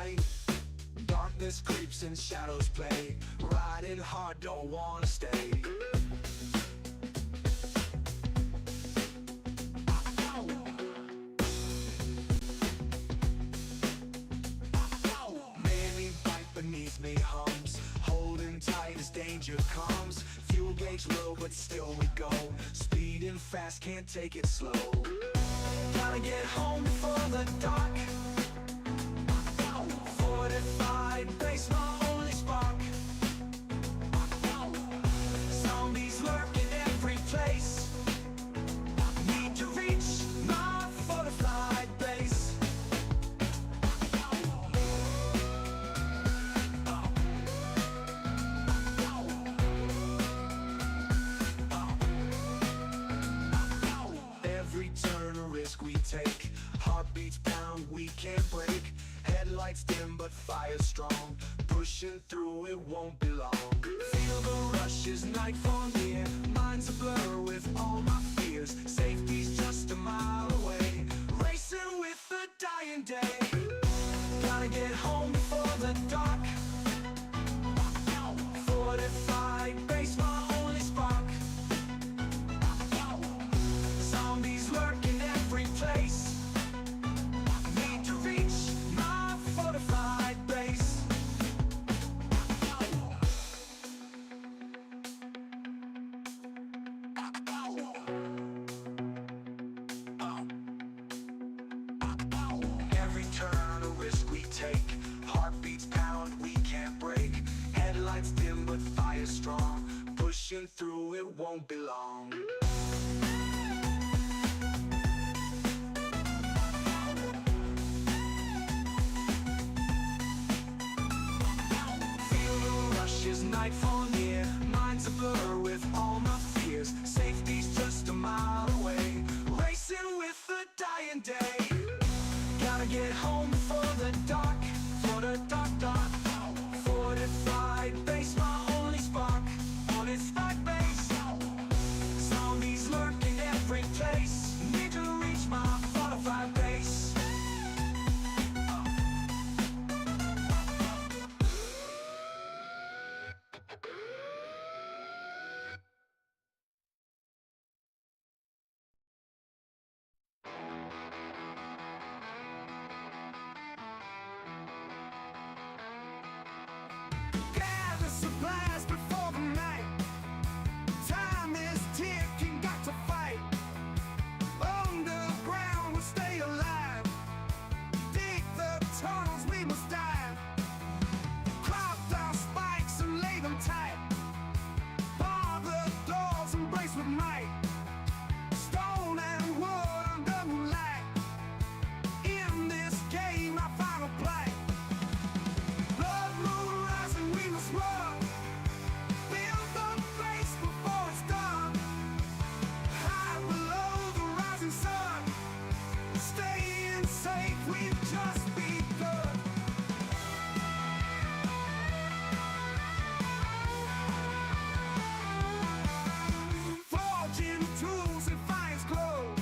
night. Darkness creeps and shadows play. Riding hard, don't wanna stay. Many bite beneath me hums, holding tight as danger comes. Fuel gauge low, but still we go. Speeding fast, can't take it slow. Gotta get home before the dark. Fortified base, my only spark. Zombies lurk in every place. Need to reach my fortified base. Every turn a risk we take. Heartbeats pound, we can't break. Headlights dim but fire strong. Pushing through, it won't be long. Feel the rush as nightfall near. Mind's a blur with all my fears. Safety's just a mile away. Racing with the dying day. Gotta get home before the dark. Fortified base, my only spark. Zombies lurk in every place. Need to reach my fortified base. Every turn a risk we take. Heartbeats pound, we can't break. Headlights dim but fire strong. Pushing through, it won't be long. Is nightfall near, mind's a blur with all my fears. Safety's just a mile away. Racing with the dying day. Gotta get home before the dark. For the dark. Fortified base, my only spark. Fortified base. Zombies lurk in every place. Need to reach my fortified base. Supplies before the night. Time is ticking, got to fight. Underground we'll stay alive. Dig the tunnels, we must dive. Crop down spikes and lay them tight. Bar the doors and brace with might. Stone and wood under moonlight. In this game I find a plight. Blood moon rising, we must run. Build the place before it's done. High below the rising sun. Staying safe, we've just begun. Forging tools and fire's glow.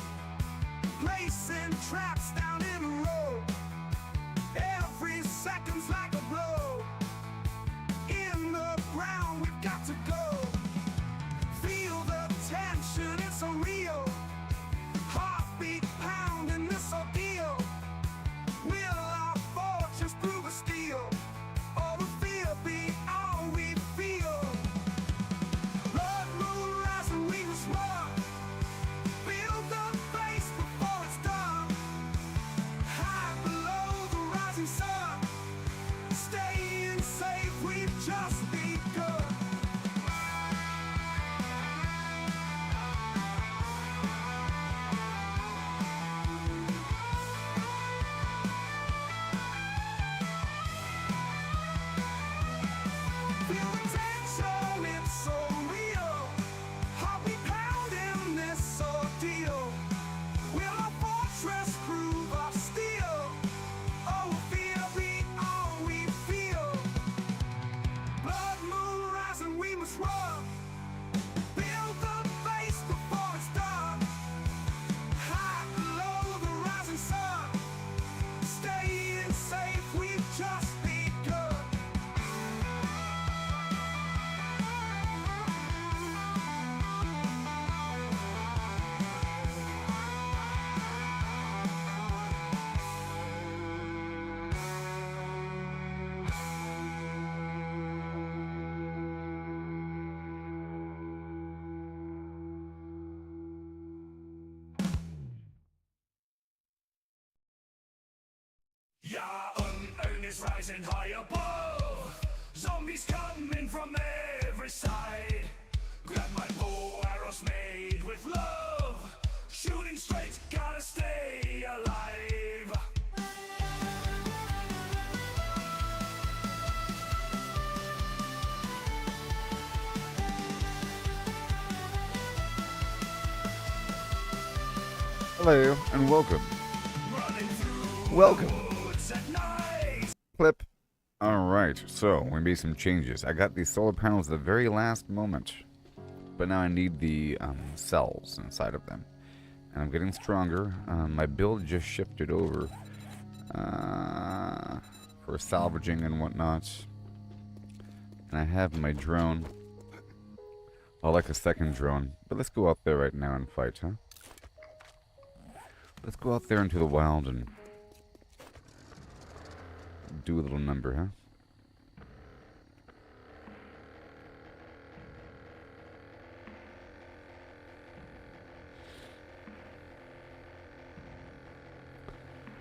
Placing traps down in the road. Every second's like a blow. In the ground we've got to go. Feel the tension, it's so real. Heartbeat pounding this ordeal. Will our fortunes prove a steal? Or will fear be all we feel? Blood moon rising, we must run. Build the place before it's done. High below the rising sun. is rising high above. Zombies coming from every side. Grab my bow, arrows made with love. Shooting straight, gotta stay alive. Hello and welcome. Running through Welcome. woods at night. Clip. Alright, so we made some changes. I got these solar panels at the very last moment. But now I need the cells inside of them. And I'm getting stronger. My build just shifted over for salvaging and whatnot. And I have my drone. I like a second drone. But let's go out there right now and fight, huh? Let's go out there into the wild and do a little number, huh?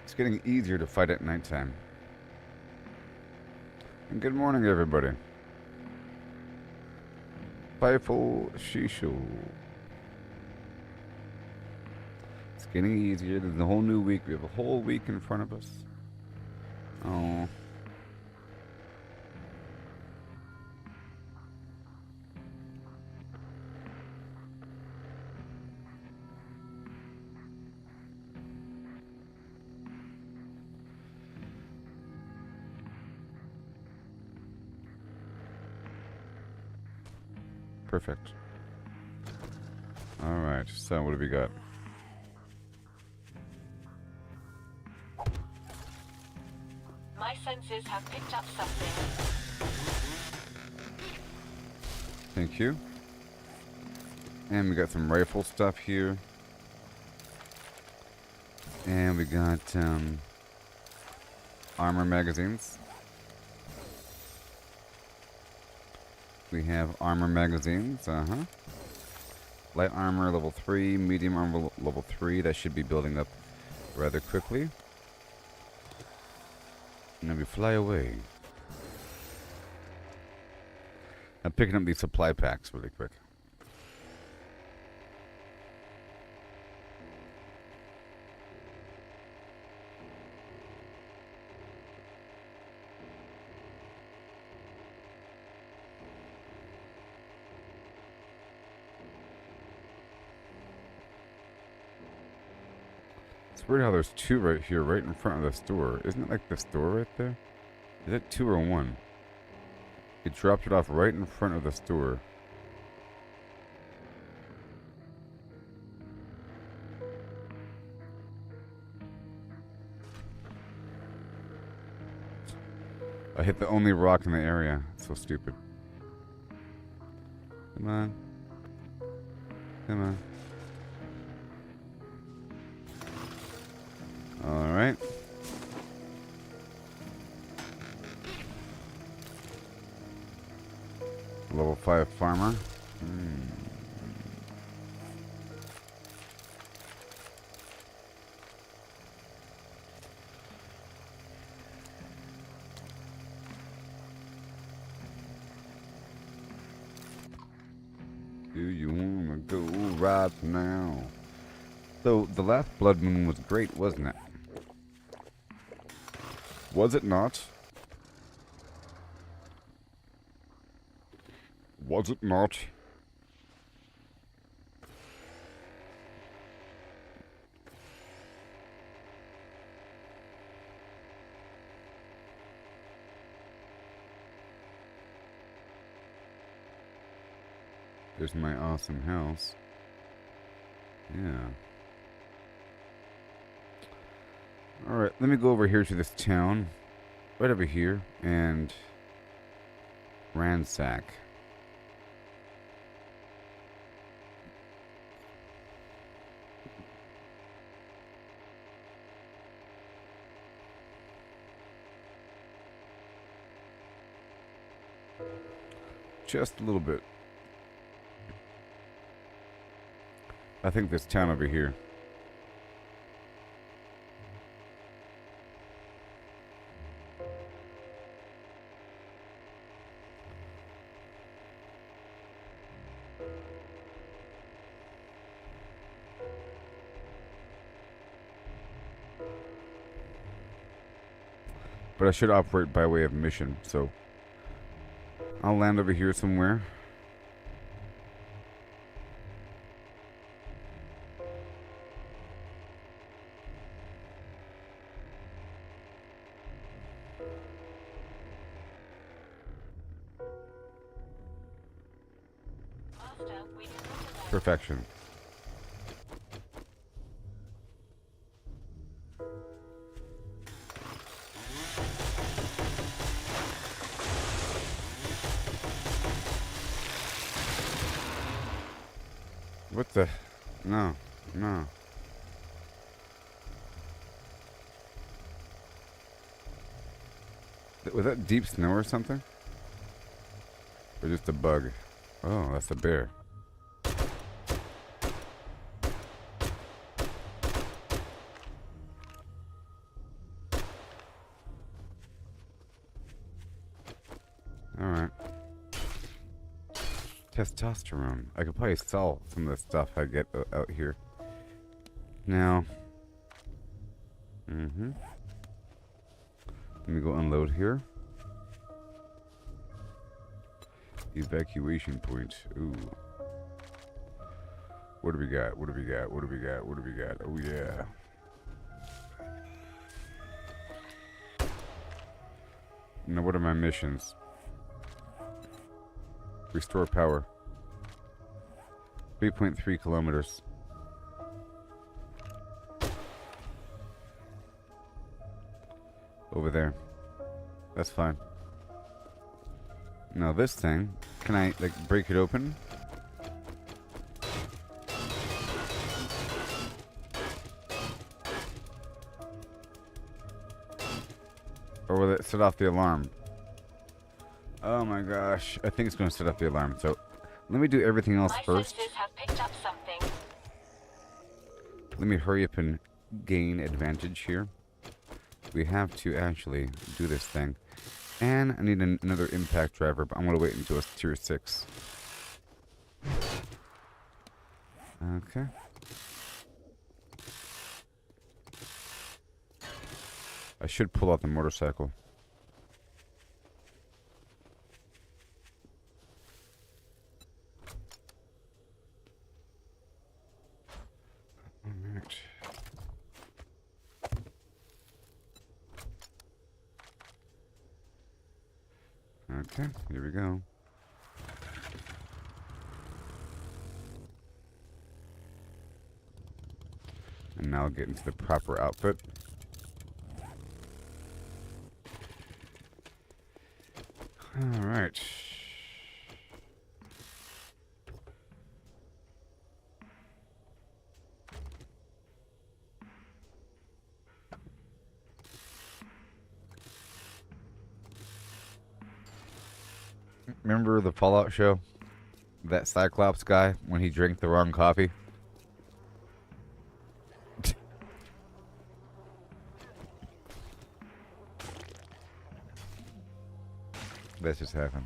It's getting easier to fight at nighttime. And good morning, everybody. Fightful Shishu. It's getting easier. There's a whole new week. We have a whole week in front of us. Oh. Perfect. Alright, so what have we got? My senses have picked up something. Thank you. And we got some rifle stuff here. And we got armor magazines. We have armor magazines, light armor level 3, medium armor level 3. That should be building up rather quickly. And then we fly away. I'm picking up these supply packs really quick. It's weird how there's two right here, right in front of the store. Isn't it like the store right there? Is it 2 or 1? He dropped it off right in front of the store. I hit the only rock in the area. So stupid. Come on. Come on. Alright. Level 5 farmer. Do you wanna go right now? So, the last blood moon was great, wasn't it? Was it not? Was it not? There's my awesome house. Yeah. Alright, let me go over here to this town. Right over here. And ransack. Just a little bit. I think this town over here. But I should operate by way of mission, so I'll land over here somewhere. Master, we can move along. Perfection. What the? No, no. Was that deep snow or something? Or just a bug? Oh, that's a bear. Alright. Testosterone. I could probably sell some of the stuff I get out here. Now. Let me go unload here. Evacuation point. Ooh. What do we got? What do we got? What do we got? What do we got? Oh yeah. Now what are my missions? Restore power. 3.3 kilometers. Over there. That's fine. Now this thing, can I like break it open? Or will it set off the alarm? Oh my gosh, I think it's going to set off the alarm. So let me do everything else My first. senses have picked up something. Let me hurry up and gain advantage here. We have to actually do this thing. And I need another impact driver, but I'm going to wait until it's tier 6. Okay. I should pull out the motorcycle. Alright. Okay, here we go. And now I'll get into the proper outfit. Alright. Remember the Fallout show? That Cyclops guy when he drank the wrong coffee? That just happened.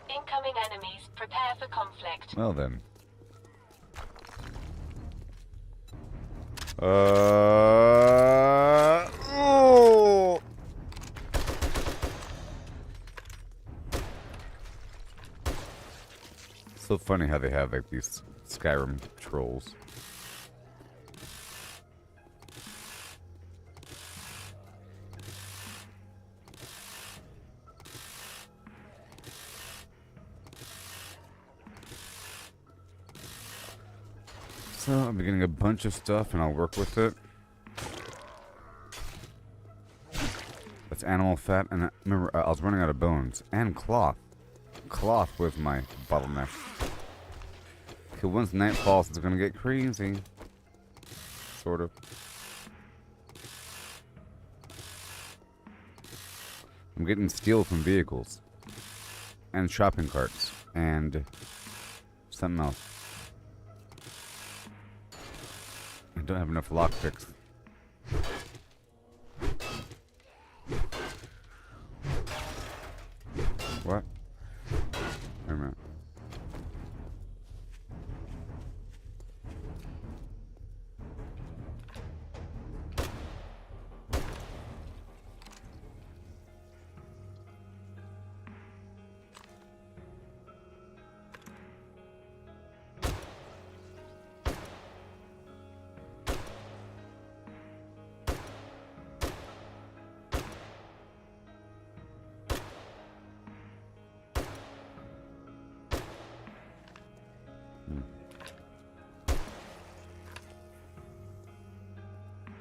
Incoming enemies. Prepare for conflict. Well then. Oh! So funny how they have like these Skyrim trolls. So I'll be getting a bunch of stuff and I'll work with it. That's animal fat, and remember I was running out of bones and cloth. Cloth was my bottleneck. Okay, once night falls, it's gonna get crazy. Sort of. I'm getting steel from vehicles and shopping carts and something else. I don't have enough lockpicks.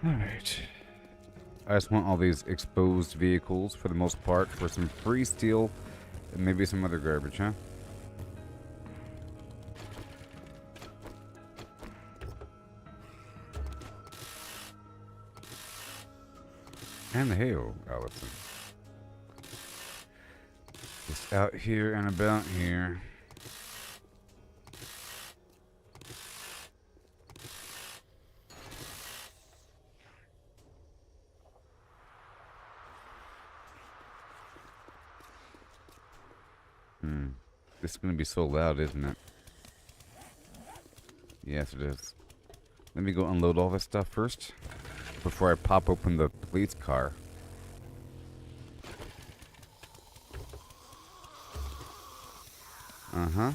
Alright. I just want all these exposed vehicles for the most part for some free steel and maybe some other garbage, huh? And the hail, Allison. Just out here and about here. This is going to be so loud, isn't it? Yes, it is. Let me go unload all this stuff first before I pop open the police car. Uh-huh.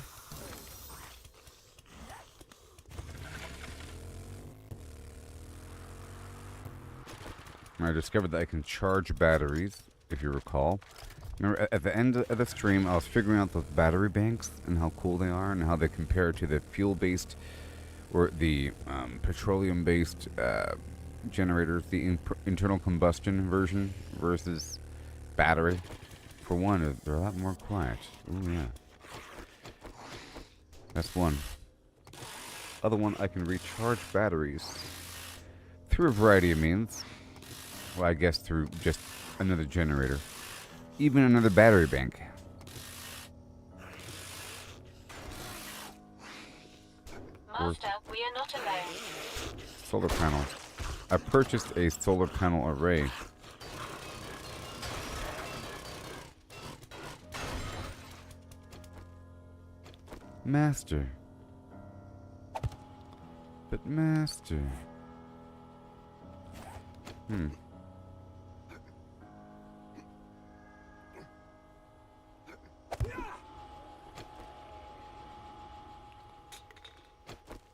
I discovered that I can charge batteries, if you recall. Remember, at the end of the stream, I was figuring out those battery banks and how cool they are and how they compare to the fuel-based or the petroleum-based generators, the internal combustion version versus battery. For one, they're a lot more quiet. Ooh, yeah. That's one. Other one, I can recharge batteries through a variety of means. Well, I guess through just another generator. Even another battery bank. Master, we are not alone. Solar panel. I purchased a solar panel array. Master. But master.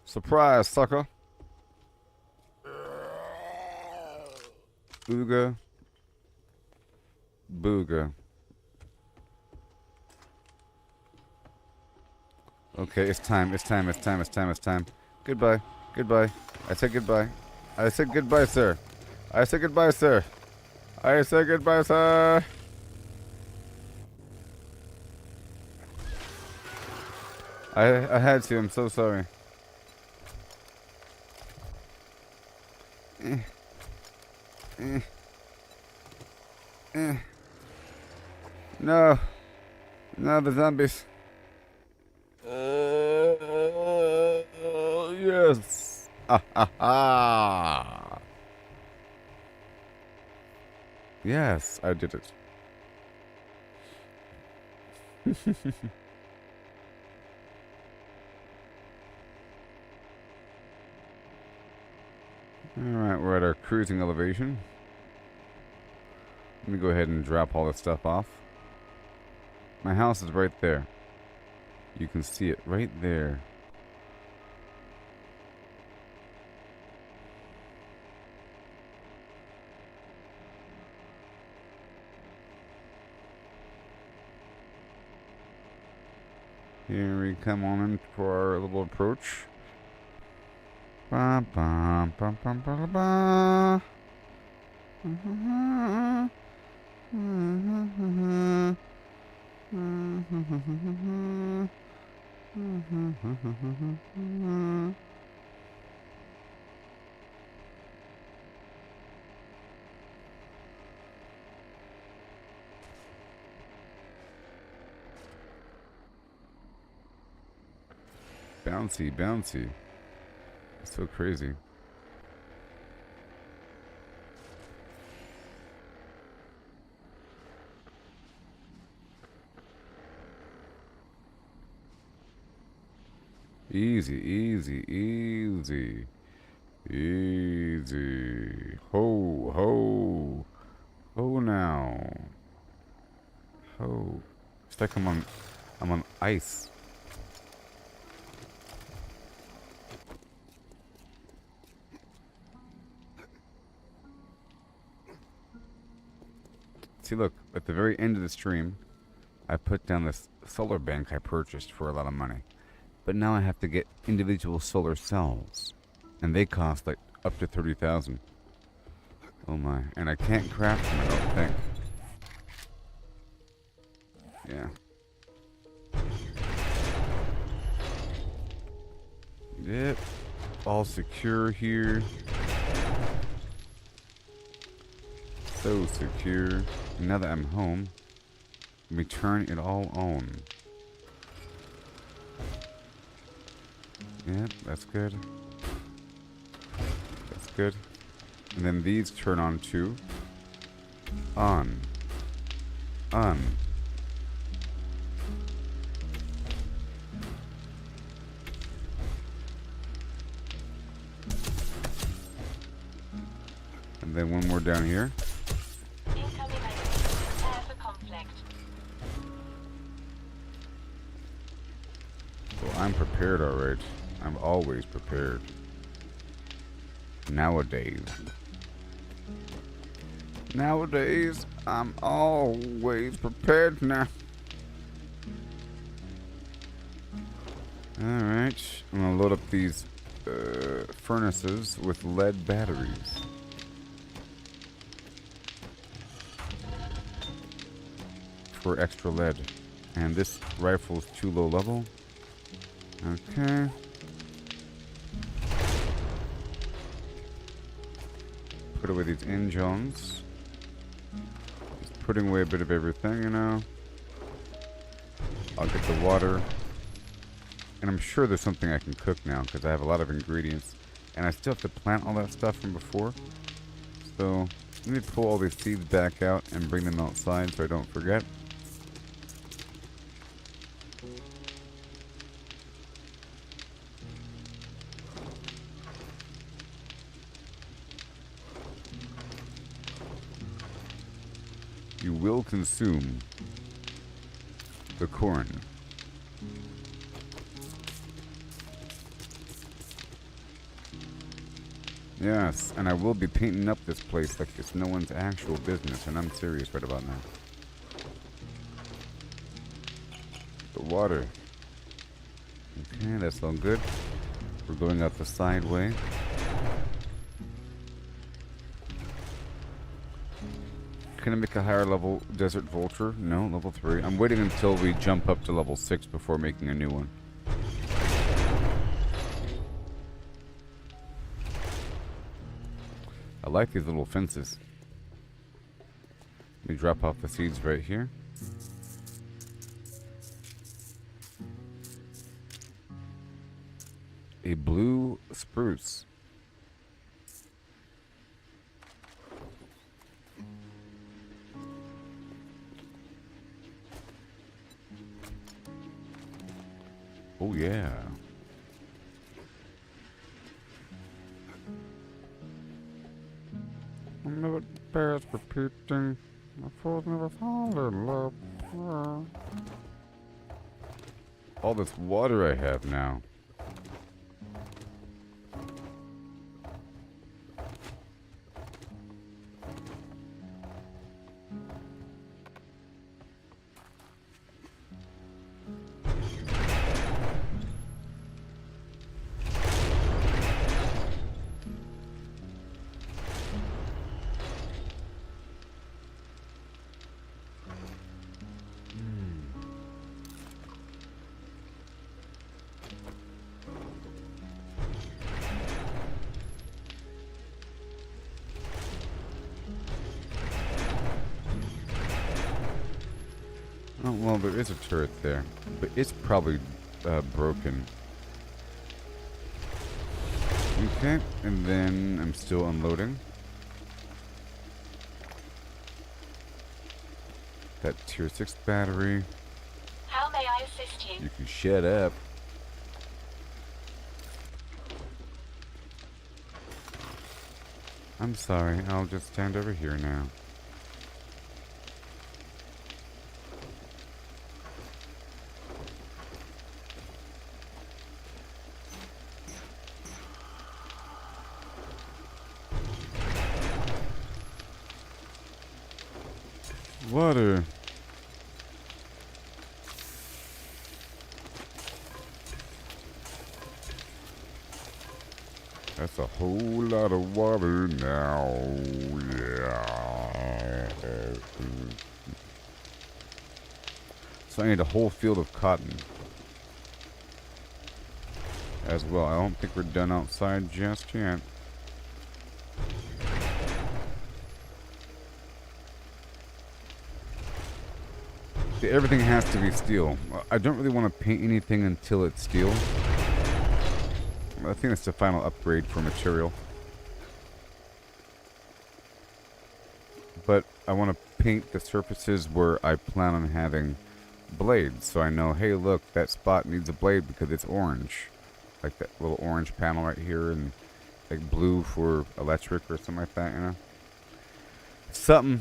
Surprise, sucker. Ooga. Booga. Okay, it's time, it's time, it's time, it's time, it's time. Goodbye, goodbye. I said goodbye. I said goodbye, sir. I said goodbye, sir. I said goodbye, sir. I had to, I'm so sorry. No. No, the zombies. Yes. Yes, I did it. Alright, we're at our cruising elevation. Let me go ahead and drop all this stuff off. My house is right there. You can see it right there. Here we come on in for our little approach. Ba ba ba ba ba ba. Bouncy, bouncy. It's so crazy. Easy, easy, easy. Easy. Ho, ho. Ho now. Ho. It's like I'm on ice. See, look, at the very end of the stream, I put down this solar bank I purchased for a lot of money. But now I have to get individual solar cells. And they cost like up to 30,000. Oh my. And I can't craft them, I don't think. Yeah. Yep. All secure here. So secure. Now that I'm home, let me turn it all on. Yep, that's good. That's good. And then these turn on too. On. On. And then one more down here. Incoming message. Prepare for conflict. Well, I'm prepared, alright. I'm always prepared. Nowadays. Nowadays, I'm always prepared now. Alright, I'm gonna load up these furnaces with lead batteries. For extra lead. And this rifle is too low level. Okay. Put away these engines. Just putting away a bit of everything, you know. I'll get the water. And I'm sure there's something I can cook now because I have a lot of ingredients. And I still have to plant all that stuff from before. So, let me pull all these seeds back out and bring them outside so I don't forget. You will consume the corn. Yes, and I will be painting up this place like it's no one's actual business, and I'm serious right about now. The water. Okay, that's all good. We're going out the side way. Can I make a higher level desert vulture? No, level 3. I'm waiting until we jump up to level 6 before making a new one. I like these little fences. Let me drop off the seeds right here. A blue spruce. Oh yeah. I'm never past repeating. My fool's never fall in love. All this water I have now. Oh, well, there is a turret there, but it's probably broken. Okay, and then I'm still unloading. That tier 6 battery. How may I assist you? You can shut up. I'm sorry, I'll just stand over here now. Water. That's a whole lot of water now. So I need a whole field of cotton as well. I don't think we're done outside just yet. See, everything has to be steel. I don't really want to paint anything until it's steel. I think that's the final upgrade for material. But I want to paint the surfaces where I plan on having blades. So I know, hey, look, that spot needs a blade because it's orange. Like that little orange panel right here, and like blue for electric or something like that, you know? Something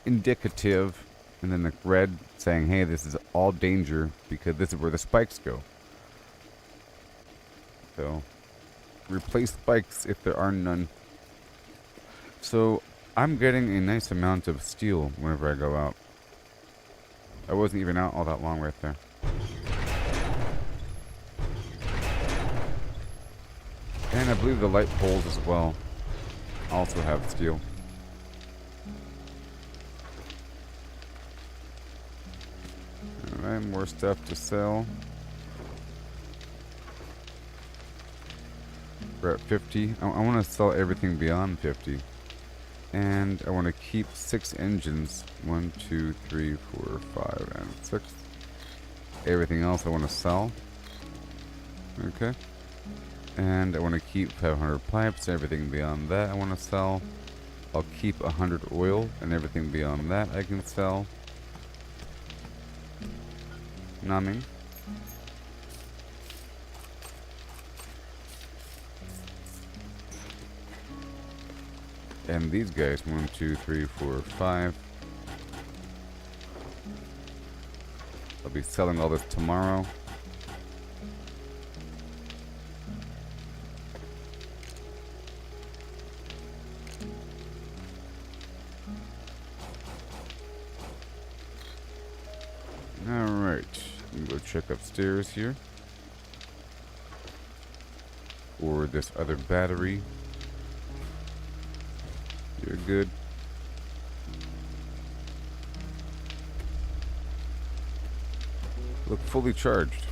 indicative, and then the red saying, hey, this is all danger because this is where the spikes go. So, replace spikes if there are none. So, I'm getting a nice amount of steel whenever I go out. I wasn't even out all that long right there. And I believe the light poles as well also have steel. Alright, more stuff to sell. We're at 50. I want to sell everything beyond 50. And I want to keep 6 engines. 1, 2, 3, 4, 5, and 6. Everything else I want to sell. Okay. And I want to keep 500 pipes. Everything beyond that I want to sell. I'll keep 100 oil, and everything beyond that I can sell. Numbing. And these guys, 1, 2, 3, 4, 5. I'll be selling all this tomorrow. Alright, let me go check upstairs here. Or this other battery. You're good. Look fully charged.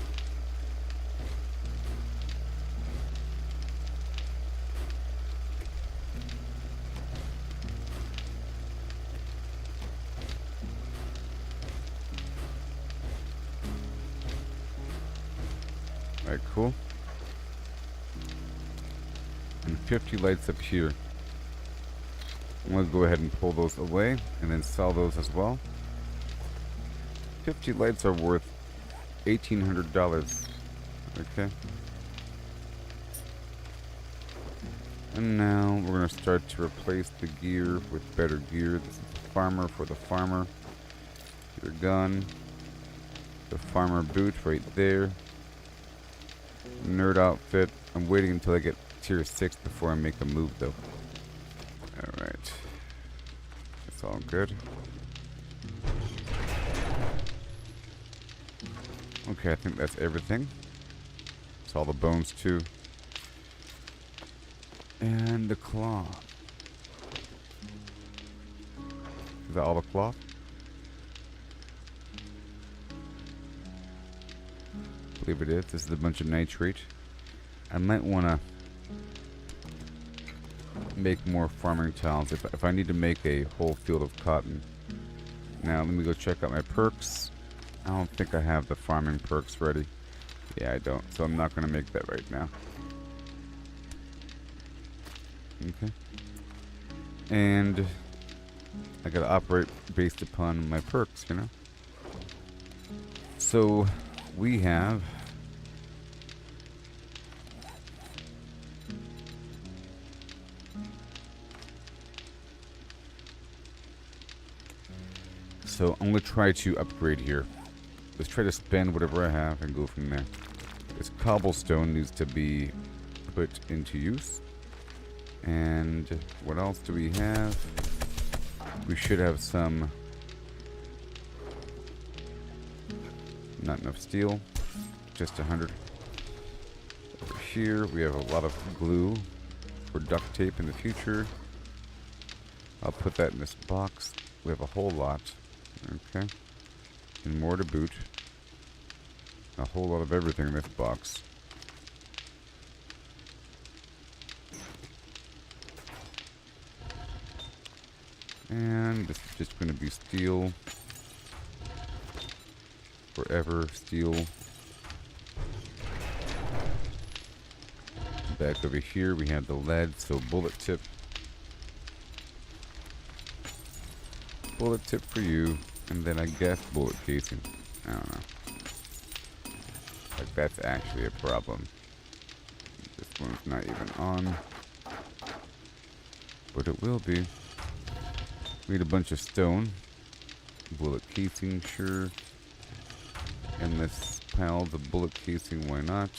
Alright, cool. And 50 lights up here. I'm going to go ahead and pull those away and then sell those as well. 50 lights are worth $1,800. Okay. And now we're going to start to replace the gear with better gear. This is the farmer for the farmer. Your gun. The farmer boot right there. Nerd outfit. I'm waiting until I get tier 6 before I make a move though. Alright. That's all good. Okay, I think that's everything. It's all the bones too. And the cloth. Is that all the cloth? I believe it is. This is a bunch of nitrate. I might want to make more farming tiles if I need to make a whole field of cotton. Now let me go check out my perks. I don't think I have the farming perks ready. Yeah, I don't, so I'm not going to make that right now. Okay. And I gotta operate based upon my perks, you know? So we have so I'm gonna try to upgrade here. Let's try to spend whatever I have and go from there. This cobblestone needs to be put into use. And what else do we have? We should have some. Not enough steel. Just 100. Over here we have a lot of glue for duct tape in the future. I'll put that in this box. We have a whole lot. Okay. And more to boot. A whole lot of everything in this box. And this is just going to be steel. Forever steel. Back over here we have the lead, so bullet tip. Bullet tip for you, and then I guess bullet casing. I don't know. Like, that's actually a problem. This one's not even on. But it will be. We need a bunch of stone. Bullet casing, sure. And this pile of bullet casing, why not?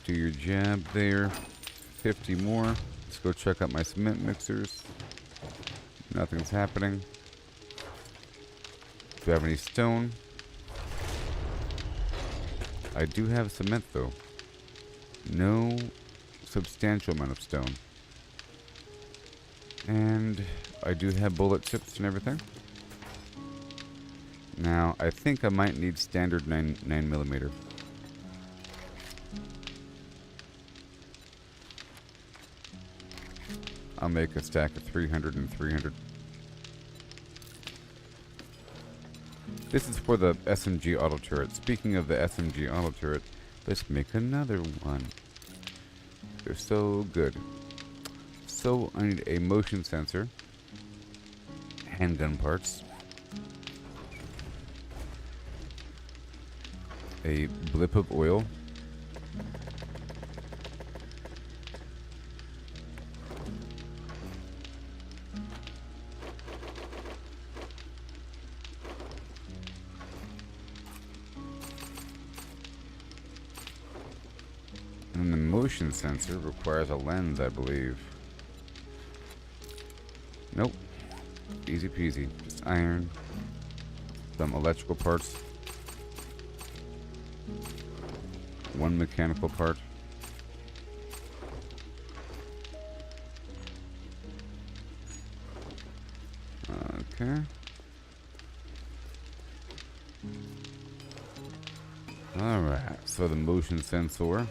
Do your jab there. 50 more. Let's go check out my cement mixers. Nothing's happening. Do I have any stone? I do have cement though. No substantial amount of stone. And I do have bullet tips and everything. Now, I think I might need standard 9mm. I'll make a stack of 300 and 300. This is for the SMG auto turret. Speaking of the SMG auto turret, let's make another one. They're so good. So I need a motion sensor, handgun parts, a blip of oil, and the motion sensor requires a lens, I believe. Nope. Easy peasy. Just iron. Some electrical parts. One mechanical part. Okay. Alright, so the motion sensor.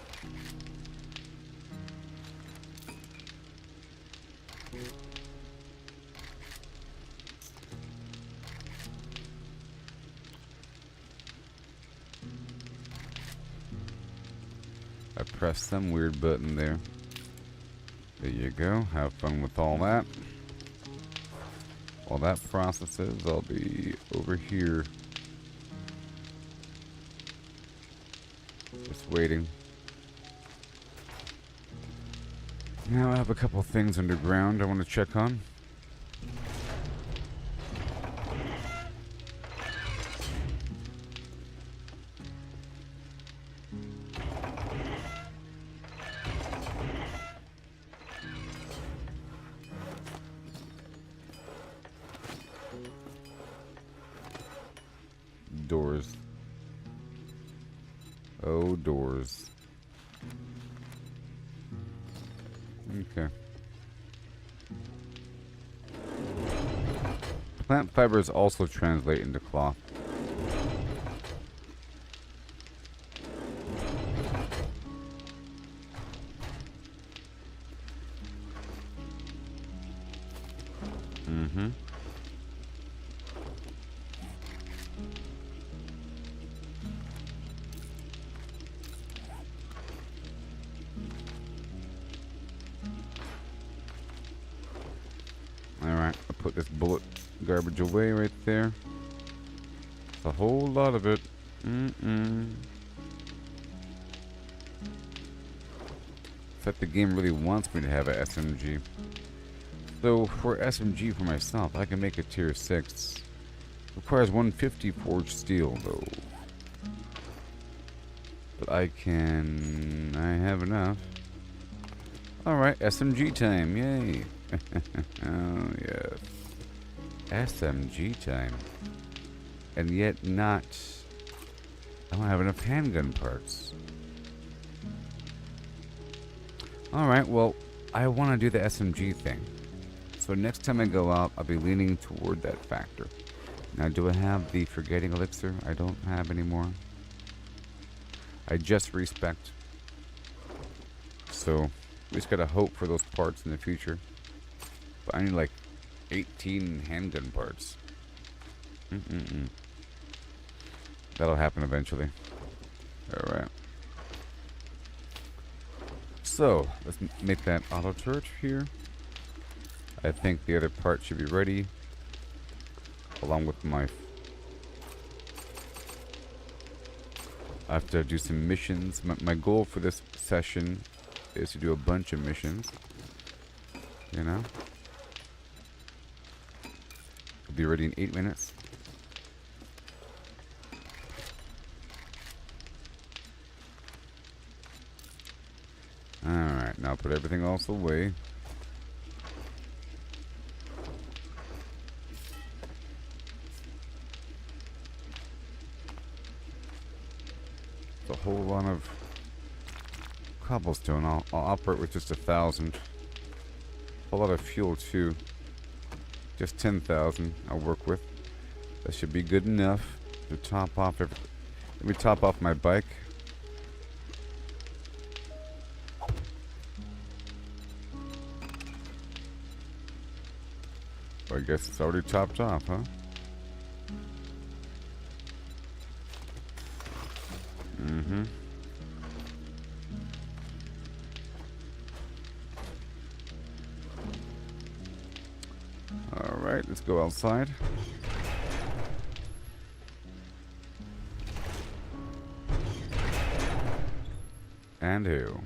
I pressed some weird button there. There you go. Have fun with all that. While that processes, I'll be over here. Just waiting. Now I have a couple things underground I want to check on. Doors. Oh, doors. Okay. Plant fibers also translate into cloth. Mm-hmm. Alright, I'll put this bullet garbage away right there. It's a whole lot of it. Except the game really wants me to have a SMG. So for SMG for myself, I can make a tier 6. Requires 150 forged steel though. But I have enough. Alright, SMG time, yay. Oh, yes. SMG time. And yet not... I don't have enough handgun parts. Alright, well, I want to do the SMG thing. So next time I go out, I'll be leaning toward that factor. Now, do I have the forgetting elixir? I don't have anymore. I just respect. So, we just gotta hope for those parts in the future. But I need like 18 handgun parts. That'll happen eventually. Alright. So, let's make that auto turret here. I think the other part should be ready. Along with my... I have to do some missions. My goal for this session is to do a bunch of missions. You know? I'll be ready in 8 minutes. Alright, now put everything else away. It's a whole lot of cobblestone. I'll operate with just 1,000. A lot of fuel too. Just 10,000 I'll work with. That should be good enough to top off everything. Let me top off my bike. I guess it's already topped off, huh? Alright, let's go outside. And who?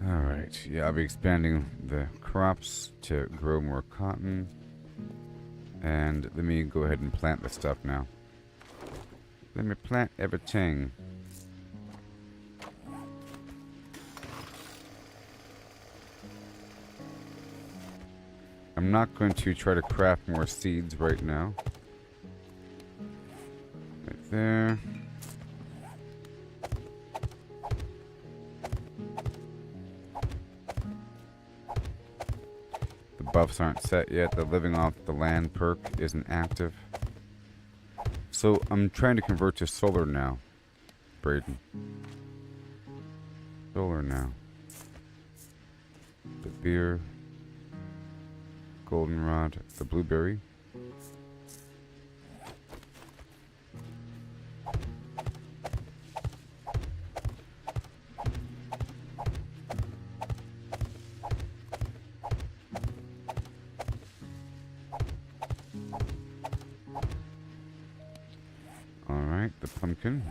Alright, yeah, I'll be expanding the crops to grow more cotton. And let me go ahead and plant the stuff now. Let me plant everything. I'm not going to try to craft more seeds right now. Right there. The buffs aren't set yet. The living off the land perk isn't active. So I'm trying to convert to solar now, Braden. Solar now. The beer. Goldenrod, the blueberry. All right, the pumpkin.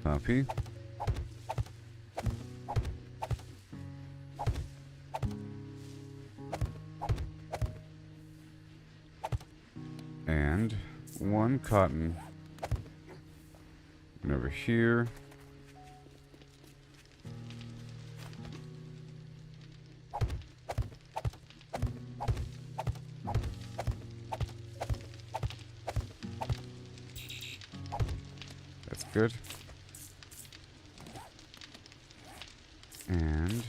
Copy. And 1 cotton. And over here. That's good. And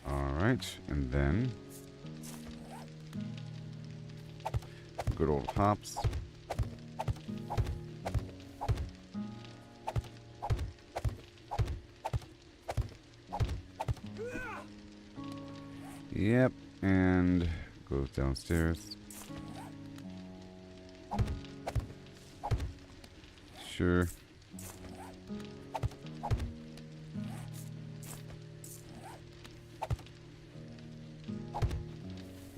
all right, and then good old hops. Yep, and goes downstairs. Sure.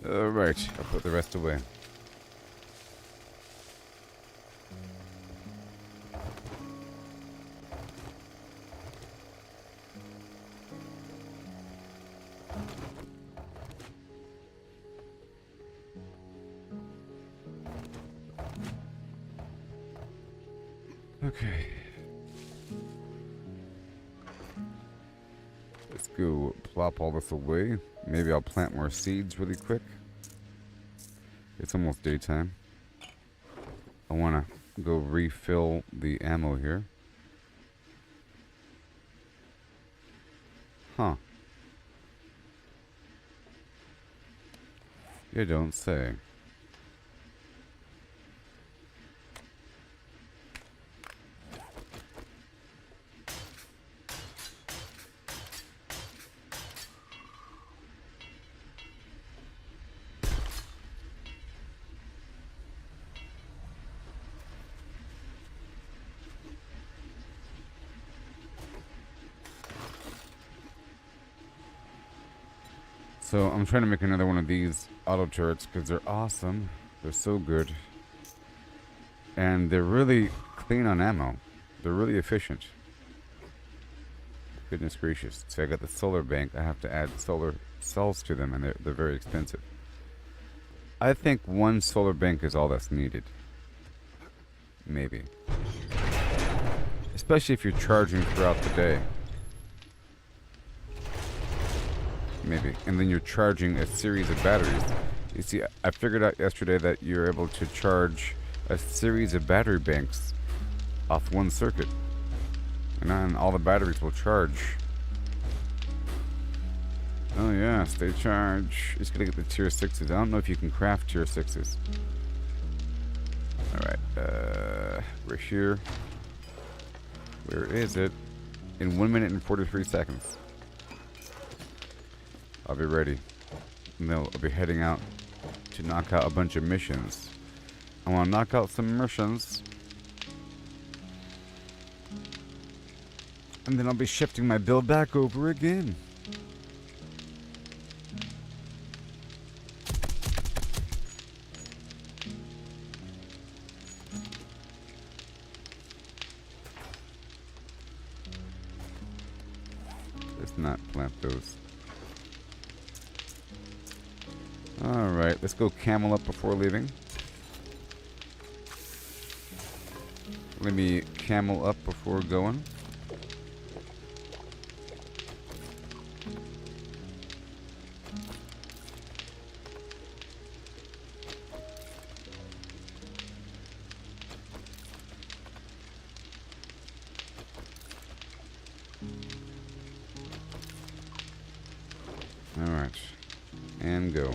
Alright, I'll put the rest away. Okay. Let's go plop all this away. Maybe I'll plant more seeds really quick. It's almost daytime. I want to go refill the ammo here. Huh. You don't say. So I'm trying to make another one of these auto turrets because they're awesome. They're so good. And they're really clean on ammo. They're really efficient. Goodness gracious. So I got the solar bank. I have to add solar cells to them and they're very expensive. I think one solar bank is all that's needed. Maybe. Especially if you're charging throughout the day. Maybe. And then you're charging a series of batteries. You see, I figured out yesterday that you're able to charge a series of battery banks off one circuit. And all the batteries will charge. Oh yeah, stay charged. Just gonna get the tier 6s. I don't know if you can craft tier 6s. Alright, we're here. Where is it? In 1 minute and 43 seconds. I'll be ready. And then I'll be heading out to knock out a bunch of missions. I want to knock out some missions. And then I'll be shifting my build back over again. Let's not plant those. Alright, let's go camel up before leaving. Let me camel up before going. Alright. And go.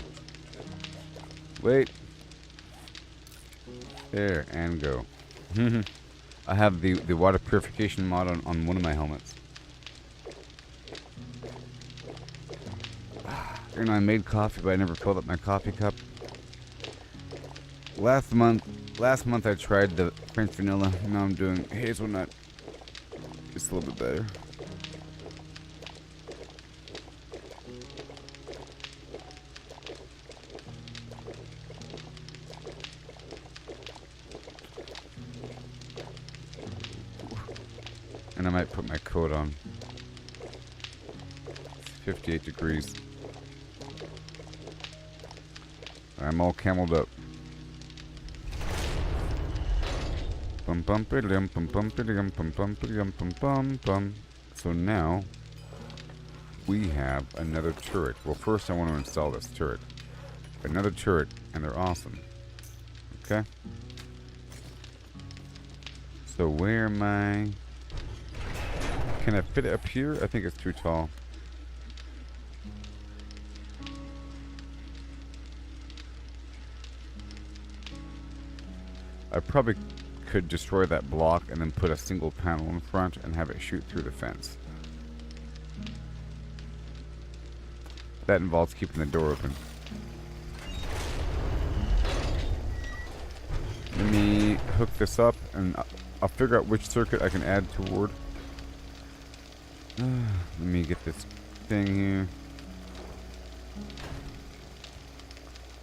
Wait. There, and go. I have the water purification mod on one of my helmets. You know, I made coffee, but I never filled up my coffee cup. Last month I tried the French vanilla. Now I'm doing hazelnut. Just a little bit better. And I might put my coat on. It's 58 degrees. I'm all cameled up. Bum bum bum bum bum bum bum bum bum bum bum. So now we have another turret. Well, first I want to install this turret. Another turret, and they're awesome. Okay. So where am I? Can I fit it up here? I think it's too tall. I probably could destroy that block and then put a single panel in front and have it shoot through the fence. That involves keeping the door open. Let me hook this up and I'll figure out which circuit I can add toward. Let me get this thing here.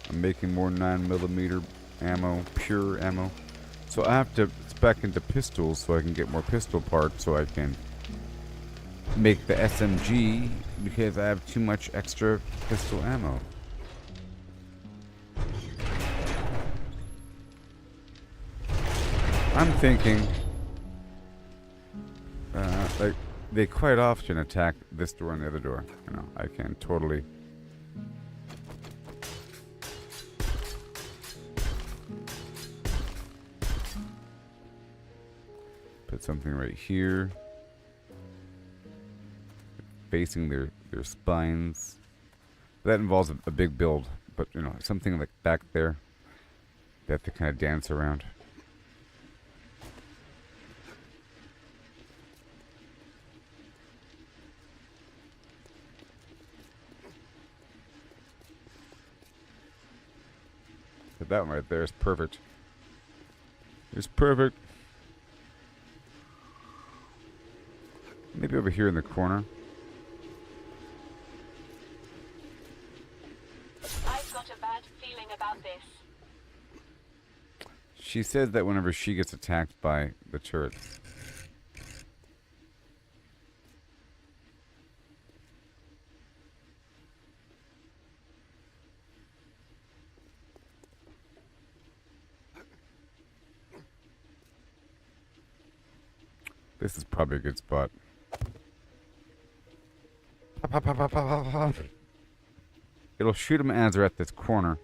I'm making more 9mm ammo, pure ammo. So I have to spec into pistols so I can get more pistol parts so I can make the SMG because I have too much extra pistol ammo. I'm thinking Like, they quite often attack this door and the other door. You know, I can totally... Put something right here. Facing their spines. That involves a big build. But, you know, something like back there. They have to kind of dance around. But that one right there is perfect. It's perfect. Maybe over here in the corner. I've got a bad feeling about this. She says that whenever she gets attacked by the turrets. This is probably a good spot. Pop, pop, pop, pop, pop, pop. It'll shoot them as they're at this corner,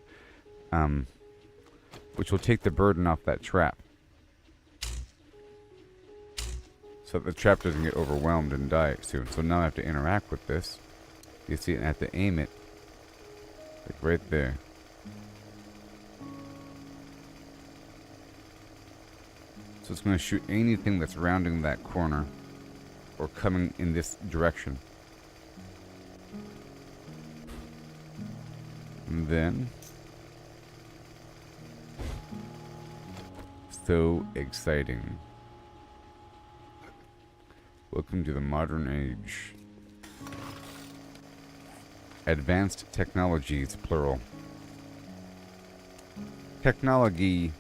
which will take the burden off that trap. So that the trap doesn't get overwhelmed and die soon. So now I have to interact with this. You see, and I have to aim it. Like right there. So it's going to shoot anything that's rounding that corner or coming in this direction. And then... So exciting. Welcome to the modern age. Advanced technologies, plural. Technology.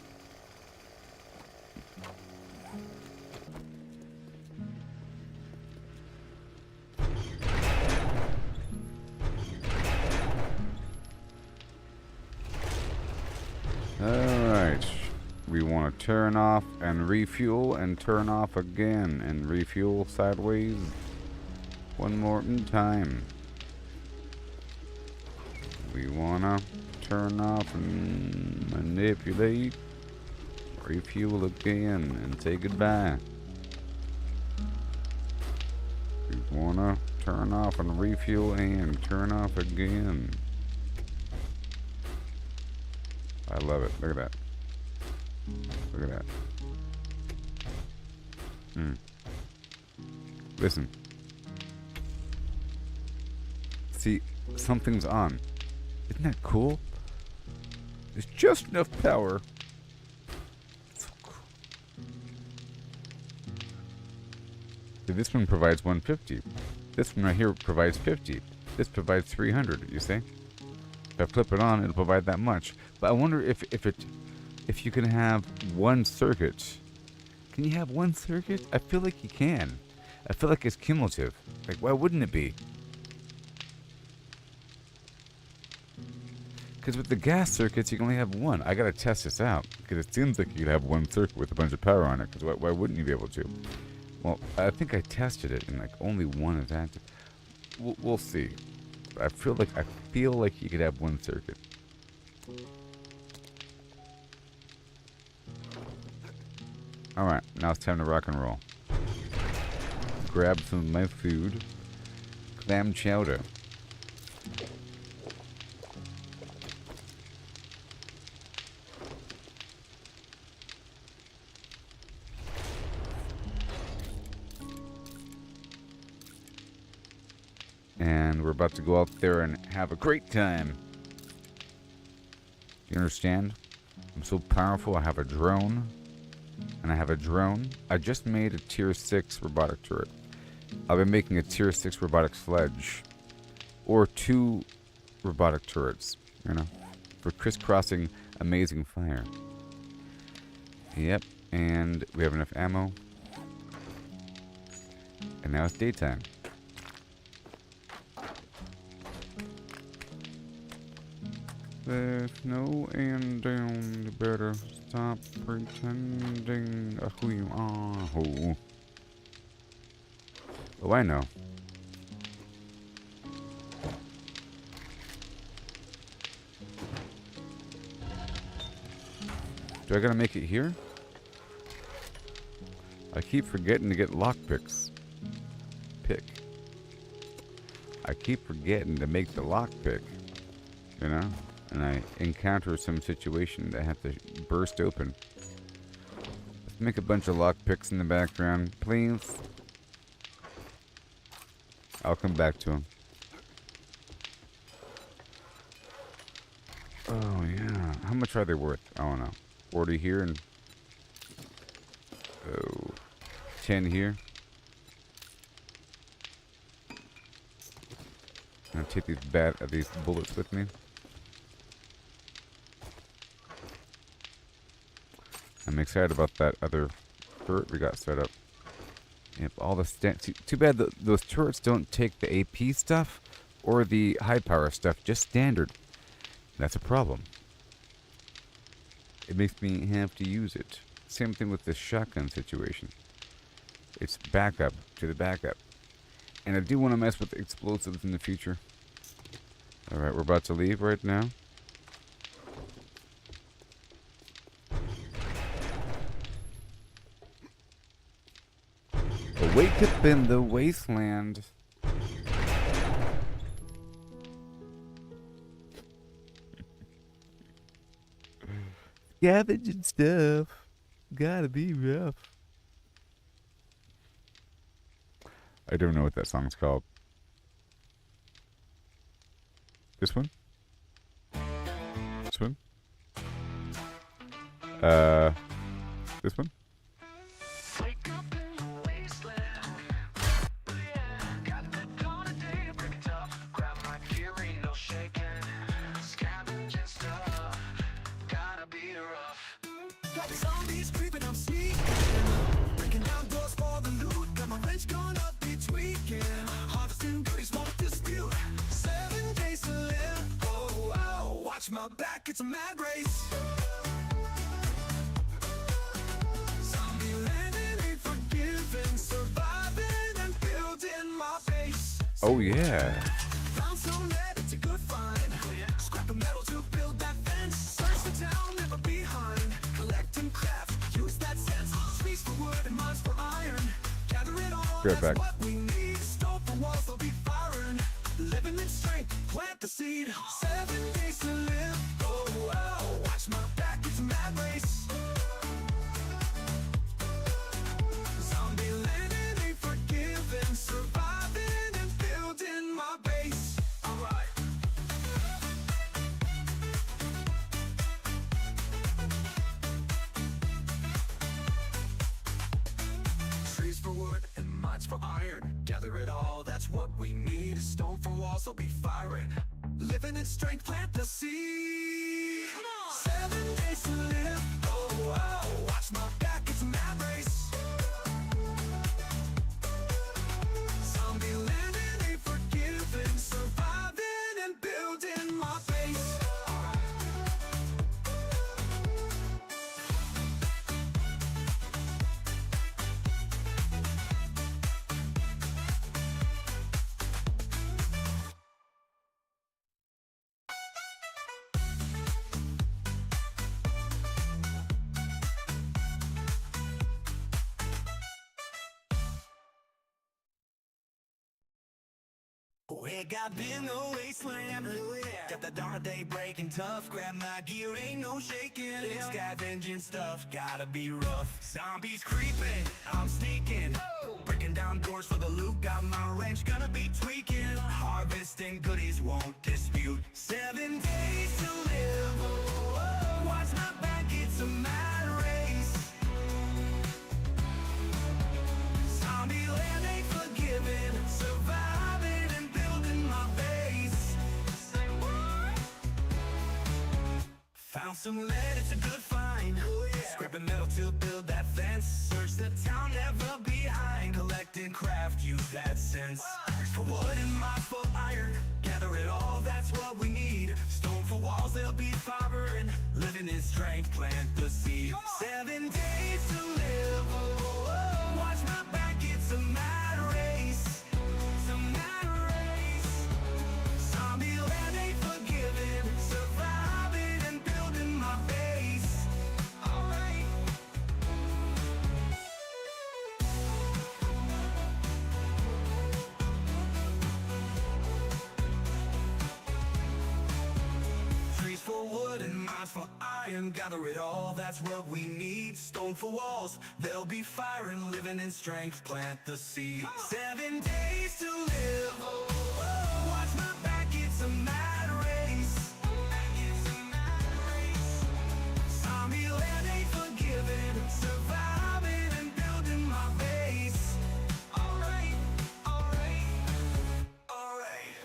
Alright. We want to turn off and refuel and turn off again and refuel sideways one more time. We want to turn off and manipulate, refuel again and say goodbye. We want to turn off and refuel and turn off again. I love it. Look at that. Look at that. Listen. See, something's on. Isn't that cool? There's just enough power. So cool. So this one provides 150. This one right here provides 50. This provides 300, you see? If I flip it on, it'll provide that much. But I wonder if you can have one circuit. Can you have one circuit? I feel like you can. I feel like it's cumulative. Like, why wouldn't it be? Because with the gas circuits, you can only have one. I gotta test this out. Because it seems like you could have one circuit with a bunch of power on it. Because why wouldn't you be able to? Well, I think I tested it, and like only one is active. We'll see. I feel like you could have one circuit. Alright, now it's time to rock and roll. Grab some of my food. Clam chowder. And we're about to go out there and have a great time. You understand? I'm so powerful. I have a drone. And I have a drone. I just made a tier 6 robotic turret. I'll be making a tier 6 robotic sledge. Or 2 robotic turrets, you know, for crisscrossing amazing fire. Yep, and we have enough ammo. And now it's daytime. There's no end down. You better stop pretending who you are. Oh, I know. Do I gotta make it here? I keep forgetting to get lockpicks. I keep forgetting to make the lockpick, you know? And I encounter some situation that I have to burst open. Let's make a bunch of lockpicks in the background, please. I'll come back to them. Oh, yeah. How much are they worth? I don't know. 40 here and... Oh... 10 here. I'll take these bullets with me. I'm excited about that other turret we got set up. Yep, all the too bad those turrets don't take the AP stuff or the high power stuff, just standard. That's a problem. It makes me have to use it. Same thing with the shotgun situation. It's backup to the backup. And I do want to mess with explosives in the future. Alright, we're about to leave right now. Wake up in the wasteland. Scavenging stuff. Gotta be rough. I don't know what that song's called. This one? This one? This one? Wake up in the wasteland. Yeah, got the dawn of day to break it up. Grab my gear, ain't no shaking. Scavenging stuff. Gotta be rough. Got zombies creeping, I'm sneaking. Breaking down doors for the loot. Got my wrench going up, be tweaking. Harvesting goodies, won't dispute. 7 days to live. Oh, wow. Watch my back, it's a mad race. Zombie landing ain't forgiving. Surviving and building my base. Oh yeah. Found some lead, it's a good find. Scrap the metal to build that fence. Search the town, never behind. Collect and craft, use that sense. Trees for wood and mines for iron. Gather it all, Be right that's back. what we need. Stone for walls, they'll be firing. Living in strength, plant the seed. 7 days to live. Oh wow, watch my back, it's a mad race. Zombie landing ain't forgiving. Surviving and building my base. Alright. Trees for wood and mines for iron. Gather it all, that's what we need. Stone for walls, they'll be firing. Living in strength, plant the seed. 7 days to live. Oh wow, watch my back, it's a mad race. Zombie landing ain't forgiving. Surviving and building my base. Wake up in the wasteland. Got the dawn of day breaking tough. Grab my gear, ain't no shaking. Scavenging stuff, gotta be rough. Zombies creeping, I'm sneaking. Breaking down doors for the loot. Got my wrench, gonna be tweaking. Harvesting goodies, won't dispute. 7 days to live. Oh, watch my back, it's a mad race. Zombie land ain't forgiving. Surviving and building my base. Found some lead, it's a good find. Scrapping metal to build that fence. Search the town, never behind. Collect and craft, use that sense. For wood and mine for iron. Gather it all, that's what we need. Stone for walls, they'll be firing. Living in strength, plant the seed. 7 days to live. Oh, watch my back, it's a mad race. for iron, gather it all, that's what we need. Stone for walls, there'll be fire and living in strength, plant the seed. 7 days to live, watch my back, it's a mad race. Some land ain't forgiven, surviving and building my base. Alright, alright, alright.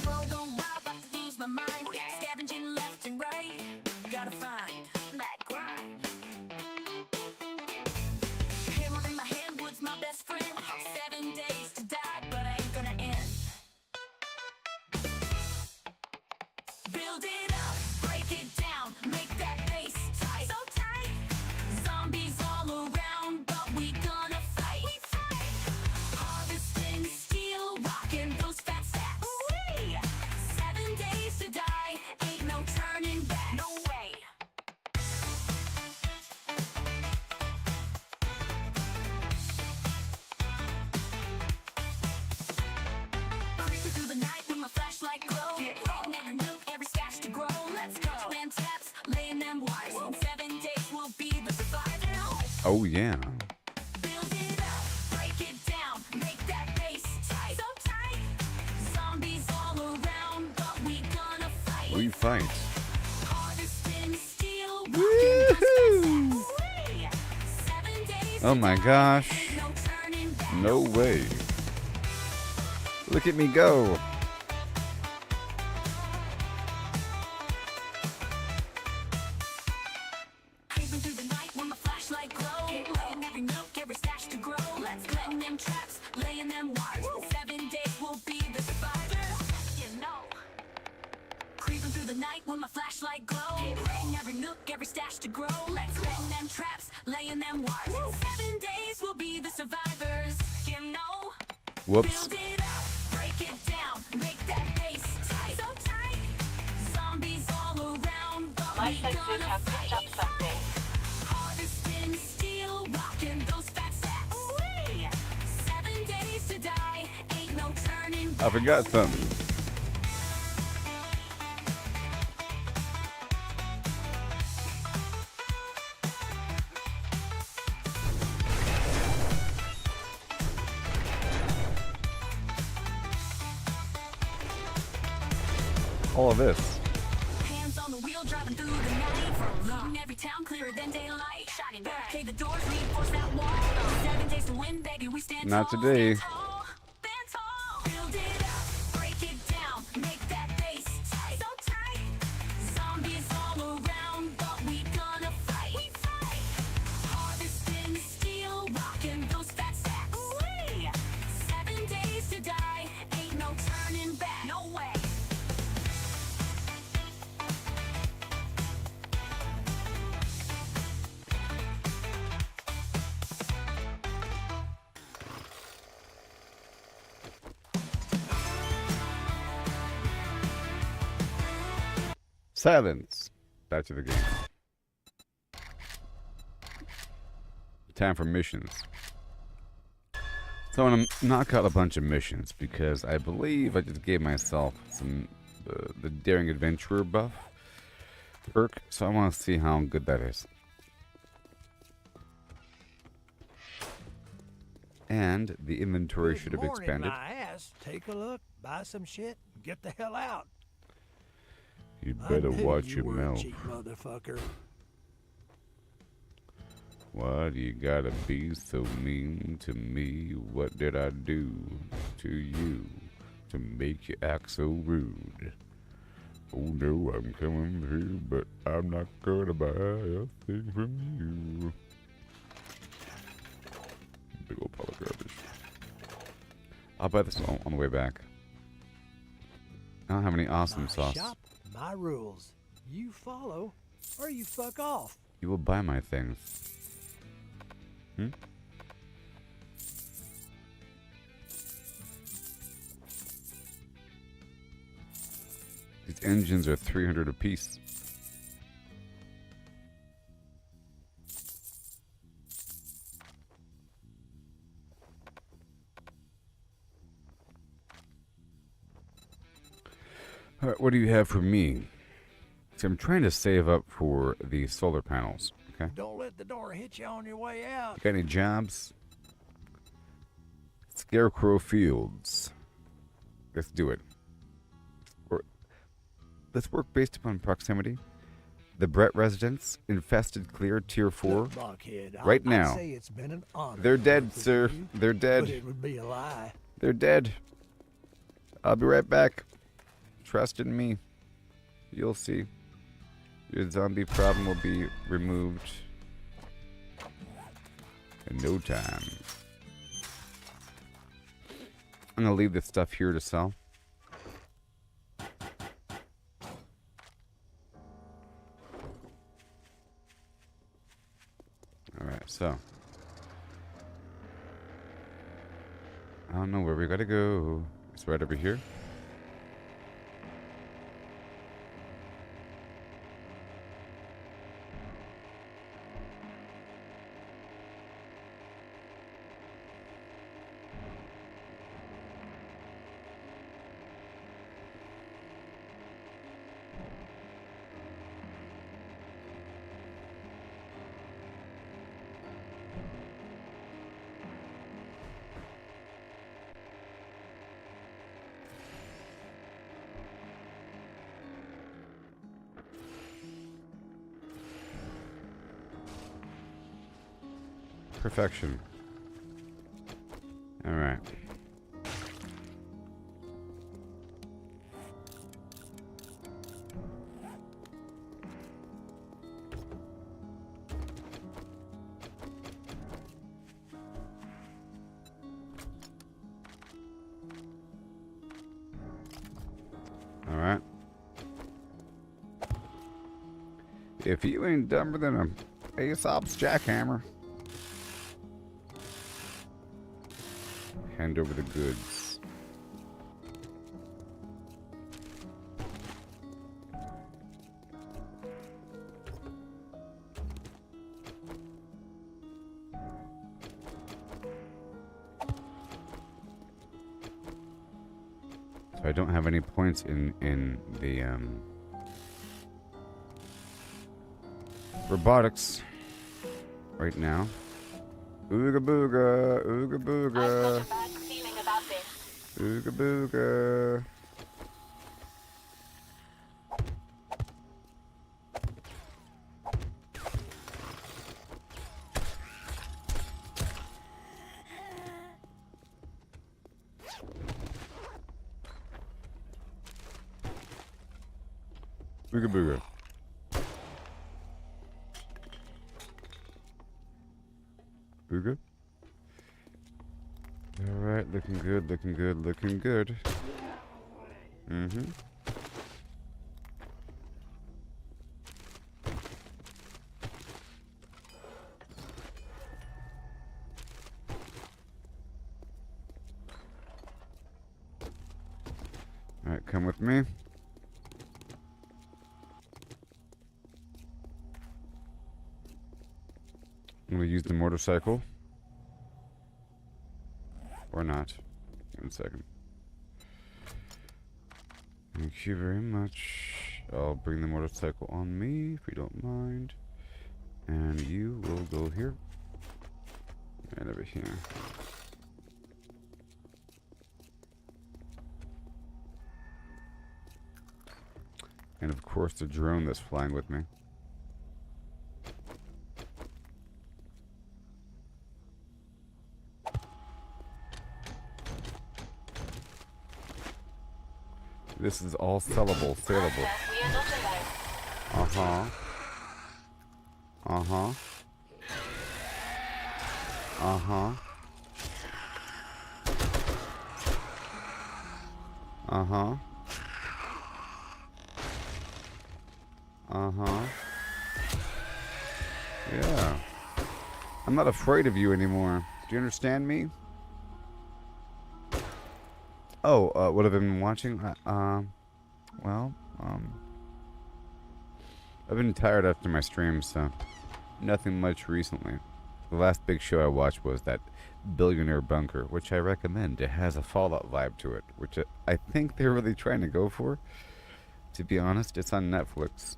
Road on wild, about to lose my mind. Scavenging left and right. Gotta find that grind. Hammer in my hand, wood's my best friend. 7 days to die, but I ain't gonna end. Build it up, break it down, make that base tight. So tight. Zombies all around, but we gonna fight. We fight. Harvesting steel, rocking those fat stacks. Ooh-wee. 7 days to die, ain't no turning back. No way. Creeping through the night with my flashlight glow. Never knew every stash to grow. Let's go. Plant traps, laying them wires. In 7 days we'll be the survivors. Oh yeah. Build it up, break it down, make that base tight. So tight. Zombies all around, but we gonna fight. We fight. Harvesting steel, Woohoo! Ooh-wee. 7 days Oh to my die, gosh. ain't no turning back. No way. Look at me go. Creeping through the night with my flashlight glow. Laying every nook, every stash to grow. Let's letting them traps, laying them wires. In 7 days we'll be the survivors. You know. Creeping through the night with my flashlight glow. Laying every nook, every stash to grow. Let's letting them traps, laying them wires. In 7 days we'll be the survivors. You know. Whoops. Build it up, break it down, make that base tight. So tight. Zombies all around, but My we senses gonna have picked up fight. something. Harvesting steel, rocking those fat stacks. Ooh-wee. 7 days to die, ain't no turning back. I forgot something. All of this. Hands on the wheel, driving through the night. From every town clearer than daylight. Shining back, okay, the doors reinforce that wall. 7 days to win, baby, we stand Not tall. today. Stand tall, stand tall. Build it up, break it down, make that base tight. So tight. Zombies all around, but we gonna fight. We fight. Harvesting steel, rocking those fat stacks. Ooh-wee. 7 days to die, ain't no turning back. No way. Silence. Back to the game. Time for missions. So I'm gonna knock out a bunch of missions because I believe I just gave myself some the daring adventurer buff perk, so I want to see how good that is. And the inventory should have Good morning, expanded. my ass. Take a look, buy some shit, get the hell out. You I better knew watch you your were a mouth. cheap motherfucker. Why do you gotta be so mean to me? What did I do to you to make you act so rude? Oh no, I'm coming through, but I'm not gonna buy a thing from you. Big old pile of garbage. I'll buy this on the way back. I don't have any awesome My sauce. shop, my rules. You follow or you fuck off. You will buy my things. Hmm? These engines are 300 apiece. Alright, what do you have for me? See, I'm trying to save up for the solar panels. Okay. Don't let the door hit you on your way out. You got any jobs? Scarecrow Fields. Let's do it. Or let's work based upon proximity. The Brett residence, infested, clear, tier 4. Look, Buckhead, Right I'd now. say it's been an honor They're to dead, work with sir. you, They're but dead. it would be a lie. They're dead. I'll be right back. Trust in me. You'll see. Your zombie problem will be removed in no time. I'm gonna leave this stuff here to sell. Alright, so. I don't know where we gotta go. It's right over here. Perfection. All right. All right. If you ain't dumber than a Aesop's jackhammer. Hand over the goods. So I don't have any points in the robotics right now. Ooga booga, ooga booga. I've got a bad feeling about this. Ooga booga. Ooga booga. Ooga. Alright, looking good, looking good, looking good. Mm-hmm. Alright, come with me. I'm gonna use the motorcycle. Or not. One second. Thank you very much. I'll bring the motorcycle on me if you don't mind. And you will go here. And over here. And of course the drone that's flying with me. This is all sellable, saleable. We are not alone. Uh-huh. Uh-huh. Uh-huh. Uh-huh. Uh-huh. Yeah. I'm not afraid of you anymore. Do you understand me? Oh, what have I been watching? Well, I've been tired after my streams, so nothing much recently. The last big show I watched was that Billionaire Bunker, which I recommend. It has a Fallout vibe to it, which I think they're really trying to go for. To be honest, it's on Netflix.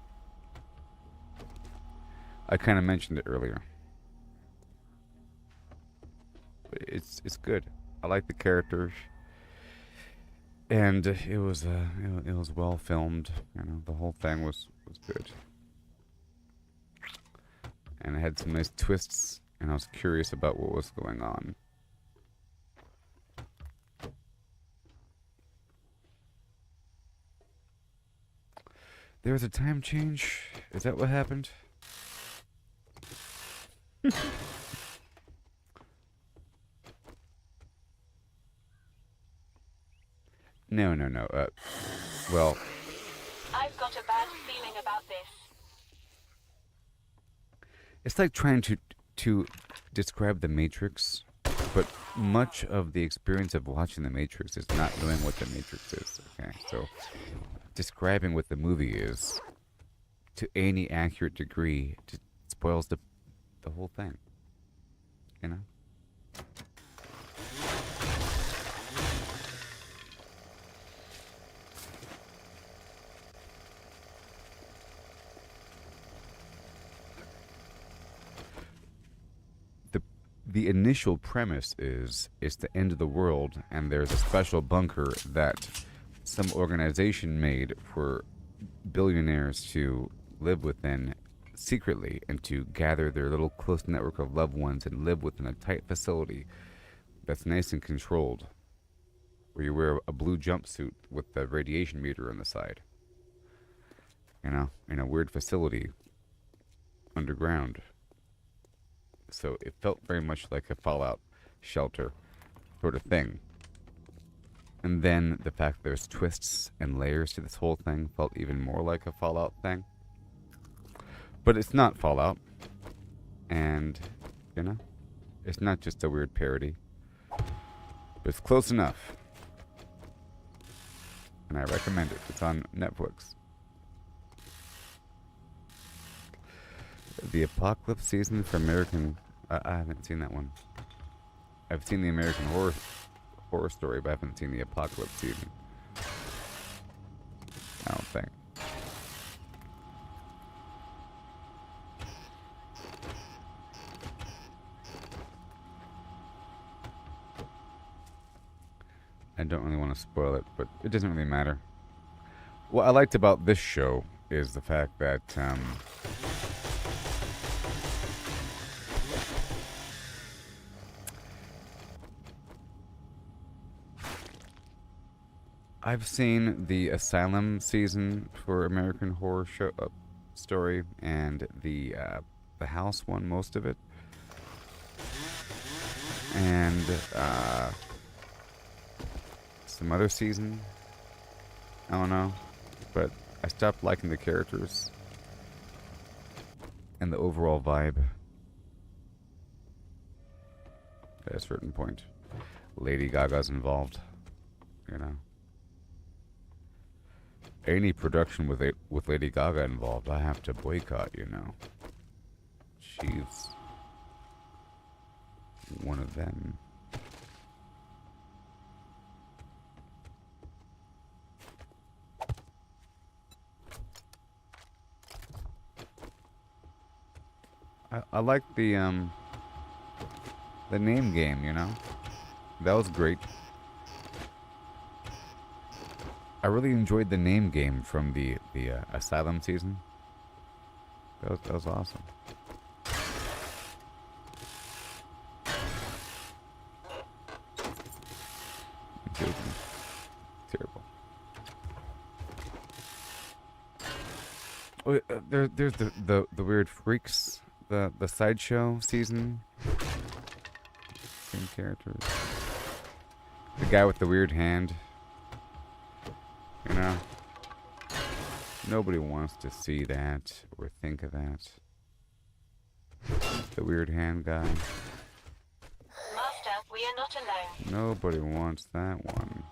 I kind of mentioned it earlier. But it's good. I like the characters, and it was it was well filmed. You know, the whole thing was good, and it had some nice twists. And I was curious about what was going on. There was a time change? Is that what happened? No. Well, I've got a bad feeling about this. it's like trying to describe the Matrix, but much of the experience of watching the Matrix is not knowing what the Matrix is. Okay, so describing what the movie is to any accurate degree just spoils the whole thing. You know? The initial premise is it's the end of the world, and there's a special bunker that some organization made for billionaires to live within secretly and to gather their little close network of loved ones and live within a tight facility that's nice and controlled, where you wear a blue jumpsuit with the radiation meter on the side. You know, in a weird facility underground. So it felt very much like a Fallout shelter sort of thing. And then the fact there's twists and layers to this whole thing felt even more like a Fallout thing. But it's not Fallout. And, you know, it's not just a weird parody. But it's close enough. And I recommend it. It's on Netflix. The Apocalypse season for American... I haven't seen that one. I've seen the American Horror Story, but I haven't seen the Apocalypse season. I don't think. I don't really want to spoil it, but it doesn't really matter. What I liked about this show is the fact that... I've seen the Asylum season for American Horror Story and the House one, most of it, and some other season. I don't know, but I stopped liking the characters and the overall vibe at a certain point. Lady Gaga's involved, you know. Any production with Lady Gaga involved, I have to boycott, you know. She's one of them. I like the name game, you know. That was great. I really enjoyed the name game from the Asylum season. That was awesome. Terrible. Oh, there's the weird freaks, the sideshow season. Same characters. The guy with the weird hand. You know, nobody wants to see that or think of that. The weird hand guy. Master, we are not alone. Nobody wants that one.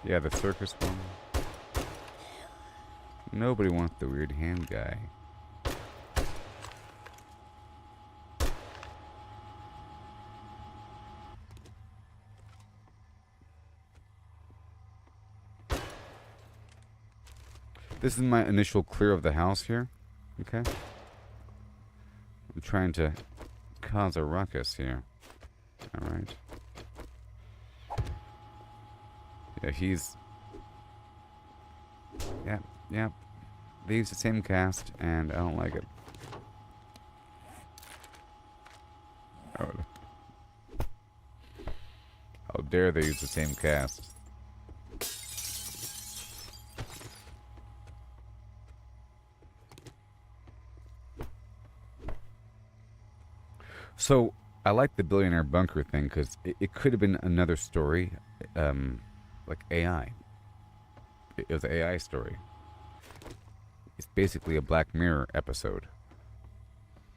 Yeah, the circus one. Nobody wants the weird hand guy. This is my initial clear of the house here. Okay. I'm trying to cause a ruckus here. Alright. Yeah, he's... Yep. They use the same cast, and I don't like it. Oh. How dare they use the same cast. So, I like the billionaire bunker thing, because it could have been another story, like AI. It was an AI story. It's basically a Black Mirror episode.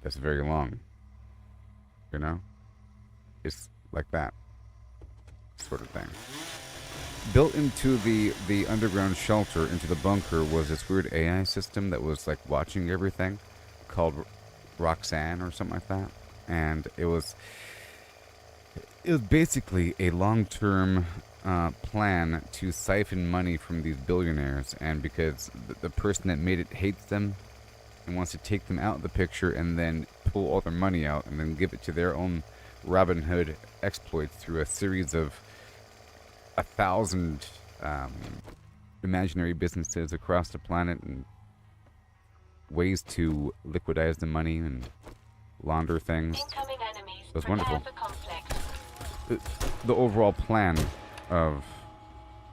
That's very long. You know? It's like that sort of thing. Built into the underground shelter, into the bunker, was this weird AI system that was like watching everything, called Roxanne or something like that. And it was basically a long-term plan to siphon money from these billionaires, and because the person that made it hates them and wants to take them out of the picture and then pull all their money out and then give it to their own Robin Hood exploits through a series of 1,000 imaginary businesses across the planet and ways to liquidize the money and launder things. Incoming enemies. It was Prepare wonderful. for conflict. The overall plan of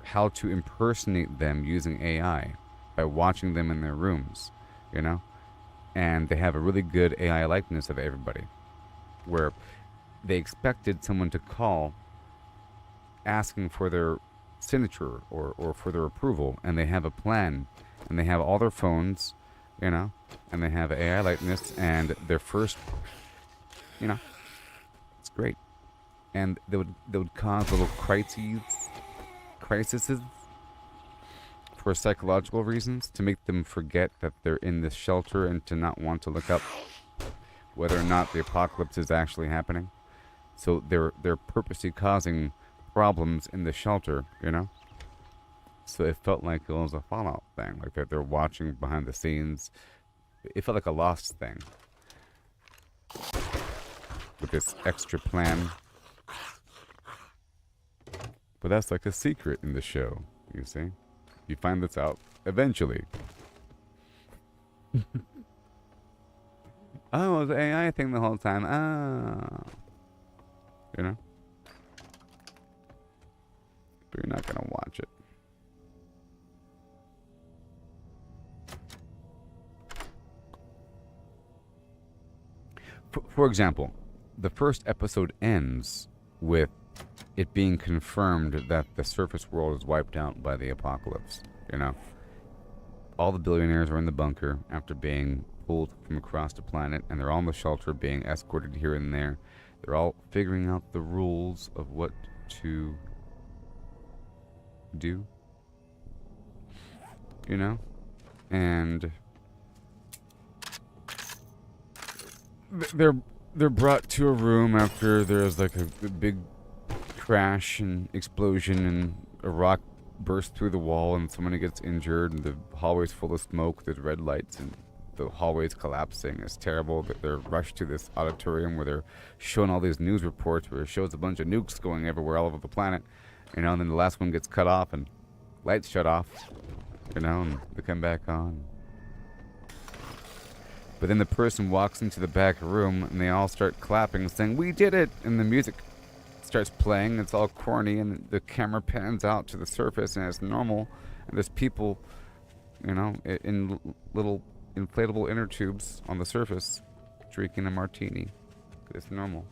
how to impersonate them using AI by watching them in their rooms, you know? And they have a really good AI likeness of everybody, where they expected someone to call asking for their signature or for their approval, and they have a plan, and they have all their phones, you know, and they have AI likeness, and their first, you know, it's great. And they would cause little crises for psychological reasons, to make them forget that they're in this shelter and to not want to look up whether or not the apocalypse is actually happening. So they're purposely causing problems in the shelter, you know? So it felt like it was a Fallout thing, like they're watching behind the scenes. It felt like a Lost thing, with this extra plan. But that's like a secret in the show, you see? You find this out eventually. Oh, it was an AI thing the whole time. Ah. You know? But you're not gonna watch it. For example, the first episode ends with it being confirmed that the surface world is wiped out by the apocalypse, you know? All the billionaires are in the bunker after being pulled from across the planet, and they're all in the shelter being escorted here and there. They're all figuring out the rules of what to do, you know? And they're brought to a room after there's like a big crash and explosion, and a rock bursts through the wall and someone gets injured, and the hallway's full of smoke, there's red lights, and the hallway's collapsing. It's terrible. They're rushed to this auditorium where they're showing all these news reports where it shows a bunch of nukes going everywhere all over the planet, you know, and then the last one gets cut off and lights shut off, you know, and they come back on. But then the person walks into the back room and they all start clapping, saying, "We did it!" And the music starts playing. It's all corny, and the camera pans out to the surface, and it's normal. And there's people, you know, in little inflatable inner tubes on the surface, drinking a martini. It's normal.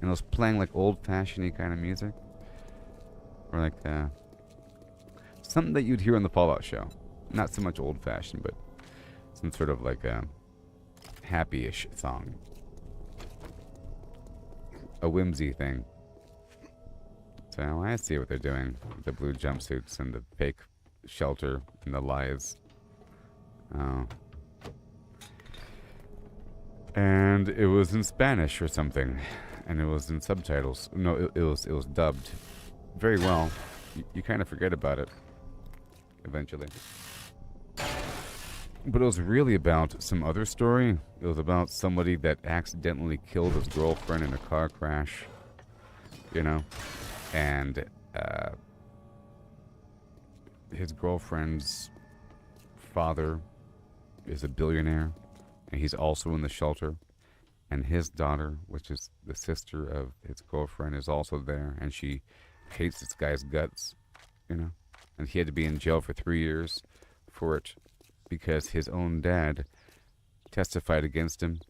And it was playing like old-fashioned kind of music, or like something that you'd hear on the Fallout show. Not so much old-fashioned, but some sort of like a happy-ish song. A whimsy thing. So I see what they're doing. The blue jumpsuits and the fake shelter and the lies. Oh. And it was in Spanish or something. And it was in subtitles. No, it was dubbed very well. You kind of forget about it eventually. But it was really about some other story. It was about somebody that accidentally killed his girlfriend in a car crash. You know? And his girlfriend's father is a billionaire. And he's also in the shelter. And his daughter, which is the sister of his girlfriend, is also there. And she hates this guy's guts, you know? And he had to be in jail for 3 years for it because his own dad testified against him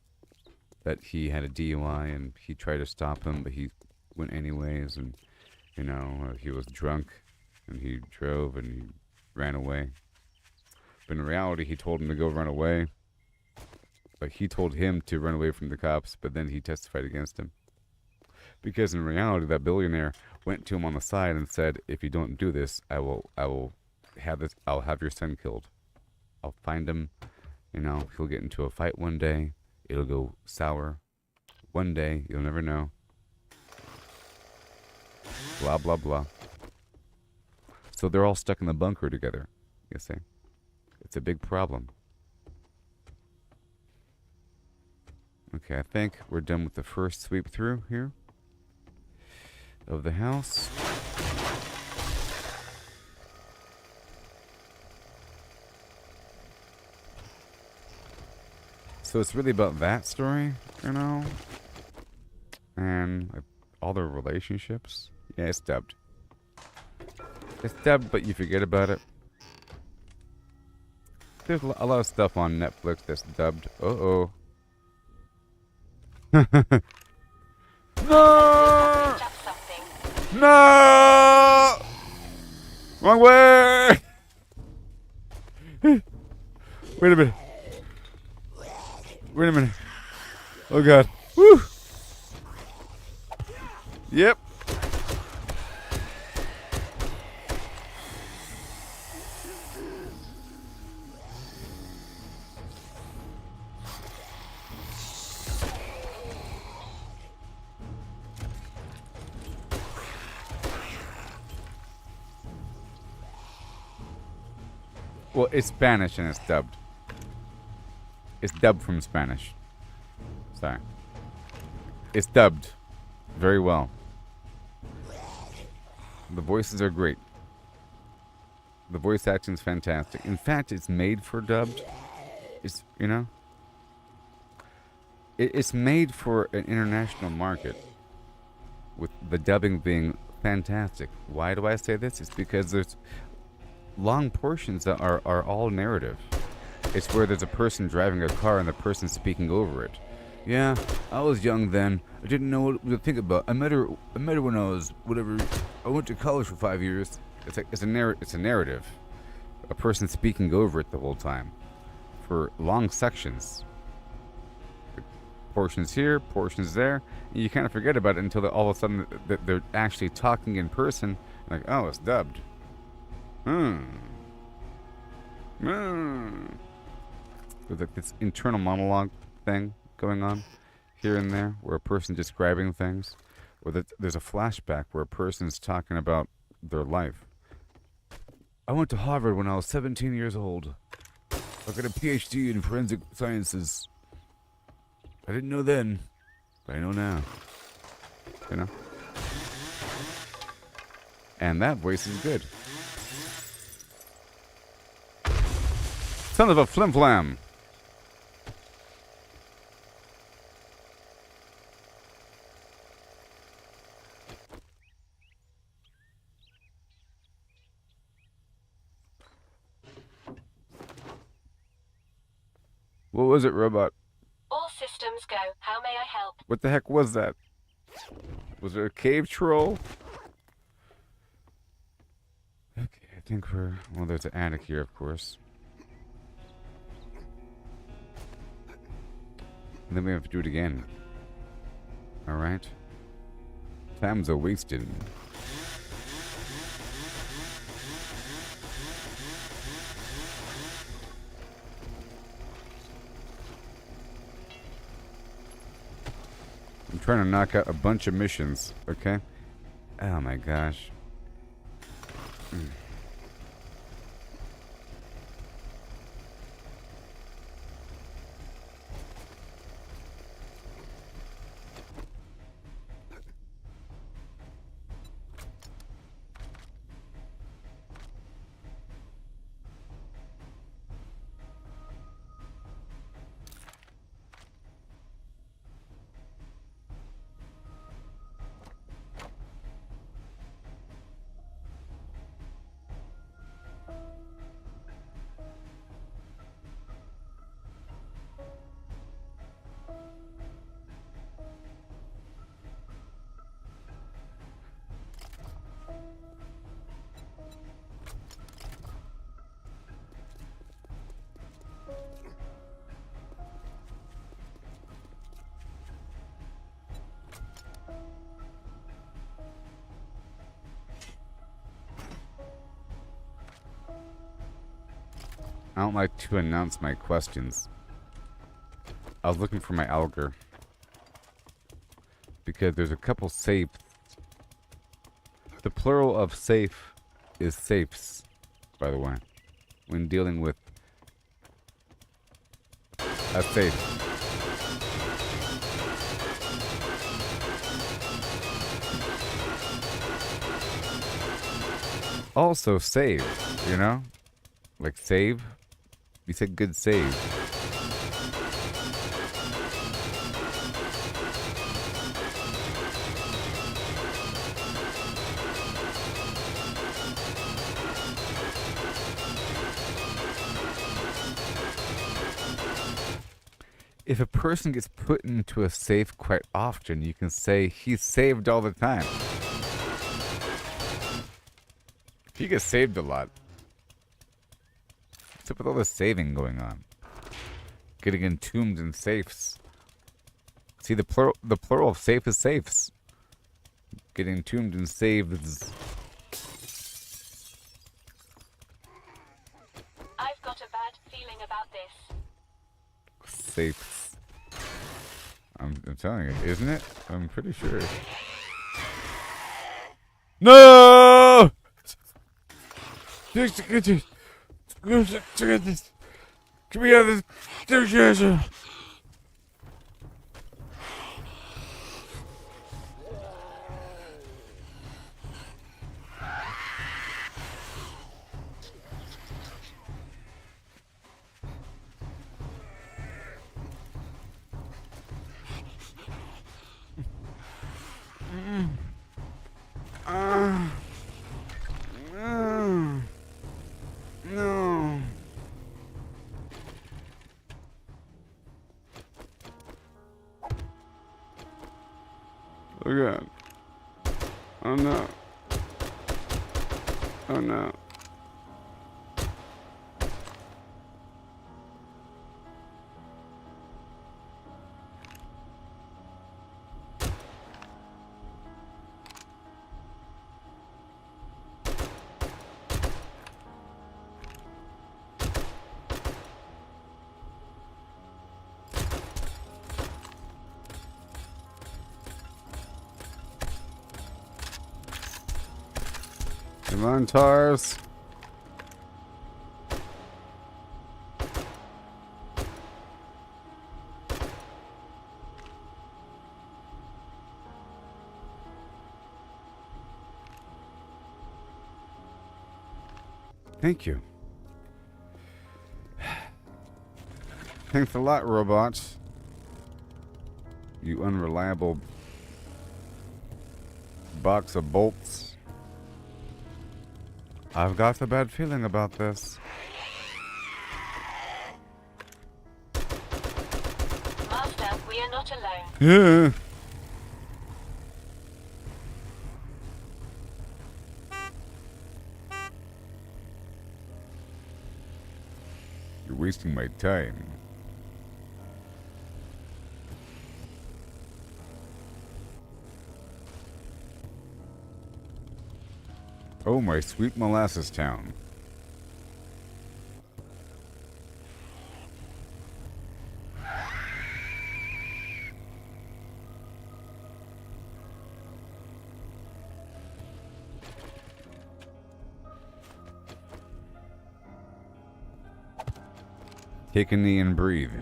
that he had a DUI and he tried to stop him, but he went anyways. And, you know, he was drunk and he drove and he ran away. But in reality, he told him to go run away. Like, he told him to run away from the cops, but then he testified against him. Because in reality, that billionaire went to him on the side and said, if you don't do this, I'll have your son killed. I'll find him, you know, he'll get into a fight one day, it'll go sour. One day, you'll never know. Blah, blah, blah. So they're all stuck in the bunker together, you see. It's a big problem. Okay, I think we're done with the first sweep through here of the house. So it's really about that story, you know? And like, all their relationships. Yeah, it's dubbed. It's dubbed, but you forget about it. There's a lot of stuff on Netflix that's dubbed. Uh-oh. No! No! Wrong way! Wait a minute. Wait a minute. Oh god. Woo! Yep. Well, it's Spanish and it's dubbed. It's dubbed from Spanish. Sorry. It's dubbed very well. The voices are great. The voice acting's fantastic. In fact, it's made for dubbed. It's, you know, it's made for an international market, with the dubbing being fantastic. Why do I say this? It's because there's long portions that are all narrative. It's where there's a person driving a car and the person speaking over it. Yeah, I was young then. I didn't know what to think about. I met her when I was whatever. I went to college for 5 years. It's a narrative. A person speaking over it the whole time for long sections. Portions here, portions there. And you kind of forget about it until all of a sudden they're actually talking in person. Like, oh, it's dubbed. There's like this internal monologue thing going on here and there where a person's describing things, or that there's a flashback where a person's talking about their life. I went to Harvard when I was 17 years old. I got a PhD in forensic sciences. I didn't know then, but I know now. You know? And that voice is good. Son of a flim-flam. What was it, robot? All systems go. How may I help? What the heck was that? Was it a cave troll? Okay, I think well, there's an attic here, of course. And then we have to do it again. Alright. Times are wasted. I'm trying to knock out a bunch of missions, okay? Oh my gosh. I don't like to announce my questions. I was looking for my Alger. Because there's a couple safe. The plural of safe is safes, by the way. When dealing with a safe. Also save, you know? Like save. You said good save. If a person gets put into a safe quite often, you can say he's saved all the time. If you get saved a lot, what's up with all the saving going on? Getting entombed in safes. See, the plural of safe is safes. Getting entombed in saves. I've got a bad feeling about this. Safes. I'm telling you, isn't it? I'm pretty sure. No! Come here, this. No. Oh god. Oh no. Oh no. Come on, Tars. Thank you. Thanks a lot, robots. You unreliable box of bolts. I've got a bad feeling about this. Master, we are not alone. Yeah. You're wasting my time. Oh, my sweet molasses town. Take a knee and breathe.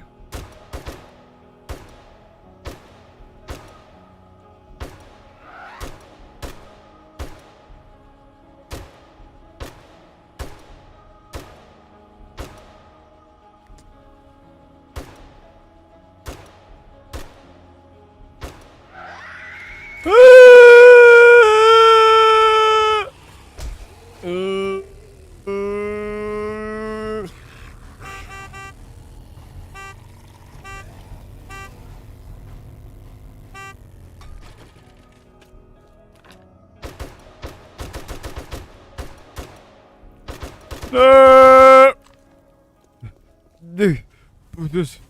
Just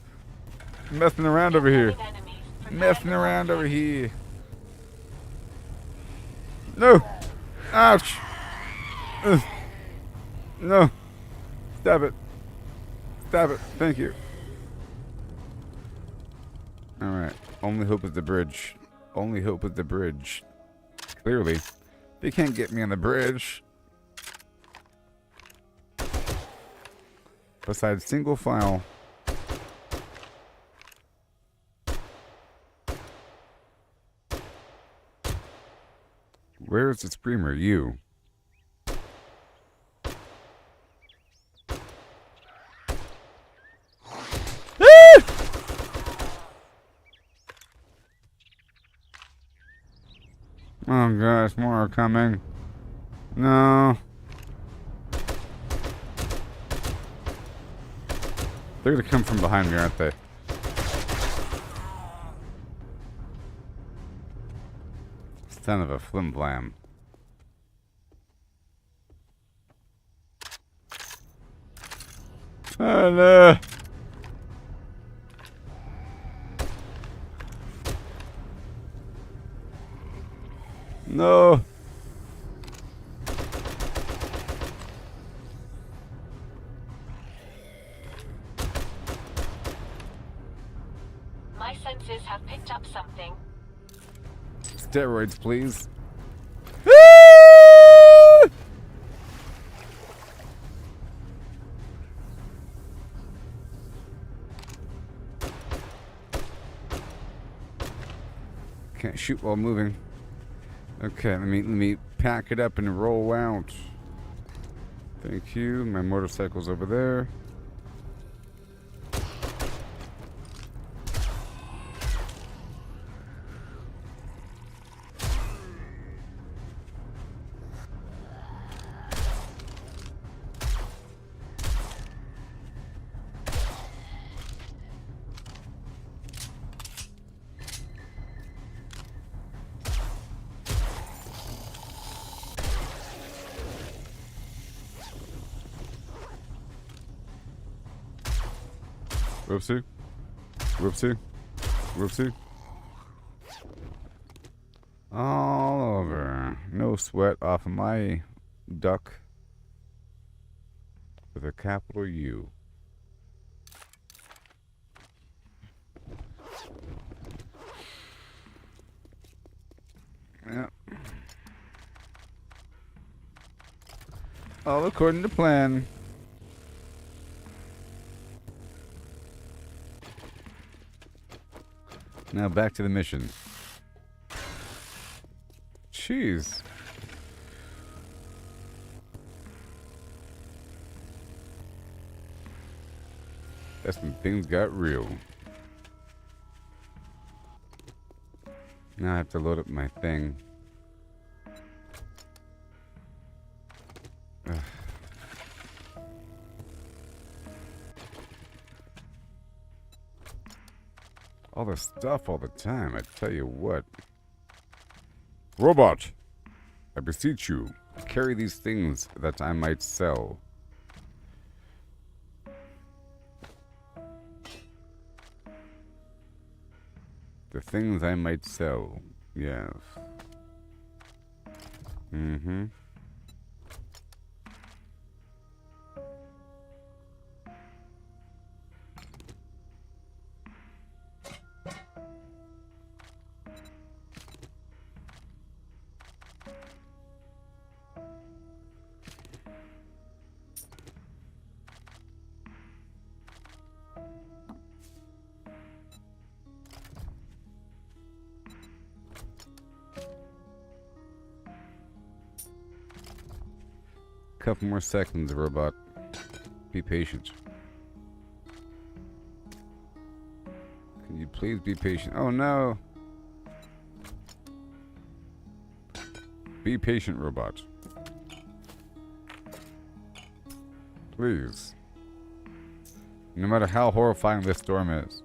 messing around over here. Enemies. Messing around over here. No! Ouch! Ugh. No! Stop it. Stop it. Thank you. Alright. Only hope is the bridge. Only hope is the bridge. Clearly. They can't get me on the bridge. Besides single file. Where's the screamer? You. Oh gosh, more are coming. No. They're gonna come from behind me, aren't they? Son of a flim flam. Oh no. No. My senses have picked up something. Steroids, please. Can't shoot while moving. Okay, let me pack it up and roll out. Thank you. My motorcycle's over there. Whoopsie. Whoopsie. Whoopsie. All over. No sweat off of my duck with a capital U. Yep. All according to plan. Now back to the mission. Jeez. That's when things got real. Now I have to load up my thing. Ugh. All the stuff all the time, I tell you what. Robot, I beseech you, carry these things that I might sell. The things I might sell, yes. Mm-hmm. couple more seconds, robot. Be patient. Can you please be patient? Oh no! Be patient, robot. Please. No matter how horrifying this storm is.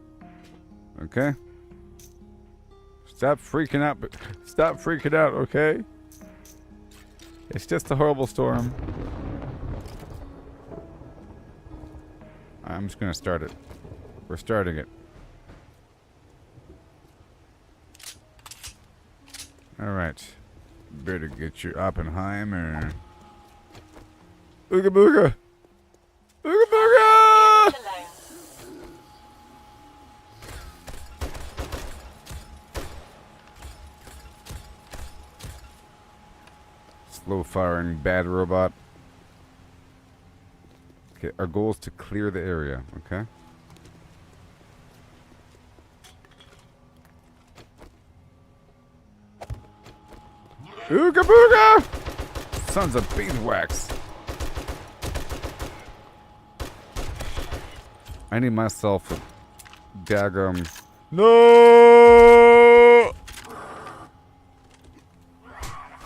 Okay? Stop freaking out. Stop freaking out, okay? It's just a horrible storm. I'm just gonna start it. We're starting it. Alright. Better get your Oppenheimer. Ooga booga! Ooga booga! Alone. Slow firing bad robot. Okay, our goal is to clear the area, okay? Ooga booga! Sons of beeswax. I need myself a daggum. No!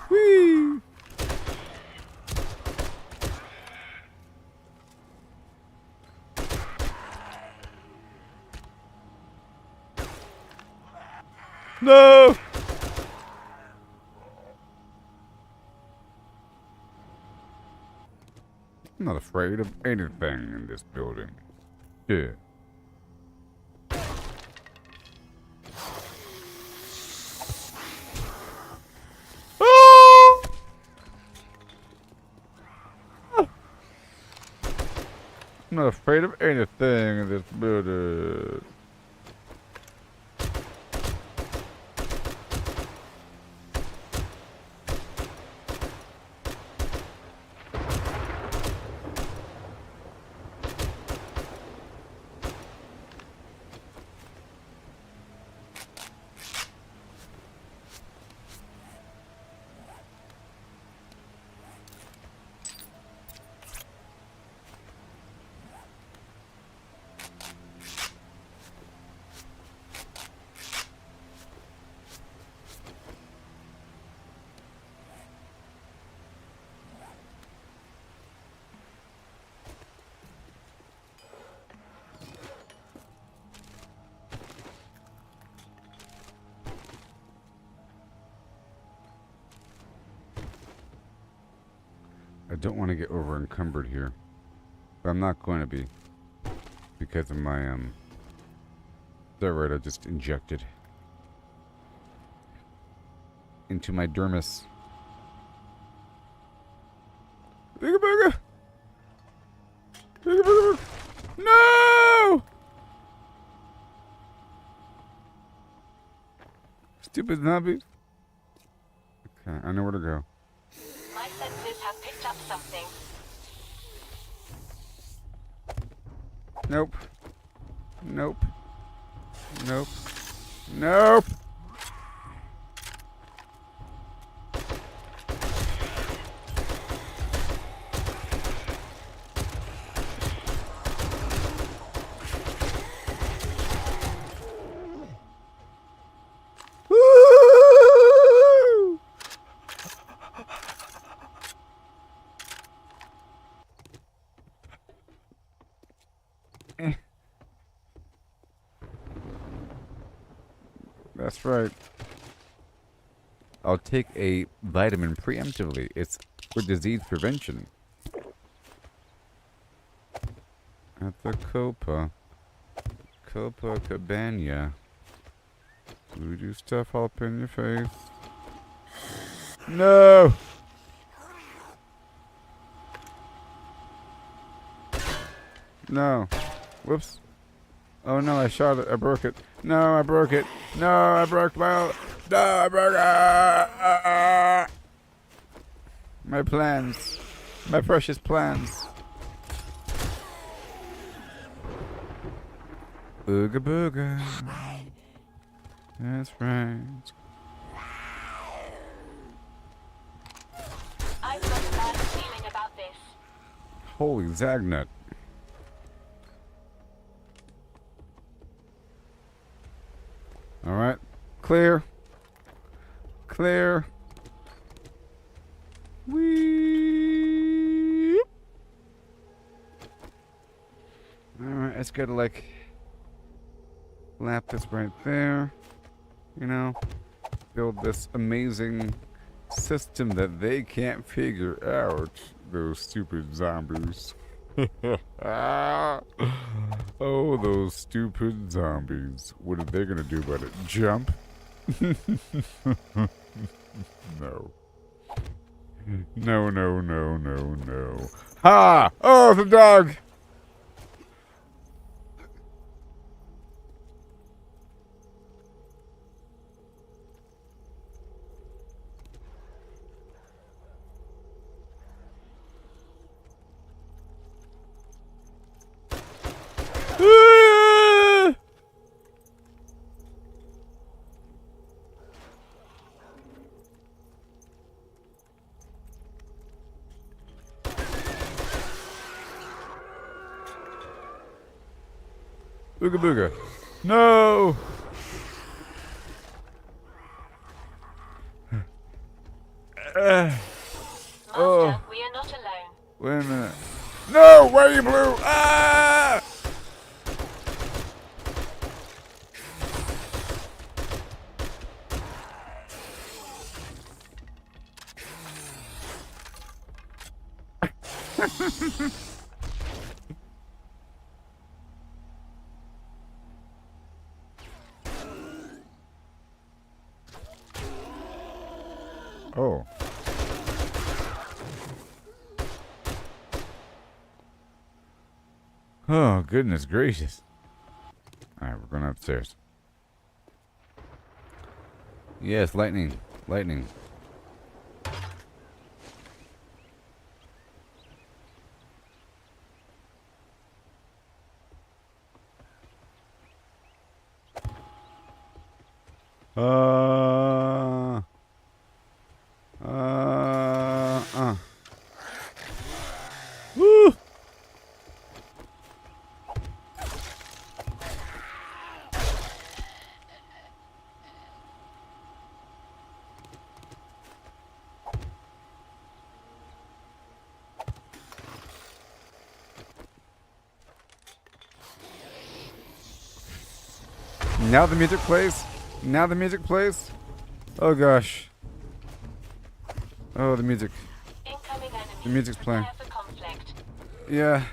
Whee! No! I'm not afraid of anything in this building. Yeah. Oh! I'm not afraid of anything in this building. I don't want to get over encumbered here, but I'm not going to be because of my steroid I just injected into my dermis. Booga booga! Booga booga! No! Stupid zombies. Okay, I know where to go. My senses have picked up something. Nope. Nope. Nope. Nope. Woo! That's right. I'll take a vitamin preemptively. It's for disease prevention. At the Copacabana. Voodoo stuff all up in your face. No! No. Whoops. Oh no, I shot it. I broke it. No, I broke it. No, I broke my... No, I broke it. My plans. My precious plans. Ooga booga. That's right. I've got a bad feeling about this. Holy Zagnut. Alright. Clear. Clear. Whee! Alright, let's go to like lap this right there. You know, build this amazing system that they can't figure out. Those stupid zombies. Oh, those stupid zombies. What are they gonna do about it? Jump? No. No, no, no, no, no. Ha! Oh, the dog! Ah! Booga booga. No! Master, Oh. we are not alone. Wait a minute. No! Why are you blue? Ah! Oh. Oh, goodness gracious. Alright, we're going upstairs. Yes, lightning. Lightning. Uh. Woo! Now the music plays. Now the music plays. Oh gosh. Oh, the music. Incoming enemies. The music's playing. Prepare for conflict. Yeah.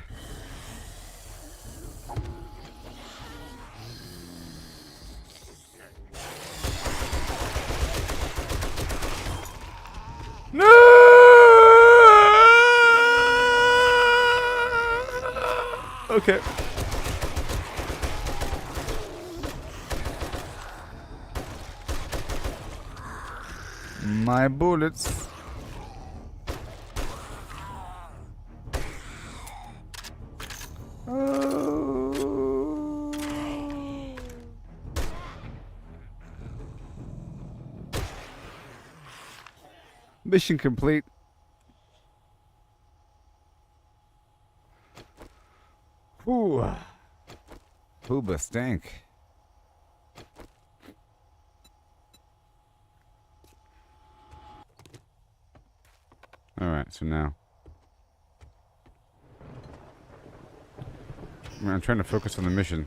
No! Okay. My bullets. Oh. Mission complete. Ooh. Booba stank. Alright, so now. I'm trying to focus on the mission.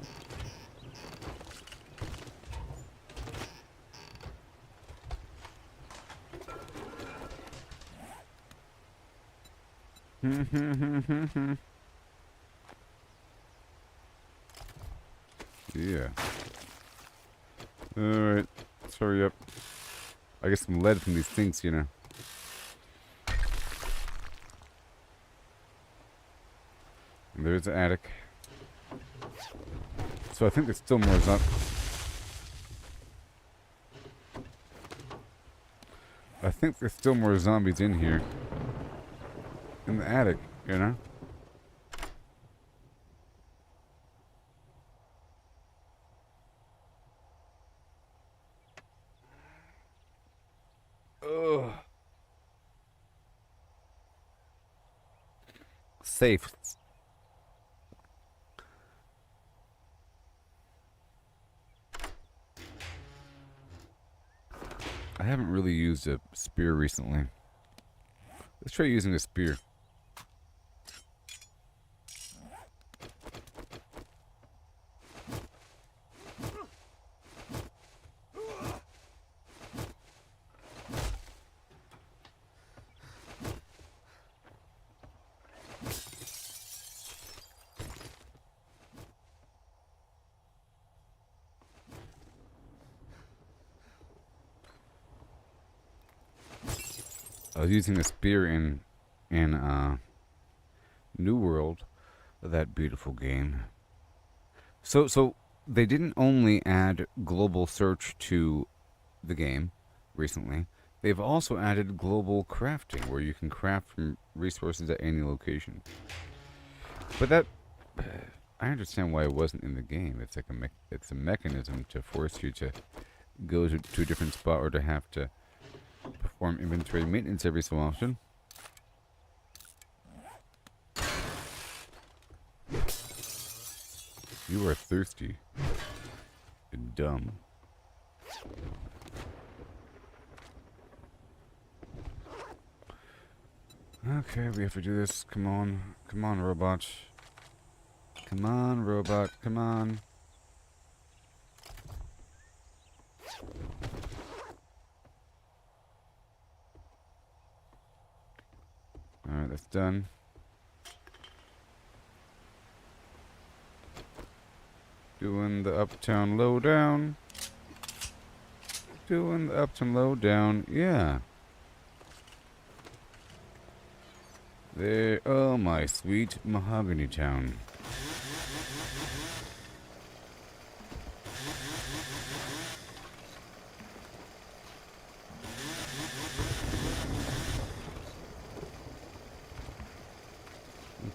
Yeah. Alright, let's hurry up. I get some lead from these things, you know. And there's the attic. So I think there's still more I think there's still more zombies in here. In the attic, you know? Ugh. safes. I haven't really used a spear recently. Let's try using a spear. I was using a spear in New World, that beautiful game. So they didn't only add global search to the game recently. They've also added global crafting, where you can craft from resources at any location. But that, I understand why it wasn't in the game. It's like it's a mechanism to force you to go to a different spot or to have to perform inventory maintenance every so often. You are thirsty and dumb. Okay, we have to do this. Come on. Come on, robot. Come on, robot. Come on. Alright, that's done. Doing the uptown lowdown. Doing the uptown lowdown. Yeah. There. Oh, my sweet mahogany town.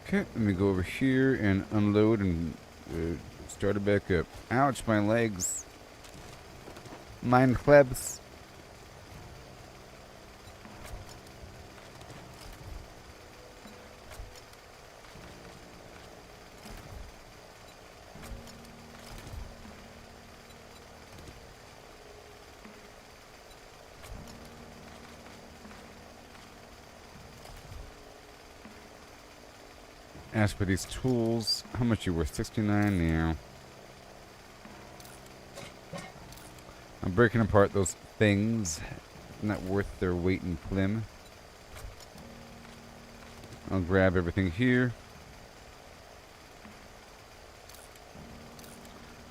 Okay, let me go over here and unload and start it back up. Ouch, my legs. Mine plebs. As for these tools, how much you worth? 69 now. I'm breaking apart those things. Not worth their weight in phlegm. I'll grab everything here.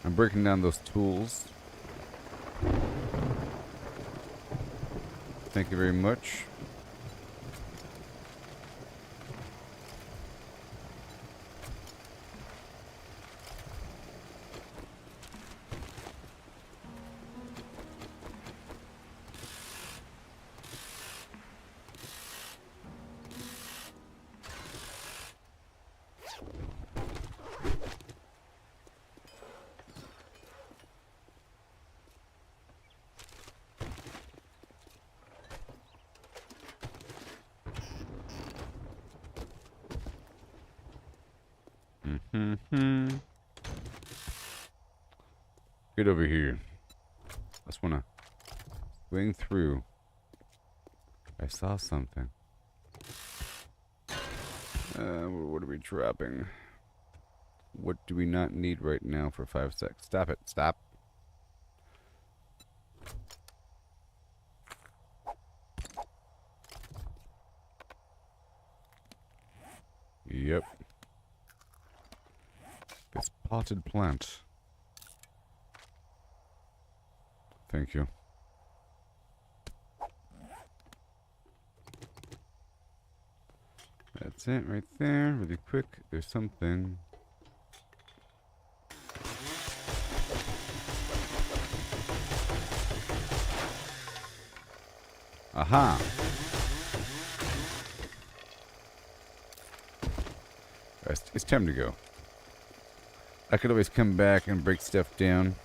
I'm breaking down those tools. Thank you very much. Get over here. Just wanna swing through. I saw something. What are we dropping? What do we not need right now for 5 seconds? Stop it. Stop. Yep. This potted plant. Thank you. That's it right there. Really quick. There's something. Aha. It's time to go. I could always come back and break stuff down.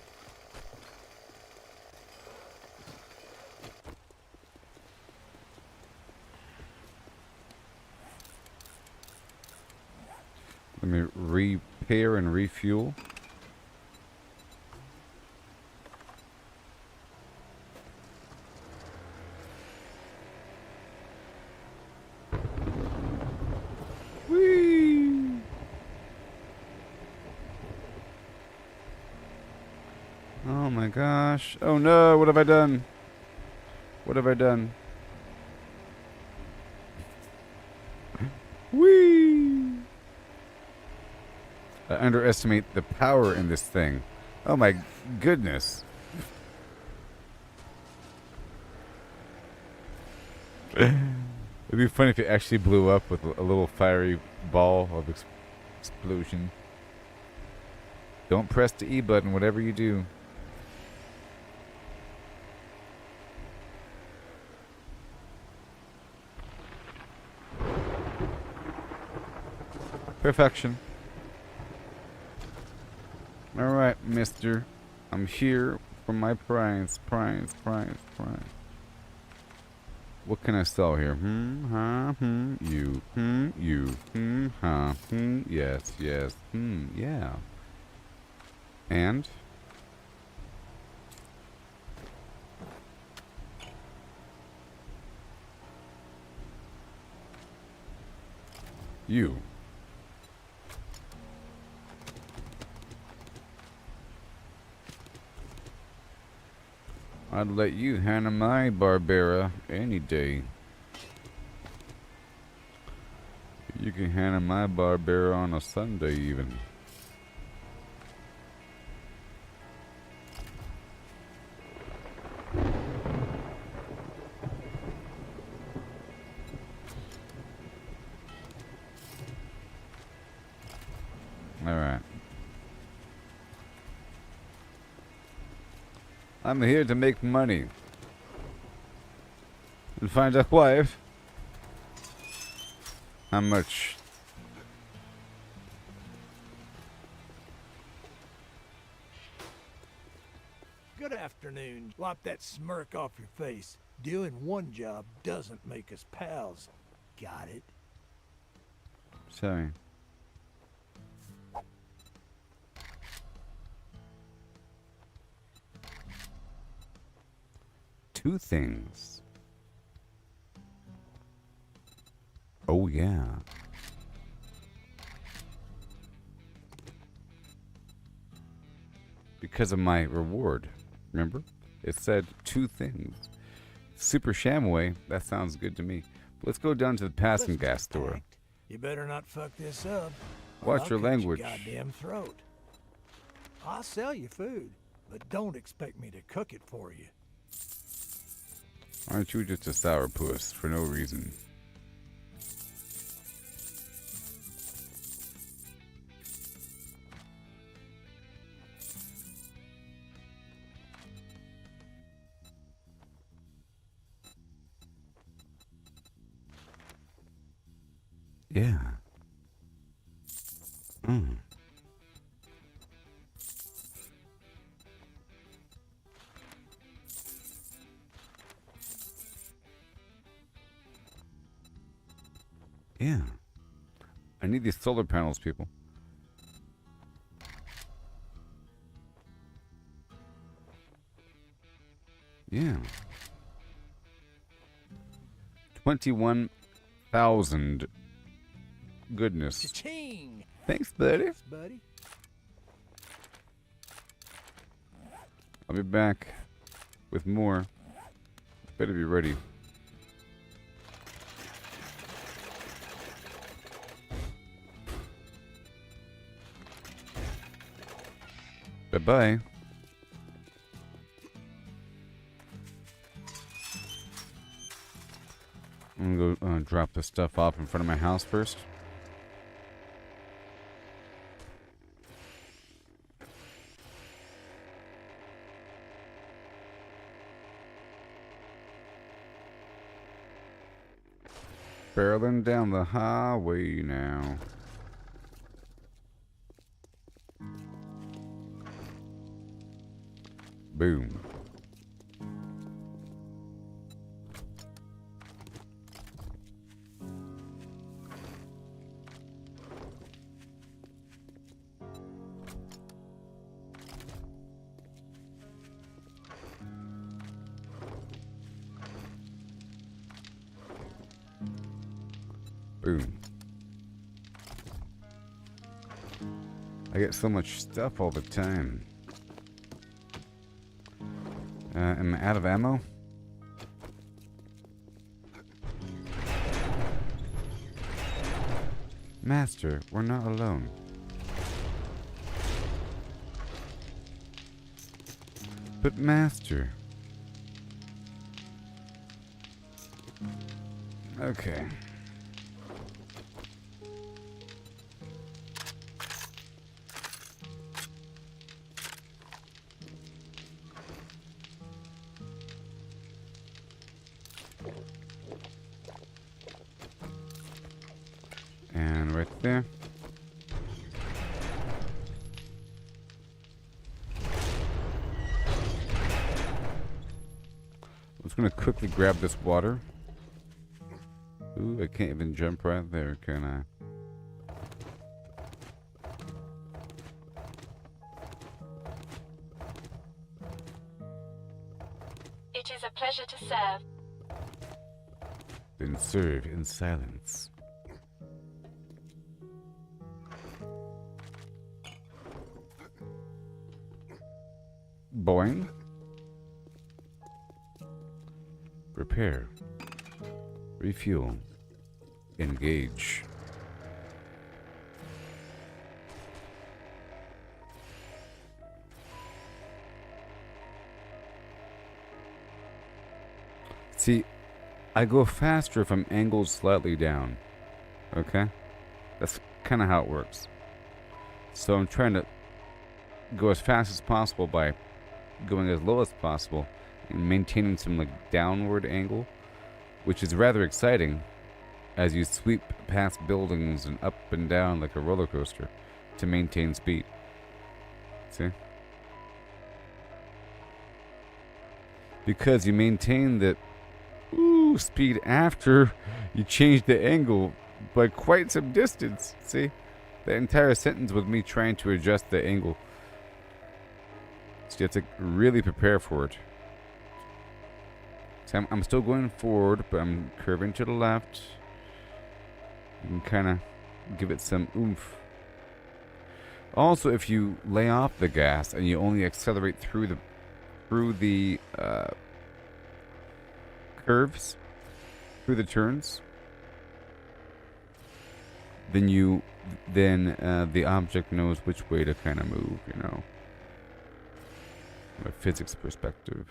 repair and refuel. Whee! Oh my gosh. Oh no, what have I done? What have I done? Whee! I underestimate the power in this thing. Oh my goodness. It'd be funny if it actually blew up with a little fiery ball of explosion. Don't press the E button, whatever you do. Perfection. Alright, mister. I'm here for my prize. Prize. What can I sell here? You. You. Yes. Yeah. And? You. I'd let you handle my Barbera any day. You can handle my Barbera on a Sunday even. Alright. I'm here to make money. And find a wife. How much? Good afternoon. Wipe that smirk off your face. Doing one job doesn't make us pals. Got it? Sorry. Two things. Oh yeah. Because of my reward. Remember? It said two things. Super Shamway, that sounds good to me. Let's go down to the passing Let's gas just store. act. You better not fuck this up. or Watch I'll your cut language. goddamn throat. I'll sell you food, but don't expect me to cook it for you. Aren't you just a sourpuss for no reason? Yeah. Yeah. I need these solar panels, people. Yeah. 21,000. Goodness. Cha-ching! Thanks, buddy. Thanks, buddy. I'll be back with more. Better be ready. Bye-bye. I'm gonna go drop this stuff off in front of my house first. Barreling down the highway now. Boom. Boom. I get so much stuff all the time. Am I out of ammo? Master, we're not alone. But Master... Okay. And right there. I'm just gonna quickly grab this water. Ooh, I can't even jump right there, can I? It is a pleasure to serve. Then serve in silence. Boing. Prepare. Refuel. Engage. See, I go faster if I'm angled slightly down. Okay? That's kind of how it works. So I'm trying to go as fast as possible by going as low as possible and maintaining some like downward angle, which is rather exciting as you sweep past buildings and up and down like a roller coaster to maintain speed. See? Because you maintain the speed after you change the angle by quite some distance. See? The entire sentence with me trying to adjust the angle. So you have to really prepare for it. So I'm still going forward, but I'm curving to the left. You can kind of give it some oomph. Also, if you lay off the gas and you only accelerate through the curves, through the turns, then the object knows which way to kind of move, you know, from a physics perspective.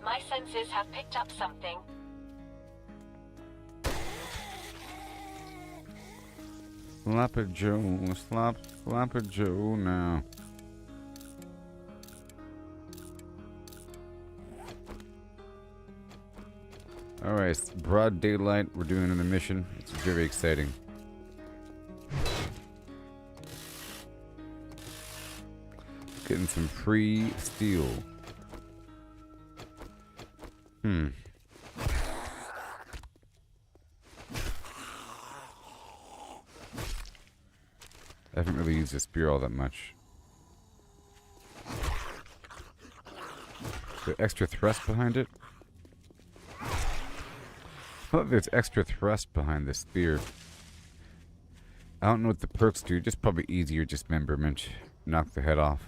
My senses have picked up something. Slap it, Joe. Slap it, Joe now. Alright, it's broad daylight. We're doing an mission. It's very exciting. Getting some free steel. I haven't really used a spear all that much. The extra thrust behind it? I thought there's extra thrust behind the spear. I don't know what the perks do, just probably easier dismemberment. Knock the head off.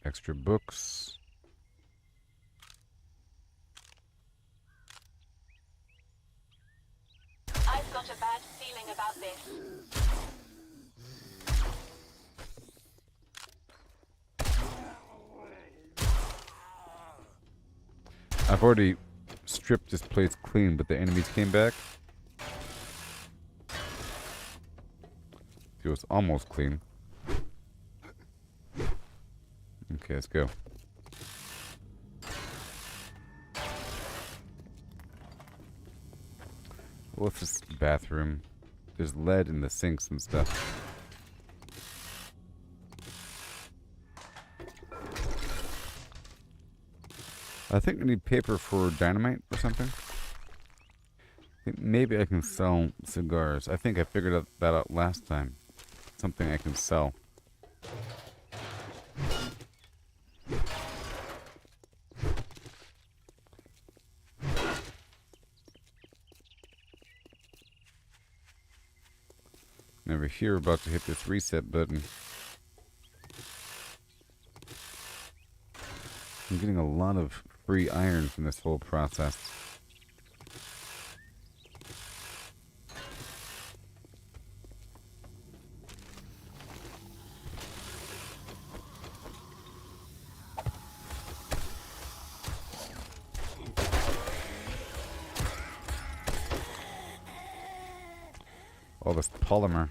Extra books. I've got a bad feeling about this. I've already stripped this place clean, but the enemies came back. It was almost clean. Okay, let's go. What's this bathroom? There's lead in the sinks and stuff. I think I need paper for dynamite or something. I think maybe I can sell cigars. I think I figured that out last time. Something I can sell. And over here, we're about to hit this reset button. I'm getting a lot of free iron from this whole process. All this polymer.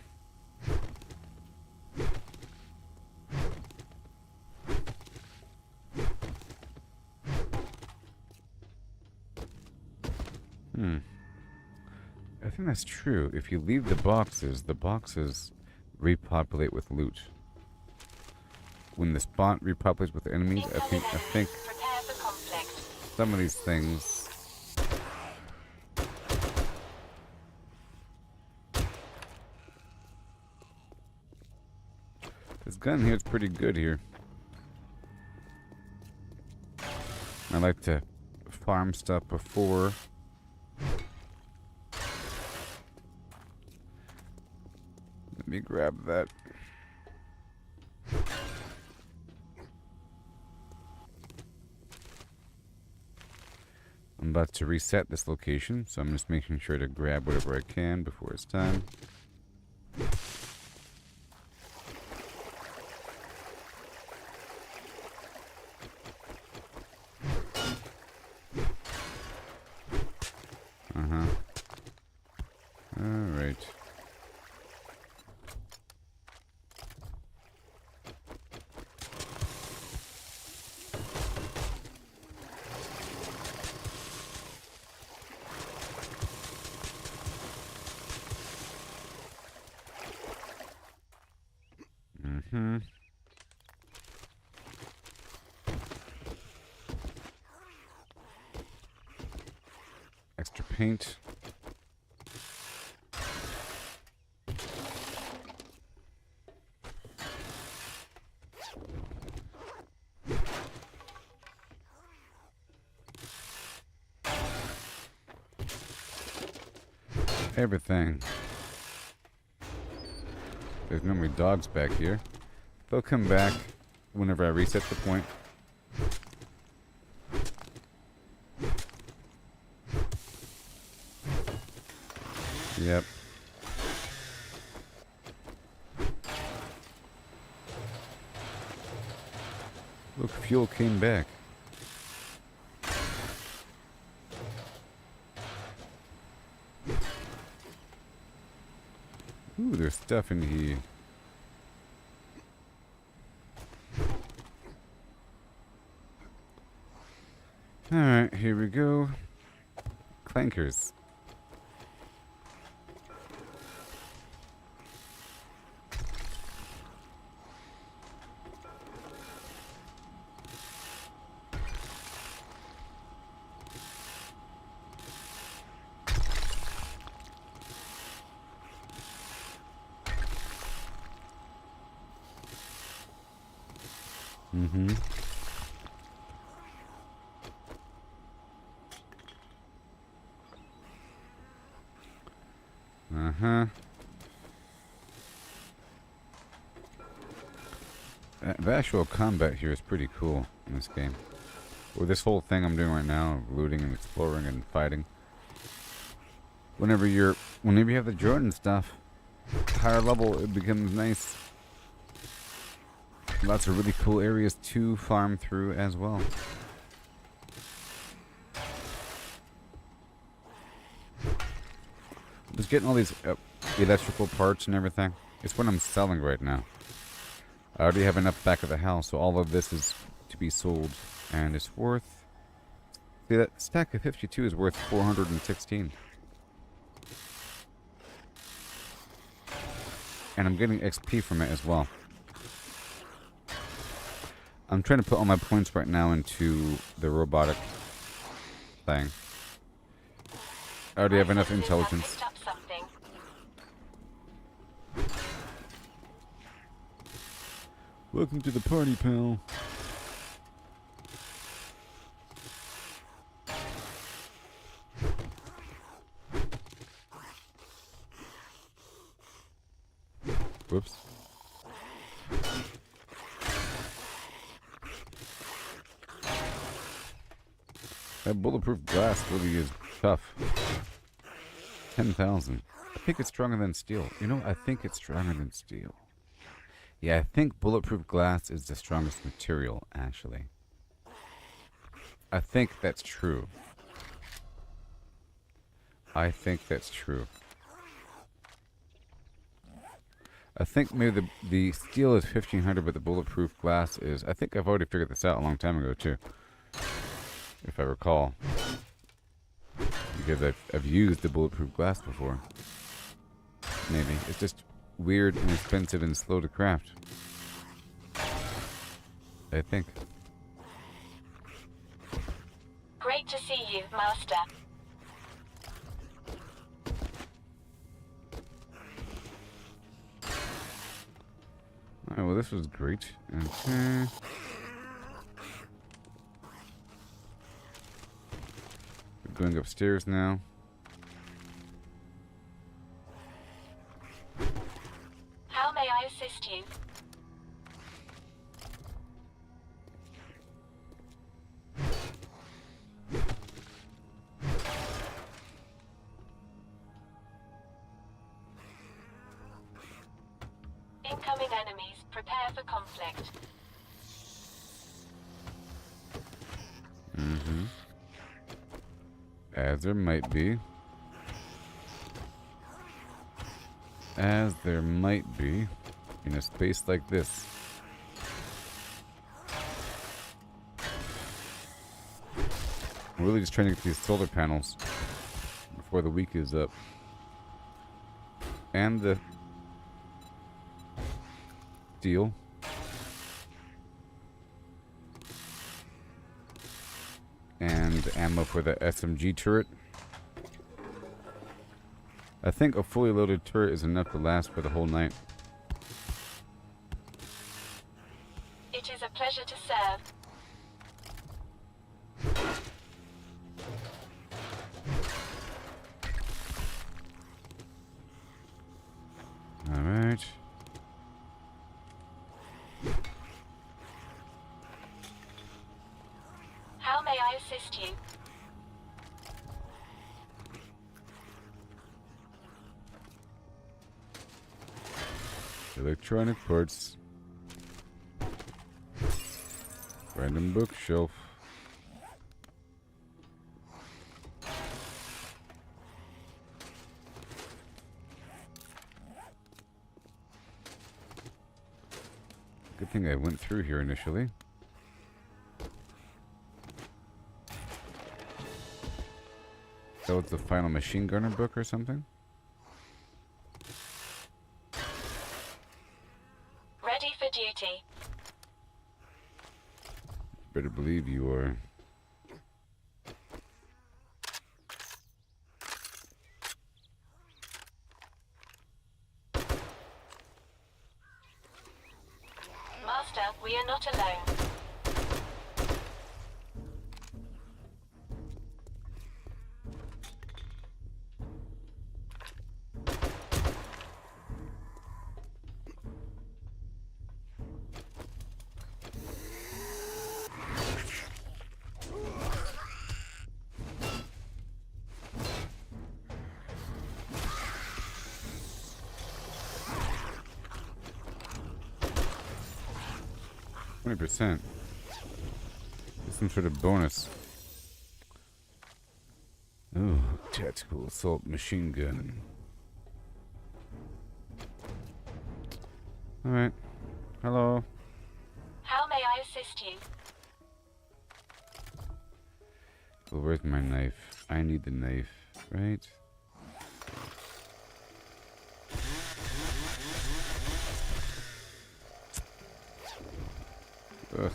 I think that's true. If you leave the boxes repopulate with loot. When the spot repopulates with enemies, I think Prepare for conflict. some of these things. This gun here is pretty good here. I like to farm stuff before. Let me grab that. I'm about to reset this location, so I'm just making sure to grab whatever I can before it's time. Alright. Extra paint. Everything. There's normally dogs back here. They'll come back whenever I reset the point. Yep. Look, fuel came back. Ooh, there's stuff in here. Alright, here we go. Clankers. The actual combat here is pretty cool in this game. With this whole thing I'm doing right now, looting and exploring and fighting. Whenever you have the Jordan stuff, higher level, it becomes nice. Lots of really cool areas to farm through as well. Just getting all these electrical parts and everything. It's what I'm selling right now. I already have enough back at the house, so all of this is to be sold. And it's worth... See, that stack of 52 is worth 416. And I'm getting XP from it as well. I'm trying to put all my points right now into the robotic thing. I already have enough intelligence. Welcome to the party, pal. Whoops. That bulletproof glass really is tough. 10,000. I think it's stronger than steel. You know, I think it's stronger than steel. Yeah, I think bulletproof glass is the strongest material, actually. I think that's true. I think that's true. I think maybe the steel is 1500, but the bulletproof glass is... I think I've already figured this out a long time ago, too. If I recall. Because I've used the bulletproof glass before. Maybe. It's just weird and expensive and slow to craft. I think. Great to see you, Master. Alright, well this was great. Okay. We're going upstairs now. How may I assist you? Incoming enemies, prepare for conflict. Mm-hmm. As there might be. As there might be in a space like this. I'm really just trying to get these solar panels before the week is up. And the steel. And ammo for the SMG turret. I think a fully loaded turret is enough to last for the whole night. It is a pleasure to serve. Alright. How may I assist you? Electronic parts. Random bookshelf. Good thing I went through here initially. That was the final machine gunner book or something? Ready for duty. Better believe you are. Master, we are not alone. 20%. Some sort of bonus. Ooh, tactical assault machine gun. Alright. Hello. How may I assist you? Well, where's my knife? I need the knife, right? Ugh.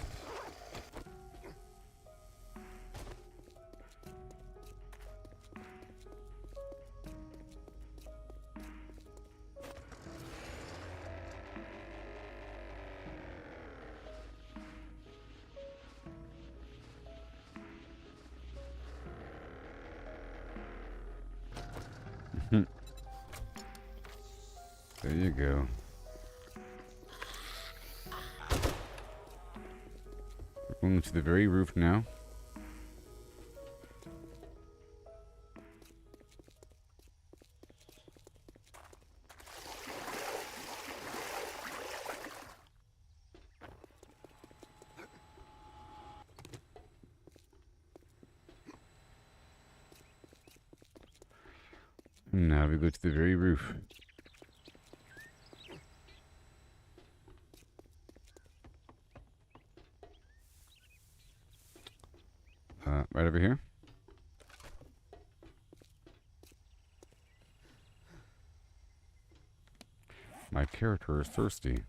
There you go. We're going to the very roof now. And now we go to the very roof. Right over here. My character is thirsty.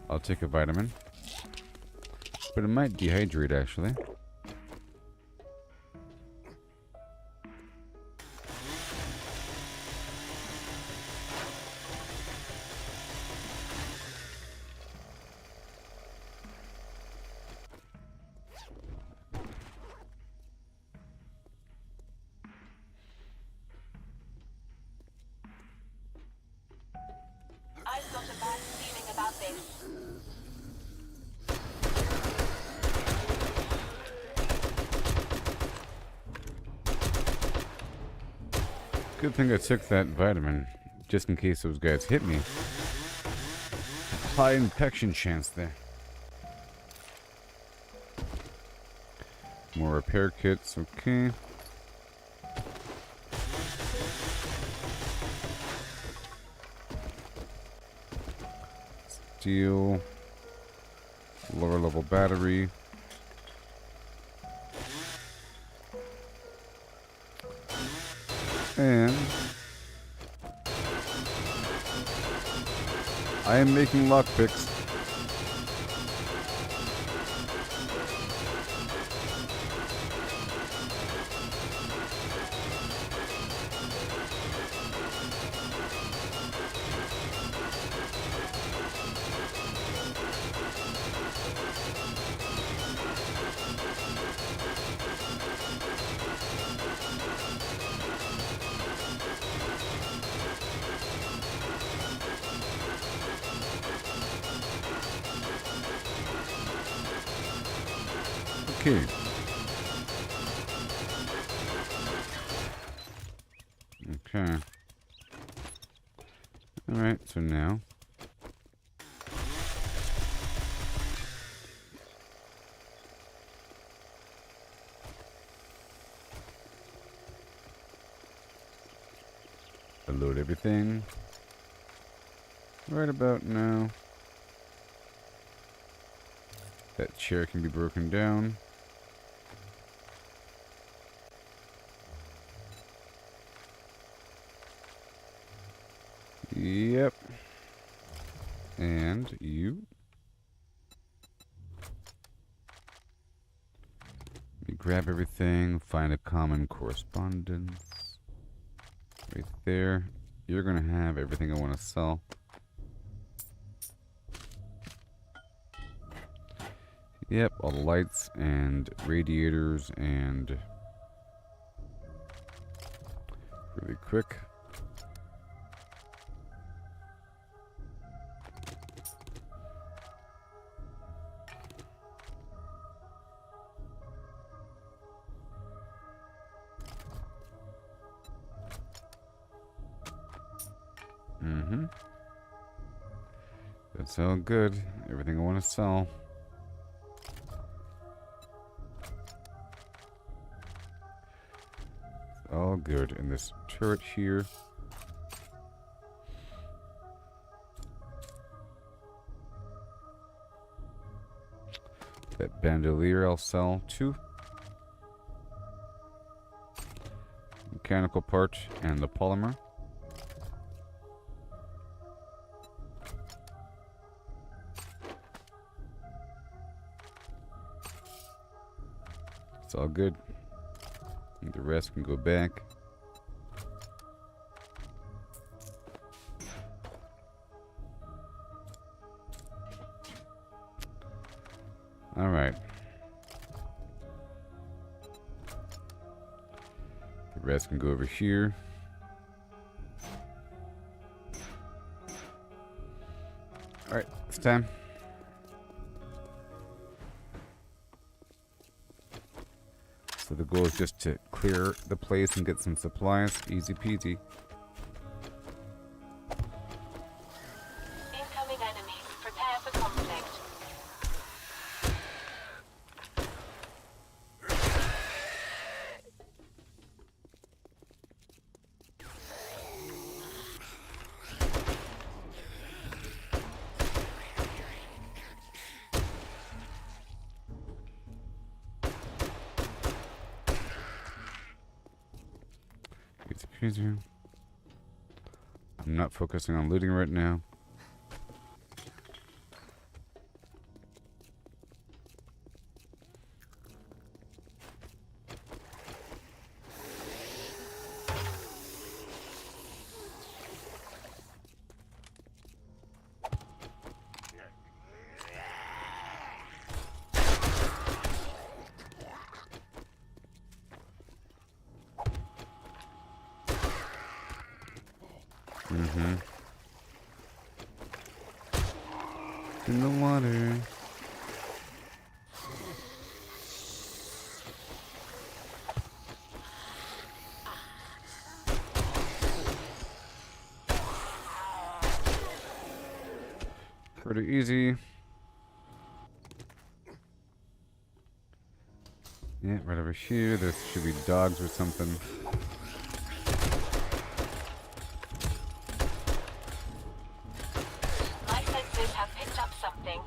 I'll take a vitamin. But it might dehydrate, actually. I've got a bad feeling about this. Good thing I took that vitamin, just in case those guys hit me. High infection chance there. More repair kits, okay. Steel. Lower level battery. And I am making lockpicks. Okay. Okay. Alright, so now. I load everything. Right about now. That chair can be broken down. Yep. And you. Let me grab everything, find a common correspondence. Right there. You're gonna have everything I want to sell. Yep, all the lights and radiators and really quick. Mm-hmm. That's all good. Everything I want to sell. All good. And this turret here. That bandolier I'll sell too. Mechanical part and the polymer. It's all good. And the rest can go back. All right. The rest can go over here. All right, it's time. So the goal is just to clear the place and get some supplies. Easy peasy. Incoming enemies. Prepare for conflict. Easy peasy. I'm not focusing on looting right now. Mm-hmm. In the water. Pretty easy. Yeah, right over here. There should be dogs or something. My senses have picked up something.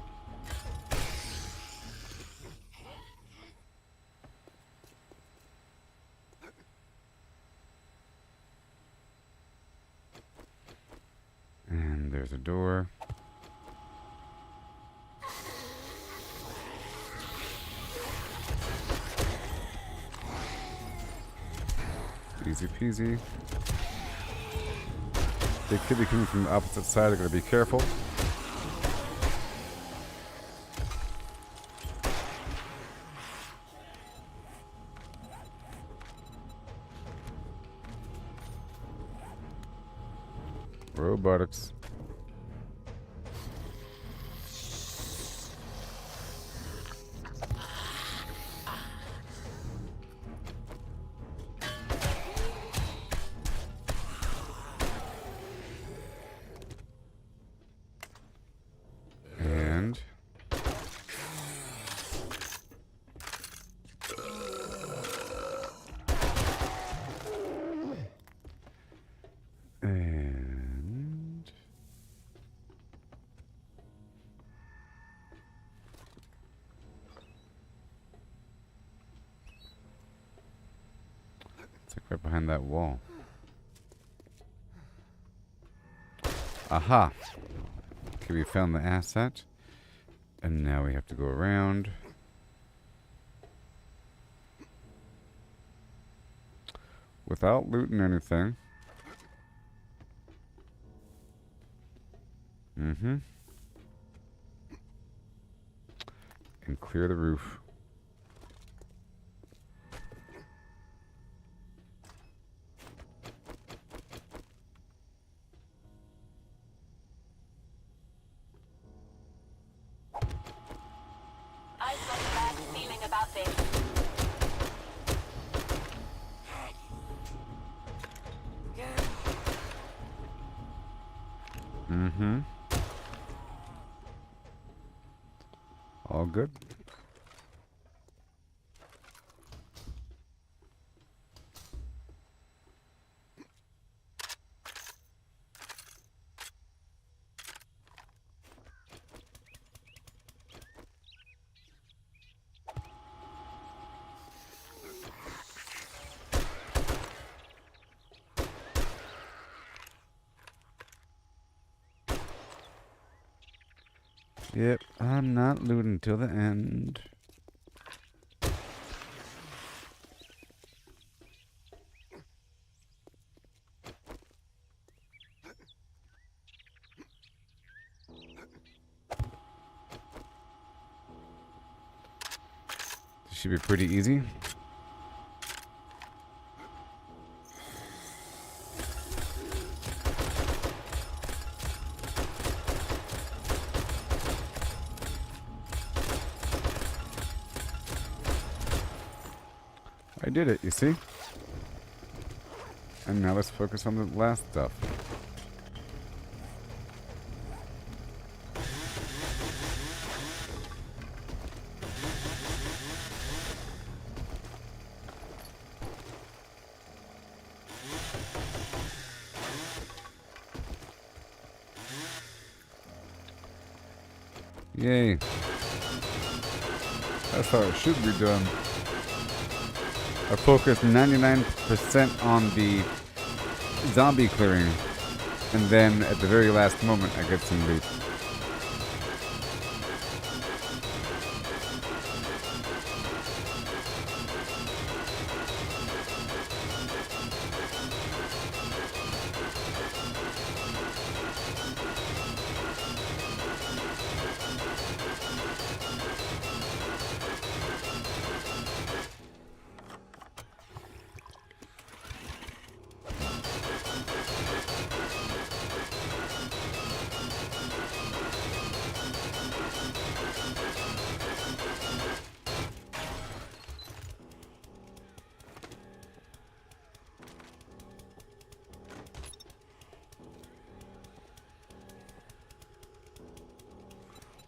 And there's a door. Easy peasy. They could be coming from the opposite side. I gotta be careful. Robotics. And it's like right behind that wall. Aha! Okay, we found the asset. And now we have to go around. Without looting anything. Mm-hmm. And clear the roof. I've got a bad feeling about this. Mm-hmm. All good. Yep, I'm not looting till the end. This should be pretty easy. I did it, you see? And now let's focus on the last stuff. Yay. That's how it should be done. I focus 99% on the zombie clearing, and then at the very last moment I get some loot.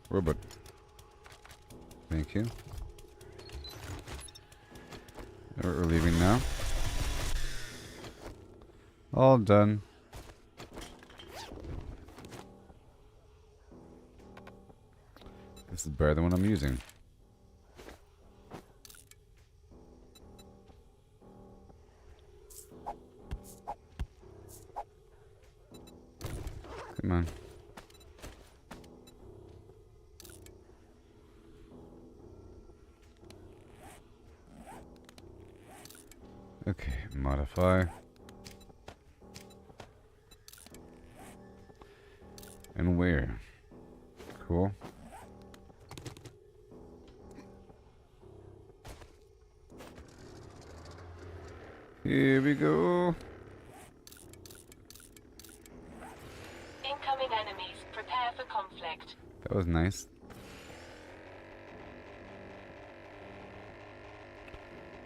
Robot. Thank you. We're leaving now. All done. This is better than what I'm using. Come on. Okay, modify. And where? Cool. Here we go. Incoming enemies. Prepare for conflict. That was nice.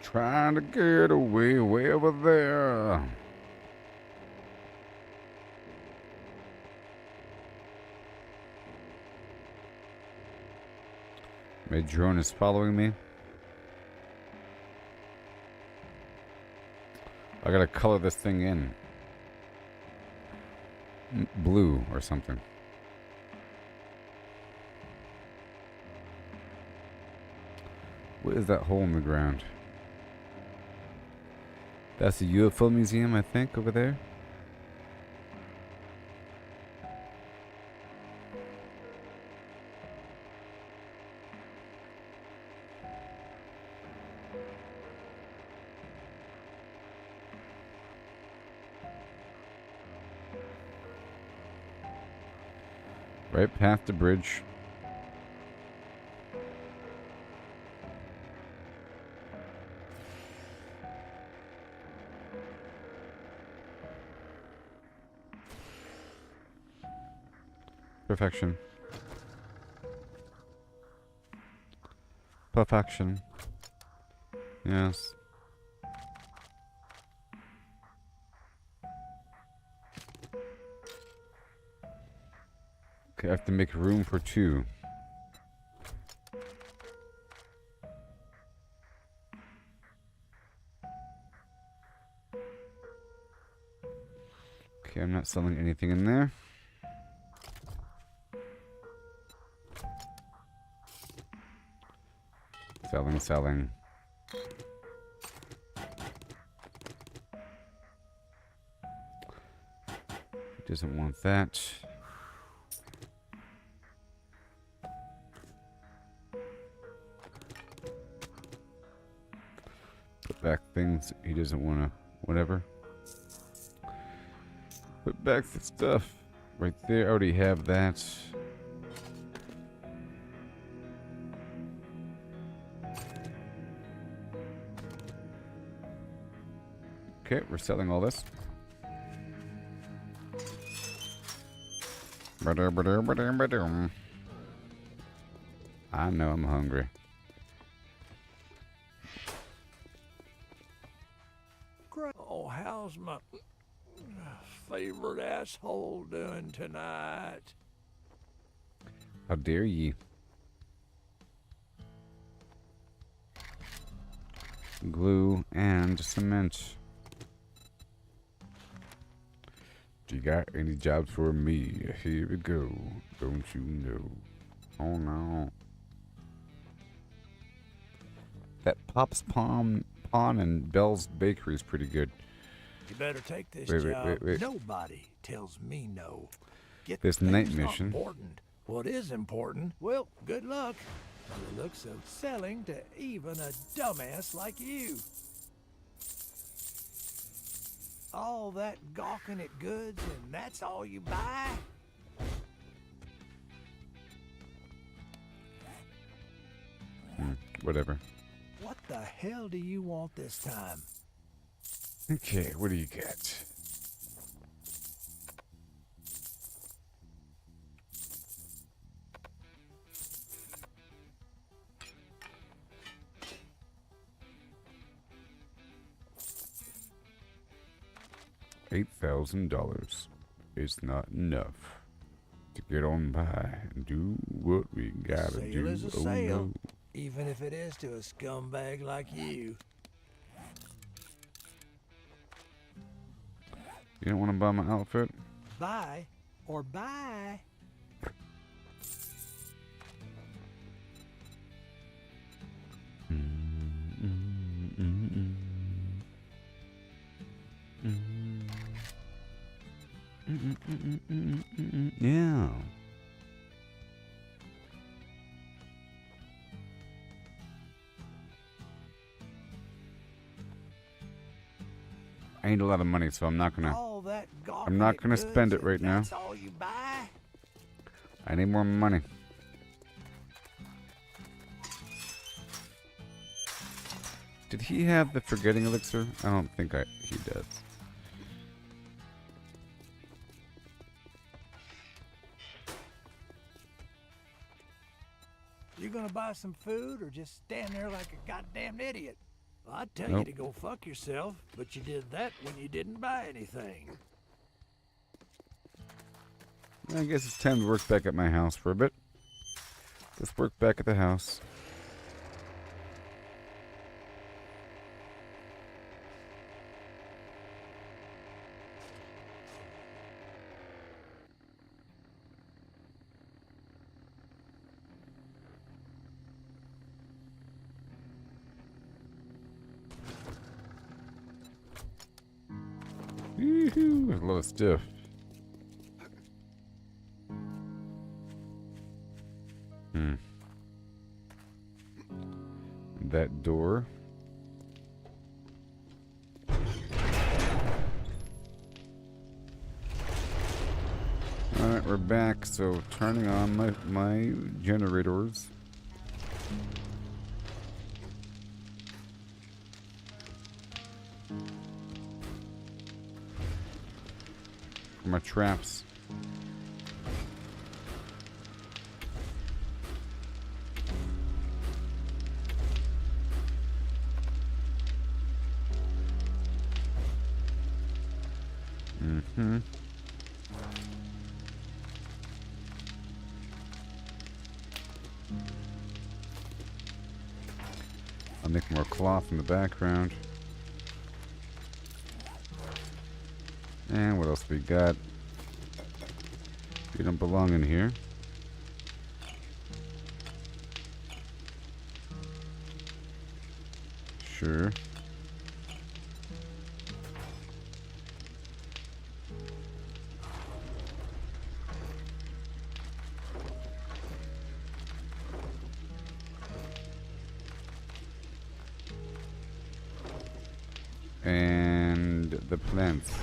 Trying to get away, way over there. My drone is following me. I gotta color this thing in. Blue or something. What is that hole in the ground? That's the UFO museum, I think, over there. Right past the bridge. Perfection. Perfection. Yes. Okay, I have to make room for 2. Okay, I'm not selling anything in there. Selling. Doesn't want that. Put back things he doesn't want to, whatever. Put back the stuff right there. I already have that. Okay, we're selling all this. I know I'm hungry. Oh, how's my favorite asshole doing tonight? How dare ye? Glue and cement. Do you got any jobs for me? Here we go. Don't you know? Oh no. That Pop's Pawn and Bell's Bakery is pretty good. You better take this Wait. job. Nobody tells me no. Get This things night not mission. Important. What is important? Well, good luck. By the looks of selling to even a dumbass like you. All that gawking at goods and that's all you buy? Whatever. What the hell do you want this time? Okay, what do you get? $8,000 is not enough to get on by and do what we gotta Sale do. is a Oh sale, no. even if it is to a scumbag like you. You don't want to buy my outfit? Buy or buy. Yeah. I need a lot of money, so I'm not gonna. All that I'm not gonna goods spend it and right now. That's all you buy? I need more money. Did he have the forgetting elixir? I don't think he does. You gonna buy some food or just stand there like a goddamn idiot? Well, I'd tell Nope. you to go fuck yourself, but you did that when you didn't buy anything. I guess it's time to work back at my house for a bit. Let's work back at the house. Woohoo! There's a lot of stuff. That door. Alright, we're back, so turning on my generators. For my traps. I'll make more cloth in the background. And what else we got? You don't belong in here. Sure. And the plants.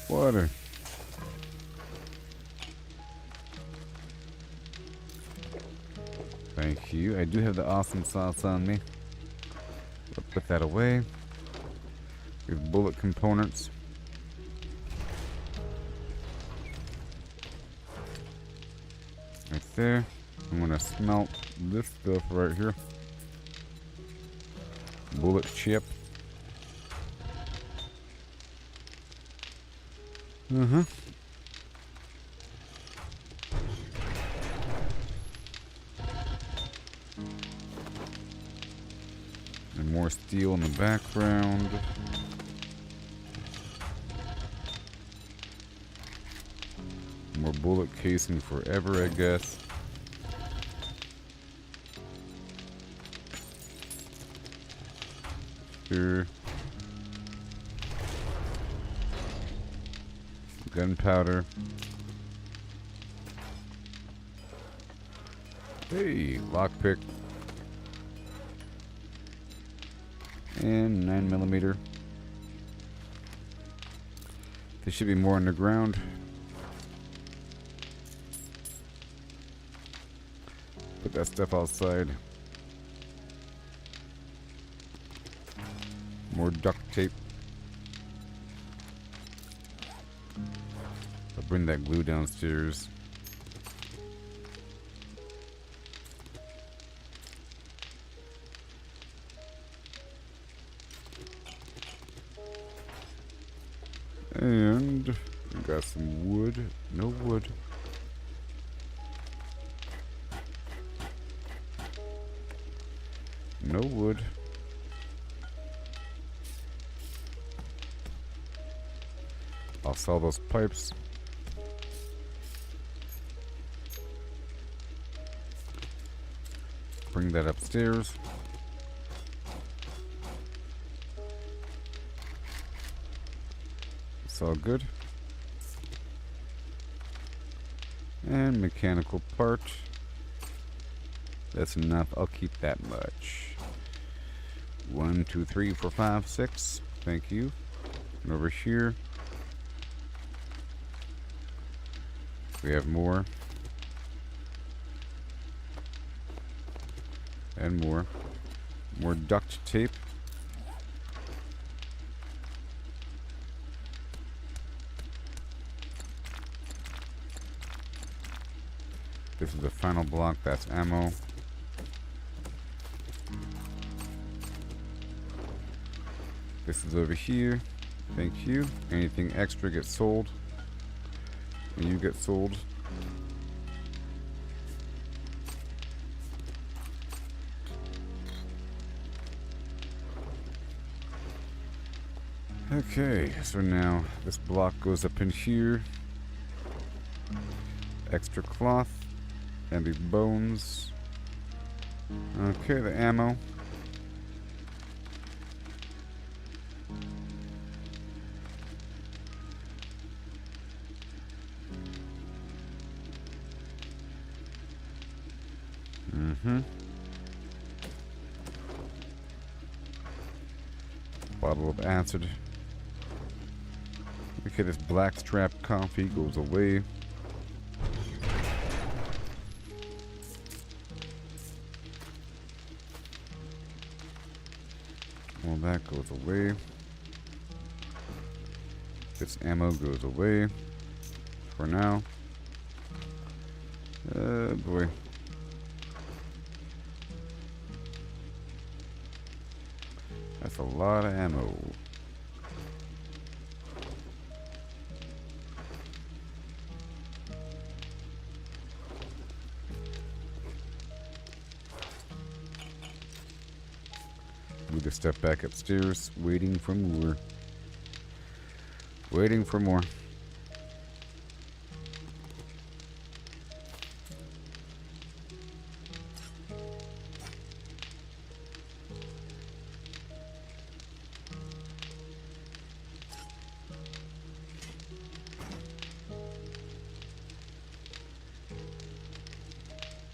Water. Thank you. I do have the awesome sauce on me. I'll put that away. With bullet components. Right there. I'm gonna smelt this stuff right here. Bullet chip. And more steel in the background. More bullet casing forever, I guess. Sure. Gunpowder. Hey, lockpick. And 9mm. There should be more underground. Put that stuff outside. More duct tape. I'll bring that glue downstairs. And we got some wood. No wood. No wood. I'll sell those pipes. Bring that upstairs. It's all good. And mechanical part. That's enough. I'll keep that much. 1, 2, 3, 4, 5, 6. Thank you. And over here, we have more. And more. More duct tape. This is the final block. That's ammo. This is over here. Thank you. Anything extra gets sold. And you get sold. Okay, so now this block goes up in here. Extra cloth. And these bones. Okay, the ammo. Bottle of acid. Okay, this blackstrap coffee goes away. Well, that goes away. This ammo goes away. For now. Boy. That's a lot of ammo. Move the step back upstairs, waiting for more. Waiting for more.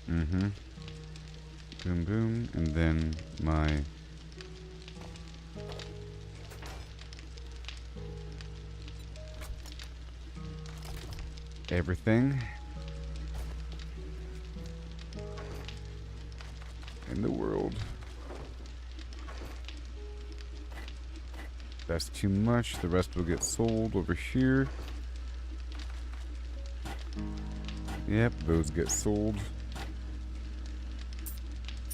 Mm-hmm. Boom, boom, and then my... everything in the world. That's too much. The rest will get sold over here. Yep, those get sold.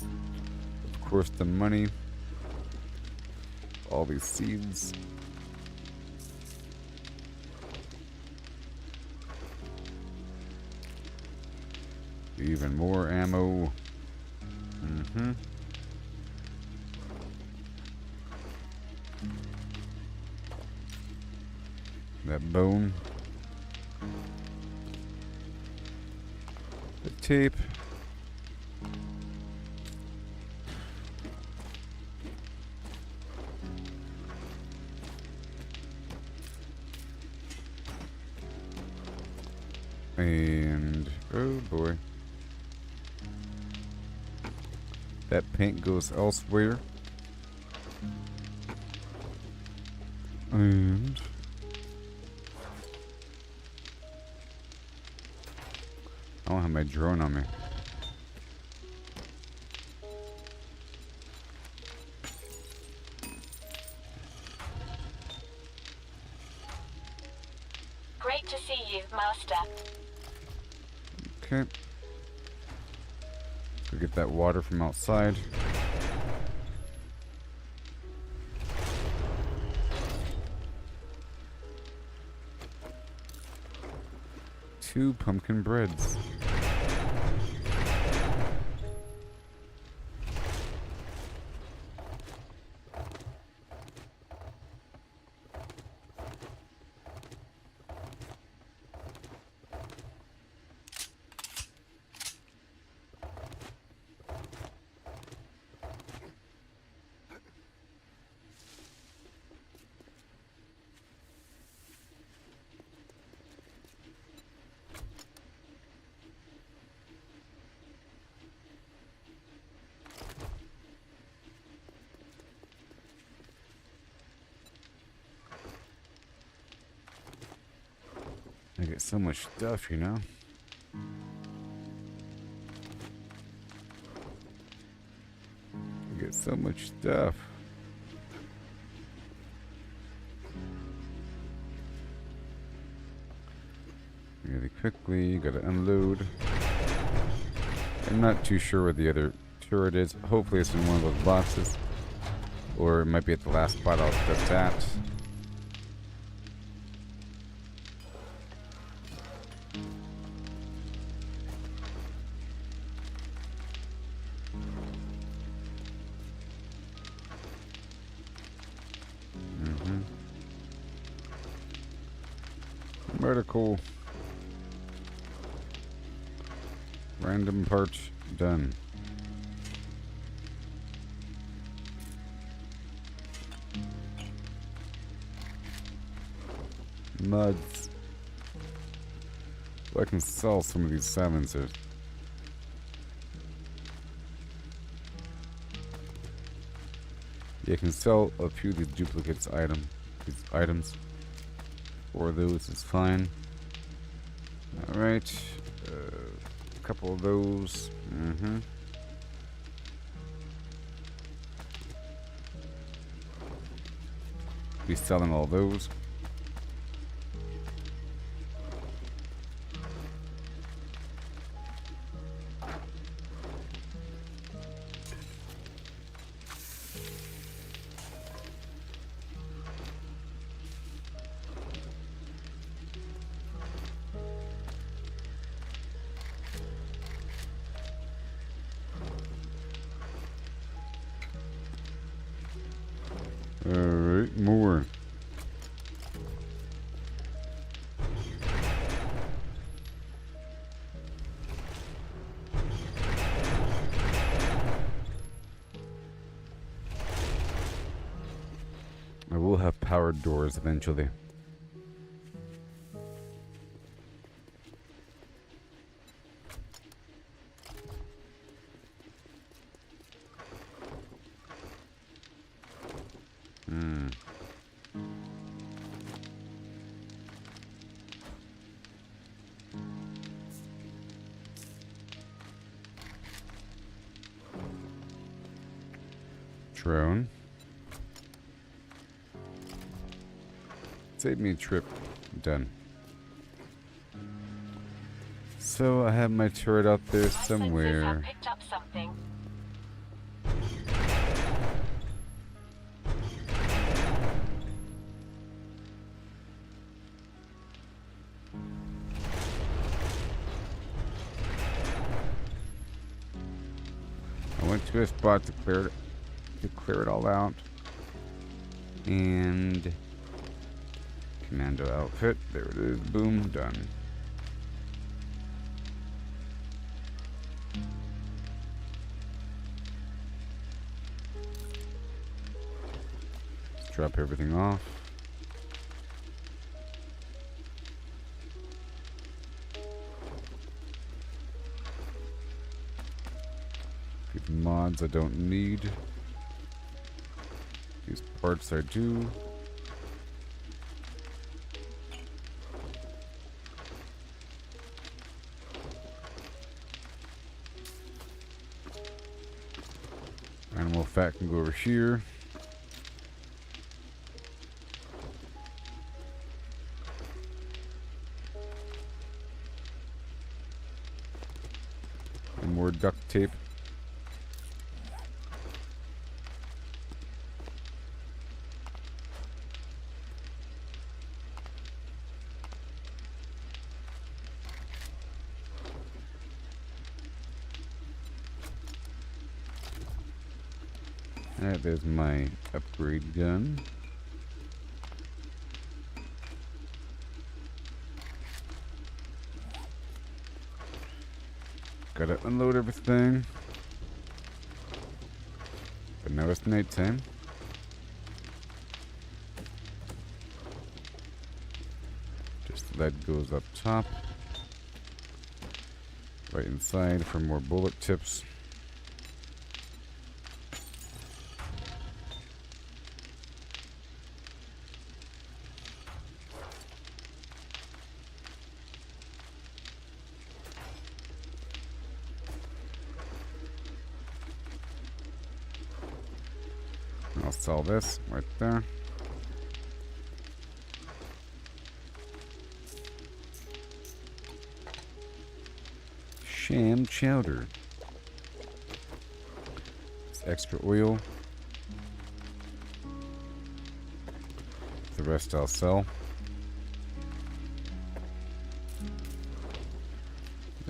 Of course, the money. All these seeds. Even more ammo. Mm-hmm. That bone. The tape. And oh boy. That paint goes elsewhere. And I don't have my drone on me. Great to see you, Master. Okay. Go get that water from outside. Two pumpkin breads. I get so much stuff, you know? I get so much stuff. Really quickly, gotta unload. I'm not too sure where the other turret is. Hopefully it's in one of those boxes. Or it might be at the last spot I was just at. Medical. Random parts done. Muds. I can sell some of these silencers. Yeah, I can sell a few of these duplicates these items. Four of those is fine. Alright. A couple of those. Be selling all those. Alright, more. I will have powered doors eventually. Drone. Save me a trip. Done. So I have my turret out there My senses have somewhere. picked up something. I went to a spot to clear it all out. And commando outfit. There it is. Boom. Done. Let's drop everything off. These mods I don't need. These parts I do. Animal fat can go over here. And more duct tape. Alright, there's my upgrade gun. Gotta unload everything. But now it's nighttime. Just lead goes up top. Right inside for more bullet tips. I'll sell this right there. Sham chowder. It's extra oil. The rest I'll sell.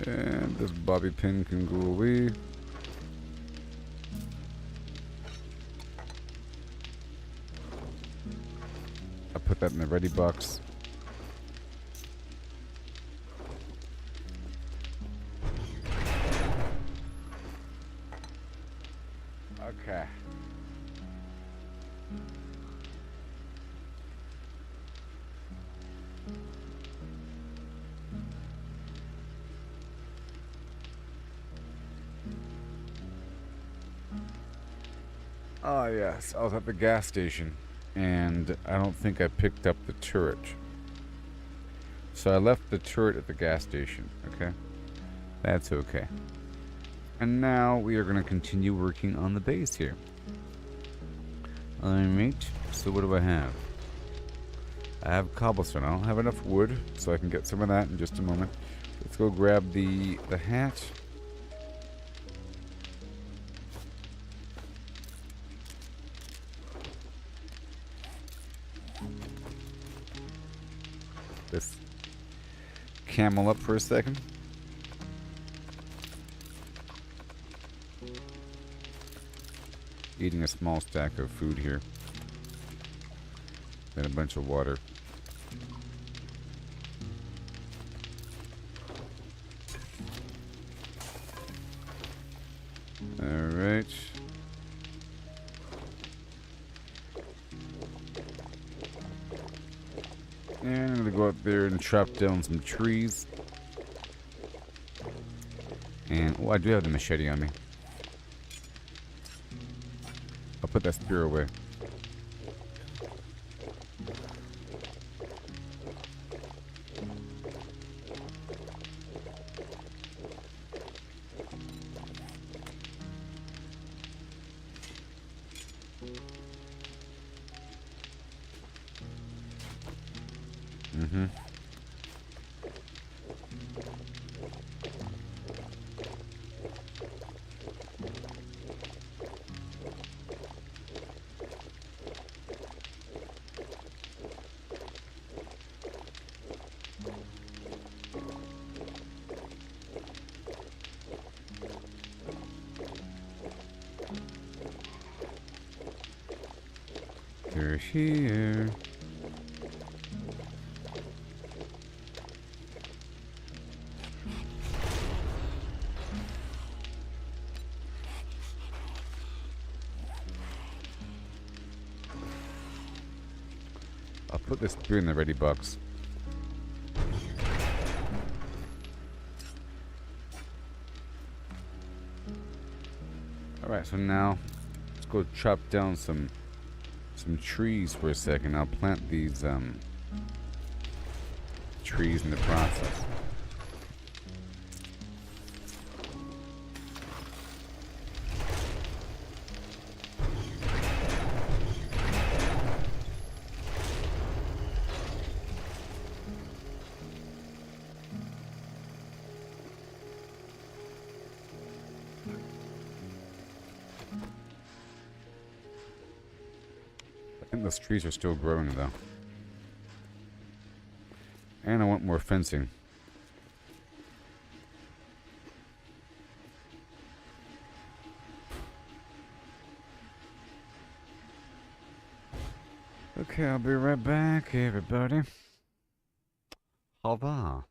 And this bobby pin can go away. I'll put that in the ready box. Okay. Oh yes, I was at the gas station and I don't think I picked up the turret. So I left the turret at the gas station, okay? That's okay. And now we are going to continue working on the base here. Alright, so what do I have? I have cobblestone. I don't have enough wood, so I can get some of that in just a moment. Let's go grab the hat. This camel up for a second. Eating a small stack of food here. Then a bunch of water. Alright. And I'm gonna go up there and chop down some trees. And, oh, I do have the machete on me. I'll put that spear away. Mm-hmm. They're here. I'll put this spear in the ready box. Alright, so now let's go chop down some trees for a second. I'll plant these trees in the process. I think those trees are still growing though. And I want more fencing. Okay, I'll be right back, everybody. Au revoir.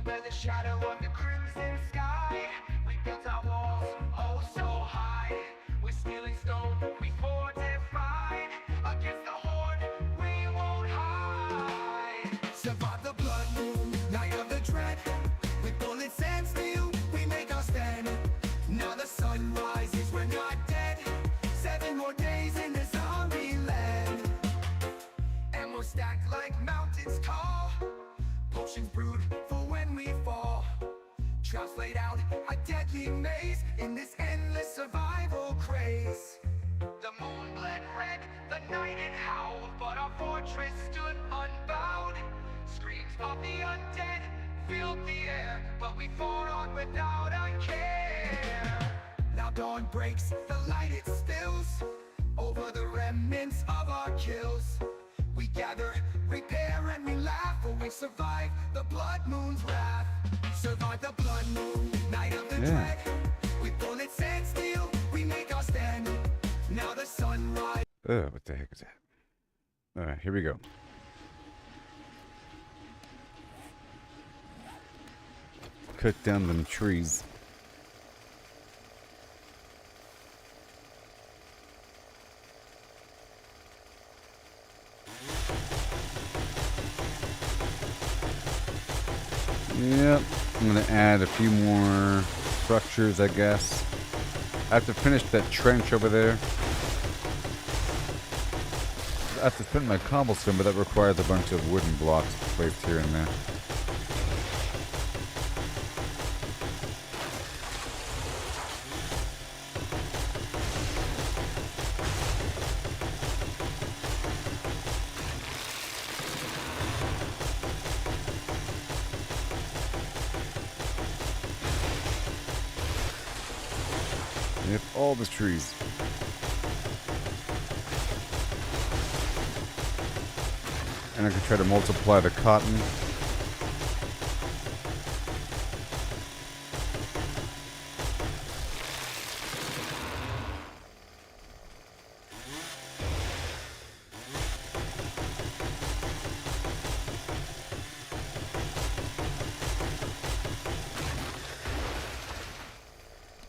where the shadow of the crimson sky. We built our walls, oh so high. With steel and stone, we fortified. Against the horde, we won't hide. Survive the blood moon, night of the dread. With bullets and steel, we make our stand. Now the sun rises, we're not dead. 7 more days in the zombie land. And we're stacked like mountains tall. Potions brewed for when we fall. Traps laid out, a deadly maze. In this endless survival craze. The moon bled red, the night it howled. But our fortress stood unbowed. Screams of the undead filled the air. But we fought on without a care. Now dawn breaks, the light it spills over the remnants of our kills. We gather, repair, and we laugh. For we survive the blood moon's wrath. Survive the blood moon, night of the dread. With bullets and steel, we make our stand. Now the sunrise. What the heck is that? Alright, here we go. Cut down them trees. Yep, I'm gonna add a few more structures, I guess. I have to finish that trench over there. I have to spend my cobblestone, but that requires a bunch of wooden blocks placed here and there. Yep, all the trees. And I can try to multiply the cotton.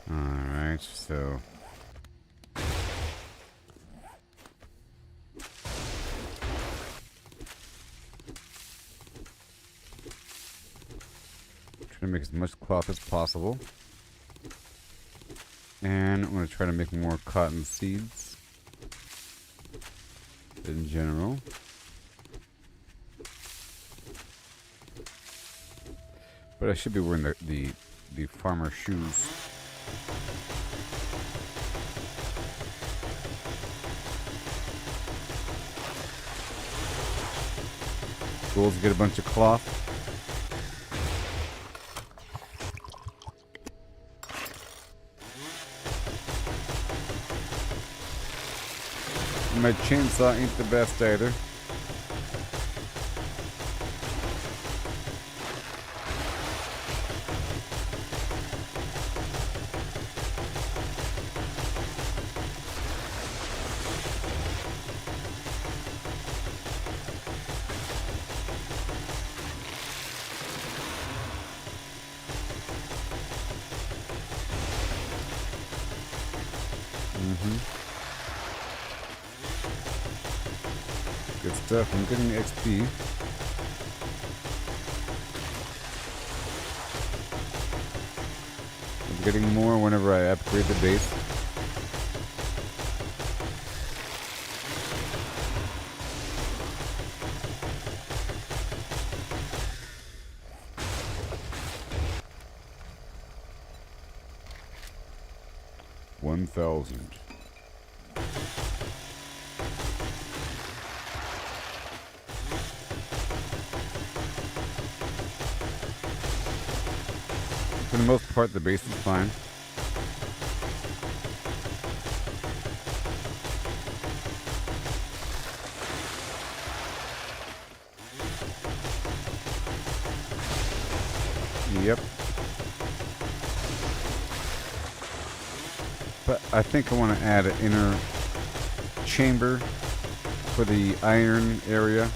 Alright, so try to make as much cloth as possible. And I'm going to try to make more cotton seeds in general. But I should be wearing the farmer shoes. Goal is to get a bunch of cloth. My chainsaw ain't the best either. Good stuff. I'm getting XP. I'm getting more whenever I upgrade the base. $1,000. For the most part, the base is fine. Yep. But I think I want to add an inner chamber for the iron area.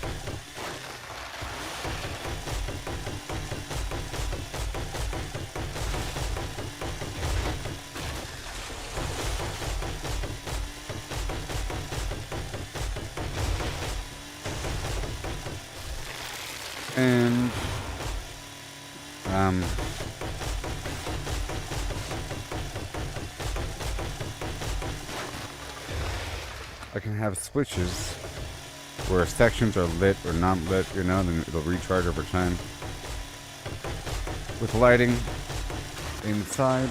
And I can have switches where sections are lit or not lit, you know, then it'll recharge over time. With lighting inside,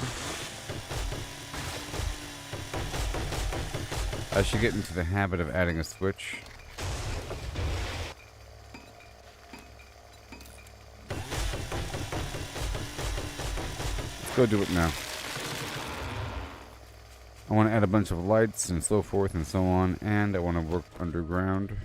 I should get into the habit of adding a switch. Let's go do it now. I want to add a bunch of lights and so forth and so on, and I want to work underground.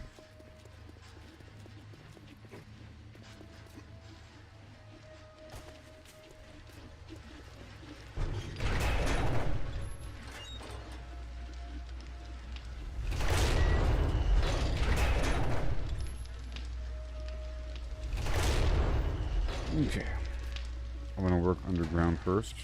Okay. I want to work underground first.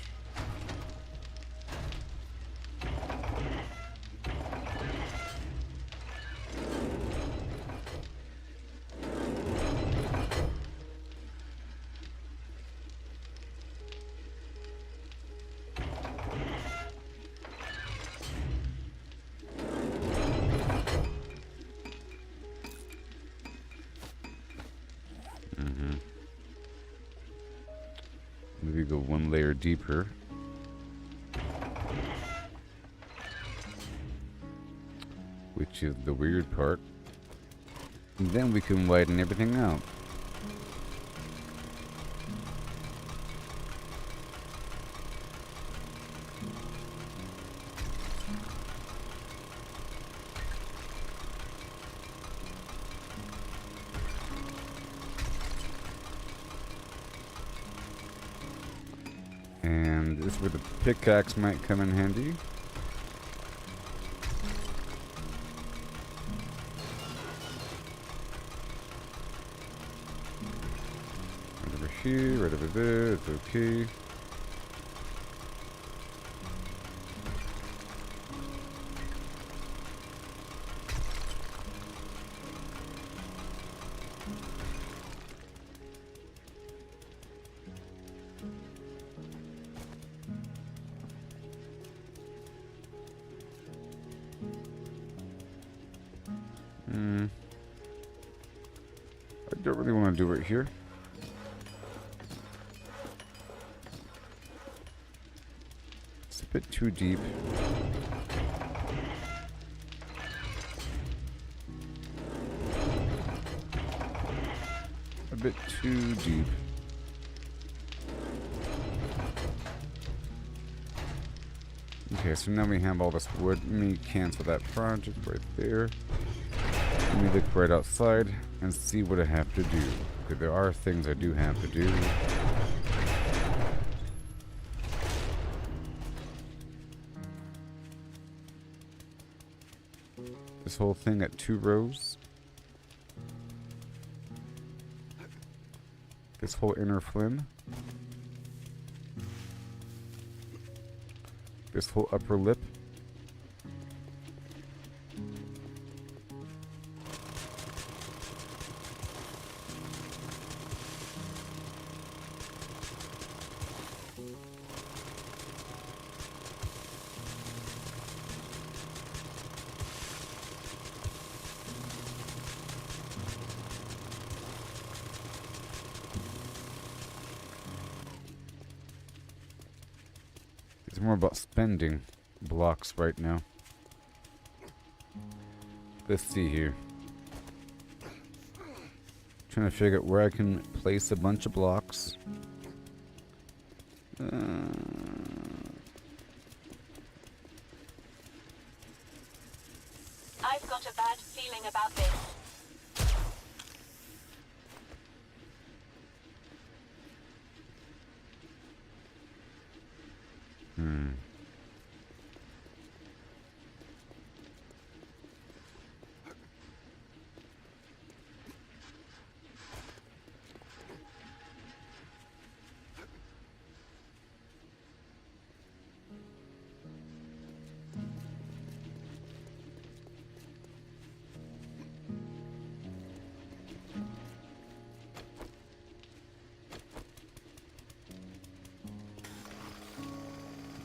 Maybe go one layer deeper. Which is the weird part. And then we can widen everything out. And this is where the pickaxe might come in handy. Right over here, right over there, it's okay. I don't really want to do it here. It's a bit too deep. A bit too deep. Okay, so now we have all this wood. Let me cancel that project right there. Let me look right outside and see what I have to do. Okay, there are things I do have to do. This whole thing at 2 rows. This whole inner flim. This whole upper lip. It's more about spending blocks right now. Let's see here. Trying to figure out where I can place a bunch of blocks. I've got a bad feeling about this.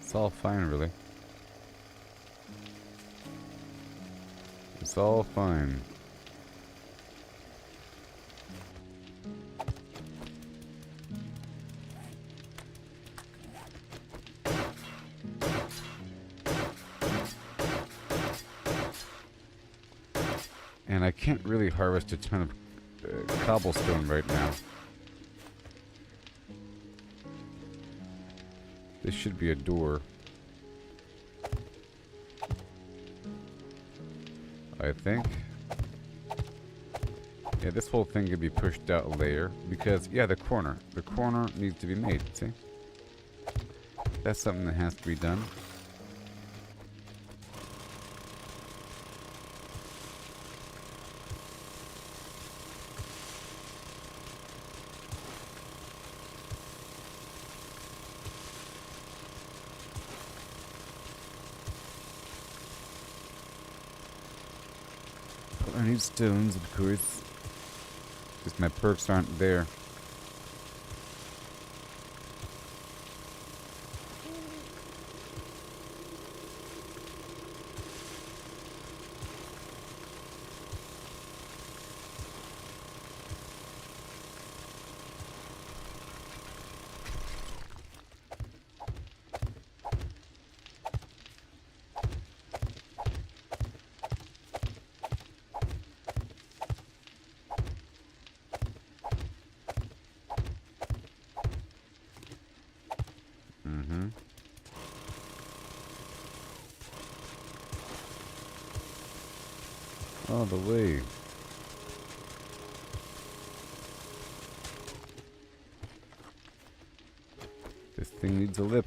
It's all fine, really. It's all fine. And I can't really harvest a ton of cobblestone right now. This should be a door. I think. Yeah, this whole thing could be pushed out a layer because, yeah, the corner. The corner needs to be made, see? That's something that has to be done. I need stones, of course. Because my perks aren't there. All the way. This thing needs a lip.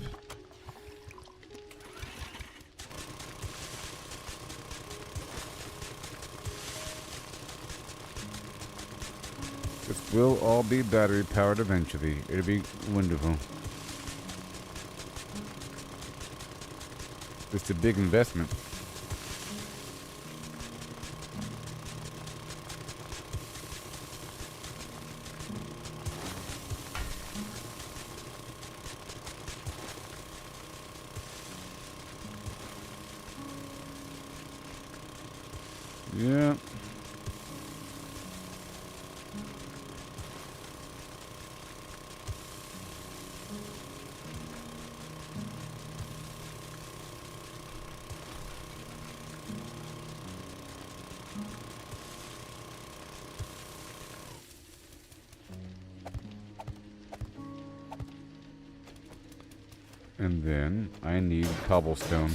This will all be battery powered eventually. It'll be wonderful. It's a big investment. Yeah. And then I need cobblestone.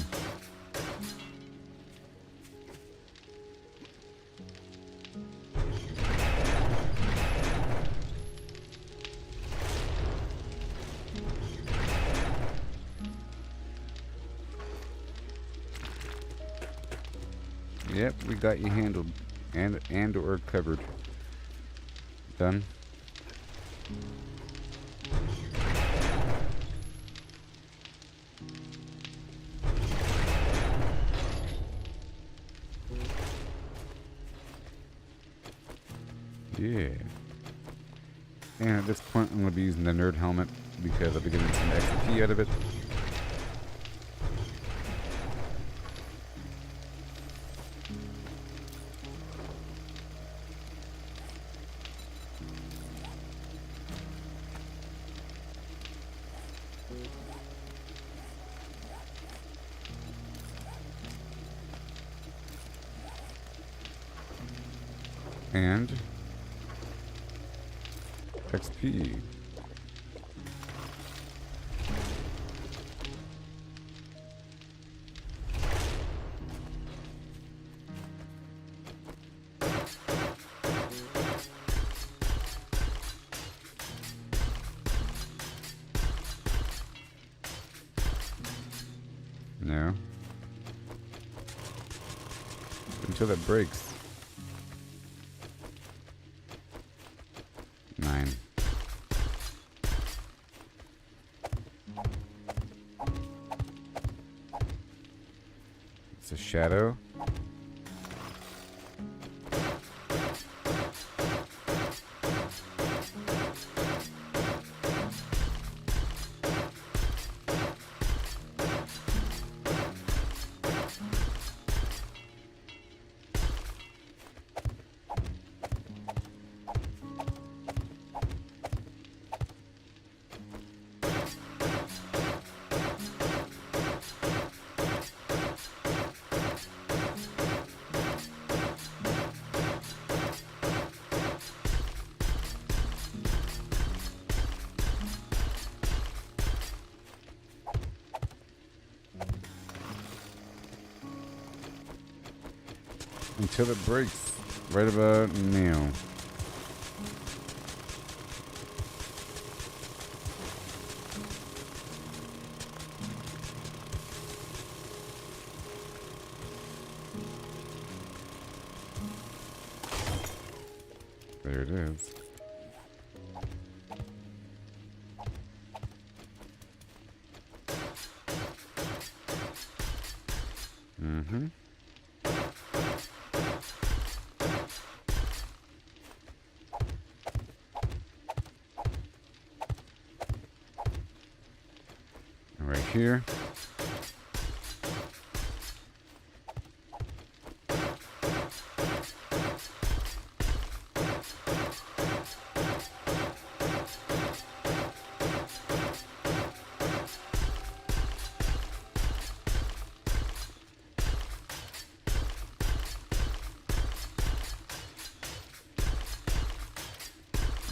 Yep, we got you handled and or covered. Done. Yeah. And at this point, I'm going to be using the nerd helmet because I'll be getting some XP out of it. And XP. No. Until it breaks. 9. It's a shadow. until it breaks right about now. There it is. Mm-hmm. Right here.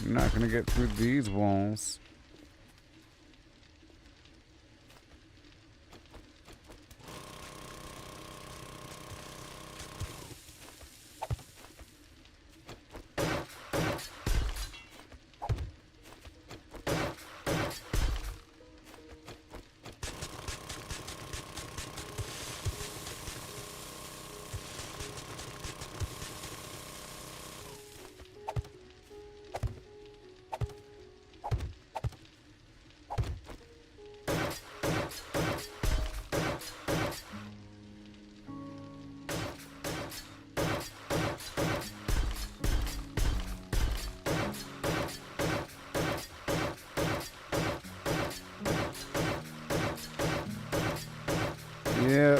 I'm not gonna get through these walls. Yeah.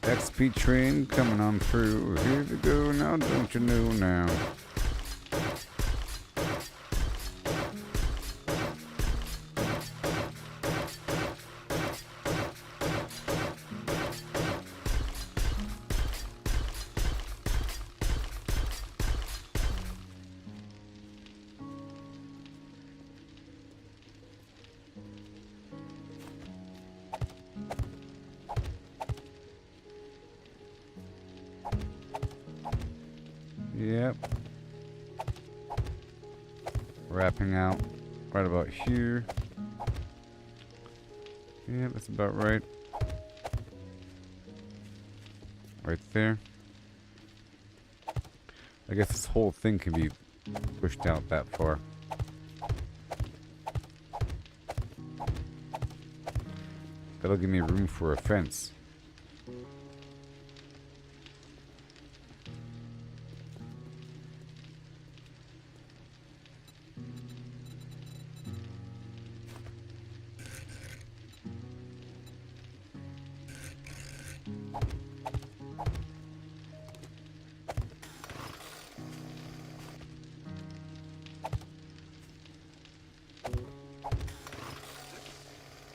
XP train coming on through. Here we go now, don't you know now? Yep. Wrapping out right about here. Yeah, that's about right. Right there. I guess this whole thing can be pushed out that far. That'll give me room for a fence.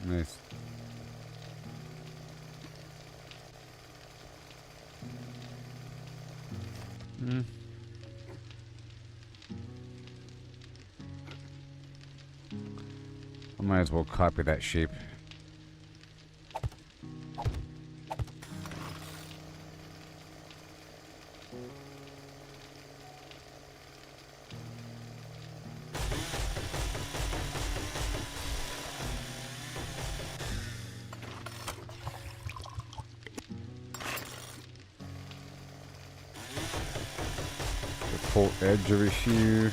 Nice. I might as well copy that shape. The whole edge over here.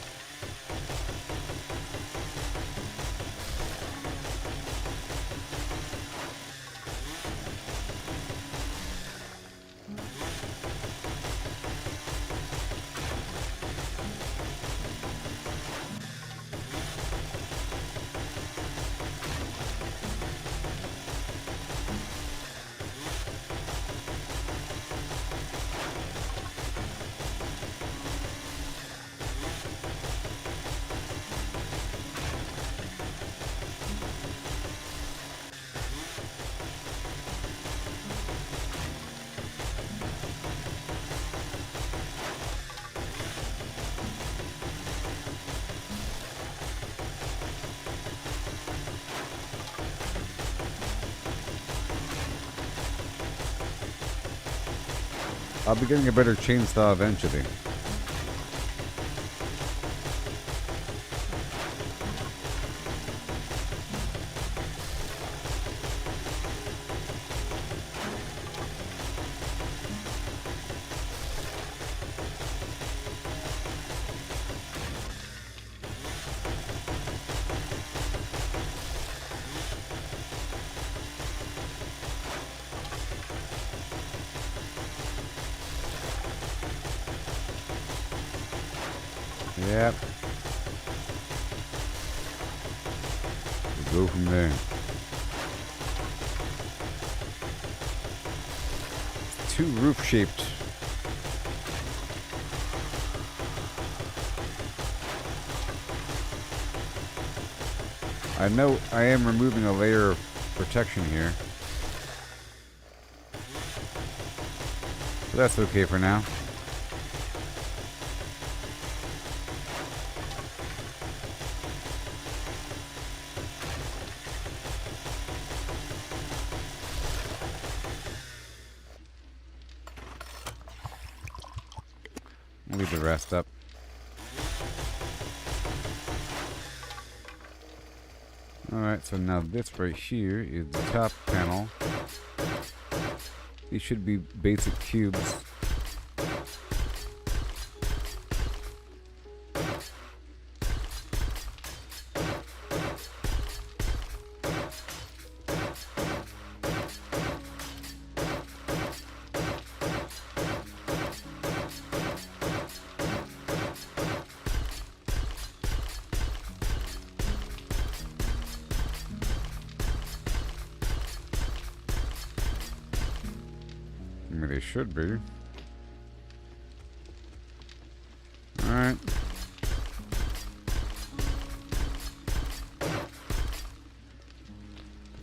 I'll be getting a better chainsaw eventually. Yep. We'll go from there. Too roof shaped. I know I am removing a layer of protection here. But that's okay for now. Leave the rest up. Alright, so now this right here is the top panel. These should be basic cubes. I mean, they should be. Alright.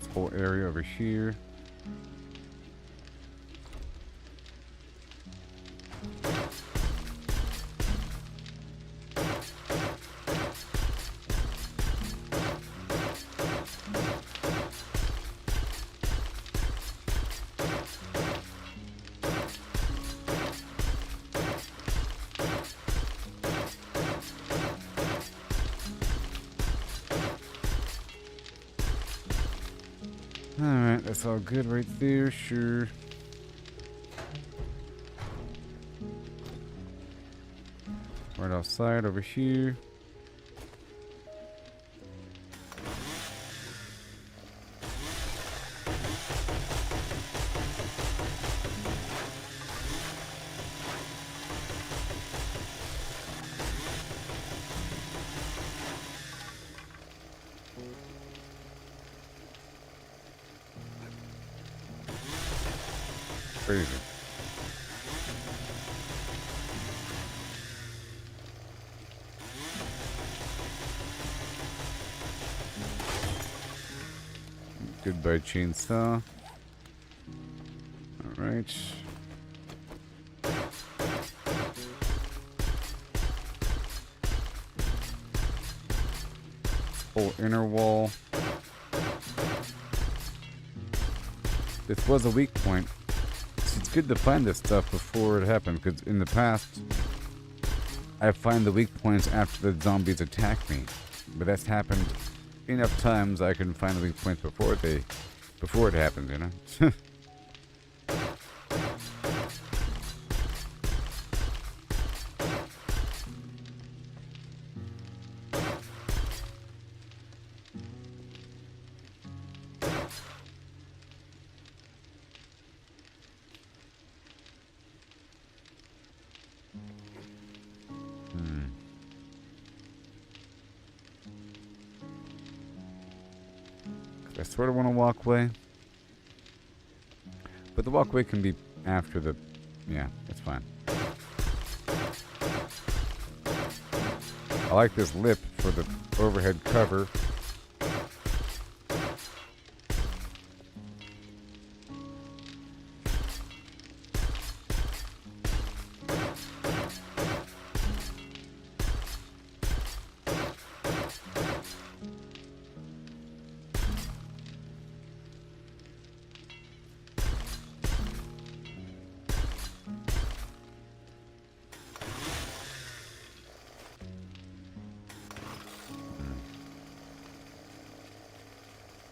This whole area over here. Alright, that's all good right there, sure. Right outside over here. Crazy. Goodbye, chainsaw. All right. Whole inner wall. This was a weak point. It's good to find this stuff before it happens, because in the past, I find the weak points after the zombies attack me. But that's happened enough times I can find the weak points before it happens, you know? I sort of want to walkway, but the walkway can be after the, yeah, it's fine. I like this lip for the overhead cover.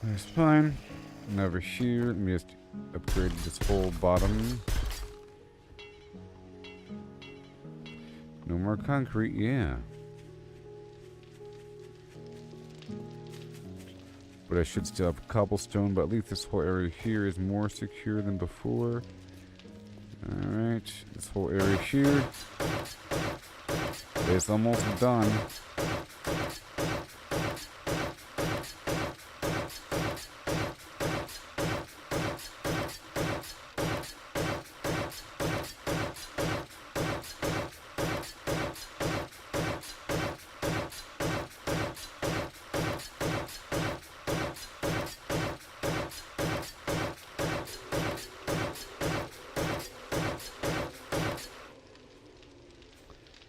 That's fine. And over here, let me just upgrade this whole bottom. No more concrete, yeah. But I should still have cobblestone, but at least this whole area here is more secure than before. Alright, this whole area here is almost done.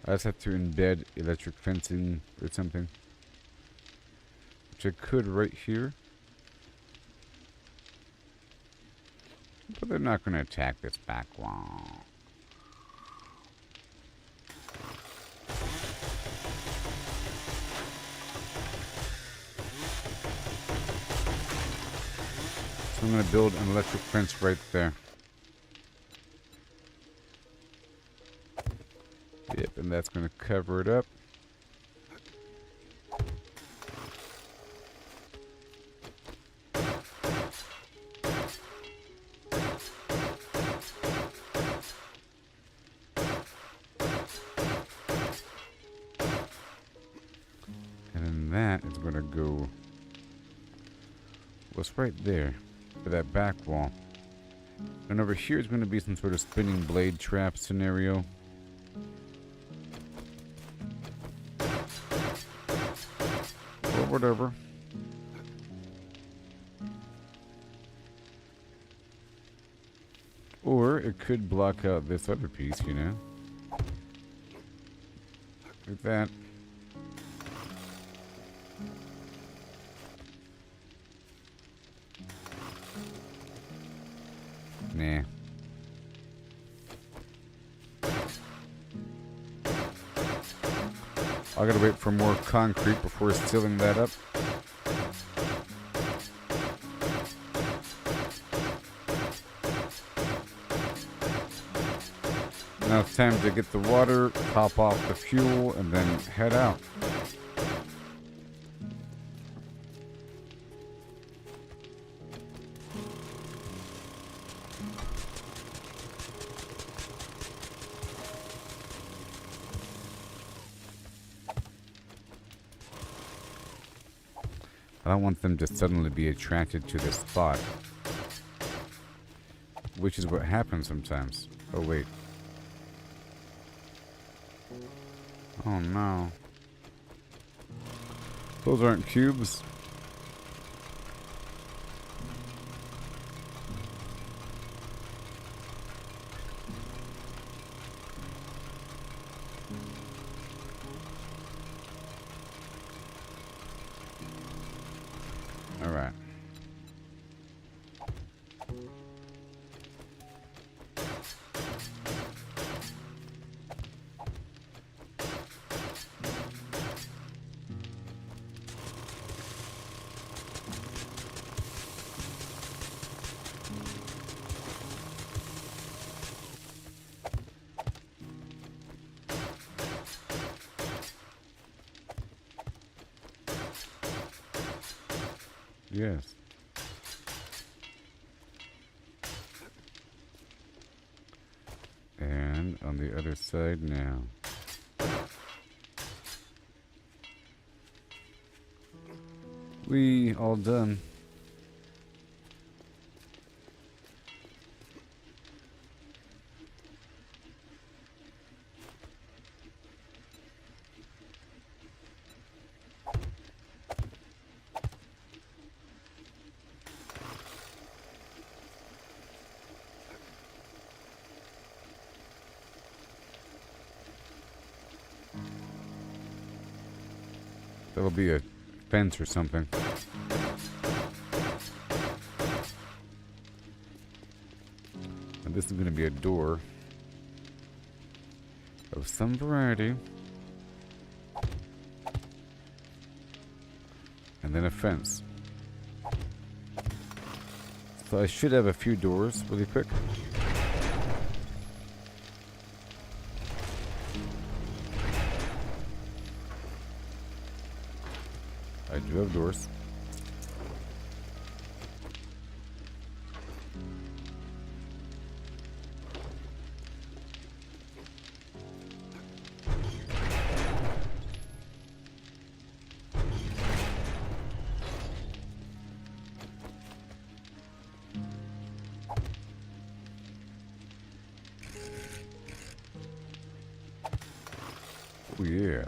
I just have to embed electric fencing or something. Which I could right here. But they're not going to attack this back wall. So I'm going to build an electric fence right there. Yep, and that's going to cover it up. And then that is going to go... what's right there for that back wall. And over here is going to be some sort of spinning blade trap scenario. Or whatever. Or it could block out this other piece, you know. Like that. Nah. I gotta wait for more concrete before sealing that up. Now it's time to get the water, top off the fuel, and then head out. I don't want them to suddenly be attracted to this spot. Which is what happens sometimes. Oh, wait. Oh, no. Those aren't cubes. Alright. Yes. And on the other side now. We all done. That'll be a fence or something. And this is going to be a door of some variety. And then a fence. So I should have a few doors really quick. I do have doors. Oh yeah.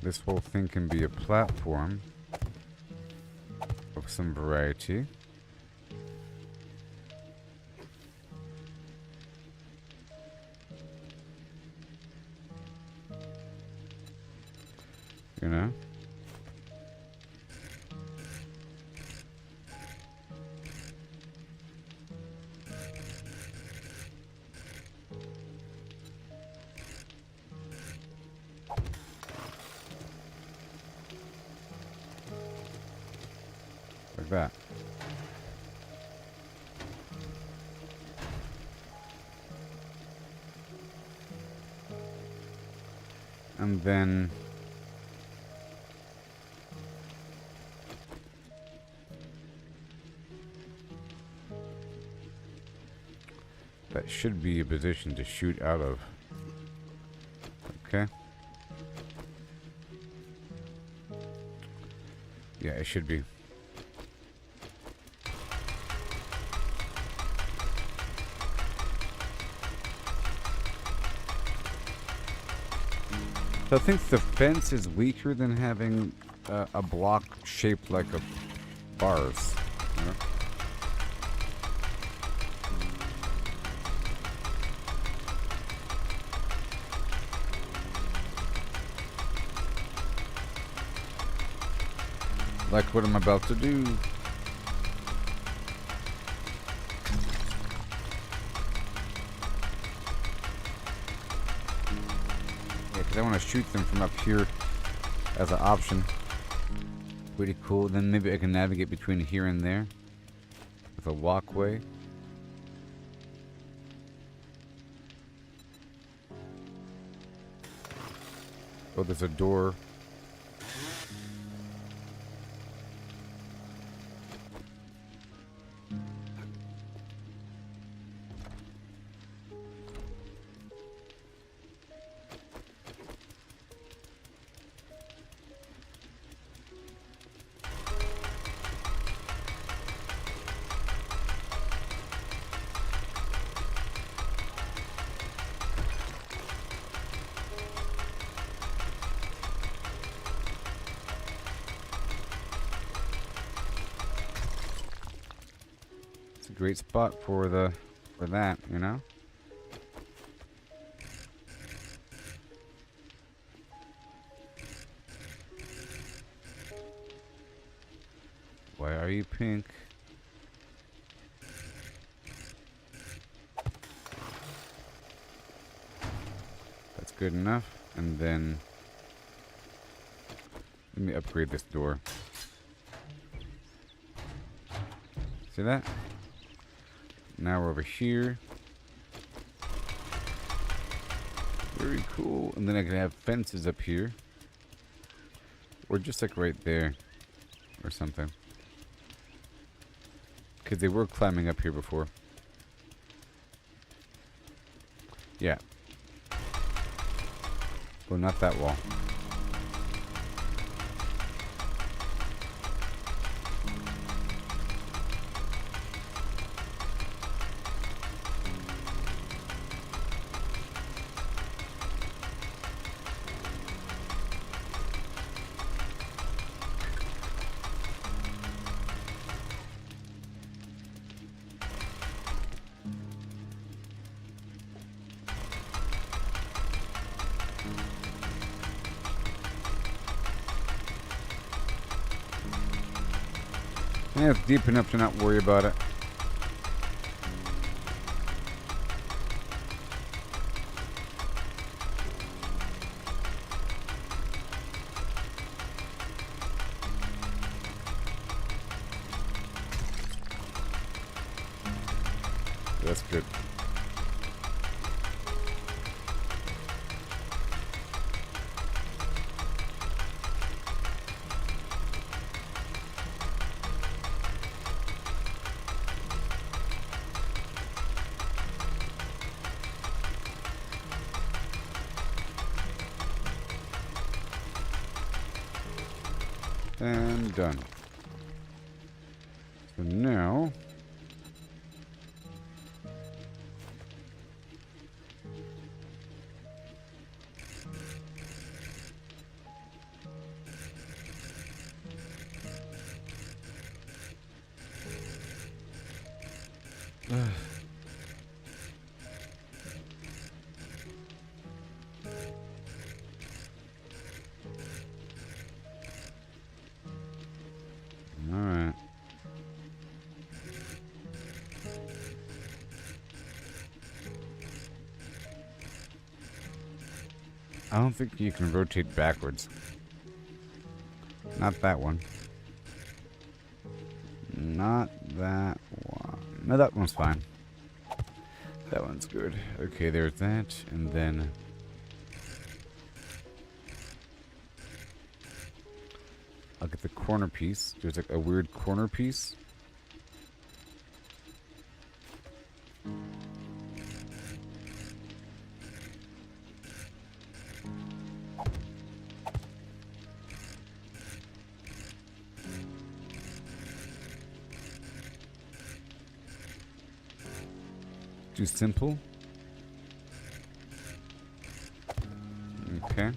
This whole thing can be a platform of some variety. You know? Like that. And then that should be a position to shoot out of. Okay. Yeah, it should be. So I think the fence is weaker than having a block shaped like a bars. You know? Like what I'm about to do. Because I want to shoot them from up here as an option. Pretty cool. Then maybe I can navigate between here and there with a walkway. Oh, there's a door. Great spot for that, you know? Why are you pink? That's good enough. And then let me upgrade this door. See that? Now we're over here. Very cool. And then I can have fences up here. Or just like right there. Or something. Because they were climbing up here before. Yeah. Well, not that wall. Yeah, it's deep enough to not worry about it. That's good. And done. So now... Alright. I don't think you can rotate backwards. Not that one. Not that one. No, that one's fine. That one's good. Okay, there's that. And then... I'll get the corner piece. There's like a weird corner piece. Too simple. Okay.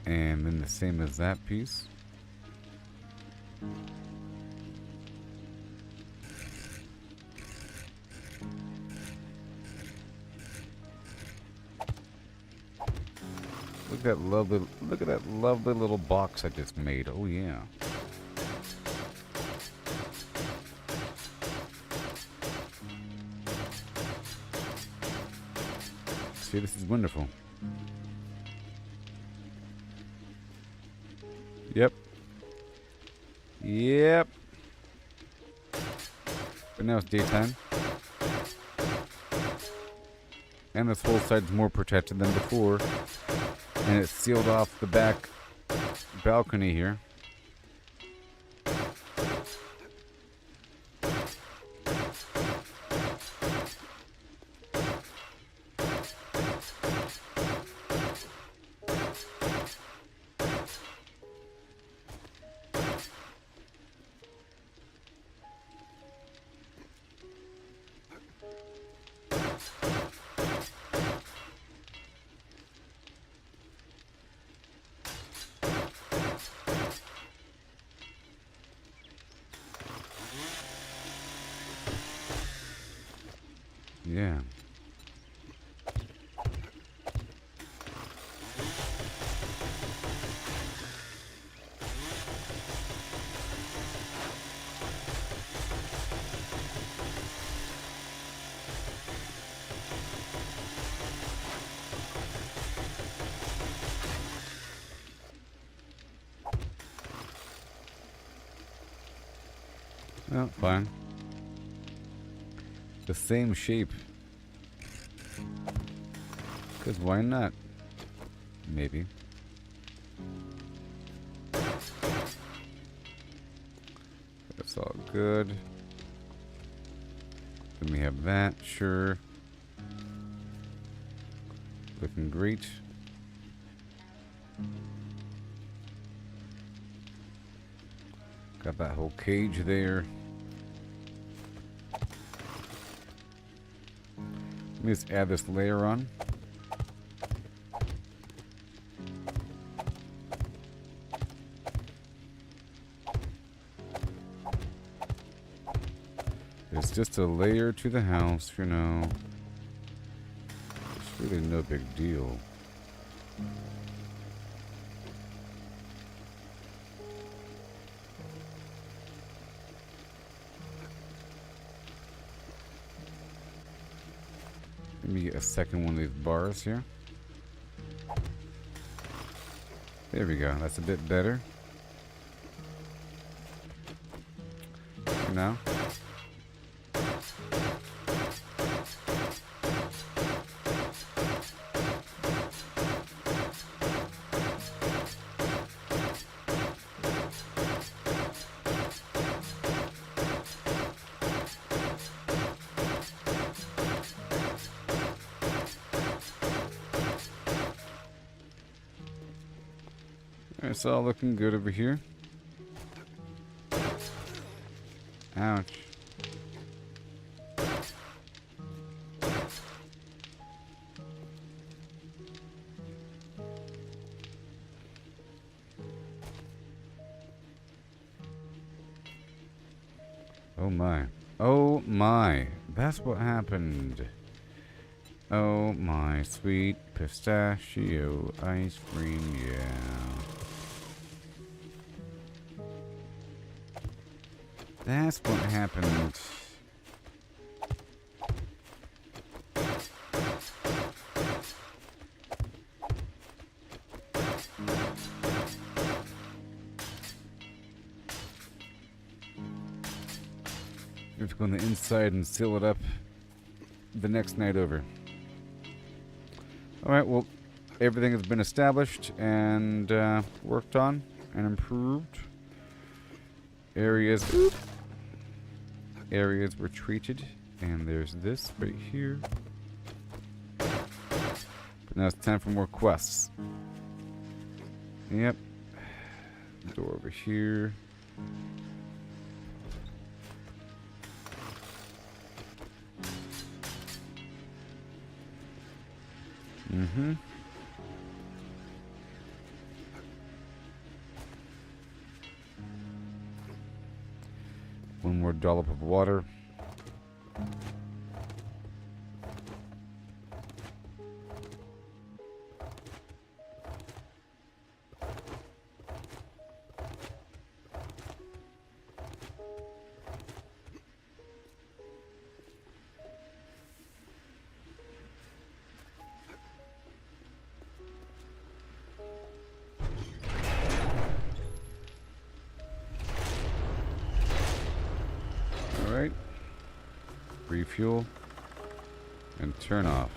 And then the same as that piece. Look at that lovely little box I just made. Oh yeah. See, this is wonderful. Yep. Yep. But now it's daytime. And this whole side's more protected than before. And it's sealed off the back balcony here. Yeah. Well, fine. The same shape. Because why not? Maybe. That's all good. Then we have that, sure. Looking great. Got that whole cage there. Let me just add this layer on. It's just a layer to the house, you know. It's really no big deal. Let me get a second one of these bars here. There we go. That's a bit better. now. It's all looking good over here. Ouch. Oh my. Oh my. That's what happened. Oh my sweet pistachio ice cream, yeah. That's what happened. We have to go on the inside and seal it up the next night over. Alright, well, everything has been established and worked on and improved. Areas were treated, and there's this right here. But now it's time for more quests. Yep. Door over here. Mm-hmm. One more dollop of water. Alright. Refuel. And turn off.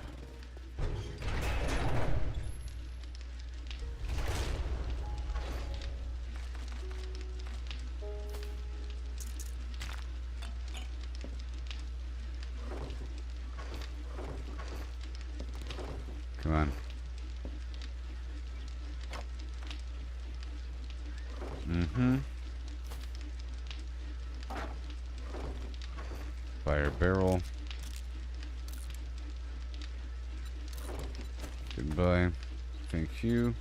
Come on. Mm-hmm. Fire barrel. Goodbye. Thank you.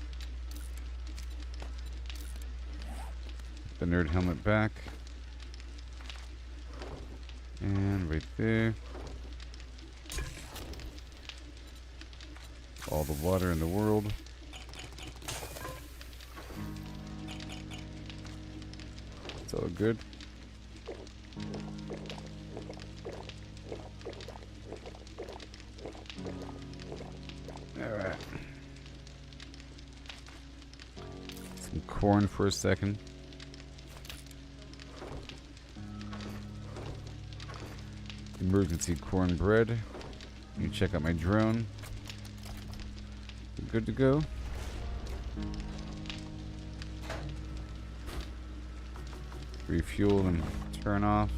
The nerd helmet back. And right there. All the water in the world. It's all good. Alright. Some corn for a second. Emergency cornbread. You check out my drone. Good to go. Refuel and turn off.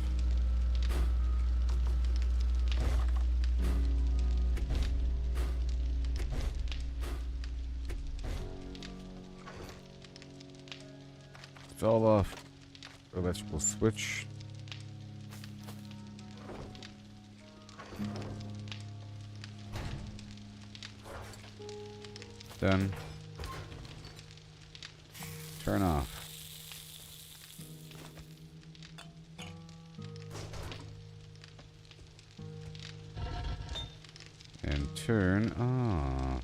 It's all off. Electrical switch. Done. Turn off. And turn off.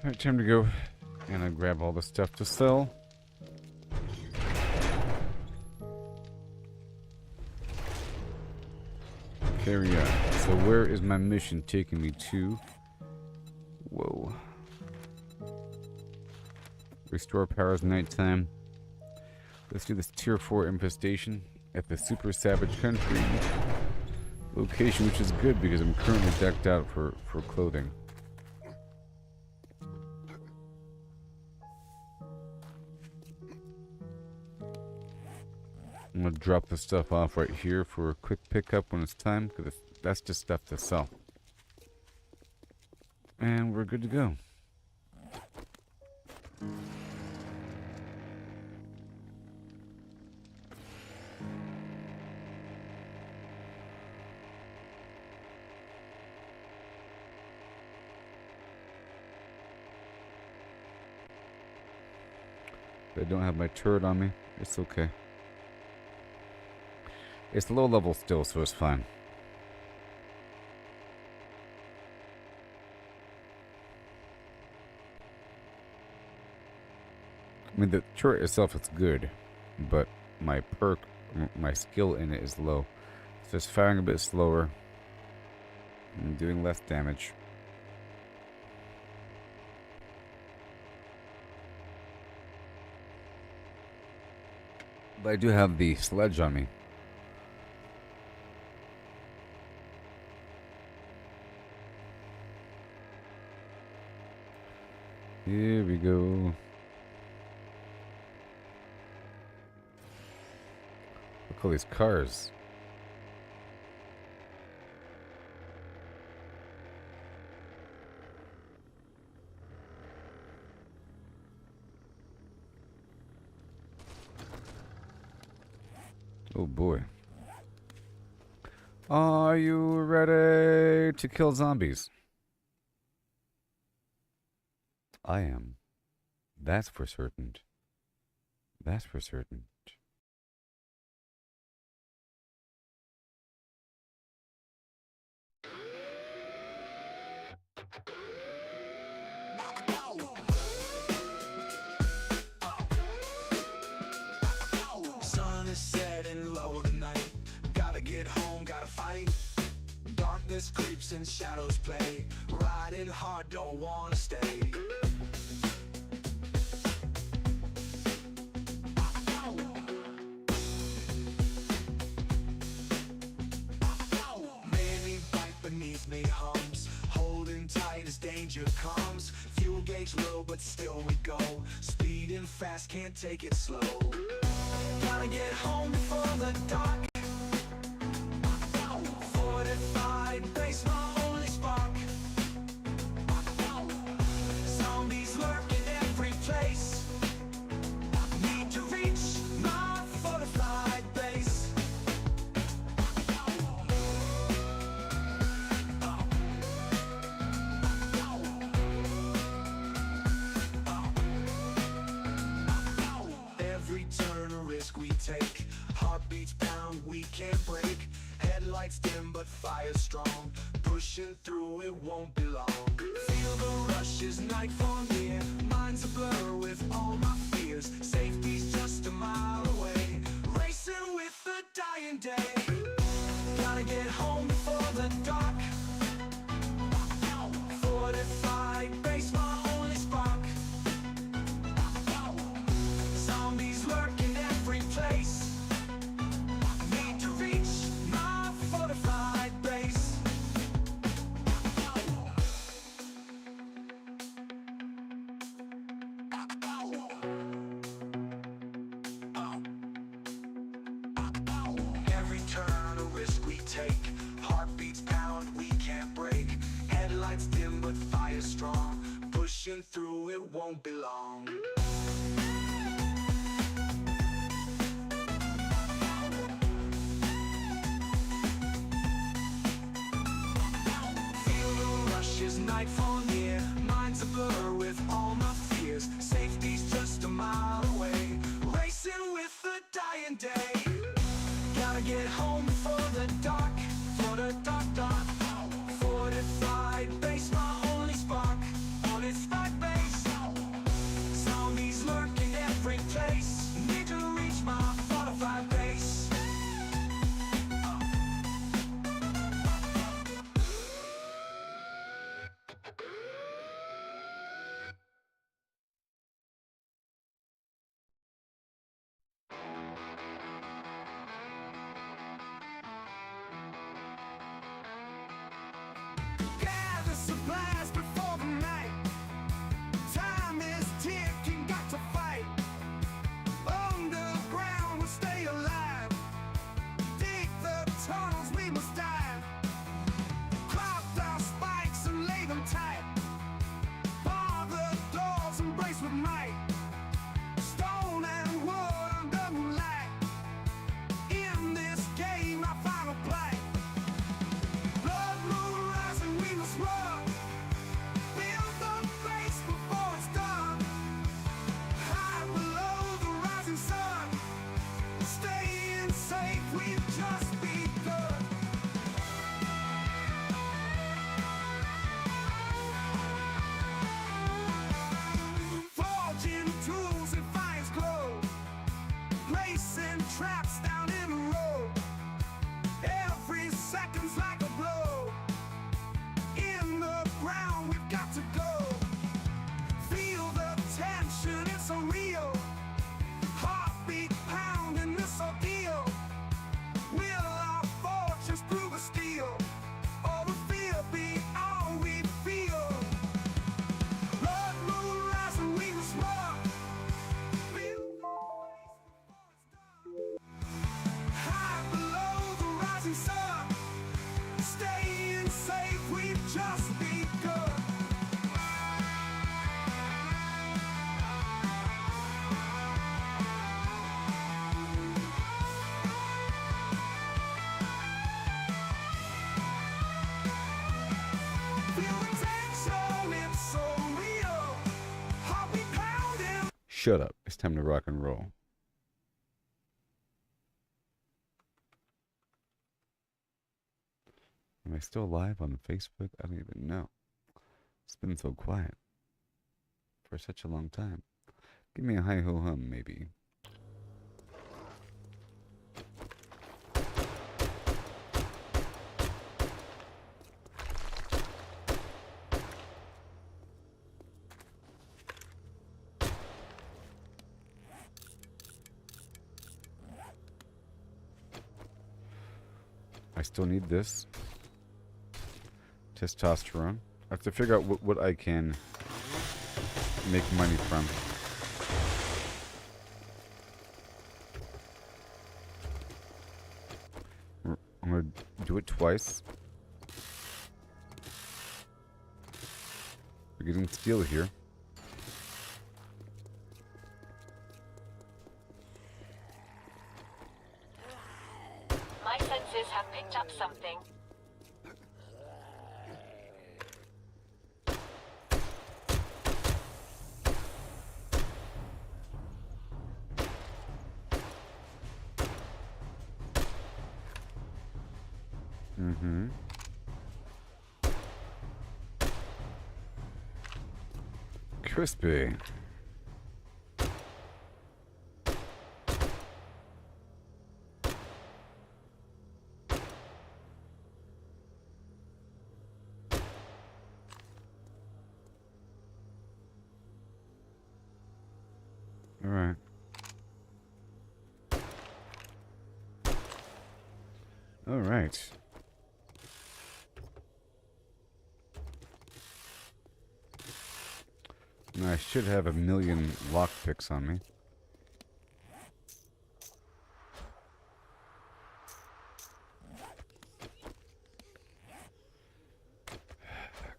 Alright, time to go. And I grab all the stuff to sell. Carry on. So where is my mission taking me to? Whoa. Restore powers nighttime. Let's do this tier 4 infestation at the Super Savage Country location, which is good because I'm currently decked out for clothing. I'm gonna drop the stuff off right here for a quick pickup when it's time, because that's just stuff to sell. And we're good to go. I don't have my turret on me. It's okay. It's low level still, so it's fine. I mean, the turret itself is good, but my perk, my skill in it is low. So it's firing a bit slower and doing less damage. But I do have the sledge on me. Here we go. Look at all these cars. Oh boy. Are you ready to kill zombies? I am. That's for certain. That's for certain. Sun is setting low tonight. Gotta get home, gotta fight. Darkness creeps and shadows play. Riding hard, don't wanna stay. Many bite beneath me hums, holding tight as danger comes. Fuel gauge low, but still we go. Speeding fast, can't take it slow. Gotta get home before the dark. Fortified base, my only spark. Zombies lurk in every place. Need to reach my fortified base. Every turn a risk we take. Heartbeats pound, we can't break. Headlights dim but fire strong. Pushing through, it won't be long. Feel the rush as nightfall near. Minds a blur with all my fears. Safety's just a mile away. Racing with the dying day. Gotta get home before the dark. Fortified base, my only spark. Zombies lurk in every place. Need to reach my fortified base. Every turn a risk we take. Heartbeats pound, we can't break. Headlights dim but fire strong. Pushing through, it won't be long. Feel the rush as nightfall near. Minds a blur with all my fears. Safety's just a mile away. Racing with the dying day. Gotta get home before the dark. For the dark. Fortified base, my only spark. Fortified base. laying traps down in a row. Every second's like a blow. In the ground, we've got to go. Feel the tension, it's a real heartbeat pounding this ordeal. Will our fortunes prove a steal, or will fear be all we feel? Blood moon rising, we will smart. High below the rising sun, staying safe, we've just begun. Feel the tension, it's so real. Heartbeat pounding. Shut up. It's time to rock and roll. Am I still live on Facebook? I don't even know. It's been so quiet for such a long time. Give me a hi ho hum, maybe. I still need this. Testosterone. I have to figure out what I can make money from. I'm going to do it twice. We're getting steel here. My senses have picked up something. Mm-hmm. Crispy. All right. All right. Now I should have 1,000,000 lockpicks on me.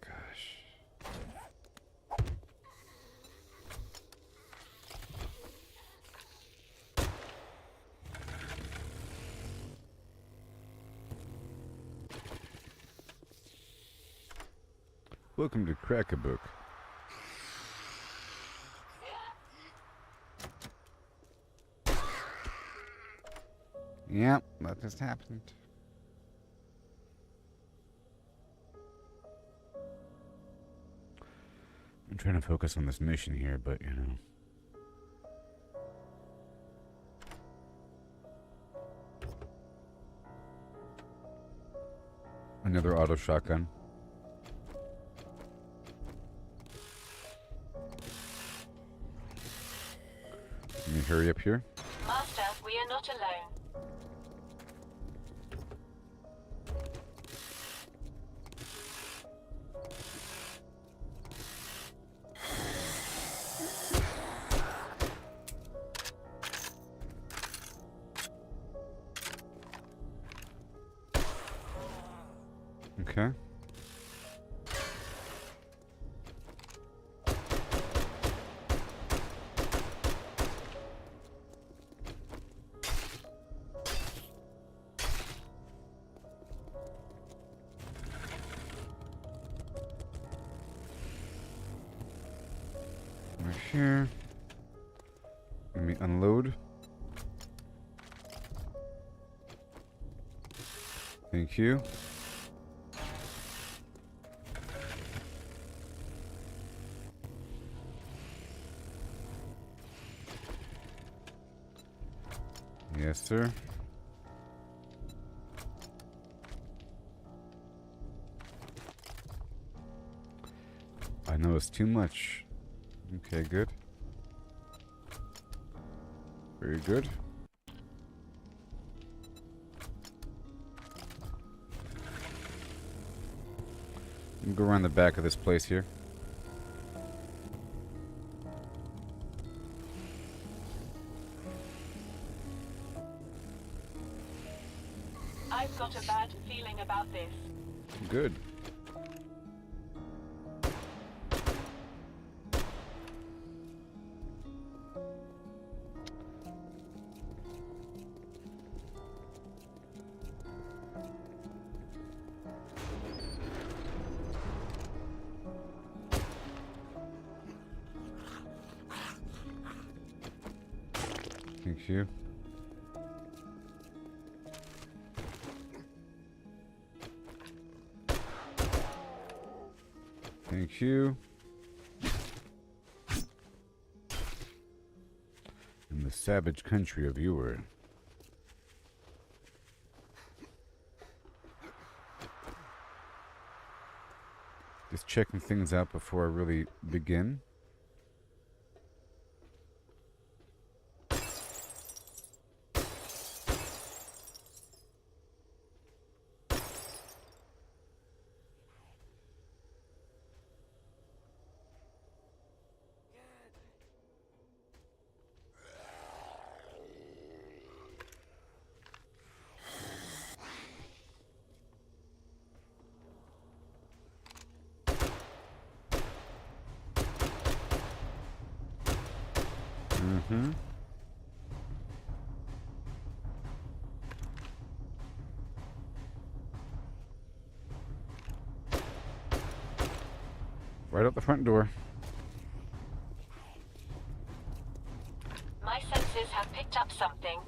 Gosh. Welcome to Crack-a-Book. Yep, that just happened. I'm trying to focus on this mission here, but you know. Another auto shotgun. Let me hurry up here. Master, we are not alone. Okay. Right here. Let me unload. Thank you. Yes, sir. I know it's too much. Okay, good. Very good. Let me go around the back of this place here. I've got a bad feeling about this. Good. Thank you. Thank you. In the savage country of Ewer. Just checking things out before I really begin. Mm-hmm. Right out the front door. My senses have picked up something.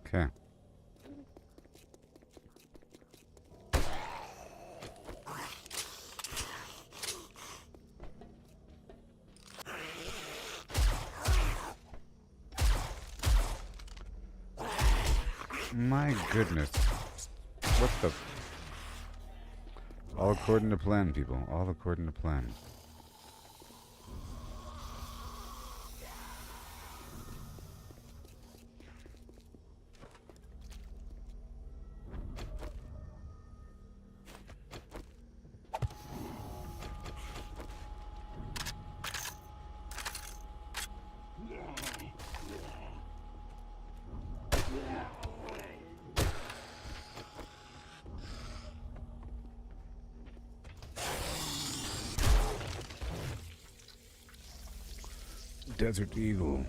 Okay. My goodness. What the... All according to plan, people. All according to plan. Desert Eagle.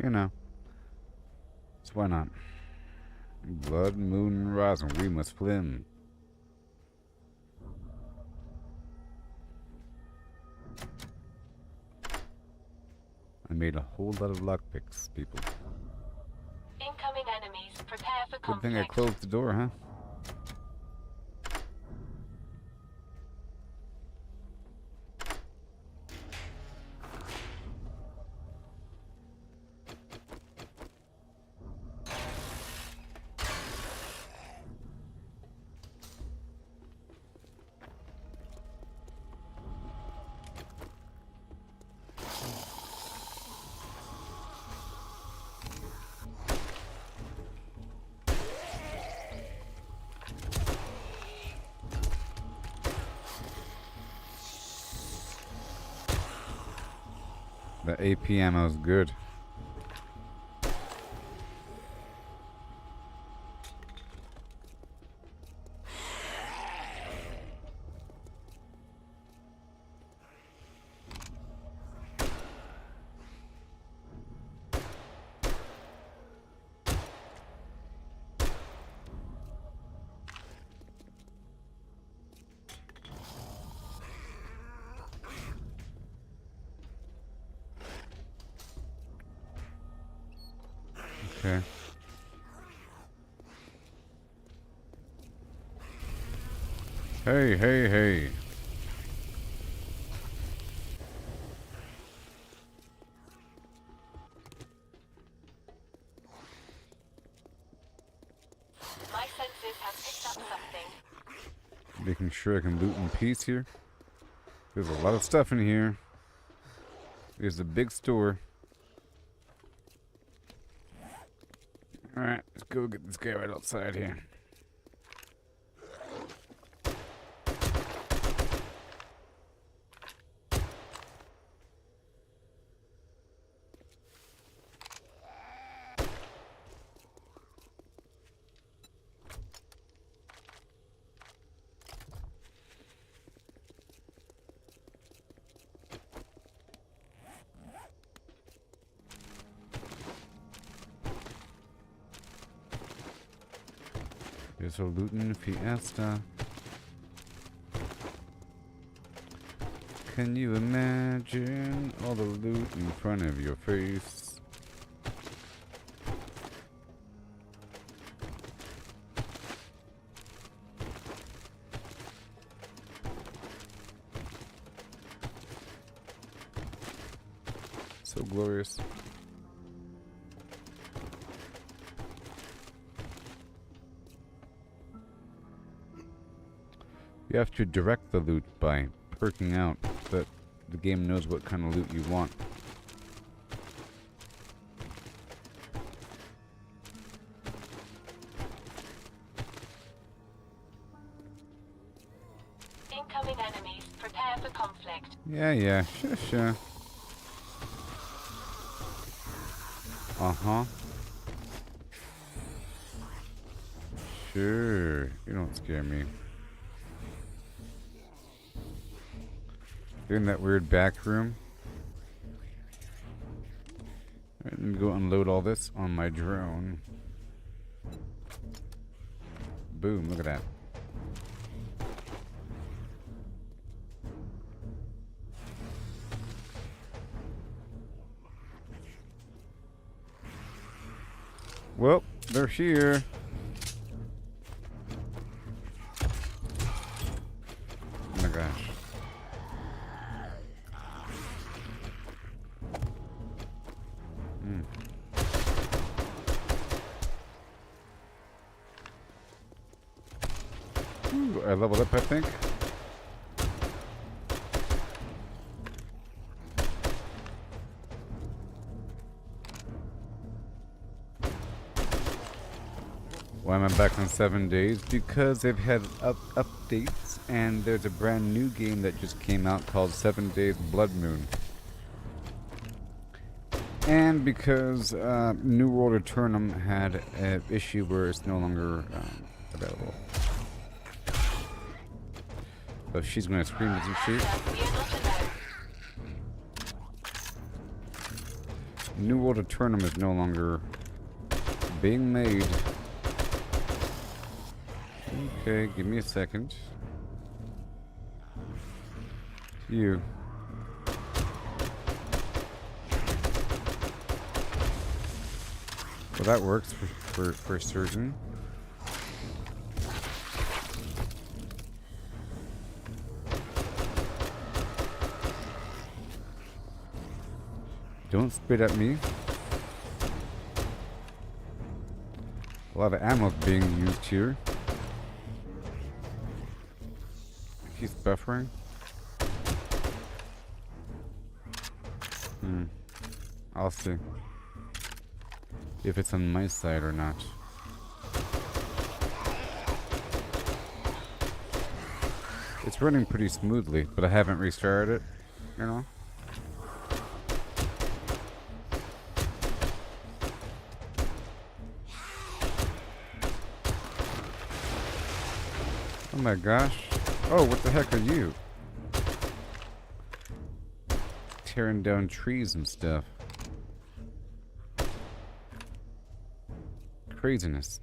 You know. So why not? Blood, moon, rising. We must flim. I made a whole lot of lockpicks, people. Incoming enemies. Prepare for Good thing I conflict. closed the door, huh? The AP ammo is good. Okay. Hey, hey, hey. My senses have picked up something. Making sure I can loot in peace here. There's a lot of stuff in here. There's a big store. Alright, let's go get this guy right outside here. There's a lootin' fiesta. Can you imagine all the loot in front of your face? So glorious. You have to direct the loot by perking out that the game knows what kind of loot you want. Incoming enemies. Prepare for conflict. Yeah, sure. Uh-huh. Sure. You don't scare me. They're in that weird back room. Alright, let me go unload all this on my drone. Boom, look at that. Well, they're here. Oh my gosh. Ooh, I leveled up, I think. Why am I back on 7 days? Because they've had updates, and there's a brand new game that just came out called 7 Days Blood Moon. And because New World Eternum had an issue where it's no longer available. So she's gonna scream, isn't she? We are not alone. New World Eternum is no longer being made. Okay, give me a second. You. Well, that works for certain. Don't spit at me. A lot of ammo being used here. He's buffering. I'll see if it's on my side or not. It's running pretty smoothly, but I haven't restarted it, you know? Oh my gosh. Oh, what the heck are you? Tearing down trees and stuff. Craziness.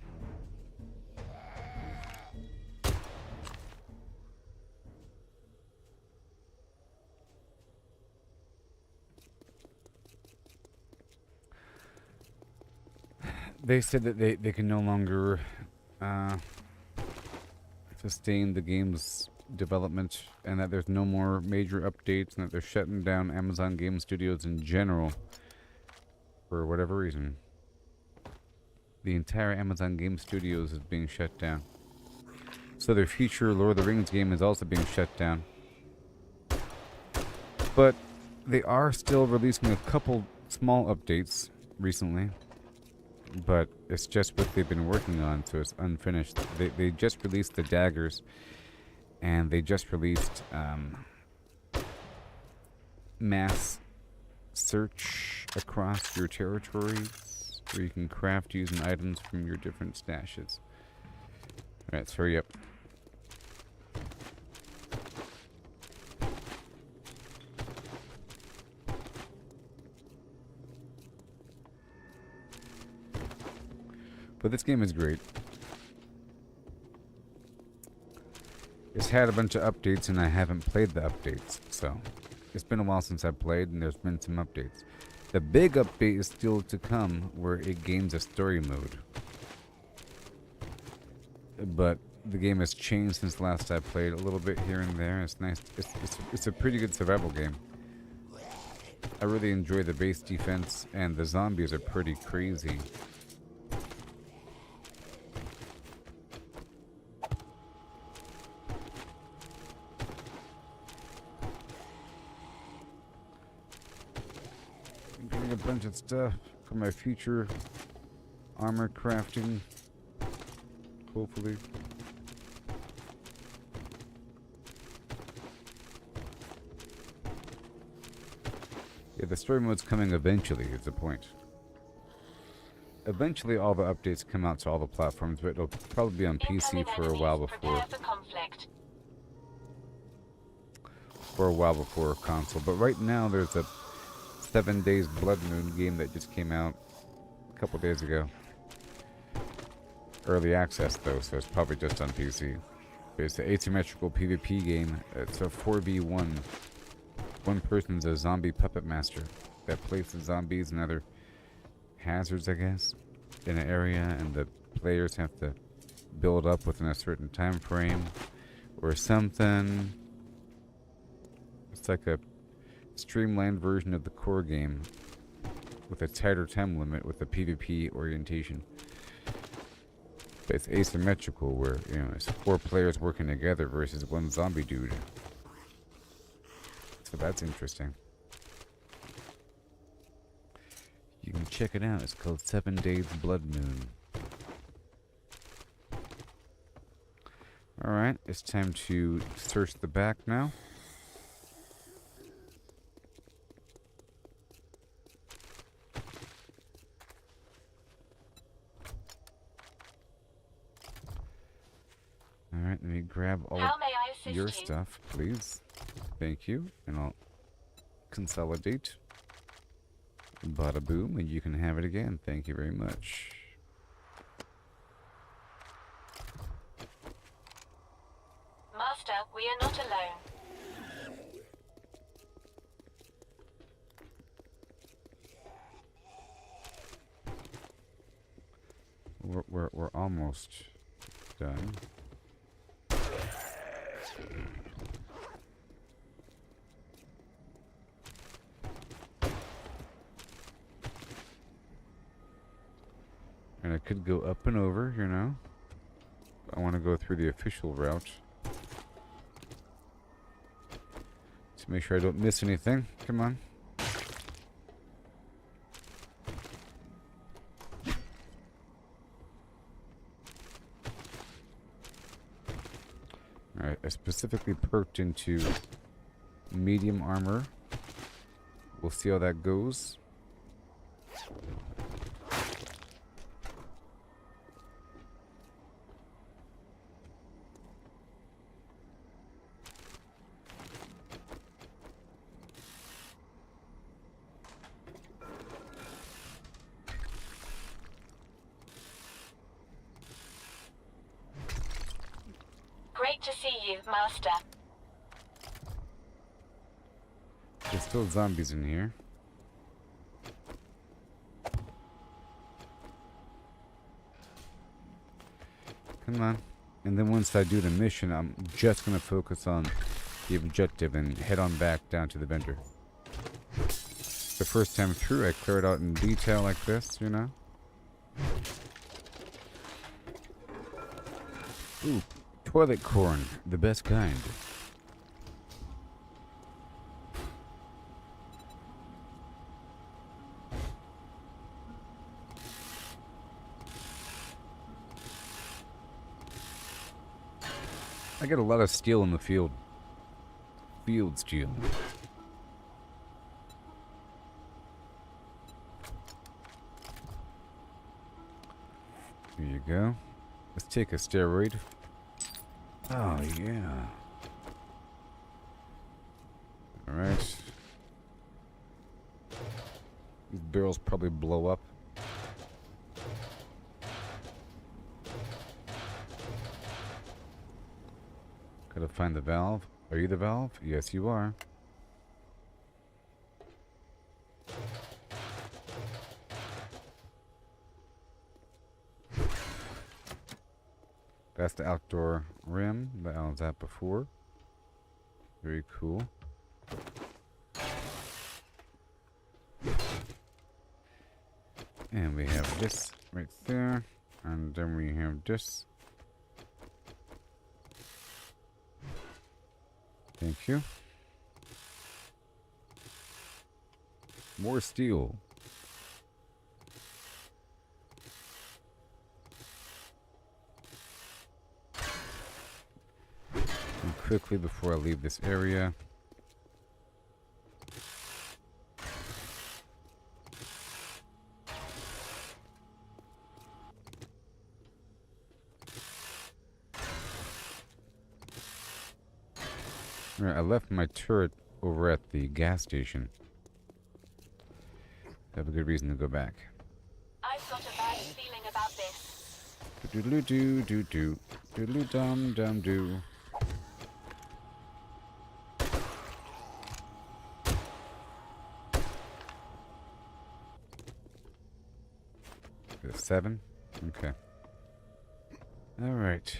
they said that they can no longer sustain the game's development, and that there's no more major updates, and that they're shutting down Amazon Game Studios in general for whatever reason. The entire Amazon Game Studios is being shut down. So their future Lord of the Rings game is also being shut down. But they are still releasing a couple small updates recently. But it's just what they've been working on, so it's unfinished. They just released the daggers, and they just released mass search across your territories, where you can craft using items from your different stashes. Alright, so hurry up. But this game is great. It's had a bunch of updates, and I haven't played the updates, so it's been a while since I played, and there's been some updates. The big update is still to come, where it gains a story mode. But the game has changed since last I played, a little bit here and there. It's nice. It's a pretty good survival game. I really enjoy the base defense, and the zombies are pretty crazy. I'm getting a bunch of stuff for my future armor crafting, hopefully. Yeah, the story mode's coming eventually, is the point. Eventually all the updates come out to all the platforms, but it'll probably be on PC for a while before. Prepare for conflict. For a while before console. But right now there's a 7 Days Blood Moon game that just came out a couple days ago. Early access though, so it's probably just on PC. But it's an asymmetrical PvP game. It's a 4v1. One person's a zombie puppet master that places zombies and other hazards, I guess, in an area, and the players have to build up within a certain time frame or something. It's like a streamlined version of the core game with a tighter time limit with a PvP orientation. But it's asymmetrical, where, you know, it's 4 players working together versus one zombie dude. So that's interesting. You can check it out. It's called 7 Days Blood Moon. Alright, it's time to search the back now. Alright, let me grab all How of may I assist your you? stuff, please. Thank you. And I'll consolidate. Bada boom, and you can have it again. Thank you very much. Master, we are not alone. We're almost done. And I could go up and over, you know. I want to go through the official route to make sure I don't miss anything. Come on. Alright, I specifically perked into medium armor. We'll see how that goes. Great to see you, Master. There's still zombies in here. Come on. And then once I do the mission, I'm just going to focus on the objective and head on back down to the vendor. The first time through, I clear it out in detail like this, you know? Ooh, toilet corn, the best kind. I get a lot of steel in the field. Field steel. Here you go. Let's take a steroid. Oh, yeah. Alright. These barrels probably blow up. Gotta find the valve. Are you the valve? Yes, you are. That's the outdoor rim that I was at before. Very cool. And we have this right there. And then we have this. Thank you. More steel. And quickly before I leave this area. I left my turret over at the gas station. I have a good reason to go back. I've got a bad feeling about this. Doodle doo doo doo. Doodle dum dum doo. Is it 7? Okay. Alright.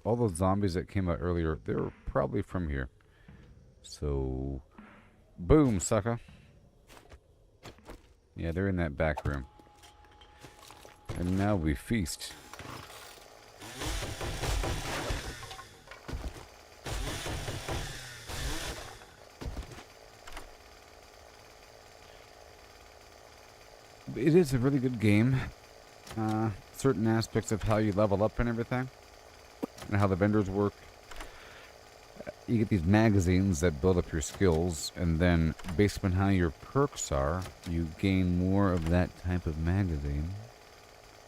all those zombies that came out earlier, they were probably from here. So, boom, sucker. Yeah, they're in that back room. And now we feast. It is a really good game. Certain aspects of how you level up and everything, and how the vendors work. You get these magazines that build up your skills, and then based on how your perks are, you gain more of that type of magazine.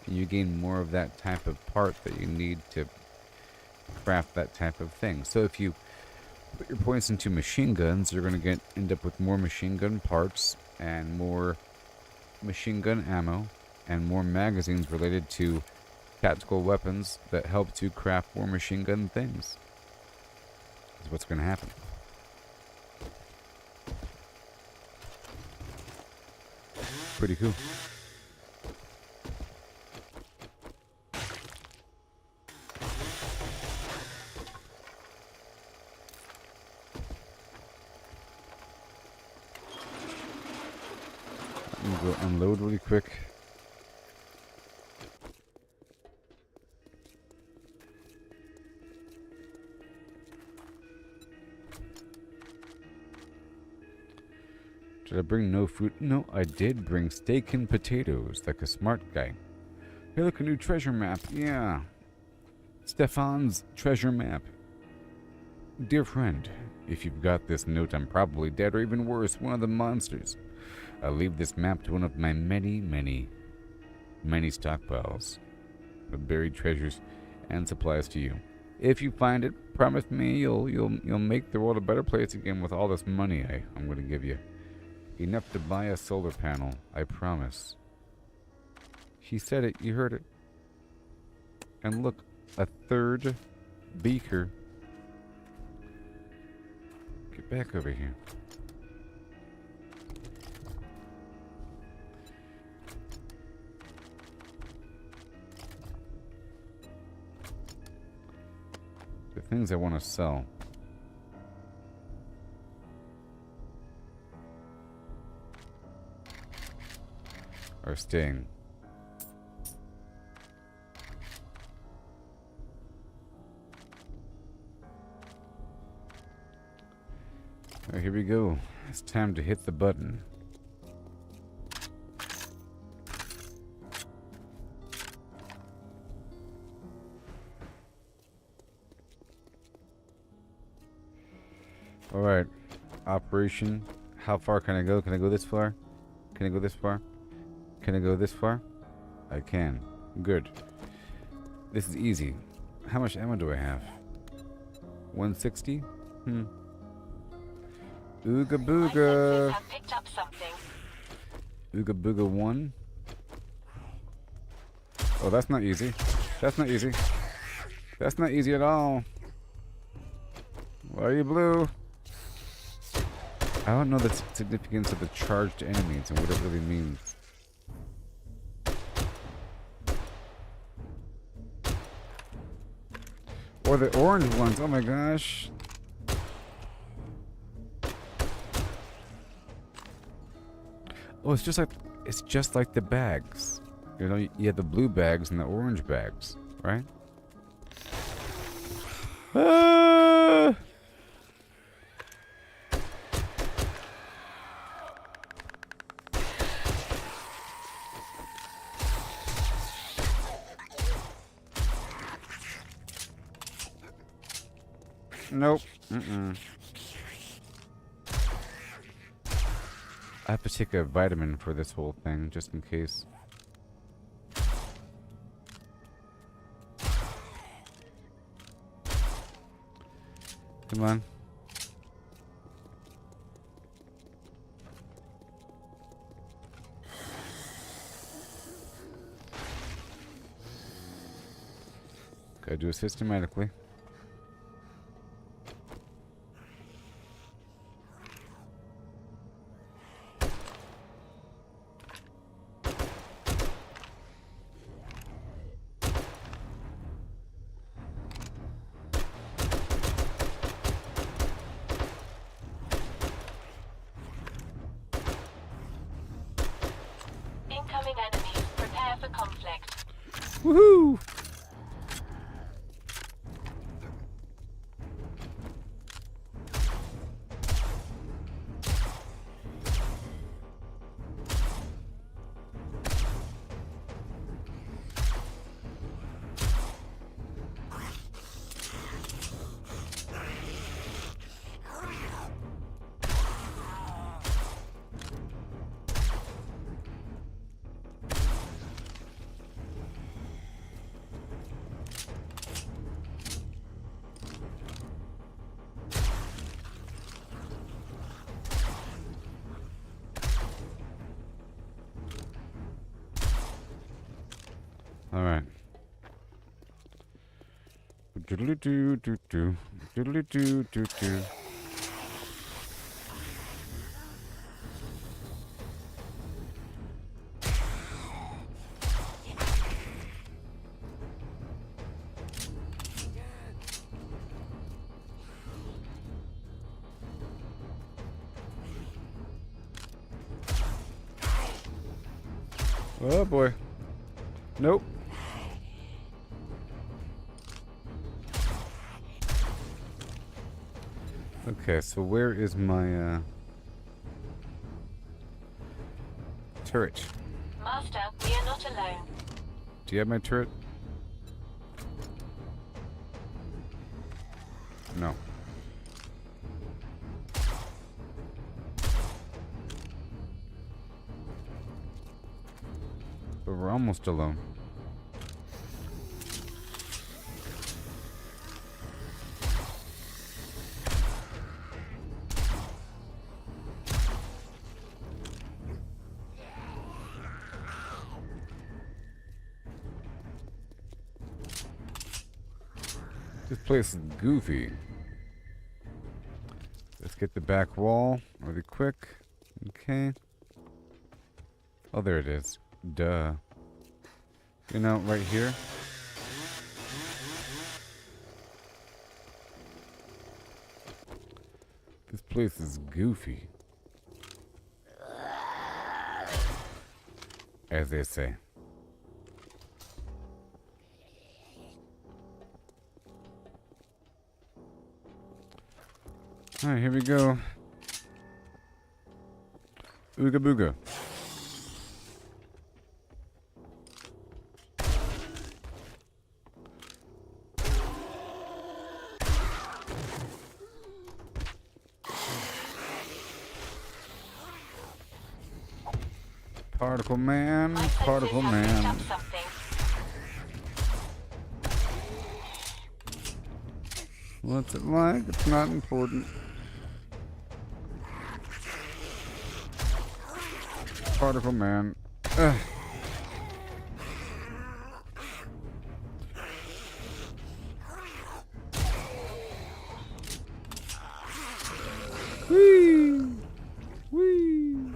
And you gain more of that type of part that you need to craft that type of thing. So if you put your points into machine guns, you're going to end up with more machine gun parts and more machine gun ammo and more magazines related to tactical weapons that help to craft more machine gun things. That's what's going to happen. Pretty cool. I'm going to go unload really quick. Did I bring no food? No, I did bring steak and potatoes, like a smart guy. Hey, look, a new treasure map. Yeah. Stefan's treasure map. Dear friend, if you've got this note, I'm probably dead, or even worse, one of the monsters. I'll leave this map to one of my many, many, many stockpiles of buried treasures and supplies to you. If you find it, promise me you'll make the world a better place again with all this money I'm going to give you. Enough to buy a solar panel, I promise. She said it, you heard it. And look, a third beaker. Get back over here. The things I want to sell. Are staying. Alright, here we go. It's time to hit the button. Alright. Operation. How far can I go? Can I go this far? Can I go this far? Can I go this far? I can. Good. This is easy. How much ammo do I have? 160? Ooga My senses booga. have picked up something. Ooga booga 1. Oh, that's not easy. That's not easy. That's not easy at all. Why are you blue? I don't know the significance of the charged enemies and what it really means. Or the orange ones. Oh my gosh. Oh, it's just like the bags. You know, you have the blue bags and the orange bags, right? Ah! Nope. I have to take a vitamin for this whole thing, just in case. Come on. Gotta do it systematically. Incoming enemies. Prepare for conflict. Woohoo! All right. Doodly doo doo doo. Doodly doo doo doo. Oh boy. Nope. Okay, so where is my turret? Master, we are not alone. Do you have my turret? No. But we're almost alone. This place is goofy. Let's get the back wall really quick. Okay. Oh, there it is. Duh. You know, right here. This place is goofy. As they say. Alright, here we go. Ooga booga. Particle man, My senses particle have picked man. up something. What's it like? It's not important. Particle man. Ugh. Whee! Whee!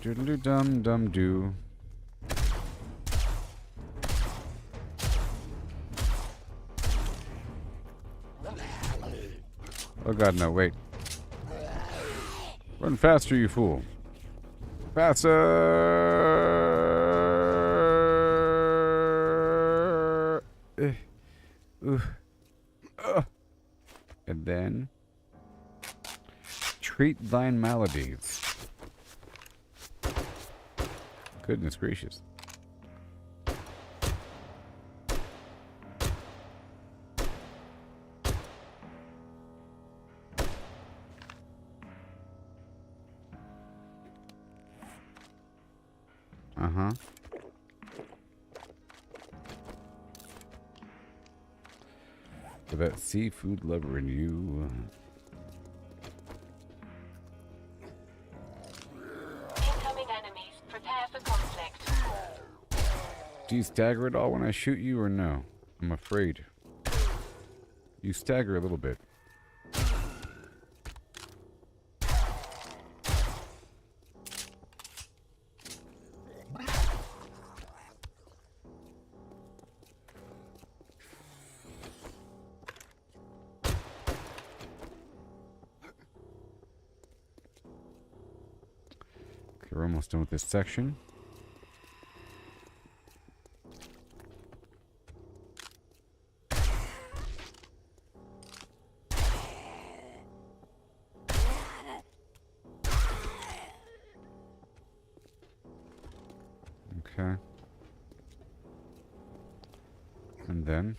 Doodle dum dum doo. Oh god, no, wait. Run faster, you fool. Faster! Ooh. And then... treat thine maladies. Goodness gracious. Uh-huh. For that seafood lover in you. Incoming enemies. Prepare for conflict. Do you stagger at all when I shoot you or no? I'm afraid. You stagger a little bit. Okay, we're almost done with this section. Okay. And then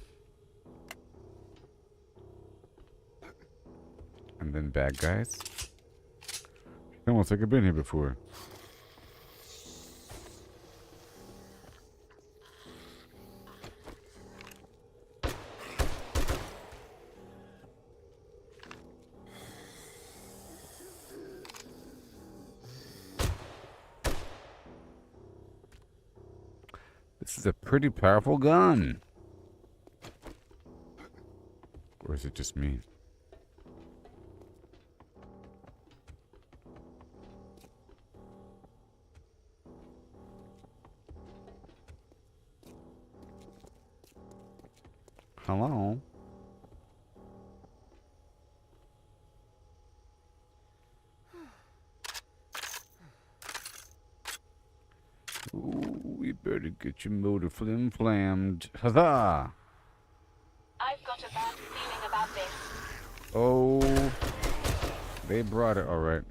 bad guys. Almost like I've been here before. This is a pretty powerful gun. Or is it just me? Hello? Ooh, we better get your motor flim-flammed. Huzzah! I've got a bad feeling about this. Oh, they brought it, alright.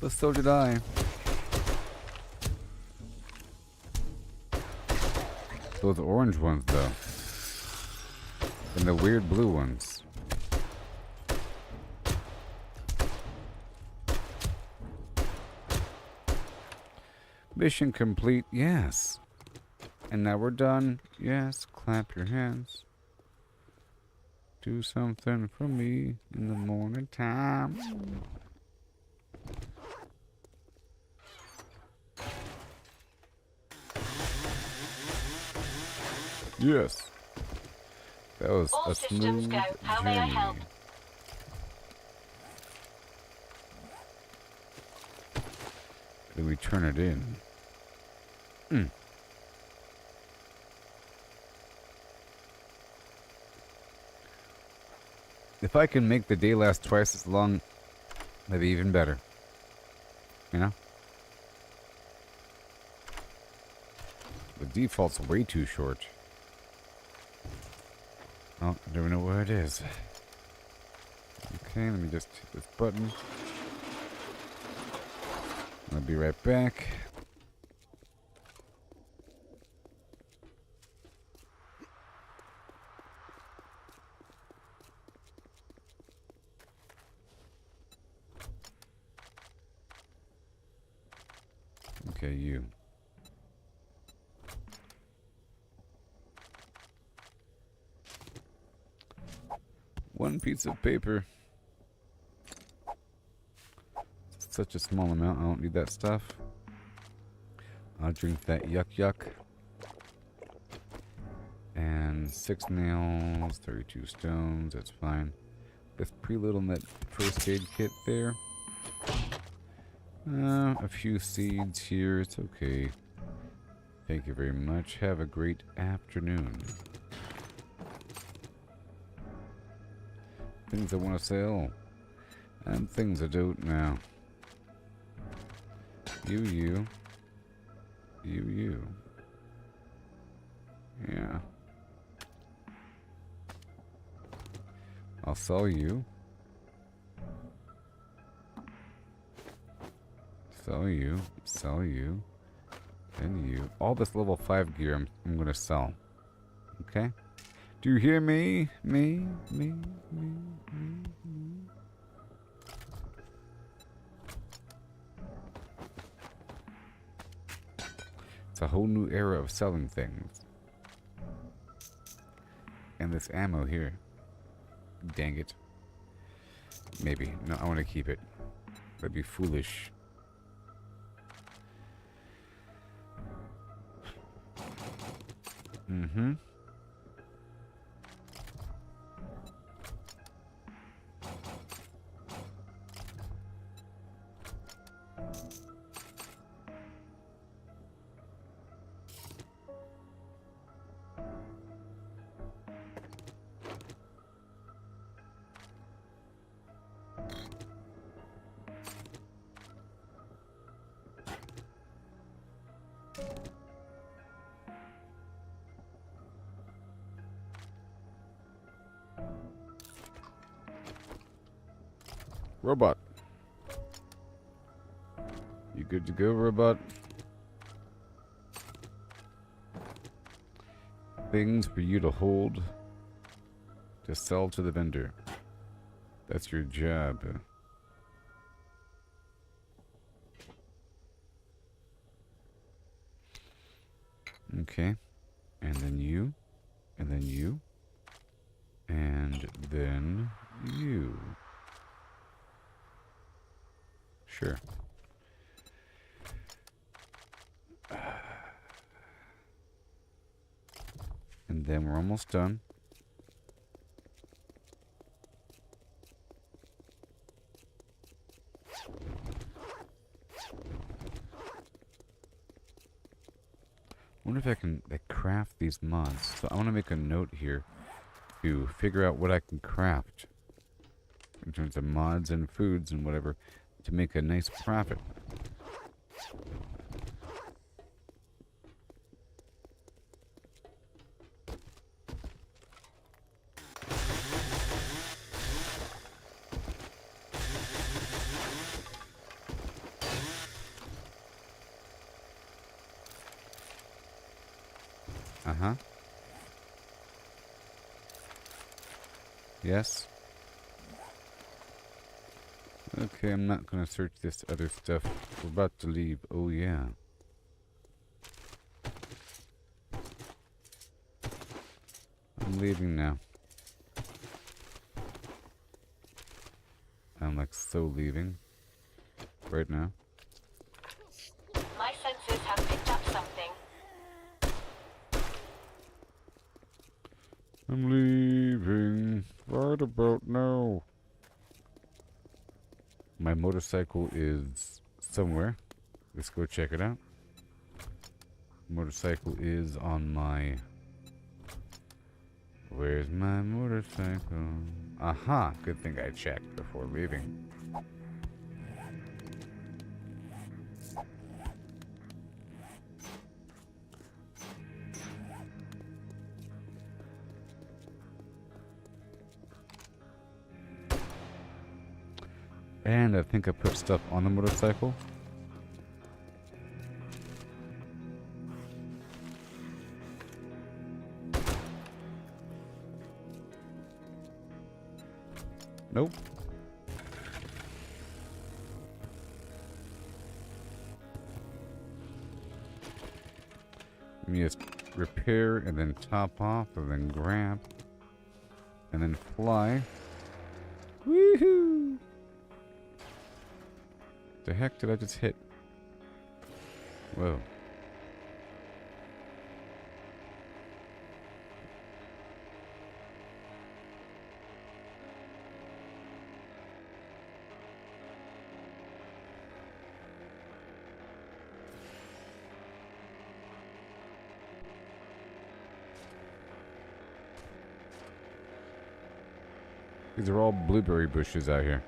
But so did I. Those orange ones, though. And the weird blue ones. Mission complete, yes. And now we're done. Yes, clap your hands. Do something for me in the morning time. Yes. That was All a systems smooth go. How may I journey. help? Then we turn it in. If I can make the day last twice as long, that'd be even better. You know? The default's way too short. Oh, I don't know where it is. Okay, let me just hit this button. I'll be right back. Okay, you. One piece of paper. Such a small amount, I don't need that stuff. I'll drink that yuck yuck. And 6 nails, 32 stones, that's fine. Let's preload on that first aid kit there. A few seeds here, it's okay. Thank you very much. Have a great afternoon. Things I want to sell. And things I don't now. You. Yeah. I'll sell you. Sell you. And you. All this level 5 gear I'm gonna sell. Okay? Do you hear me? Me. It's a whole new era of selling things. And this ammo here. Dang it. Maybe. No, I want to keep it. That'd be foolish. Mm-hmm. Robot. You good to go, robot? Things for you to hold. To sell to the vendor. That's your job. Okay. And then you. And then you. And then you. Sure. And then we're almost done. I wonder if I can craft these mods. So I want to make a note here to figure out what I can craft in terms of mods and foods and whatever to make a nice profit. Uh-huh. Yes. Okay, I'm not gonna search this other stuff. We're about to leave. Oh, yeah. I'm leaving now. I'm like so leaving. Right now. My senses have picked up something. I'm leaving. Right about now. My motorcycle is somewhere. Let's go check it out. Motorcycle is on my... Where's my motorcycle? Aha! Good thing I checked before leaving. And I think I put stuff on the motorcycle. Nope. Let me just repair and then top off and then grab and then fly. Woohoo! The heck did I just hit? Whoa. These are all blueberry bushes out here.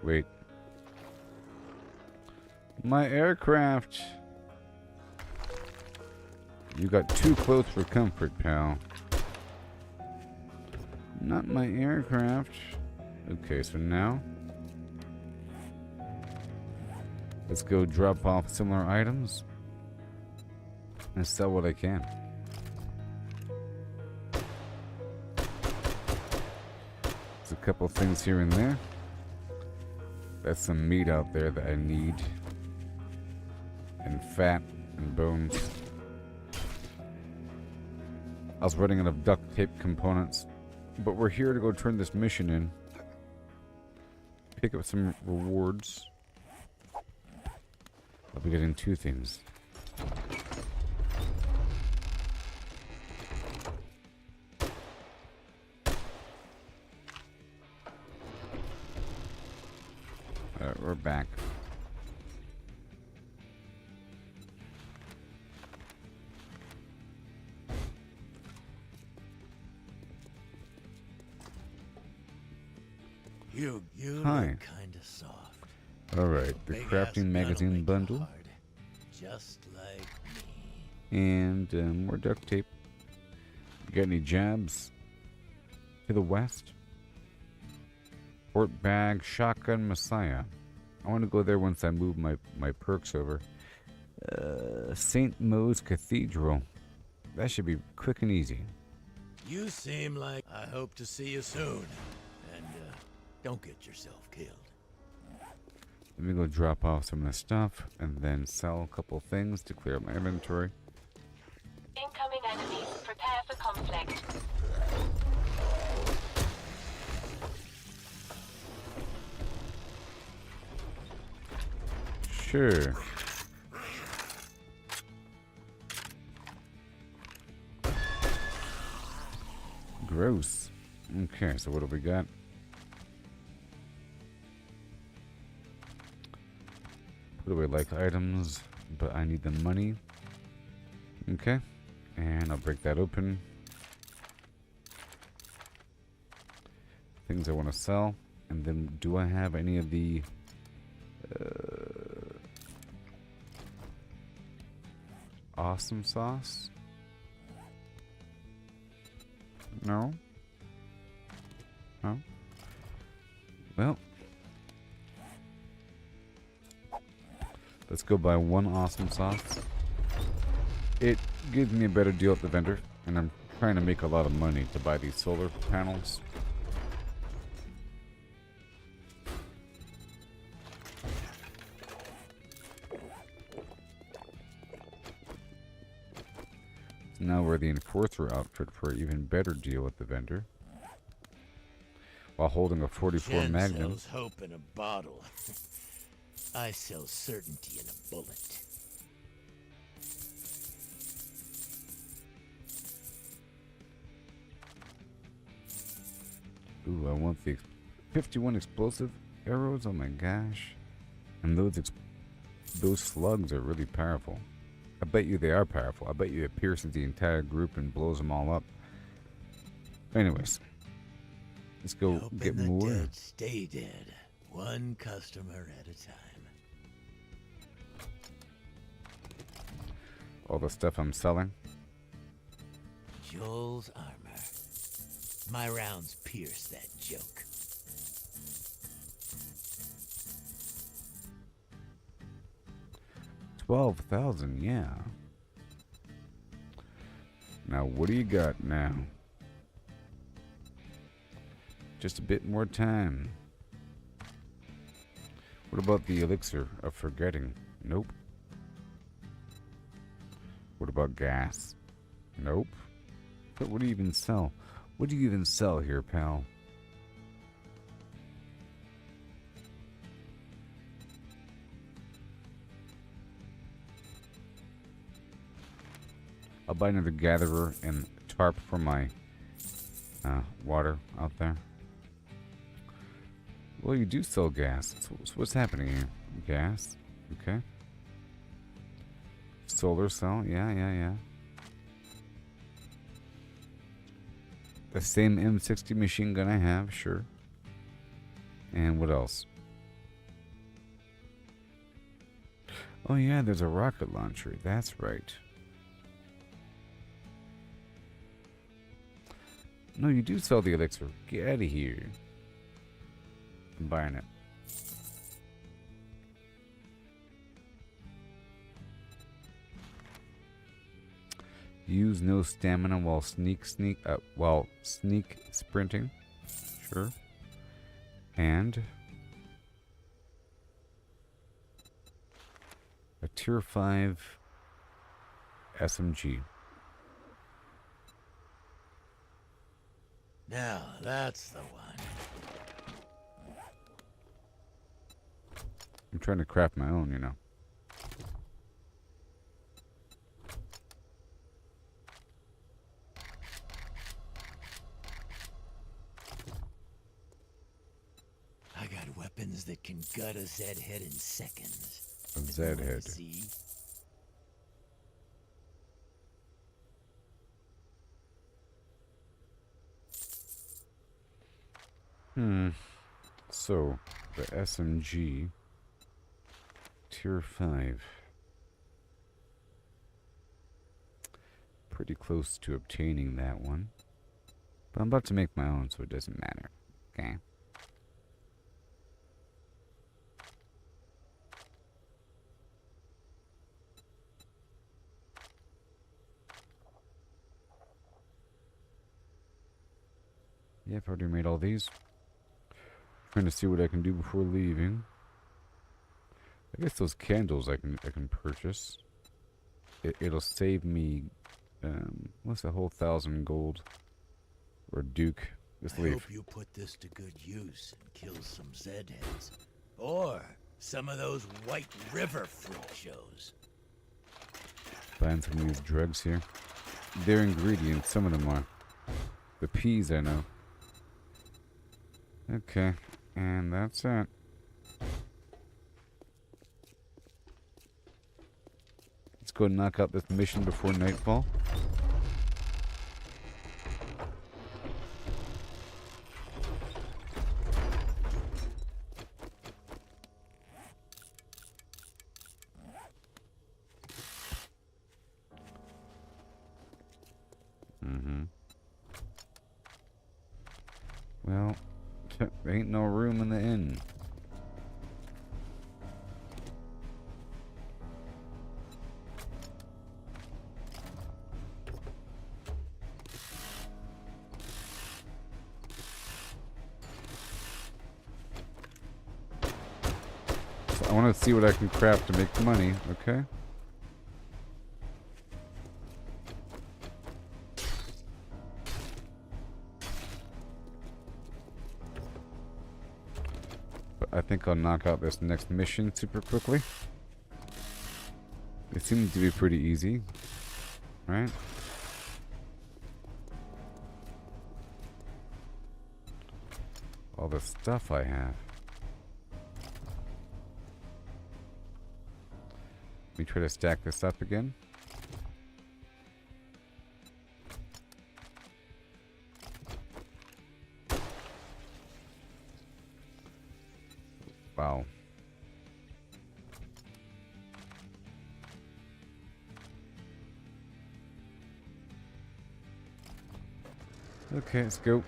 Wait. My aircraft! You got too close for comfort, pal. Not my aircraft. Okay, so now... let's go drop off similar items. And sell what I can. There's a couple things here and there. That's some meat out there that I need. And fat and bones. I was running out of duct tape components. But we're here to go turn this mission in. Pick up some rewards. I'll be getting 2 things. We're back. You Hi. look kinda soft. Alright, the Big ass crafting gun'll magazine make you bundle. hard, just like me. And more duct tape. You got any jabs? To the west? Fort Bag, Shotgun Messiah. I want to go there once I move my perks over. St. Mo's Cathedral. That should be quick and easy. You seem like I hope to see you soon. And don't get yourself killed. Let me go drop off some of the stuff and then sell a couple things to clear up my inventory. Incoming enemies. Prepare for conflict. Sure. Gross. Okay, so what do we got? Put away like items, but I need the money. Okay, and I'll break that open. Things I want to sell, and then do I have any of the awesome sauce? No? No? Well, let's go buy 1 awesome sauce. It gives me a better deal at the vendor, and I'm trying to make a lot of money to buy these solar panels. Now wear the Enforcer outfit for an even better deal with the vendor. While holding a 44 Jen Magnum. sells hope in a bottle. I sell certainty in a bullet. Ooh, I want the 51 explosive arrows. Oh my gosh. And those slugs are really powerful. I bet you they are powerful. I bet you it pierces the entire group and blows them all up. Anyways, let's go Helping get the more. dead stay dead, one customer at a time. All the stuff I'm selling. Joel's armor. My rounds pierce that joke. $12,000, yeah. Now, what do you got now? Just a bit more time. What about the elixir of forgetting? Nope. What about gas? Nope. But what do you even sell? What do you even sell here, pal? I'll buy another gatherer and tarp for my water out there. Well, you do sell gas. So what's happening here? Gas? Okay. Solar cell? Yeah. The same M60 machine gun I have, sure. And what else? Oh yeah, there's a rocket launcher. That's right. No, you do sell the elixir. Get out of here. I'm buying it. Use no stamina while sneak sprinting. Sure. And a tier 5 SMG. Now, that's the one. I'm trying to craft my own, you know. I got weapons that can gut a Zed head in seconds. A Zed head. See? So, the SMG tier 5. Pretty close to obtaining that one. But I'm about to make my own, so it doesn't matter. Okay. Yeah, I've already made all these. Trying to see what I can do before leaving. I guess those candles I can purchase. It'll save me what's the whole 1,000 gold or Duke. Just I leave. hope you put this to good use and kill some Zed heads. Or some of those White River freak shows. Buying some of these drugs here. They're ingredients, some of them are. The peas I know. Okay, and that's it. Let's go and knock out this mission before nightfall. Well, there ain't no room in the inn. So I want to see what I can craft to make money, okay? I think I'll knock out this next mission super quickly. It seems to be pretty easy, right? All the stuff I have. Let me try to stack this up again. Wow. Okay, let's go.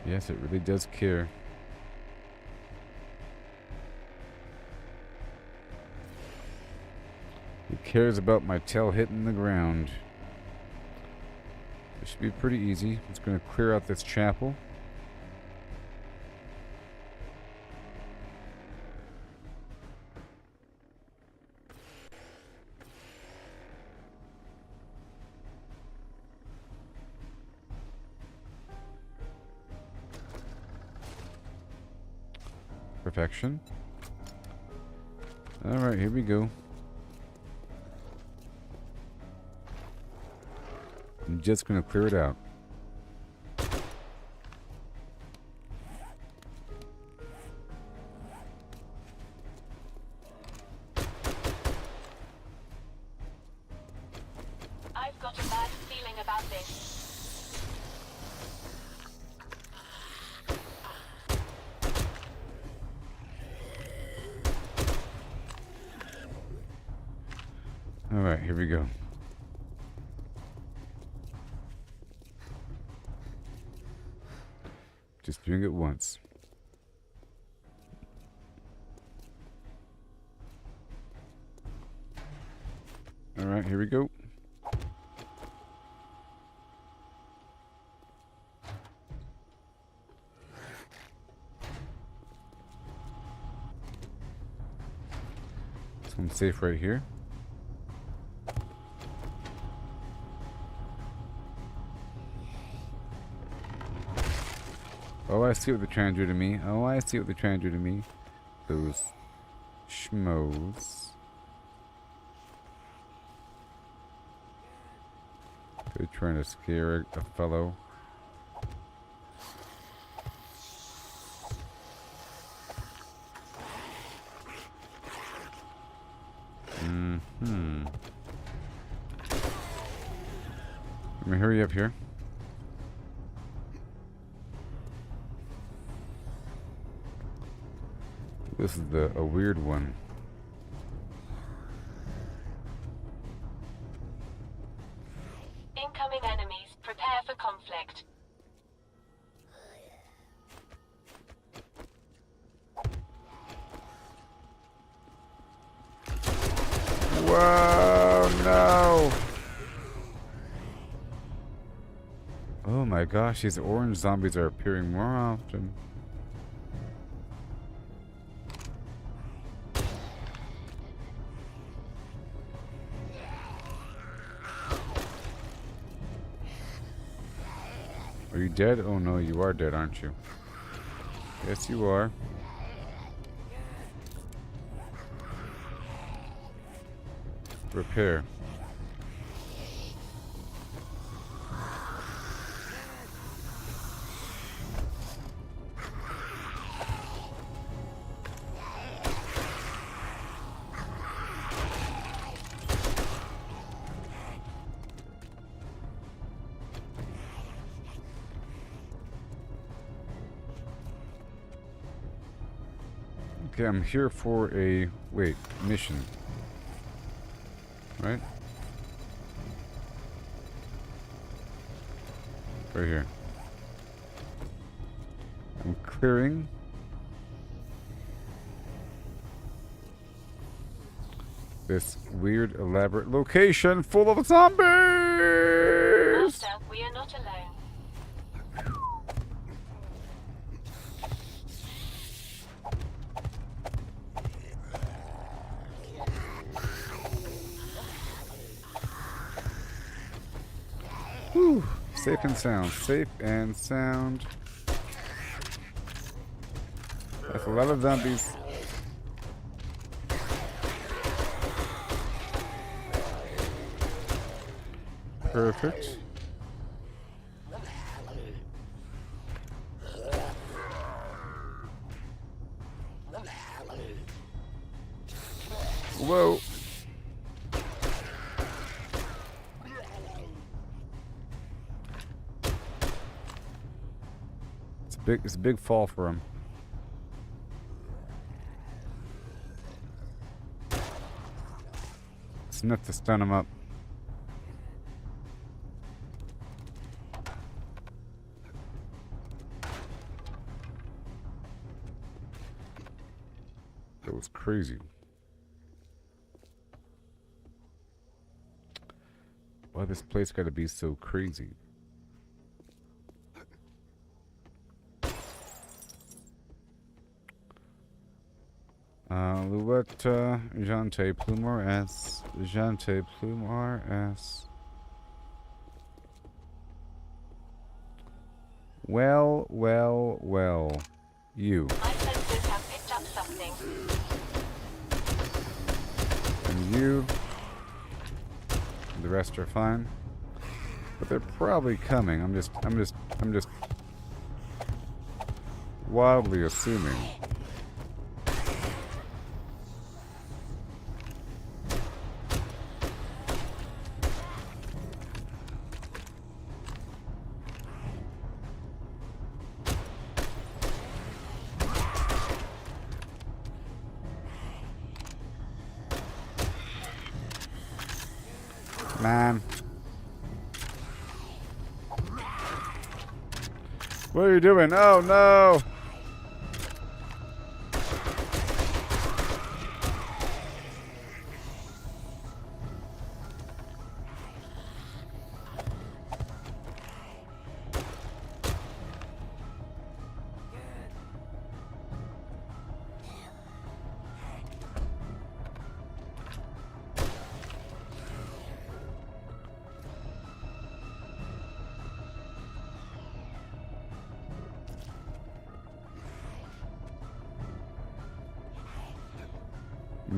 Yes, it really does care. Who cares about my tail hitting the ground? This should be pretty easy. It's going to clear out this chapel. Perfection. Alright, here we go. I'm just gonna clear it out. I've got a bad feeling about this. Alright, here we go. Just doing it once. Alright, here we go. This one's safe right here. Oh, I see what they're trying to do to me. Oh, I see what they're trying to do to me. Those schmoes. They're trying to scare a fellow. Let me hurry up here. This is a weird one. Incoming enemies, prepare for conflict. Whoa, no! Oh my gosh, these orange zombies are appearing more often. Are you dead? Oh no, you are dead, aren't you? Yes, you are. Repair. Okay, I'm here for a mission. Right? Right here. I'm clearing this weird, elaborate location full of zombies! Master, we are not alone. Safe and sound. Safe and sound. That's a lot of zombies. Perfect. Whoa. It's a big fall for him. It's enough to stun him up. That was crazy. Why this place gotta be so crazy? Louette, Jante, Plumor S. Jante, Plumor S. Well, well, well. You. My senses have picked up something. And you. The rest are fine. But they're probably coming. I'm just wildly assuming. Man. What are you doing? Oh no!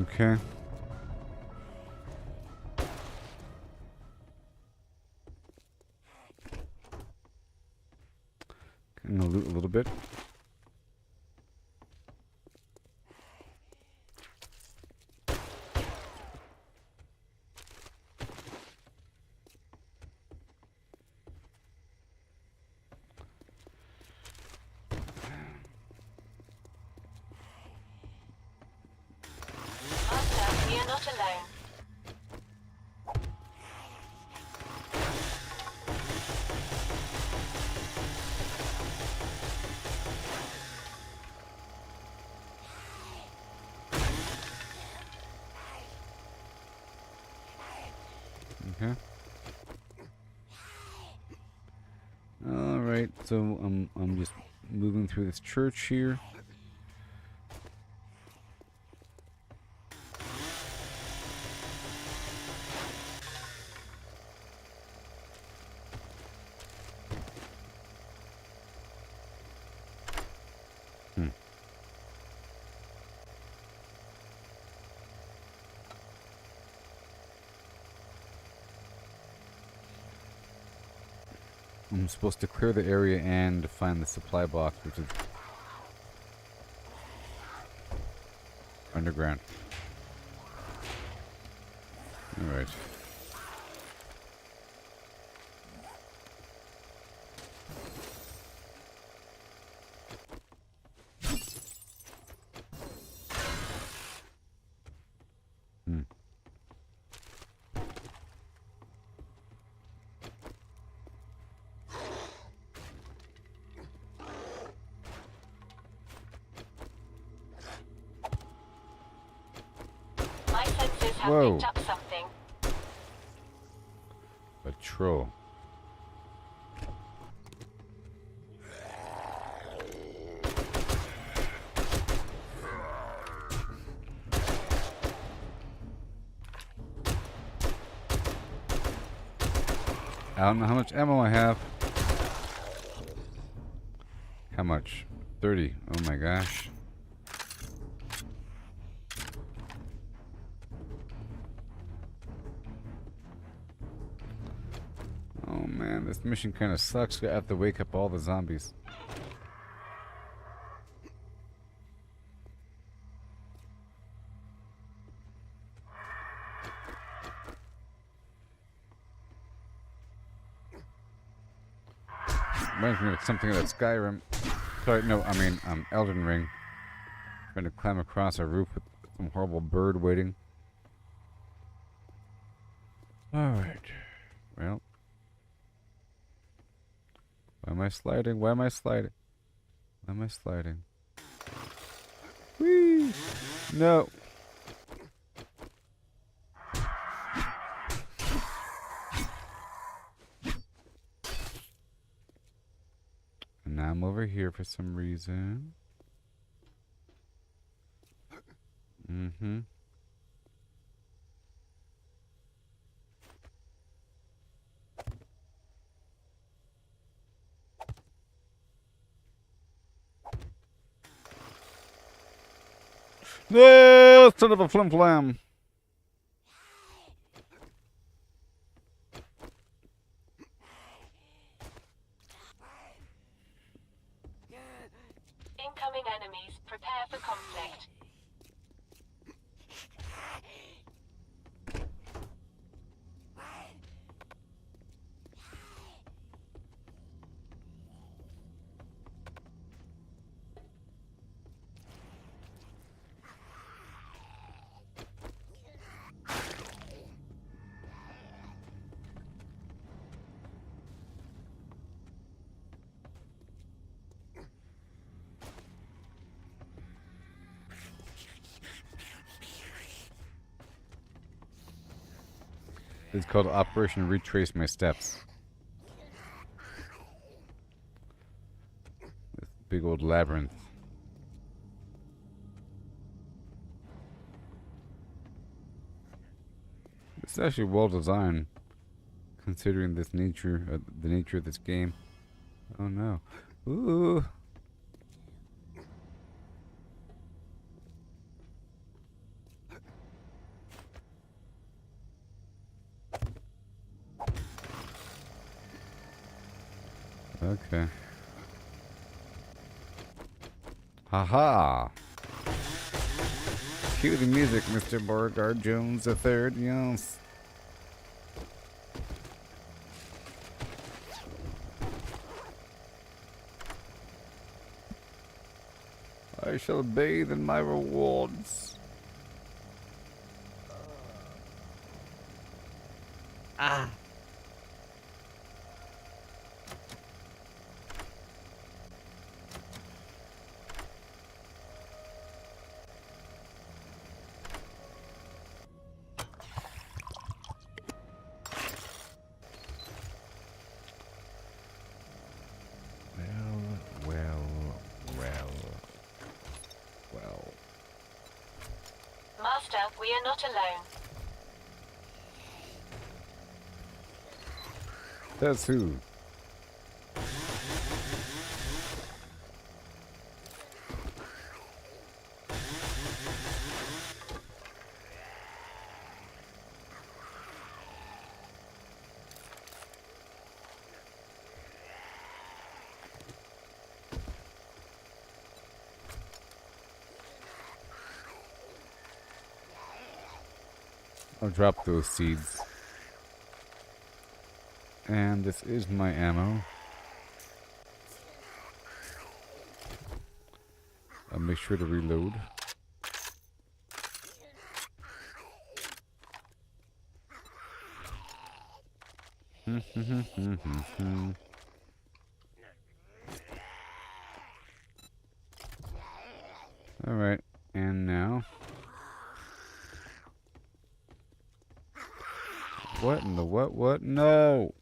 Okay. Gonna loot a little bit. Master, we are not alone. Okay. All right. So I'm just moving through this church here. I'm supposed to clear the area and find the supply box, which is underground. Alright. My senses have Whoa. picked up something. A troll. I don't know how much ammo I have. much? 30. Oh my gosh. Oh man, this mission kind of sucks. I have to wake up all the zombies. Reminds me of something like Skyrim. Sorry, no, I mean, Elden Ring. Trying to climb across a roof with some horrible bird waiting. Alright. Well. Why am I sliding? Why am I sliding? Why am I sliding? Whee! No! And now I'm over here for some reason. Mm-hmm. No, son of a flim flam. Incoming enemies. Prepare for conflict. It's called Operation Retrace My Steps. This big old labyrinth. It's actually well designed, considering this nature, the nature of this game. Oh no! Ooh. Okay. Haha! Cue the music, Mr. Beauregard Jones III, yes. I shall bathe in my rewards. Ah. Well. Master, we are not alone. That's who. I'll drop those seeds. And this is my ammo. I'll make sure to reload. Alright, and now... What in the what? No!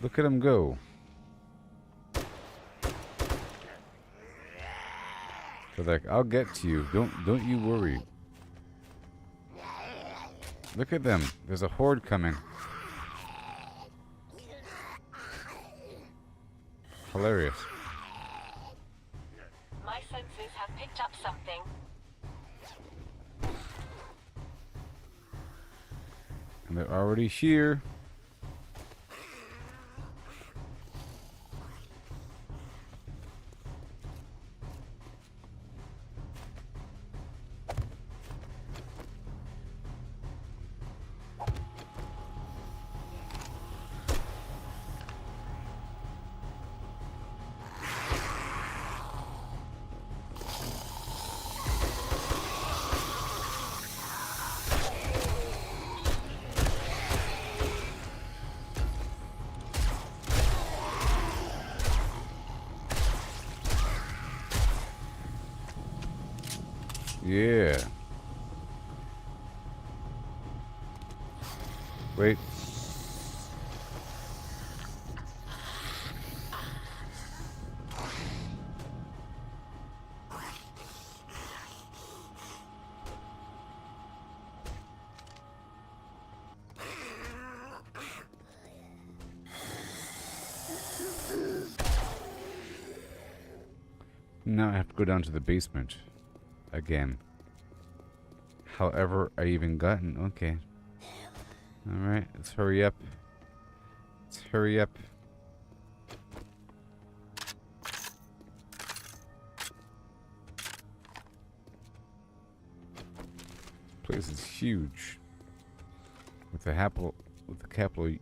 Look at him go. They're like, I'll get to you. Don't you worry. Look at them. There's a horde coming. hilarious. My senses have picked up something. And they're already here. Yeah. Wait. Now I have to go down to the basement again. However, I even gotten. Okay. Alright, let's hurry up. Let's hurry up. Place is huge. With a capital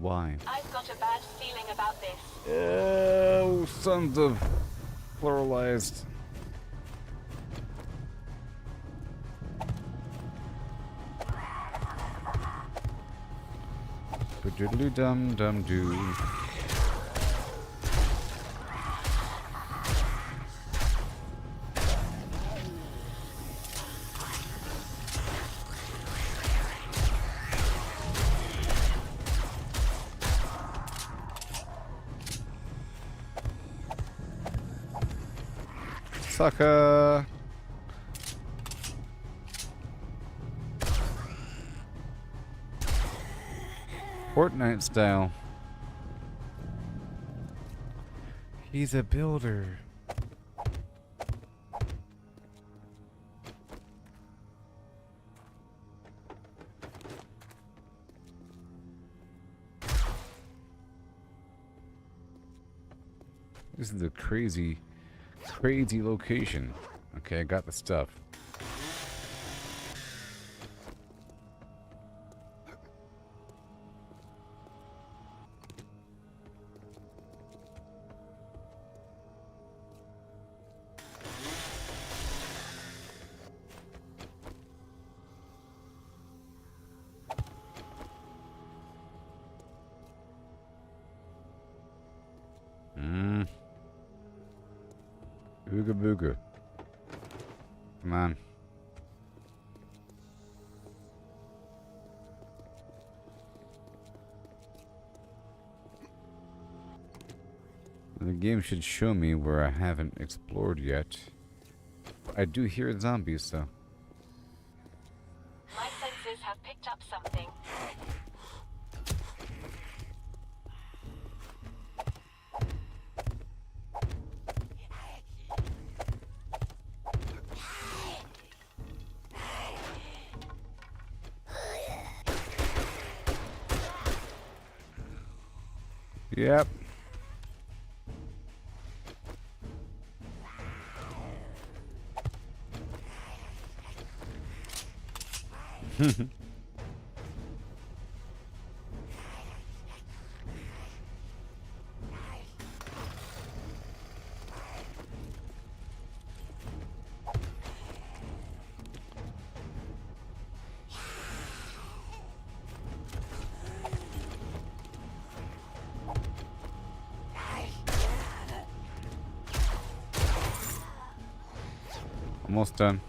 Y. I've got a bad feeling about this. Oh, sons of pluralized. Doodly dum dum doo. Sucker. Fortnite style. He's a builder. This is a crazy location. Okay, I got the stuff. Ooga booga. Come on. The game should show me where I haven't explored yet. But I do hear zombies, so. My senses have picked up something. Yep. Almost done.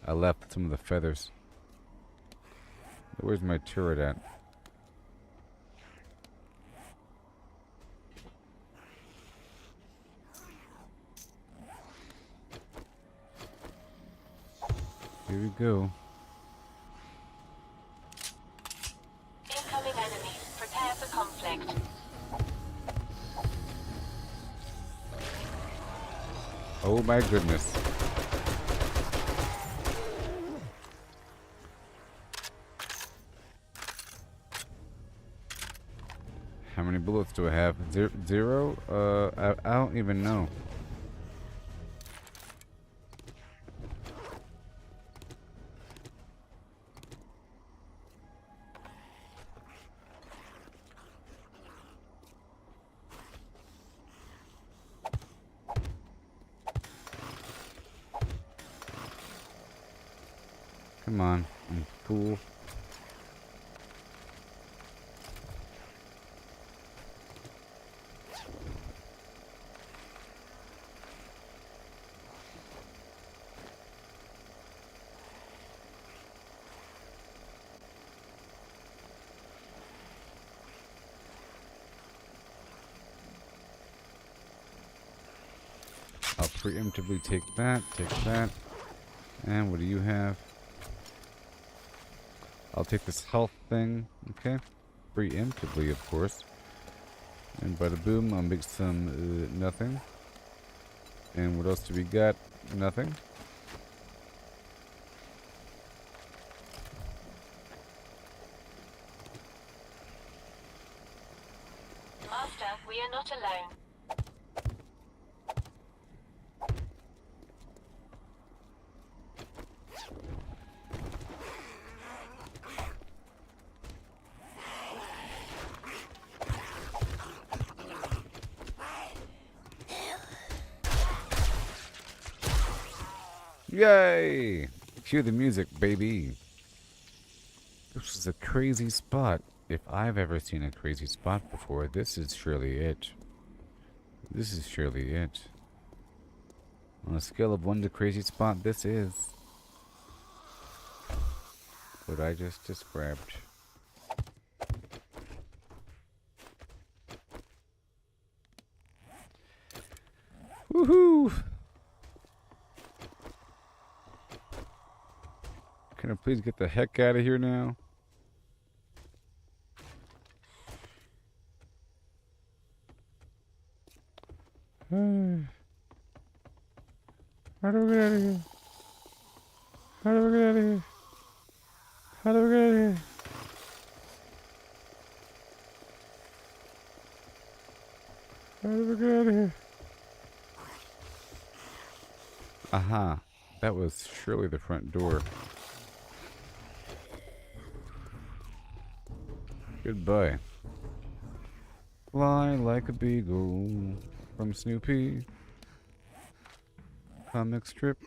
I left some of the feathers. Where's my turret at? Here we go. Incoming enemies. Prepare for conflict. Oh my goodness. How many bullets do I have? Zero? I don't even know. Come on, fool. I'll preemptively take that, and what do you have? I'll take this health thing, okay? Preemptively, of course. And bada boom, I'll make some, nothing. And what else do we got? Nothing. Master, we are not alone. Yay! Cue the music, baby. This is a crazy spot. If I've ever seen a crazy spot before, this is surely it. This is surely it. On a scale of 1 to crazy spot, this is what I just described. Woohoo! Can I please get the heck out of here now? How do we get out of here? How do we get out of here? How do we get out of here? How do we get out of here? Aha. That was surely the front door. Goodbye. Fly like a beagle from Snoopy. Comic strip.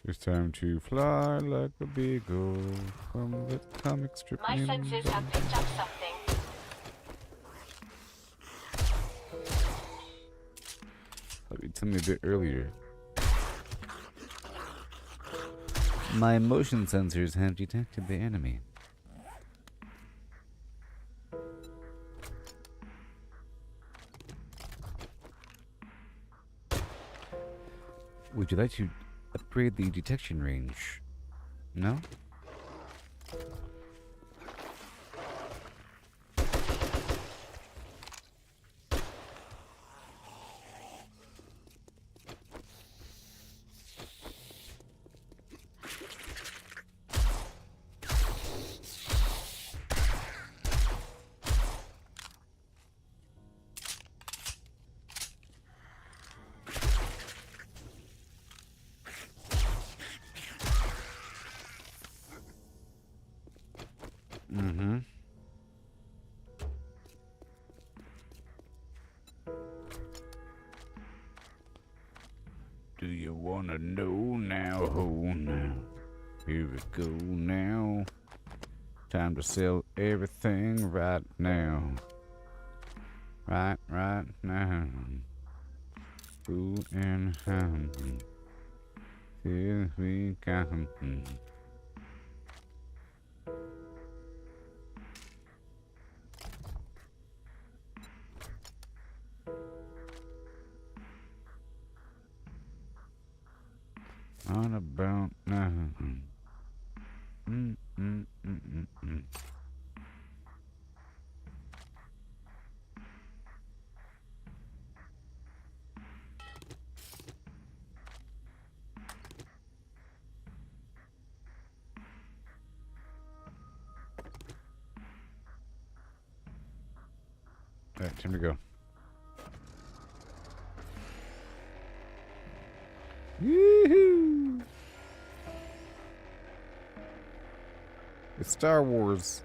It's time to fly like a beagle from the comic strip. My senses have picked up something. Let me tell me a bit earlier. My motion sensors have detected the enemy. Would you like to upgrade the detection range? No? Mm-hmm. Do you wanna know now? Oh, now. Here we go now. Time to sell everything right now. Right now. Food and ham. Here we come. On about now. Alright, time to go. Yoo-hoo! It's Star Wars.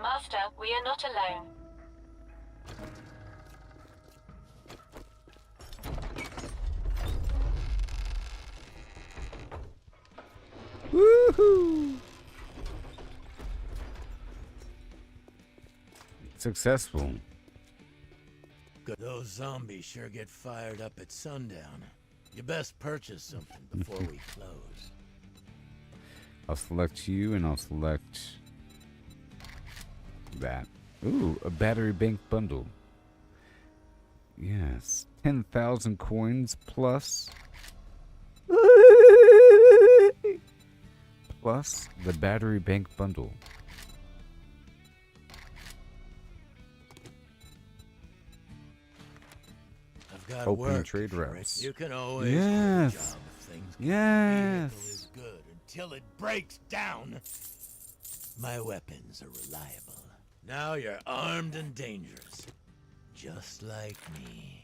Master, we are not alone. Woohoo! Successful. Those zombies sure get fired up at sundown. You best purchase something before we close. I'll select you and I'll select that. Ooh, a battery bank bundle. Yes. 10,000 coins plus. Plus the battery bank bundle. I've got Open work trade for it. routes. You can always Yes. do a job if things get Yes. vehicle is good until it breaks down. My weapons are reliable. Now you're armed and dangerous. Just like me.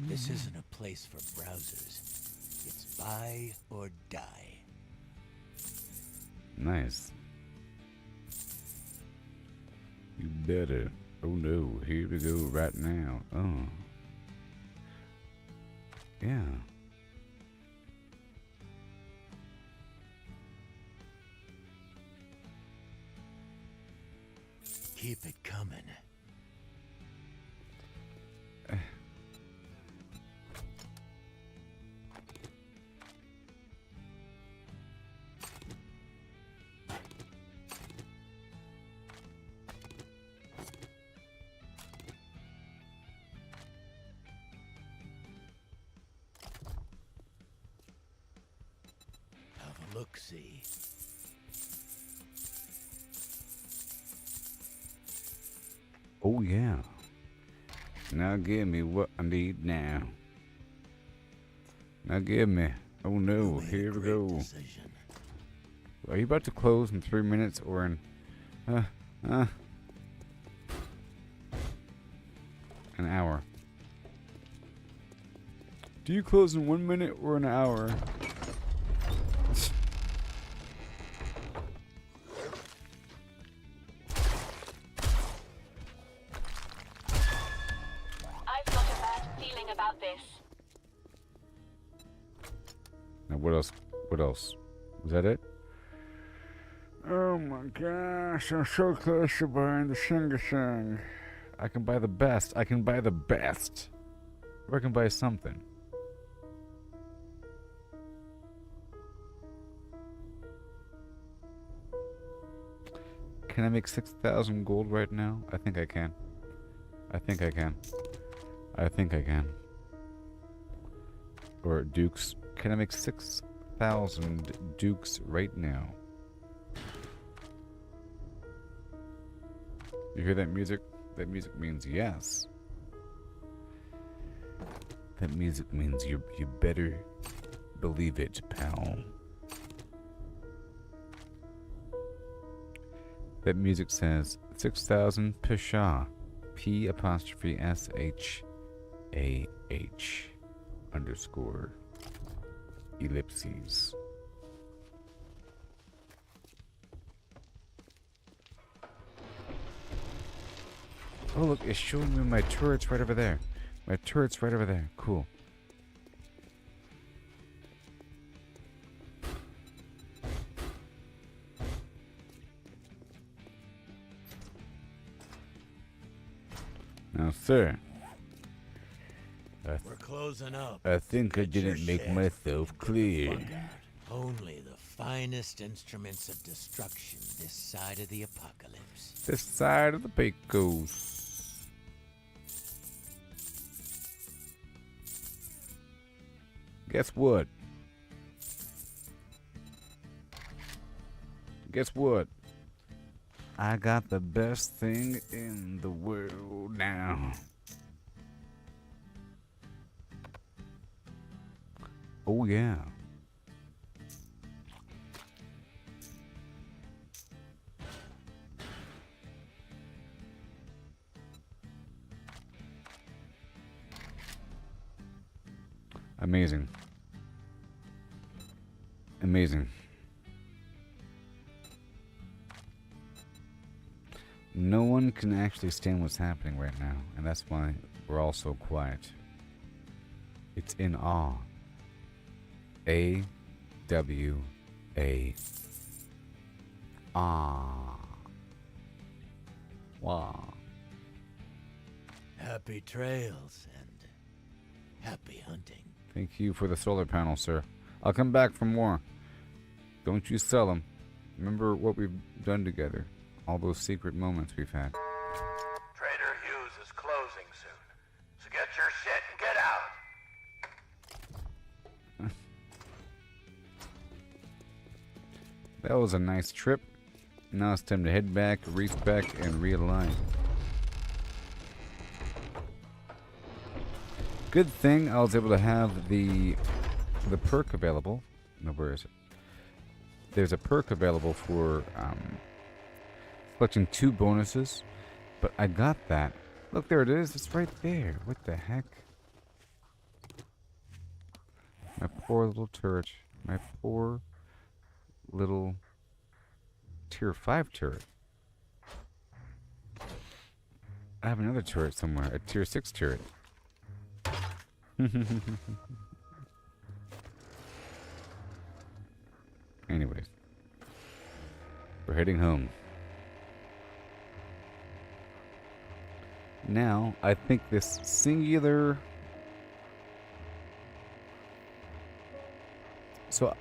This isn't a place for browsers. It's buy or die. Nice. You better. Oh no, here we go right now. Oh. Yeah. Keep it coming. Have a look-see. Oh yeah. Now give me what I need now. Now give me. Oh You no, made a here we great go. decision. Are you about to close in 3 minutes or in an hour? Do you close in 1 minute or an hour? I've got a bad feeling about this. Now what else? What else? Was that it? Oh my gosh, I'm so close to buying the Sing-a-Sing. I can buy the best. I can buy the best. Or I can buy something. Can I make 6,000 gold right now? I think I can. I think I can. I think I can. Or dukes. Can I make 6,000 dukes right now? You hear that music? That music means yes. That music means you better believe it, pal. That music says 6,000 Pshaw. P'_SHAH _ ellipses. Oh look, it's showing me my turrets right over there. My turret's right over there. Cool. Now, sir, We're closing up. I think I Get your didn't make shit. myself clear. Fuck out. Only the finest instruments of destruction this side of the apocalypse. This side of the Pecos. Guess what? Guess what? I got the best thing in the world now. Oh yeah. Amazing. Amazing. No one can actually stand what's happening right now, and that's why we're all so quiet. It's in awe. A-W-A. Ah. Wow. Happy trails and happy hunting. Thank you for the solar panel, sir. I'll come back for more. Don't you sell them. Remember what we've done together. All those secret moments we've had. Trader Hughes is closing soon, so get your shit and get out. That was a nice trip. Now it's time to head back, respec, and realign. Good thing I was able to have the perk available. No, where is it? There's a perk available for selecting 2 bonuses, but I got that. Look, there it is. It's right there. What the heck? My poor little turret. My poor little tier 5 turret. I have another turret somewhere. A tier 6 turret. Anyways, we're heading home. Now, I think this singular... So,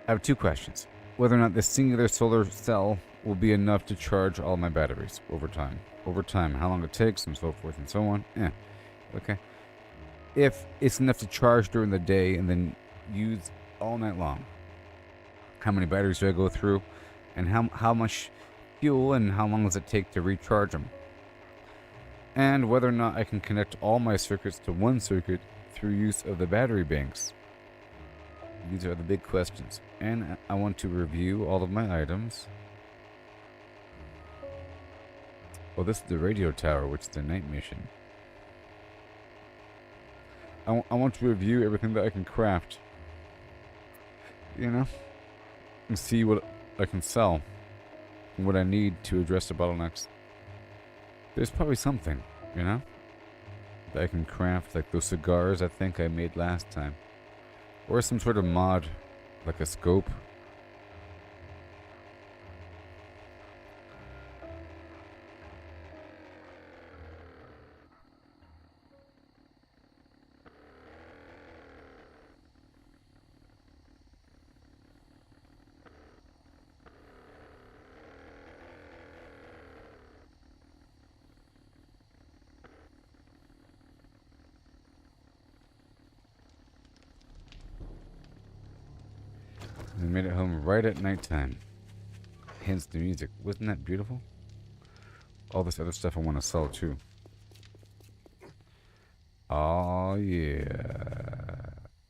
I have 2 questions. Whether or not this singular solar cell will be enough to charge all my batteries over time. Over time, how long it takes, and so forth and so on. Okay. If it's enough to charge during the day and then use all night long. How many batteries do I go through? And how much fuel and how long does it take to recharge them? And whether or not I can connect all my circuits to one circuit through use of the battery banks. These are the big questions. And I want to review all of my items. Well, this is the radio tower, which is the night mission. I want to review everything that I can craft. You know? And see what I can sell. And what I need to address the bottlenecks. There's probably something, you know? That I can craft, like those cigars I think I made last time. Or some sort of mod, like a scope. We made it home right at nighttime. Hence the music. Wasn't that beautiful? All this other stuff I want to sell too. Oh yeah.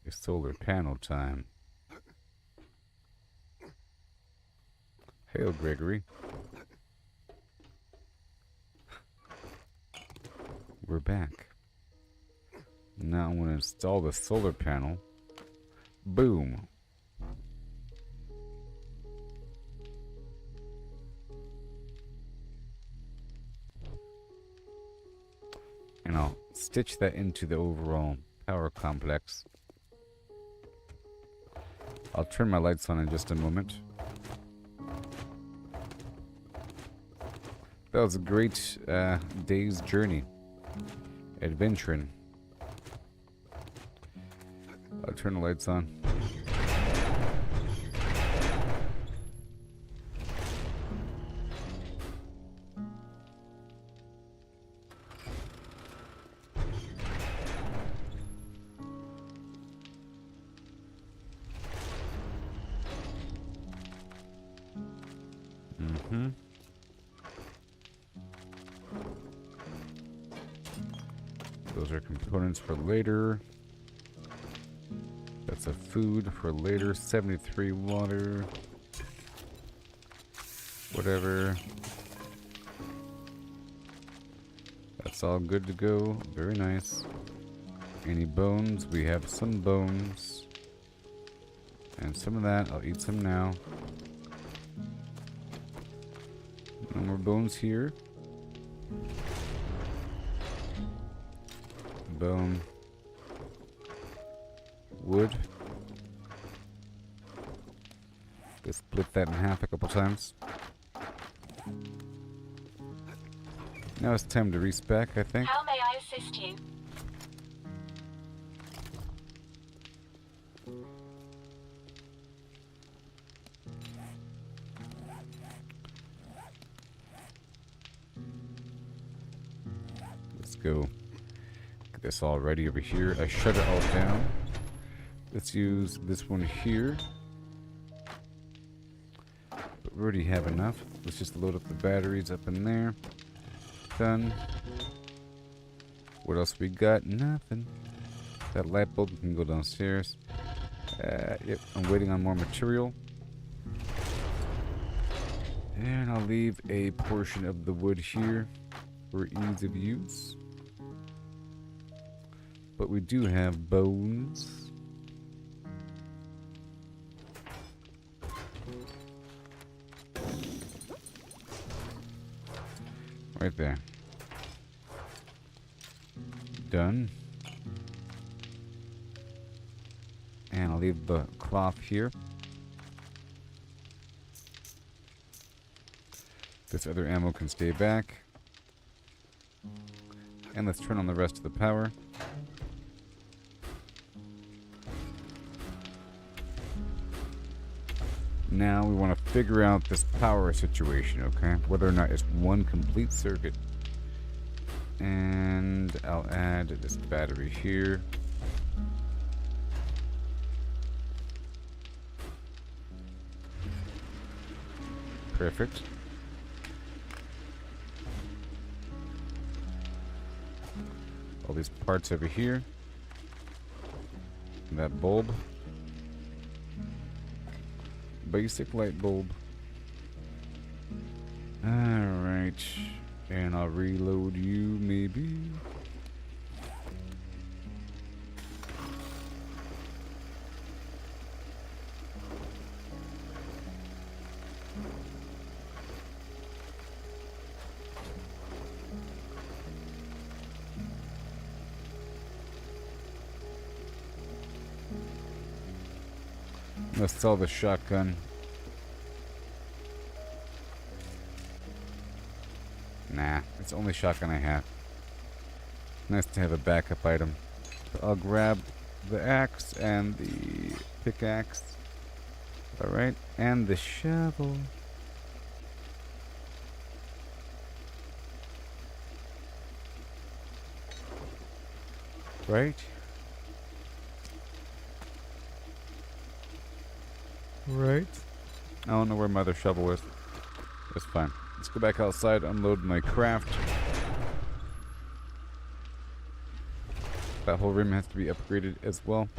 It's solar panel time. Hail, Gregory. We're back. Now I'm going to install the solar panel. Boom. And I'll stitch that into the overall power complex. I'll turn my lights on in just a moment. That was a great day's journey. Adventuring. I'll turn the lights on. Those are components for later. That's a food for later. 73 water. Whatever. That's all good to go. Very nice. Any bones? We have some bones. And some of that. I'll eat some now. No more bones here. Bone. Wood. Let's split that in half a couple times. Now it's time to respec, I think. How may I assist you? Let's go. Get this all ready over here. I shut it all down. Let's use this one here. But we already have enough. Let's just load up the batteries up in there. Done. What else we got? Nothing. That light bulb can go downstairs. Yep, I'm waiting on more material. And I'll leave a portion of the wood here for ease of use. But we do have bones. Right there. Done. And I'll leave the cloth here. This other ammo can stay back. And let's turn on the rest of the power. Now we want to figure out this power situation, okay? Whether or not it's one complete circuit. And I'll add this battery here. Perfect. All these parts over here. And that bulb. Basic light bulb. Alright. And I'll reload you, maybe. Let's sell the shotgun. Nah, it's the only shotgun I have. Nice to have a backup item. So I'll grab the axe and the pickaxe. Alright, and the shovel. Right? Right. I don't know where my other shovel is. That's fine. Let's go back outside, unload my craft. That whole room has to be upgraded as well.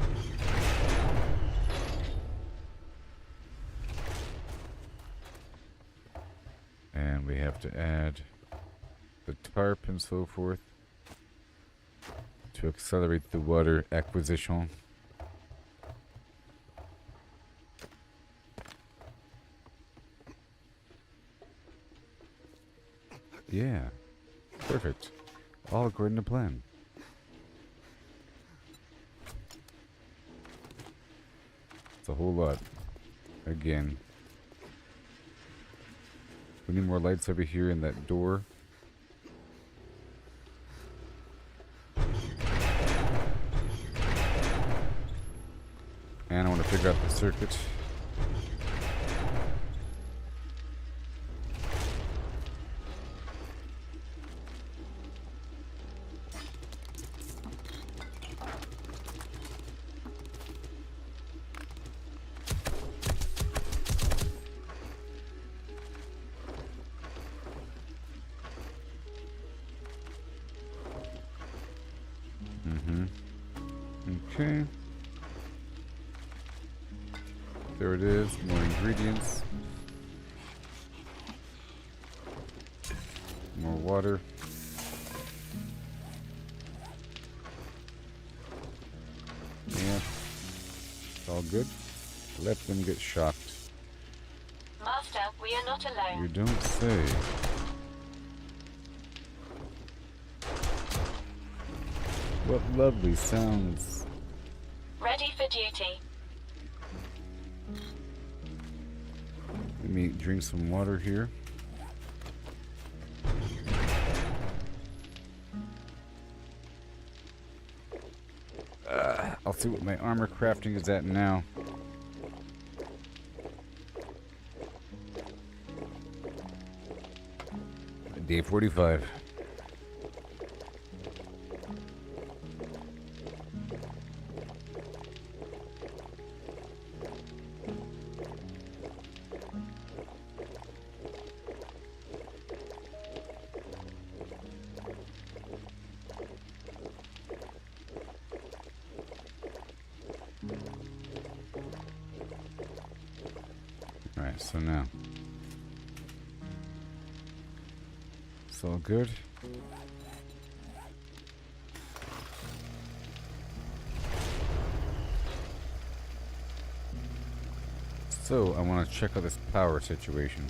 And we have to add the tarp and so forth to accelerate the water acquisition. Yeah, perfect. All according to plan. It's a whole lot. Again. We need more lights over here in that door. And I want to figure out the circuit. Okay. There it is. More ingredients. More water. Yeah. It's all good. Let them get shocked. Master, we are not alone. You don't say. What lovely sounds. Ready for duty. Let me drink some water here. I'll see what my armor crafting is at now. Day 45. Alright, so now it's all good. So I want to check out this power situation.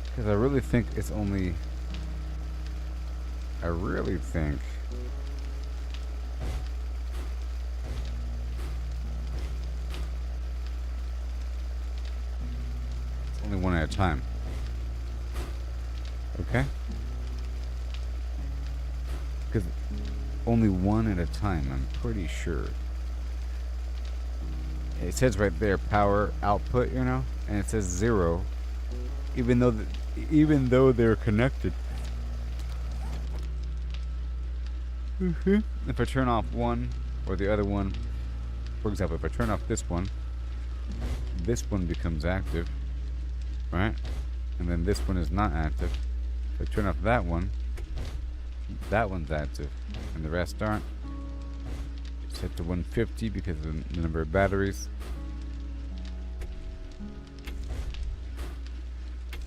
Because I really think it's only... I really think... it's only one at a time. Okay? Because only one at a time, I'm pretty sure. It says right there, power output, you know? And it says 0. Even though they're connected. If I turn off one or the other one, for example, if I turn off this one becomes active, right? And then this one is not active. If I turn off that one's active, and the rest aren't. It's set to 150 because of the number of batteries.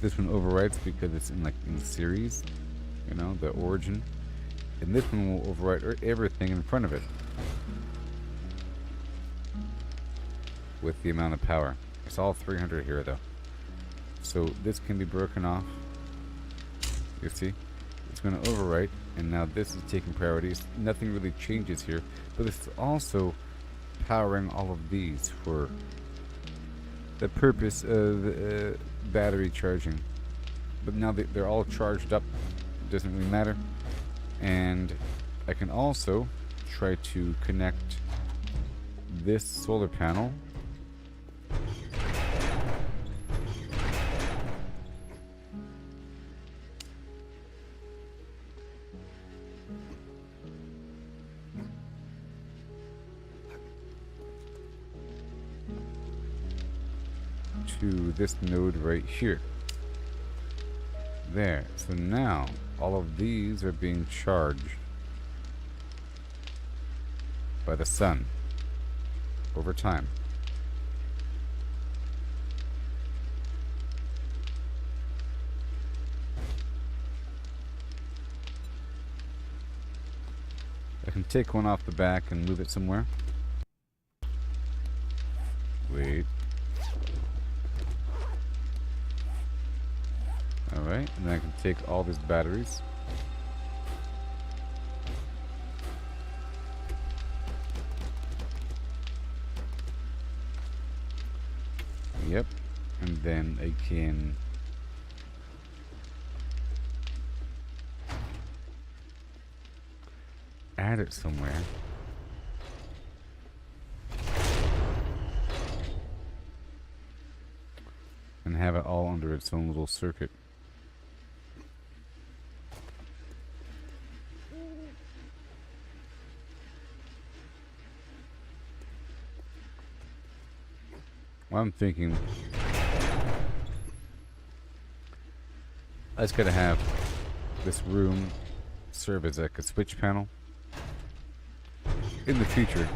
This one overwrites because it's in series, you know, the origin. And this one will overwrite everything in front of it with the amount of power. It's all 300 here though. So this can be broken off. You see? It's going to overwrite, and now this is taking priorities. Nothing really changes here, but it's also powering all of these for the purpose of battery charging. But now that they're all charged up, it doesn't really matter. And I can also try to connect this solar panel to this node right here. There. So now all of these are being charged by the sun over time. I can take one off the back and move it somewhere. Wait. Alright, and then I can take all these batteries. Yep. And then I can add it somewhere. And have it all under its own little circuit. Well, I'm thinking I just gotta have this room serve as like a switch panel in the future.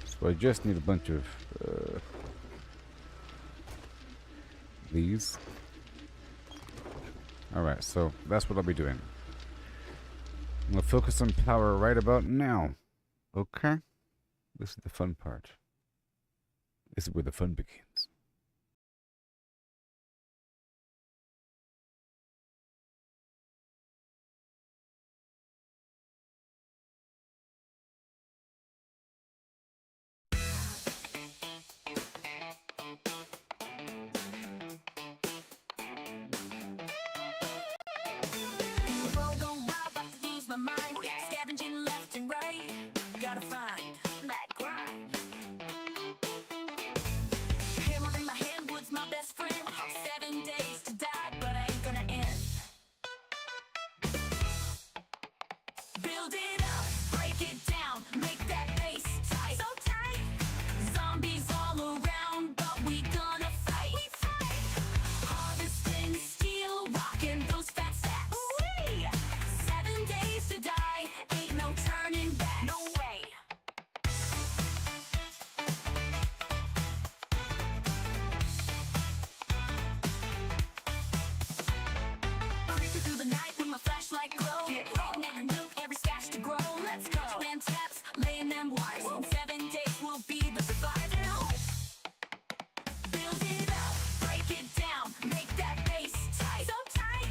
So I just need a bunch of these. Alright, so that's what I'll be doing. I'm gonna focus on power right about now. Okay? This is the fun part. This is where the fun begins. Roll on wild, about to lose my mind. Scavenging left and right. Gotta find that grind. Hammer in my hand, wood's my best friend. 7 days to die, but I ain't gonna end. Build it up, break it down, make that base tight. So tight. Zombies all around, but we gonna fight. We fight. Harvesting steel, rocking those fat sacks. Ooh-wee. 7 days to die, ain't no turning back. No way. Creeping through the night with my flashlight glow. Hitting every nook, every stash to grow. Let's go. Plant traps, laying them wires. In 7 days we'll be the survivors. Build it up, break it down, make that base tight. So tight.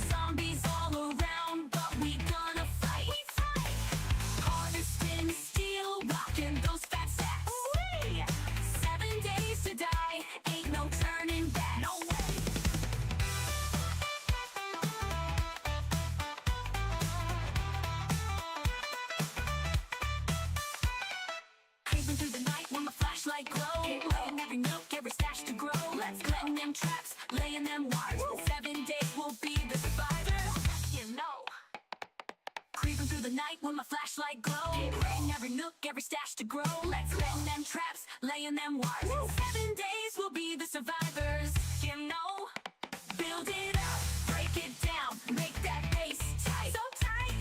Zombies all around, but we gonna fight. We fight. Harvesting steel, rocking those fat sacks. Ooh-wee. 7 days to die, ain't no turning back. No way. Creeping through the night with my flashlight glow. Laying every nook, every stash to grow. Let's go. Letting them traps, laying them wires. In 7 days we'll be the survivors. You know. Creeping through the night with my flashlight glow. Laying every nook, every stash to grow. Let's go. Letting them traps, laying them wires. In 7 days we'll be the survivors. You know. Build it up, break it down, make that base tight. So tight.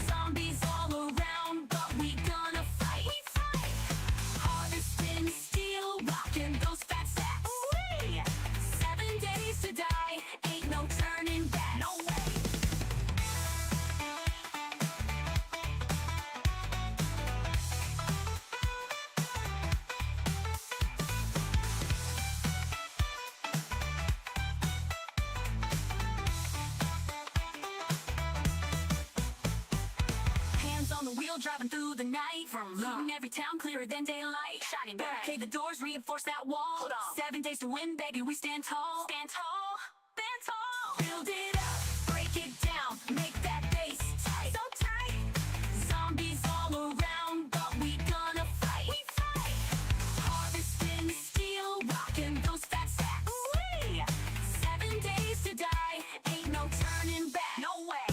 Zombies all around, but we gonna fight. We fight. Harvesting steel, rocking those fat sacks. Ooh-wee. 7 days to die, ain't no turning back. No way. Hands on the wheel, driving through the night. From looting every town, clearer than daylight. Shining back, okay, the doors, reinforce that wall. Hold on. 7 days to win, baby, we stand tall. Stand tall, stand tall. Build it up, break it down, make that base tight. So tight. Zombies all around, but we gonna fight. We fight. Harvesting steel, rocking those fat sacks. Ooh-wee. 7 days to die, ain't no turning back. No way.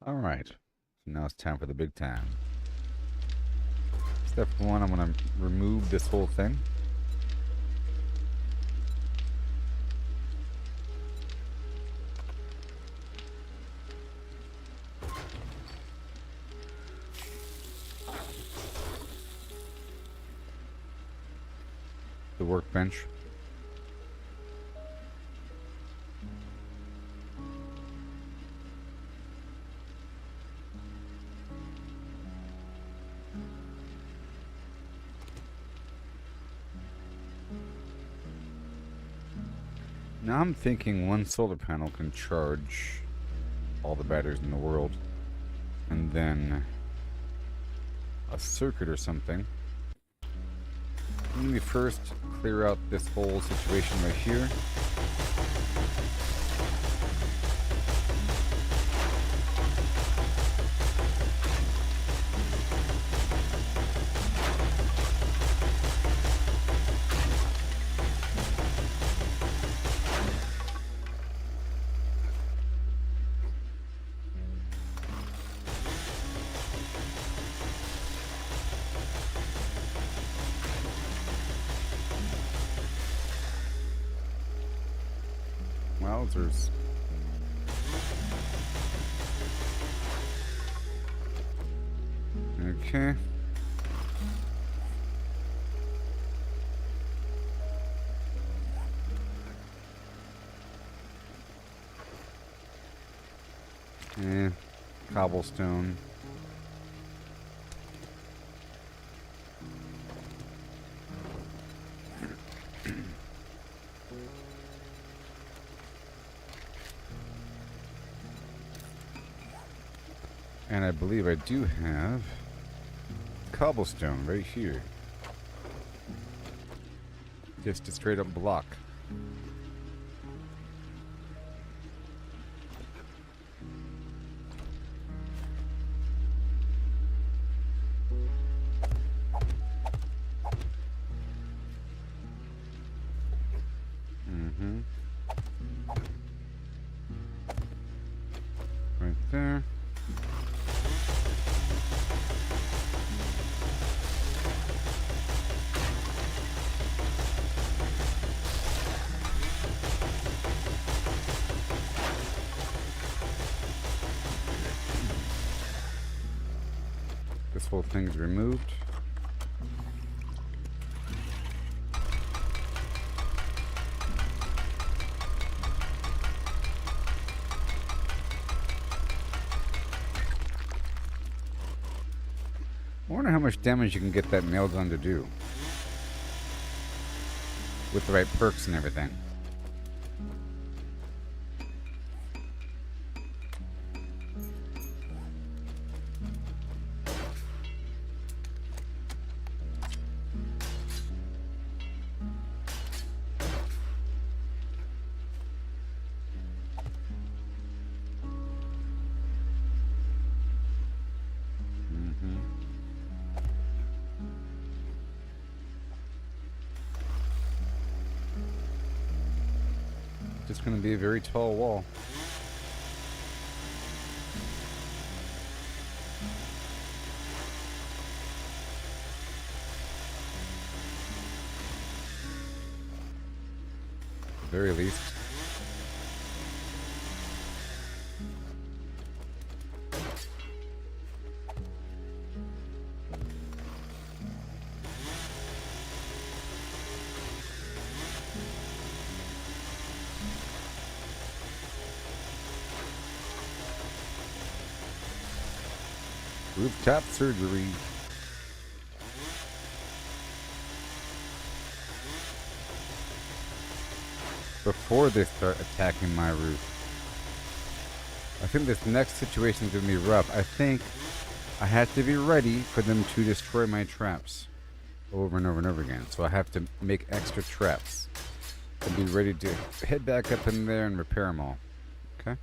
Alright, so now it's time for the big time. Step one, I'm going to remove this whole thing. The workbench. Now I'm thinking one solar panel can charge all the batteries in the world, and then a circuit or something. Let me first clear out this whole situation right here. Wowzers. Okay. Cobblestone. And I believe I do have cobblestone right here. Just a straight up block. Right there. This whole thing's removed. I wonder how much damage you can get that nail gun to do. With the right perks and everything. Just going to be a very tall wall. At the very least. Rooftop surgery. Before they start attacking my roof. I think this next situation is going to be rough. I think I have to be ready for them to destroy my traps over and over and over again. So I have to make extra traps and be ready to head back up in there and repair them all. Okay?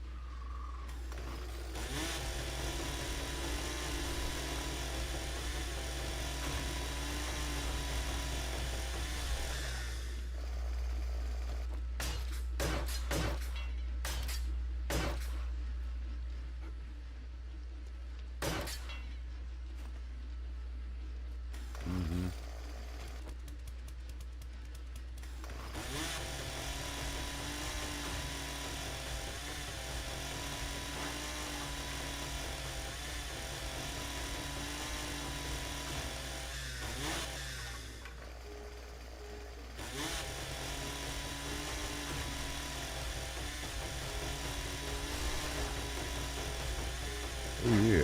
Oh yeah.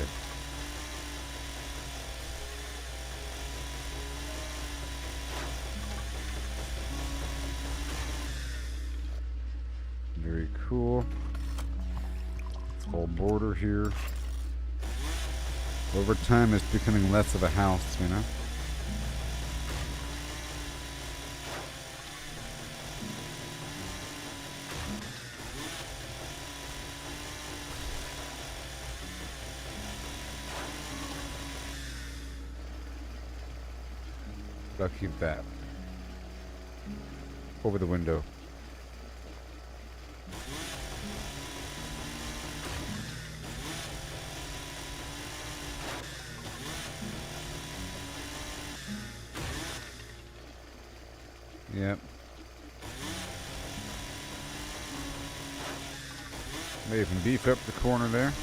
Very cool. This whole border here. Over time it's becoming less of a house, you know? I'll keep that over the window. Yep. Maybe even beef up the corner there.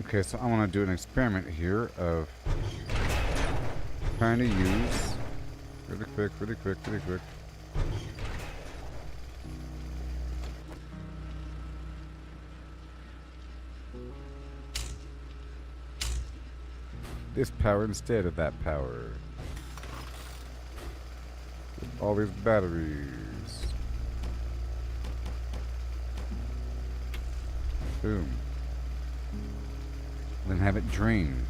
Okay, so I want to do an experiment here of trying to use really quick. This power instead of that power. All these batteries. Boom. Then have it drain.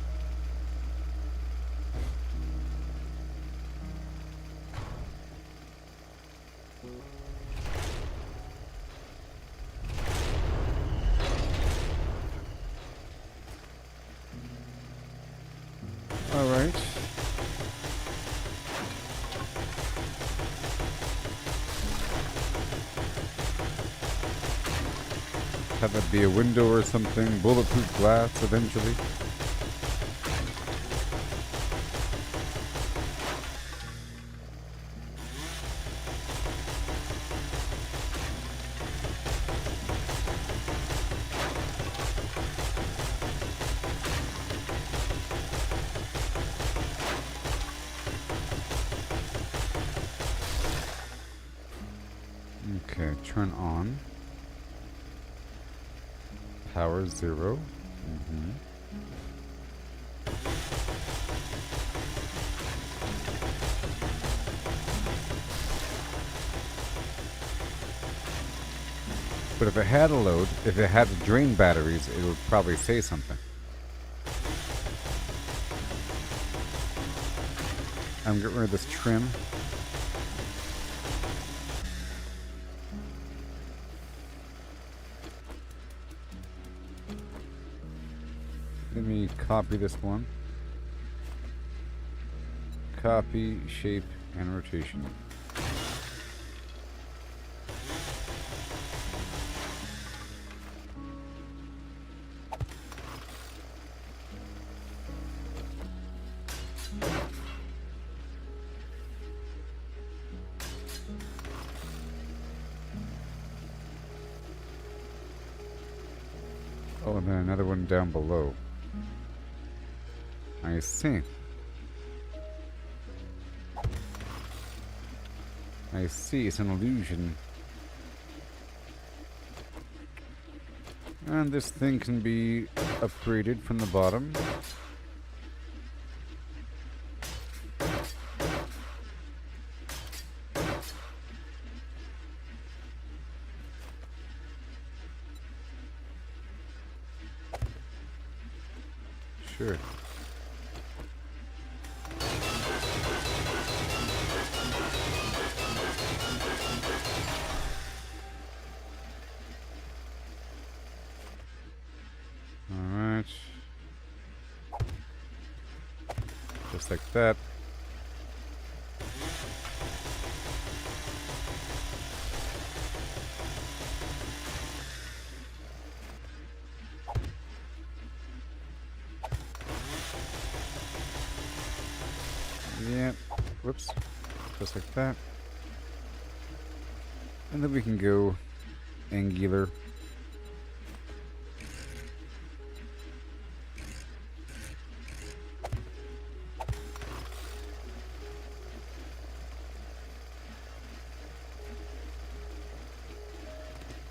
All right. Have it be a window or something, bulletproof glass eventually. Okay, turn on. Power 0. But if it had a load, if it had drain batteries, it would probably say something. I'm getting rid of this trim. Let me copy this one. Copy, shape, and rotation. Oh, and then another one down below. I see. I see, it's an illusion. And this thing can be upgraded from the bottom. Sure. Alright. Just like that. Yeah. Whoops. Just like that. And then we can go angular.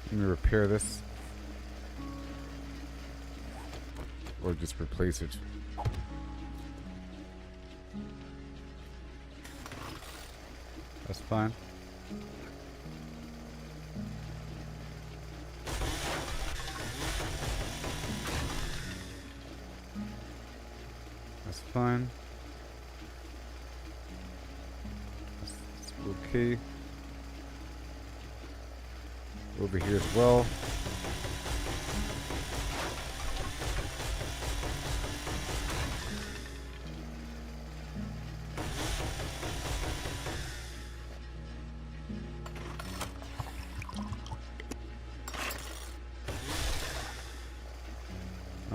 Let me repair this. Or just replace it. That's fine. That's fine. That's okay. Over here as well.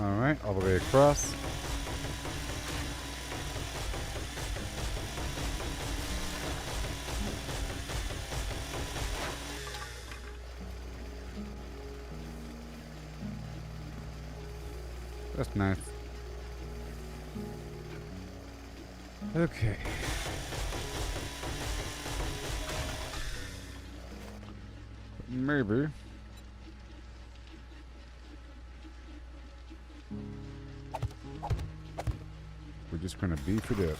Alright, all the way across. That's nice. Okay. Maybe. We're just gonna beef it up.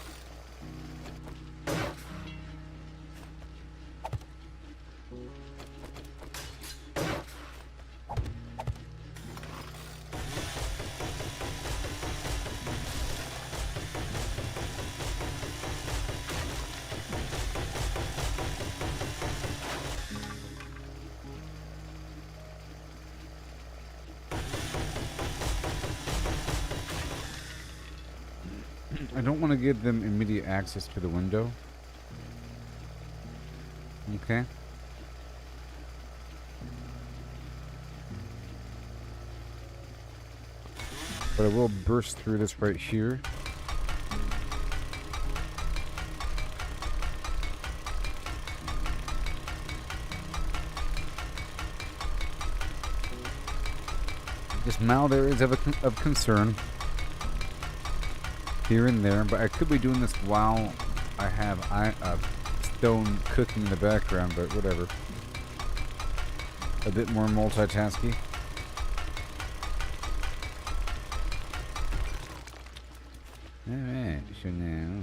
I don't want to give them immediate access to the window. Okay. But I will burst through this right here. Just mild areas of concern. Here and there, but I could be doing this while I have stone cooking in the background, but whatever. A bit more multitasking. Alright, so now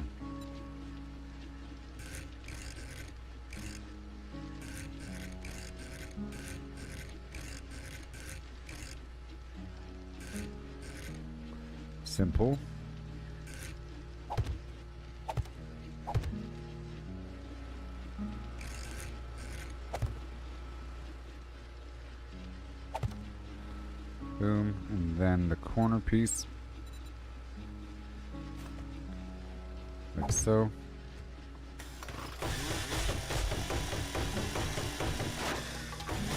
simple. one, and then the corner piece. Like so.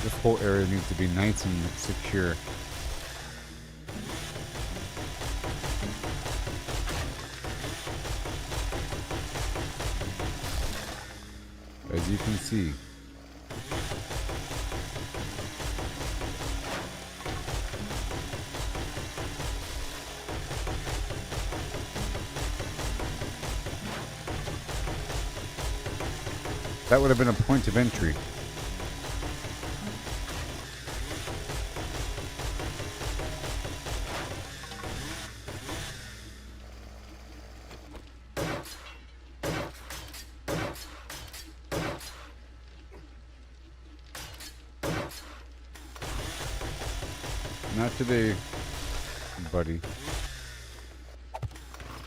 This whole area needs to be nice and secure. As you can see, that would have been a point of entry. Not today, buddy.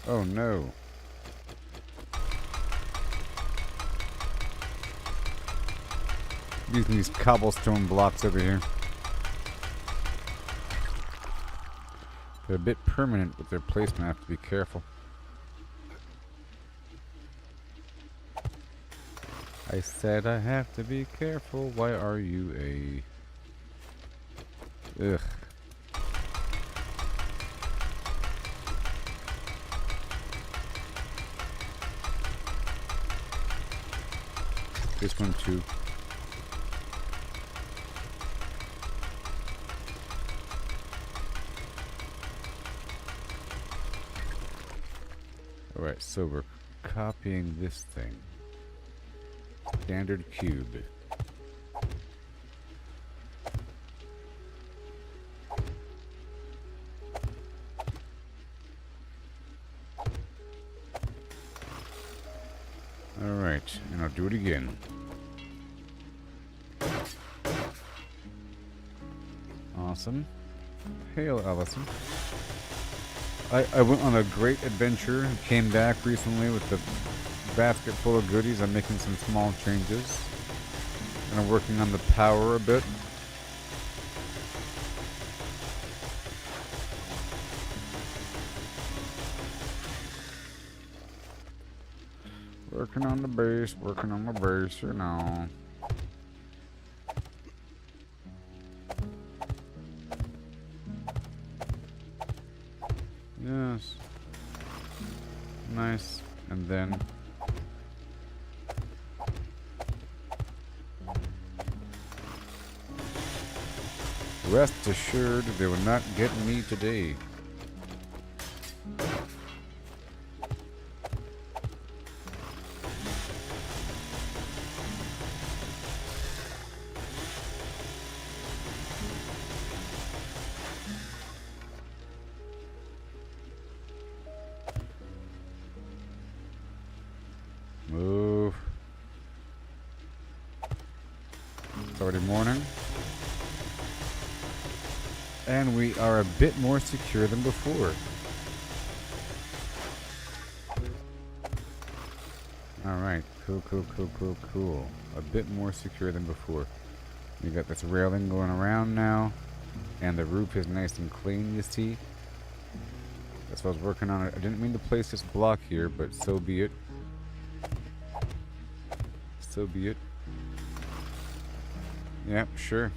Oh no. Using these cobblestone blocks over here. They're a bit permanent with their placement. I have to be careful. I said I have to be careful. Why are you a... Ugh. This one too. Alright, so we're copying this thing. Standard cube. Alright, and I'll do it again. Awesome. Hail, Allison. I went on a great adventure and came back recently with the basket full of goodies. I'm making some small changes. And I'm working on the power a bit. Working on the base, you know. Yes. Nice. And then rest assured they will not get me today. Move. It's already morning. And we are a bit more secure than before. Alright, cool. A bit more secure than before. We got this railing going around now. And the roof is nice and clean, you see. That's what I was working on. I didn't mean to place this block here, but so be it. So be it. Yep, sure.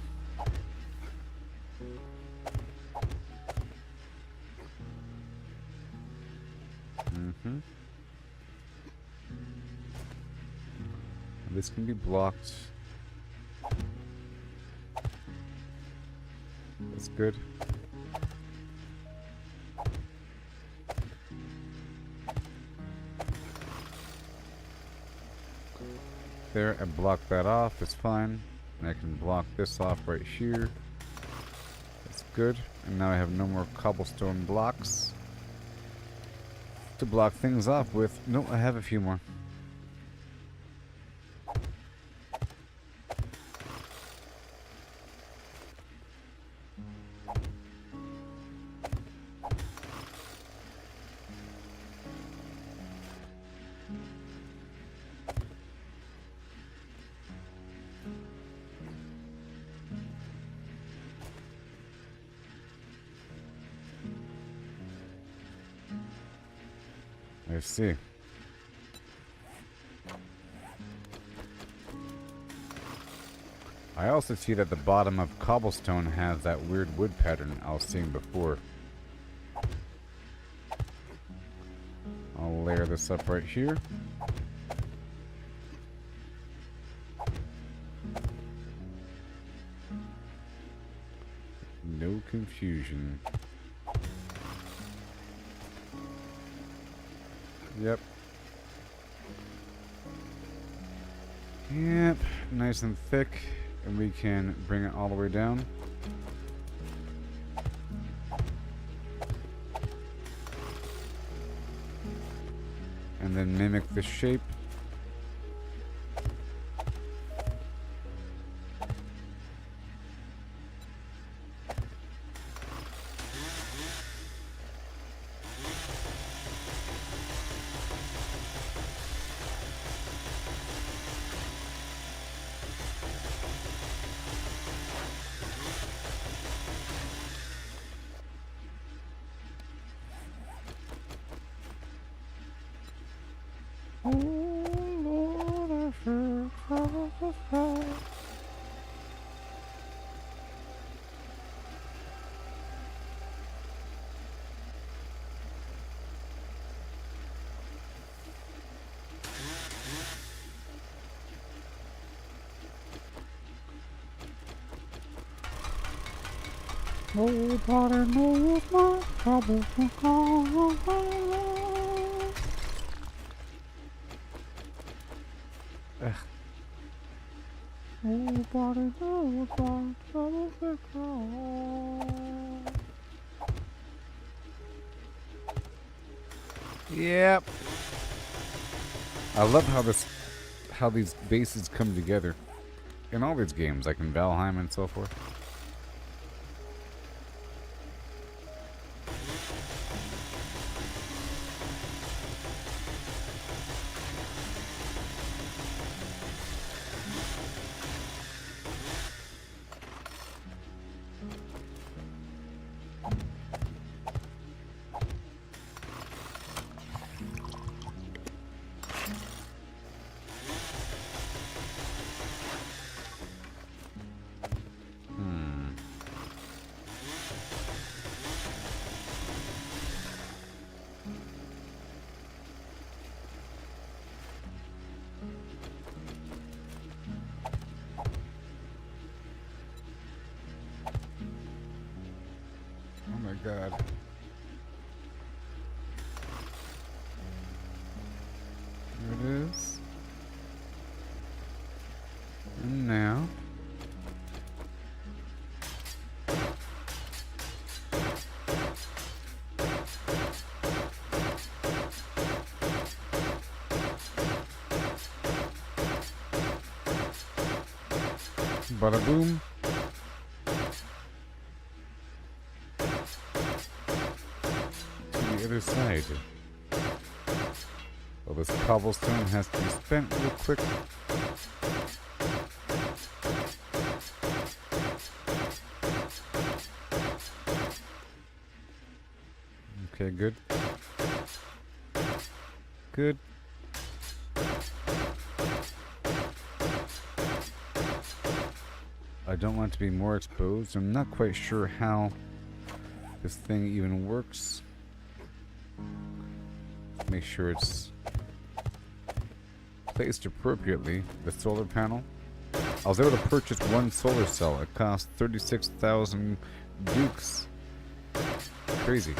This can be blocked. That's good. There, and block that off. It's fine. And I can block this off right here. That's good. And now I have no more cobblestone blocks to block things off with. No, I have a few more. I see. I also see that the bottom of cobblestone has that weird wood pattern I was seeing before. I'll layer this up right here. No confusion. Yep. Yep, nice and thick. And we can bring it all the way down. And then mimic the shape. Nobody knows my trouble. Nobody knows my trouble. Yep. I love how these bases come together in all these games, like in Valheim and so forth. Oh my god. There it is. And now. Bada boom. The other side. Well, this cobblestone has to be spent real quick. Okay, good. Good. I don't want it to be more exposed. I'm not quite sure how this thing even works. Make sure it's placed appropriately. The solar panel. I was able to purchase one solar cell. It cost 36,000 dukes. Crazy.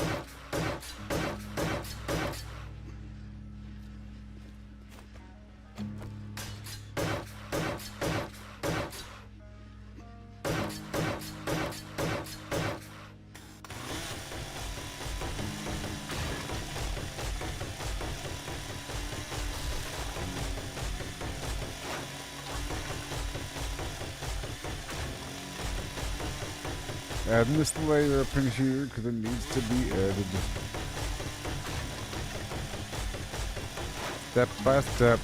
Adding this layer up in here because it needs to be added. Step by step.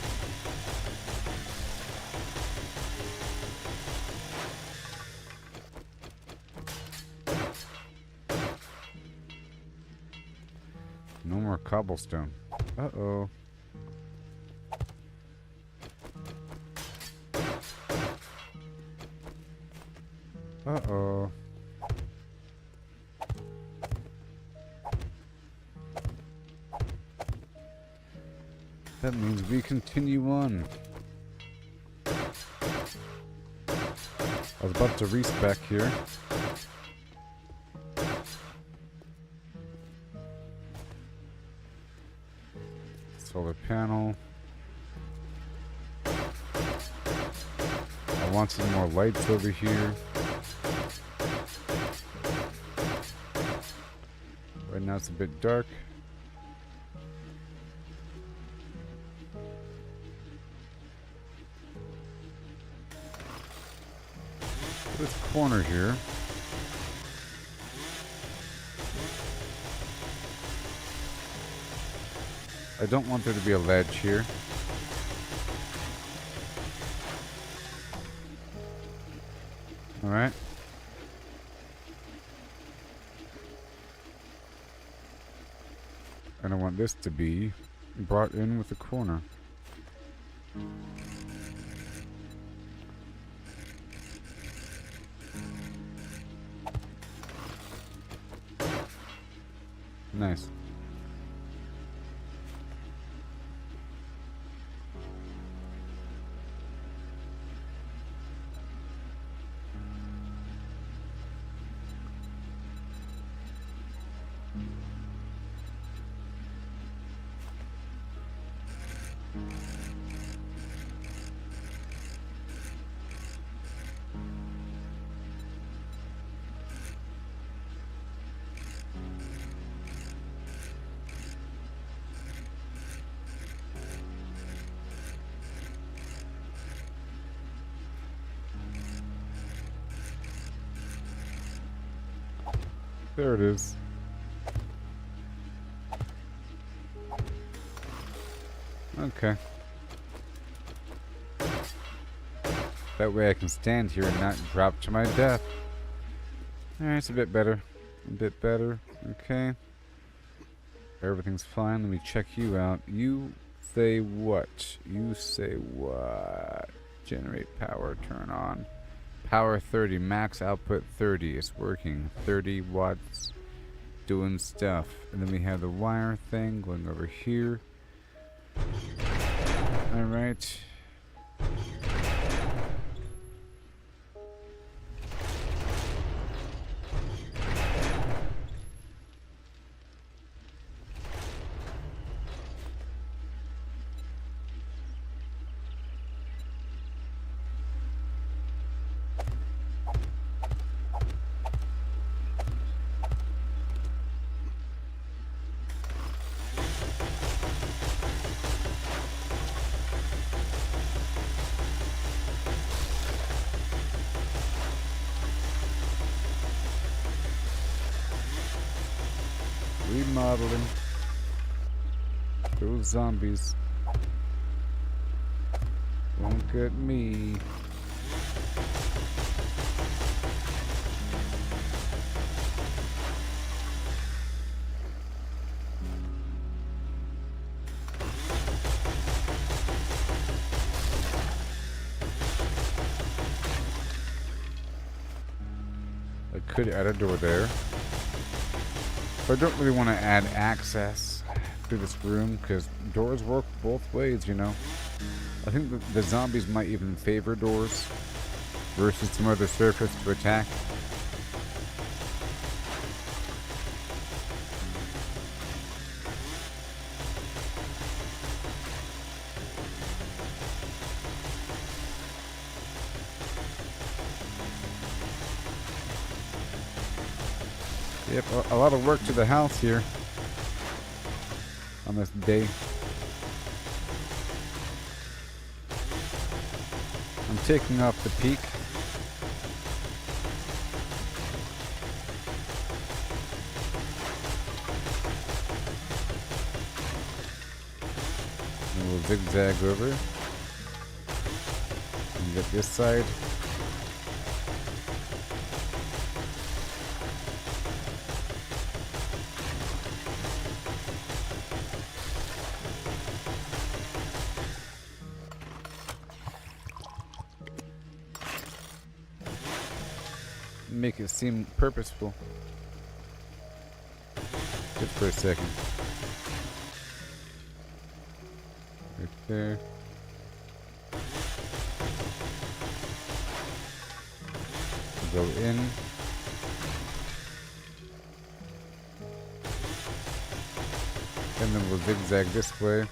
No more cobblestone. Uh-oh. Uh-oh. That means we continue on. I was about to respec here. Solar panel. I want some more lights over here. Right now it's a bit dark. This corner here. I don't want there to be a ledge here. Alright. And I want this to be brought in with the corner. Nice. There it is. Okay. That way I can stand here and not drop to my death. Alright, it's a bit better. A bit better. Okay. Everything's fine. Let me check you out. You say what? You say what? Generate power, turn on. Power 30, max output 30. It's working. 30 watts. Doing stuff. And then we have the wire thing going over here. Alright. Remodeling. Those zombies won't get me. I could add a door there. But I don't really want to add access to this room because doors work both ways, you know. I think the zombies might even favor doors versus some other surface to attack. Yep, a lot of work to the house here on this day. I'm taking off the peak. And we'll zigzag over and get this side. make it seem purposeful. Just for a second. Right there. Go in. And then we'll zigzag this way.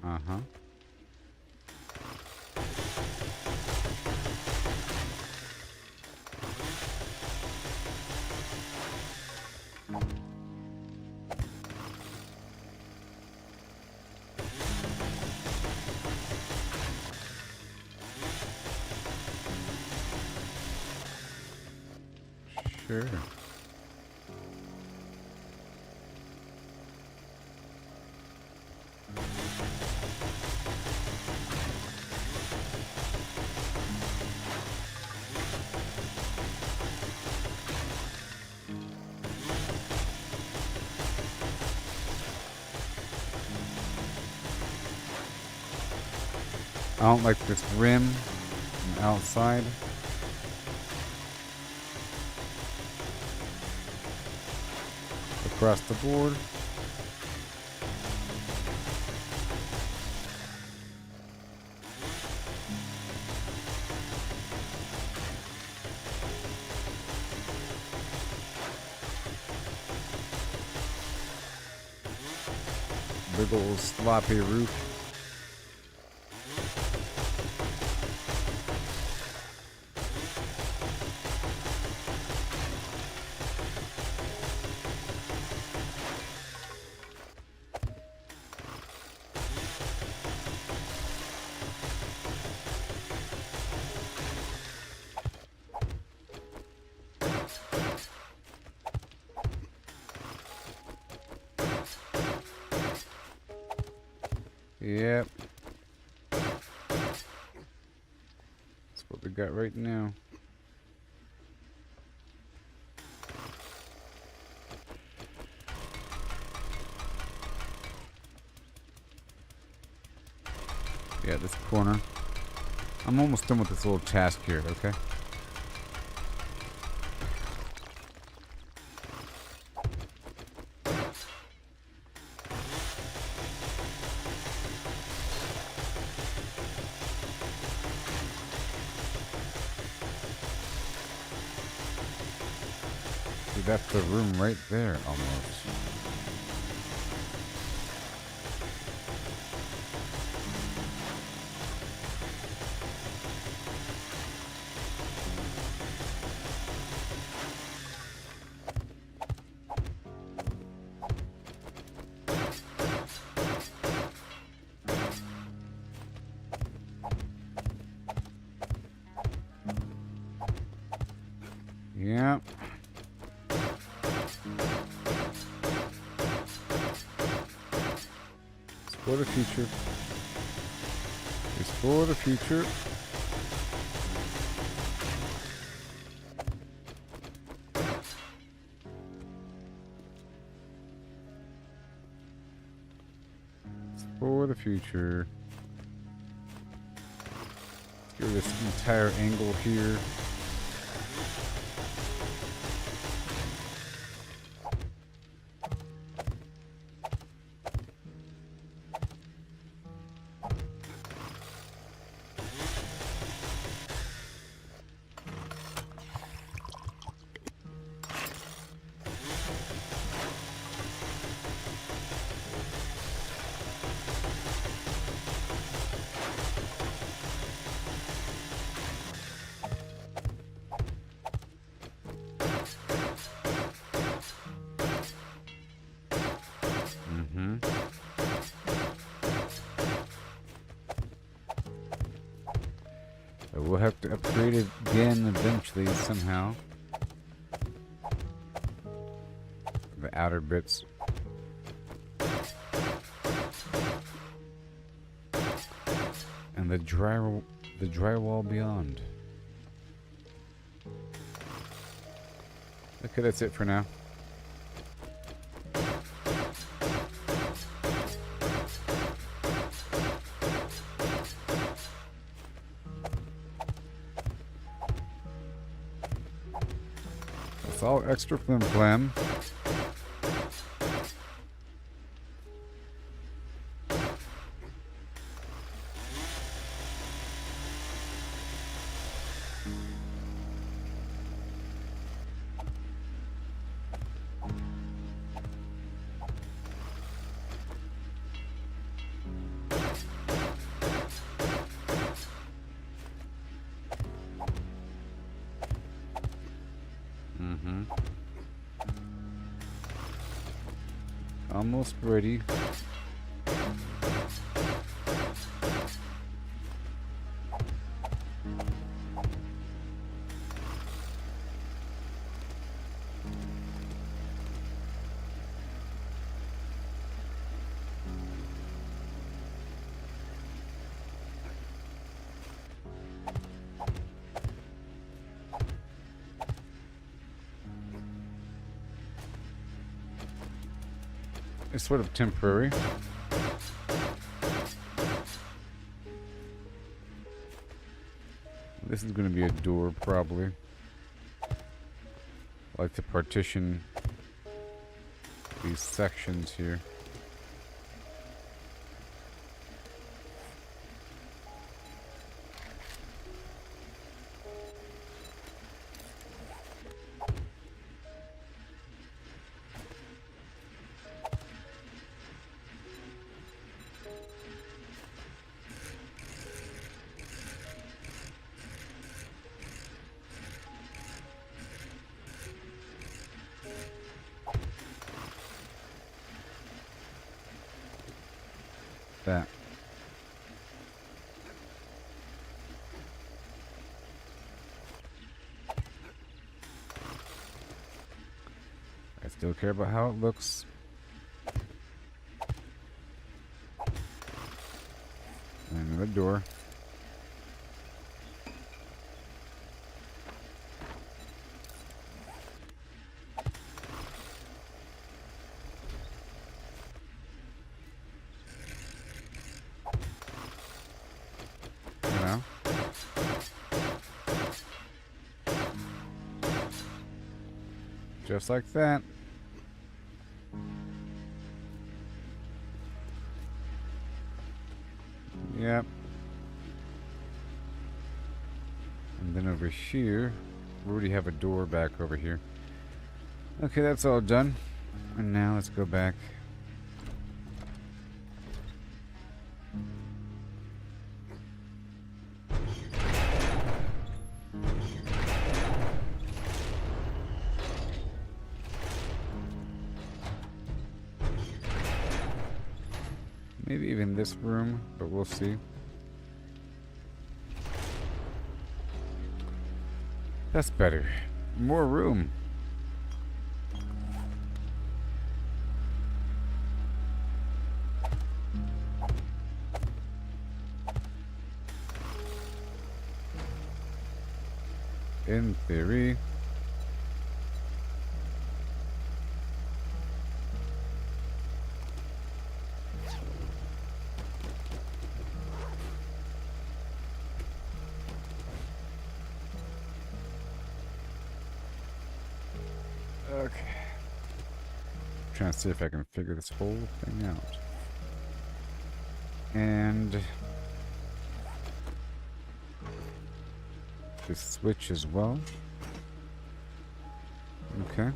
Uh-huh. Sure. I don't like this rim from the outside. Across the board. Big old sloppy roof. Yep. That's what we got right now. Yeah, this corner. I'm almost done with this little task here, okay? See, that's the room right there, almost. Yeah. It's for the future. It's for the future. It's for the future. Let's give this entire angle here. We'll have to upgrade it again eventually somehow. The outer bits. And the drywall beyond. Okay, that's it for now. That's all extra flim flam. Almost ready. It's sort of temporary. This is going to be a door, probably. Like to partition these sections here. That. I still care about how it looks. And another door. Just like that. Yep. And then over here, we already have a door back over here. Okay, that's all done. And now let's go back. Maybe even this room, but we'll see. That's better. More room. In theory. Okay. Trying to see if I can figure this whole thing out. And this switch as well. Okay.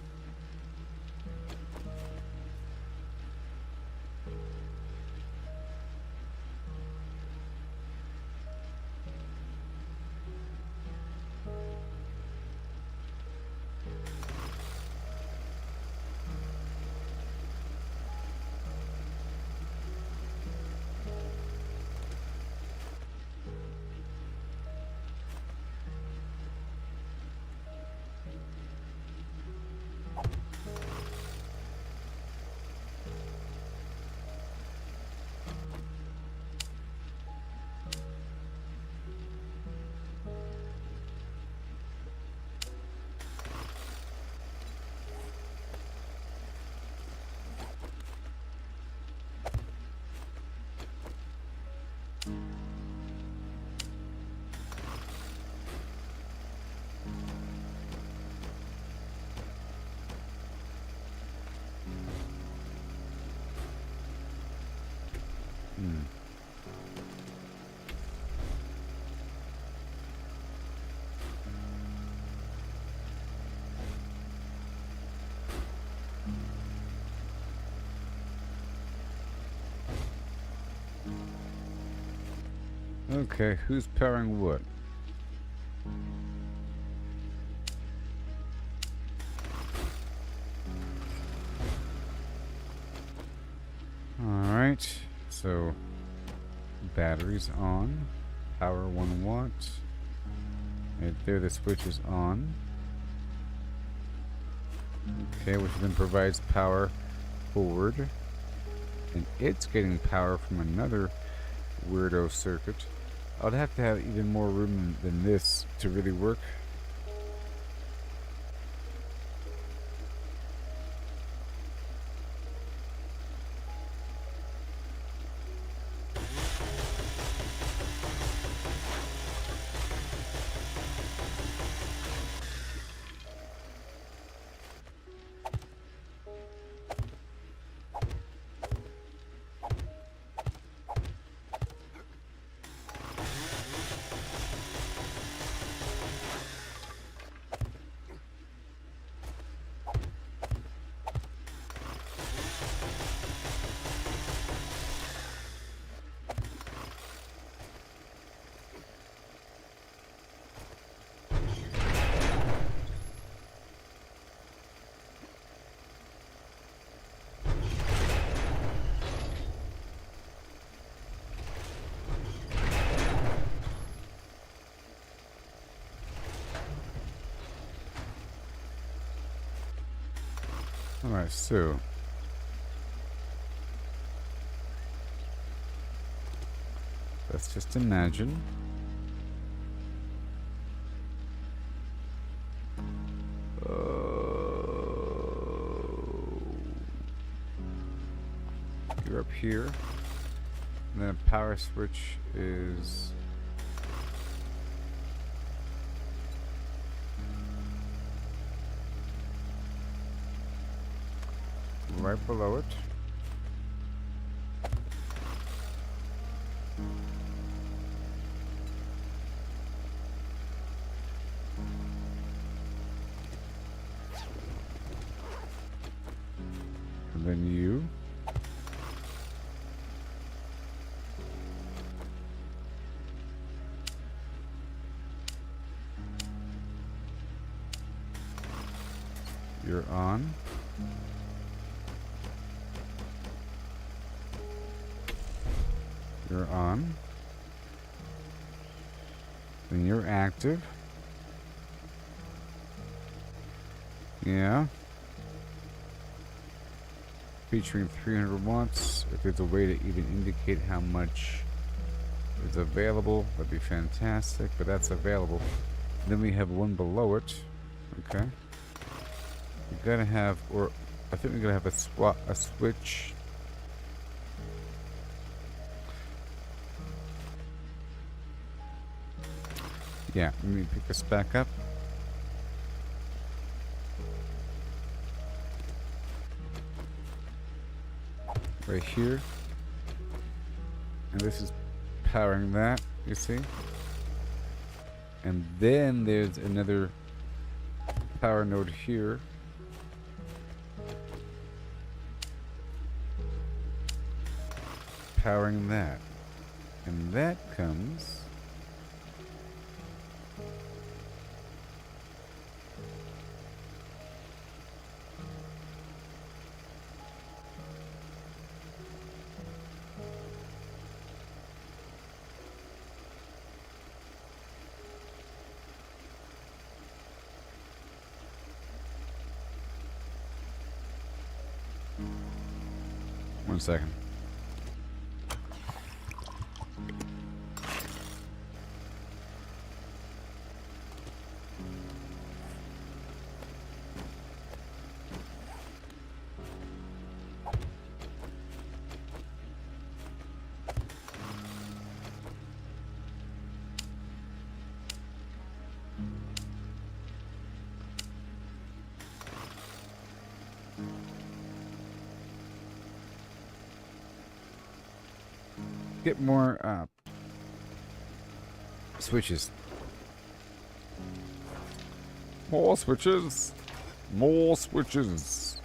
Okay, who's powering what? Alright, so batteries on, power 1 watt. Right there, the switch is on. Okay, which then provides power forward. And it's getting power from another weirdo circuit. I'd have to have even more room than this to really work. Alright, so let's just imagine you're up here, and then a power switch is right below it. And then you. You're on. You're on. Then you're active. Yeah. Featuring 300 watts. If there's a way to even indicate how much is available, that'd be fantastic. But that's available. Then we have one below it. Okay. We gotta have, or I think we're gonna have a switch. Yeah, let me pick this back up. Right here. And this is powering that, you see? And then there's another power node here. Powering that. And that comes one second. Get more switches. More switches. More switches.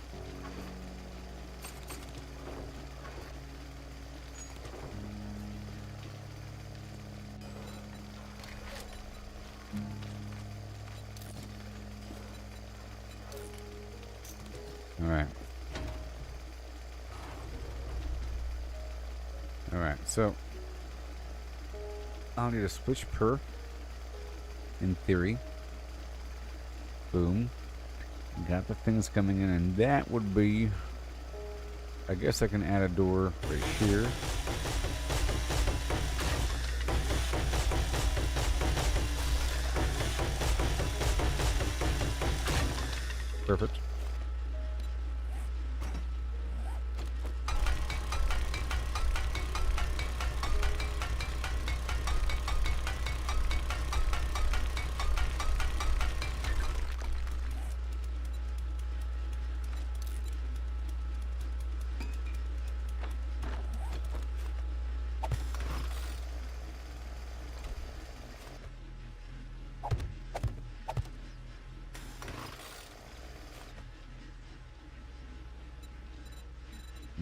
Alright. Alright, so I'll need a switch per, in theory. Boom. Got the things coming in, and that would be, I guess I can add a door right here. Perfect.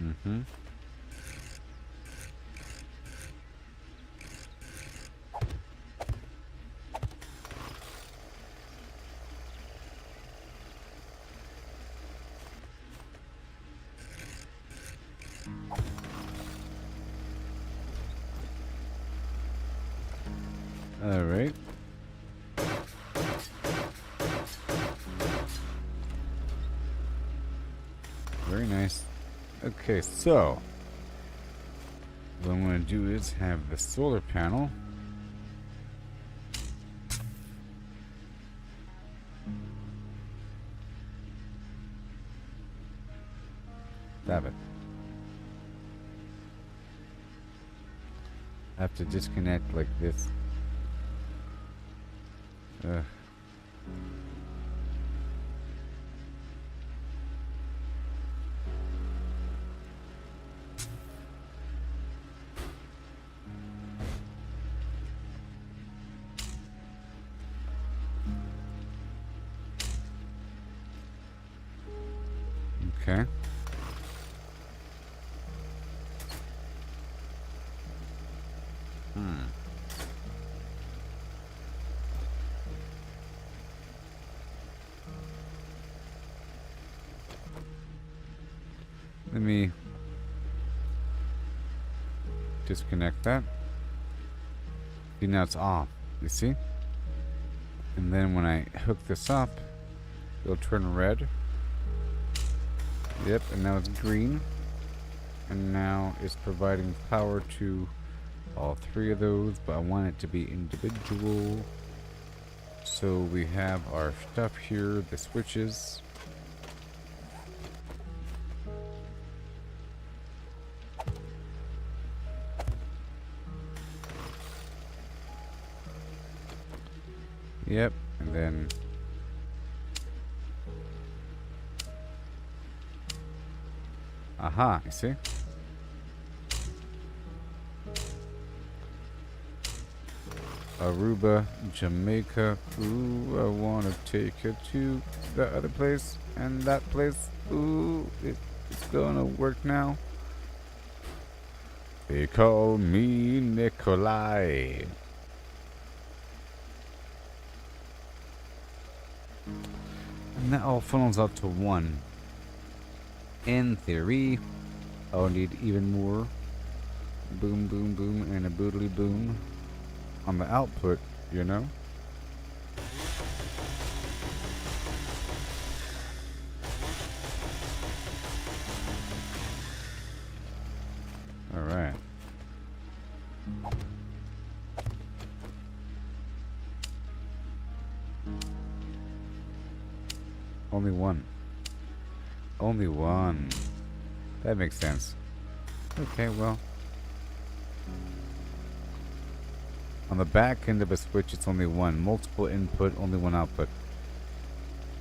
Mm-hmm. All right. Very nice. Okay, so what I'm going to do is have the solar panel. Stab it. I have to disconnect like this. Ugh. Okay. Let me disconnect that. See, now it's off. You see? And then when I hook this up, it'll turn red. Yep, and now it's green. And now it's providing power to all three of those, but I want it to be individual. So we have our stuff here, the switches. Yep, and then aha, you see? Aruba, Jamaica. Ooh, I want to take you to the other place and that place. Ooh, it's gonna work now. They call me Nikolai. And that all funnels out to 1. In theory, I'll need even more. Boom, boom, boom, and a boodly boom on the output, you know? Alright. Only one. Only one. That makes sense. Okay, well. On the back end of a switch, it's only one. Multiple input, only one output.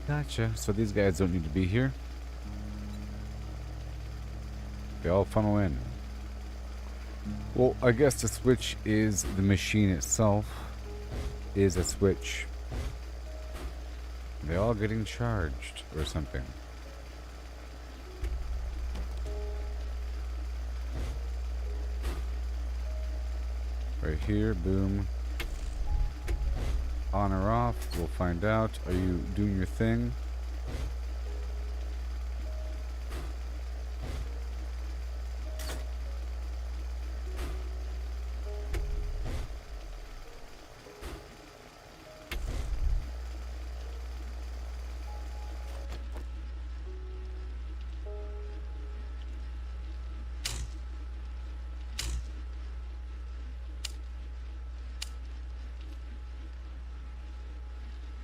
Gotcha. So these guys don't need to be here. They all funnel in. Well, I guess the switch is the machine itself. Is a switch. They're all getting charged or something. Right here, boom. On or off? We'll find out. Are you doing your thing?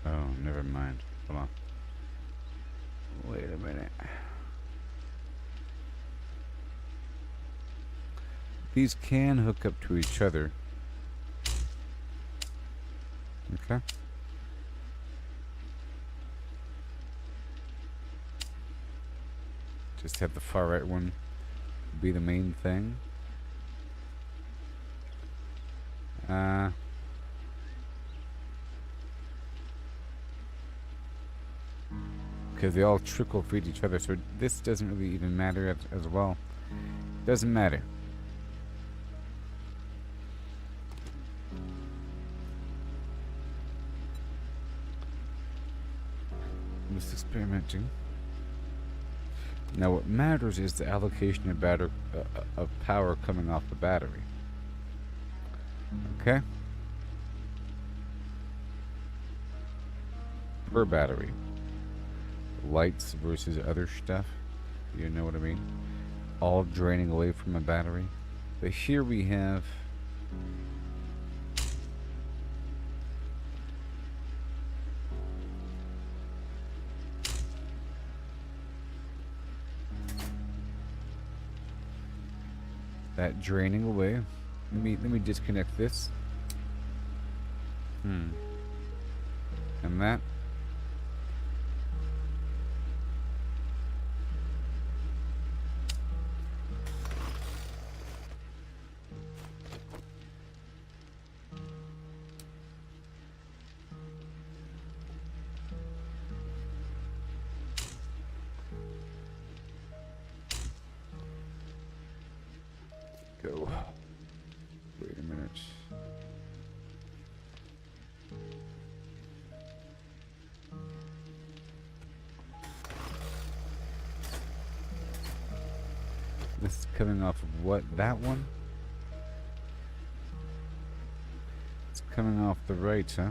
Oh, never mind. Hold on. Wait a minute. These can hook up to each other. Okay. Just have the far right one be the main thing. Because they all trickle feed each other, so this doesn't really even matter as well. Doesn't matter. I'm just experimenting. Now, what matters is the allocation of power coming off the battery. Okay. Per battery. Lights versus other stuff. You know what I mean? All draining away from a battery. But here we have that draining away. Let me disconnect this. And that. Go. Wait a minute. This is coming off of what? That one? It's coming off the right, huh?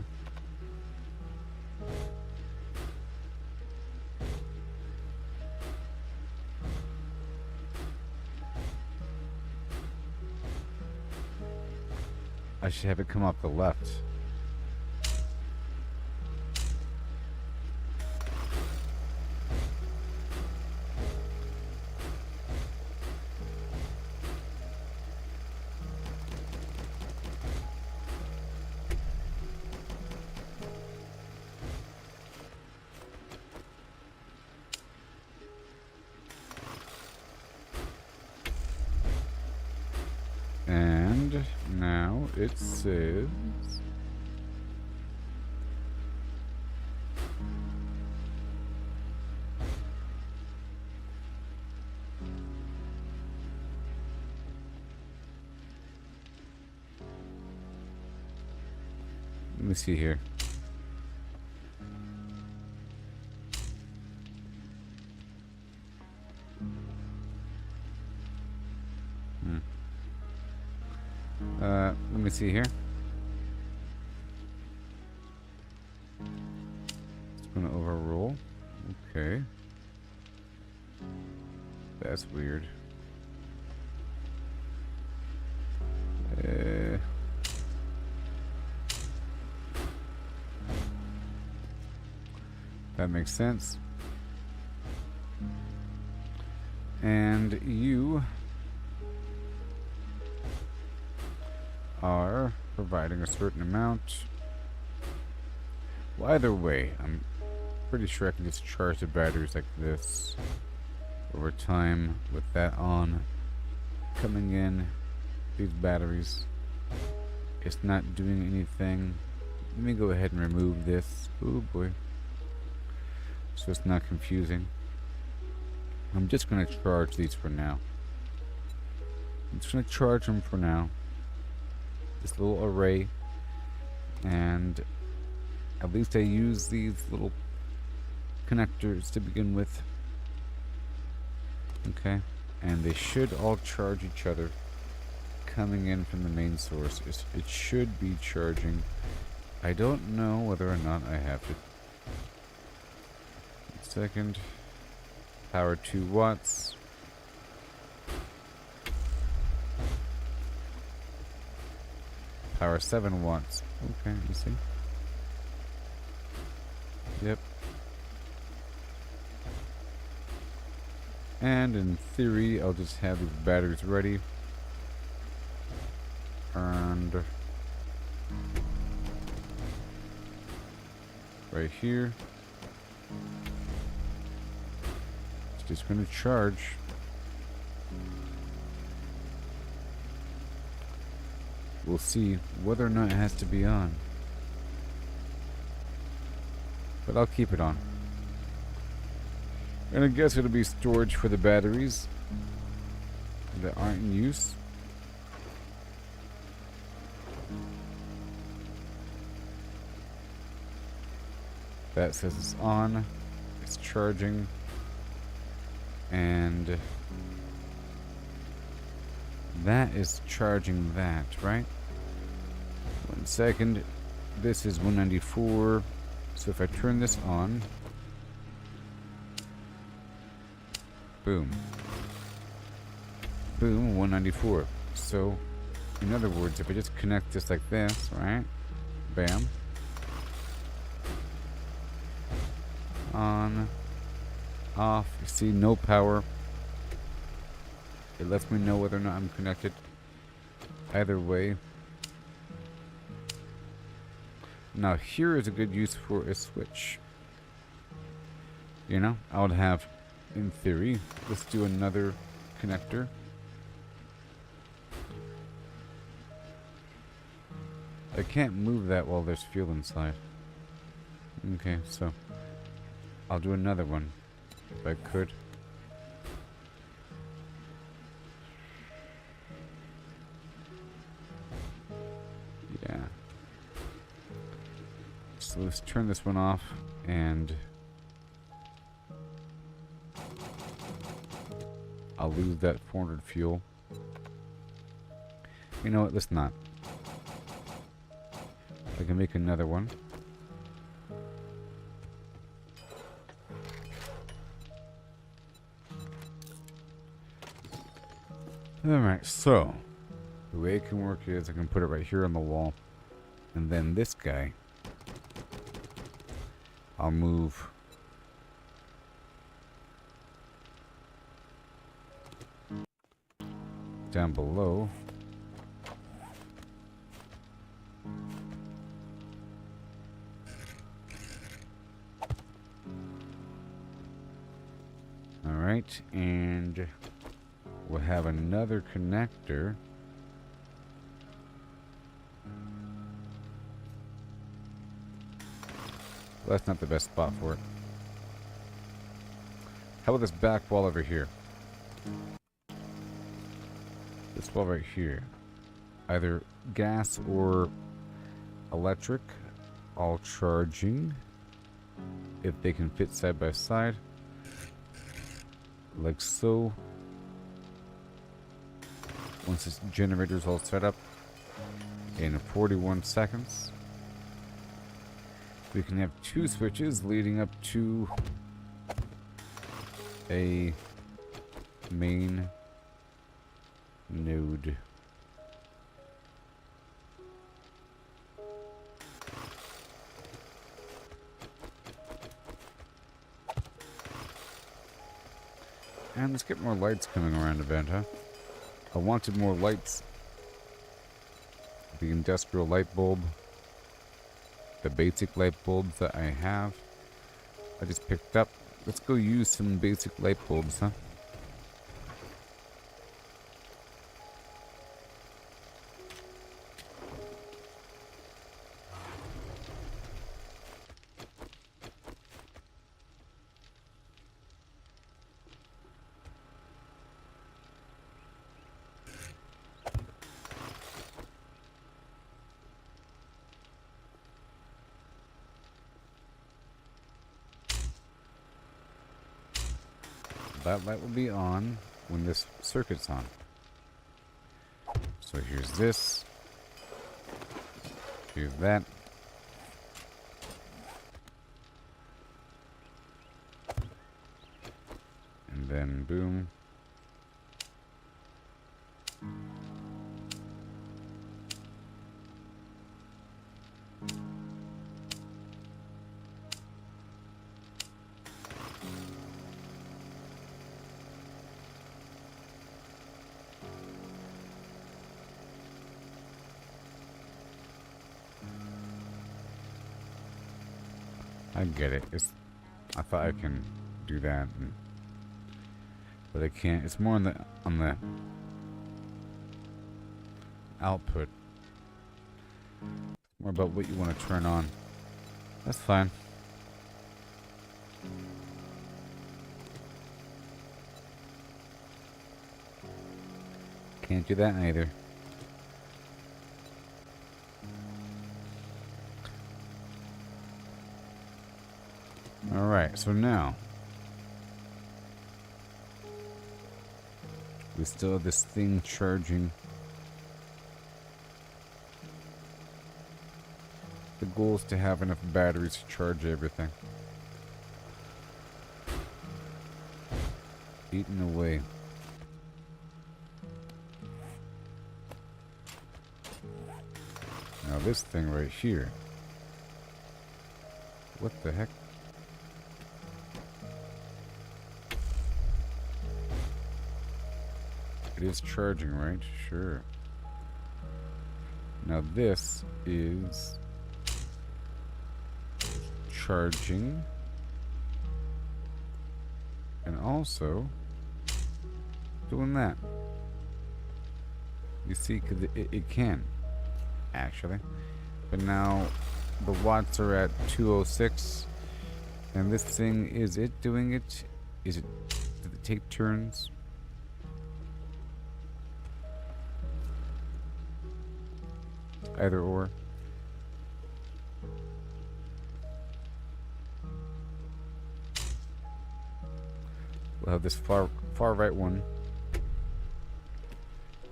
I should have it come off the left. And now it says let me see here. Let me see here. It's gonna overrule. Okay. That's weird. That makes sense. And you are providing a certain amount. Well, either way, I'm pretty sure I can just charge the batteries like this over time with that on. Coming in, these batteries, it's not doing anything. Let me go ahead and remove this. Oh boy. So it's not confusing. I'm just going to charge these for now. I'm just going to charge them for now. This little array, and At least I use these little connectors to begin with. Okay, and they should all charge each other coming in from the main source. It should be charging. I don't know whether or not I have to. 1 second. Power 2 watts. Power 7 watts. Okay, you see? Yep. And in theory, I'll just have these batteries ready. And right here. It's just going to charge. We'll see whether or not it has to be on. But I'll keep it on. And I guess it'll be storage for the batteries that aren't in use. That says it's on. It's charging. And that is charging that, right? 1 second. This is 194. So if I turn this on, boom. Boom, 194. So, in other words, if I just connect this like this, right? Bam. On. Off. You see, no power. It lets me know whether or not I'm connected. Either way. Now, here is a good use for a switch. You know, I would have, in theory, let's do another connector. I can't move that while there's fuel inside. Okay, so I'll do another one if I could. Yeah. So let's turn this one off and I'll lose that 400 fuel. You know what? Let's not. I can make another one. Alright, so the way it can work is I can put it right here on the wall. And then this guy, I'll move down below. Alright, and we'll have another connector. Well, that's not the best spot for it. How about this back wall over here? This wall right here. Either gas or electric. All charging. If they can fit side by side. Like so. Once this generator's all set up, in 41 seconds, we can have 2 switches leading up to a main node. And let's get more lights coming around the vent, huh? I wanted more lights. The industrial light bulb. The basic light bulbs that I have. I just picked up. Let's go use some basic light bulbs, huh? that light will be on when this circuit's on. So here's this. Here's that. And then boom. I get it. I thought I can do that, but I can't. It's more on the output. More about what you want to turn on. That's fine. Can't do that either. Alright, so now we still have this thing charging. The goal is to have enough batteries to charge everything. Eating away. Now this thing right here. What the heck? It is charging, right? Sure. Now this is charging. And also doing that. You see, because it can, actually. But now the watts are at 206. And this thing, is it doing it? Did it take turns? Either or. We'll have this far right one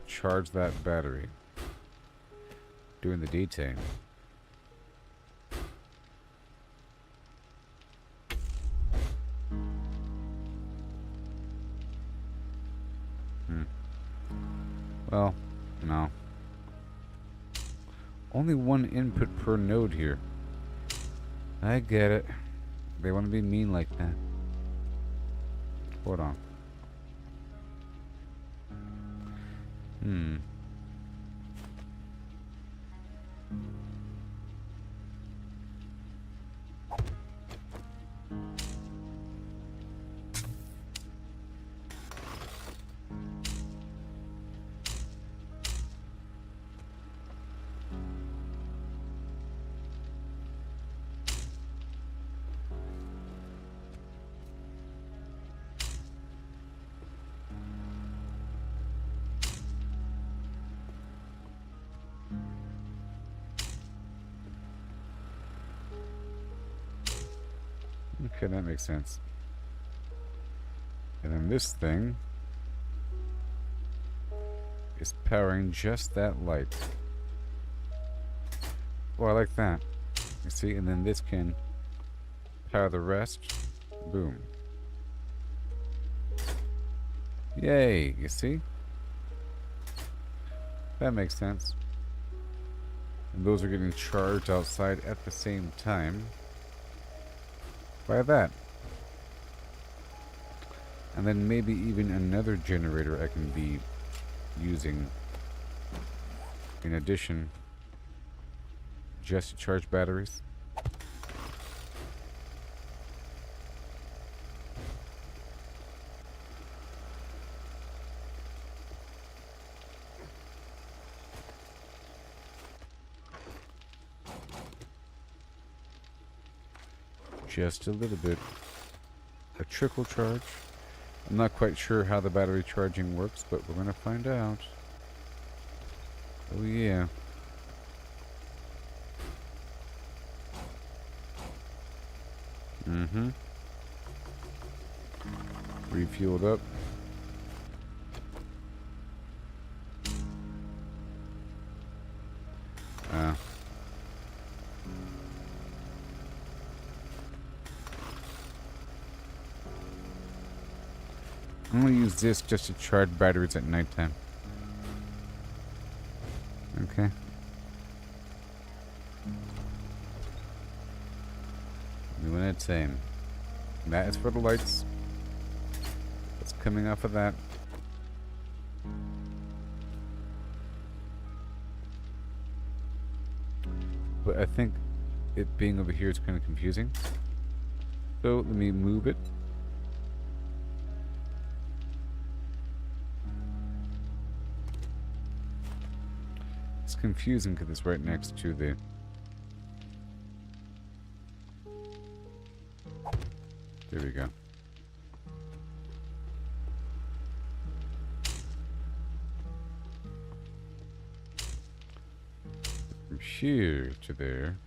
charge that battery during the daytime. Well, no. Only one input per node here. I get it. They want to be mean like that. Hold on. Okay, that makes sense. And then this thing is powering just that light. Oh, I like that. You see, and then this can power the rest. Boom. Yay, you see? That makes sense. And those are getting charged outside at the same time by that. And then maybe even another generator I can be using in addition just to charge batteries. Just a little bit. A trickle charge. I'm not quite sure how the battery charging works, but we're going to find out. Oh yeah. Refueled up. I'm gonna use this just to charge batteries at nighttime. Okay. Doing it same. That is for the lights. What's coming off of that? But I think it being over here is kind of confusing. So let me move it. It's confusing because it's right next to the... There we go. From here to there.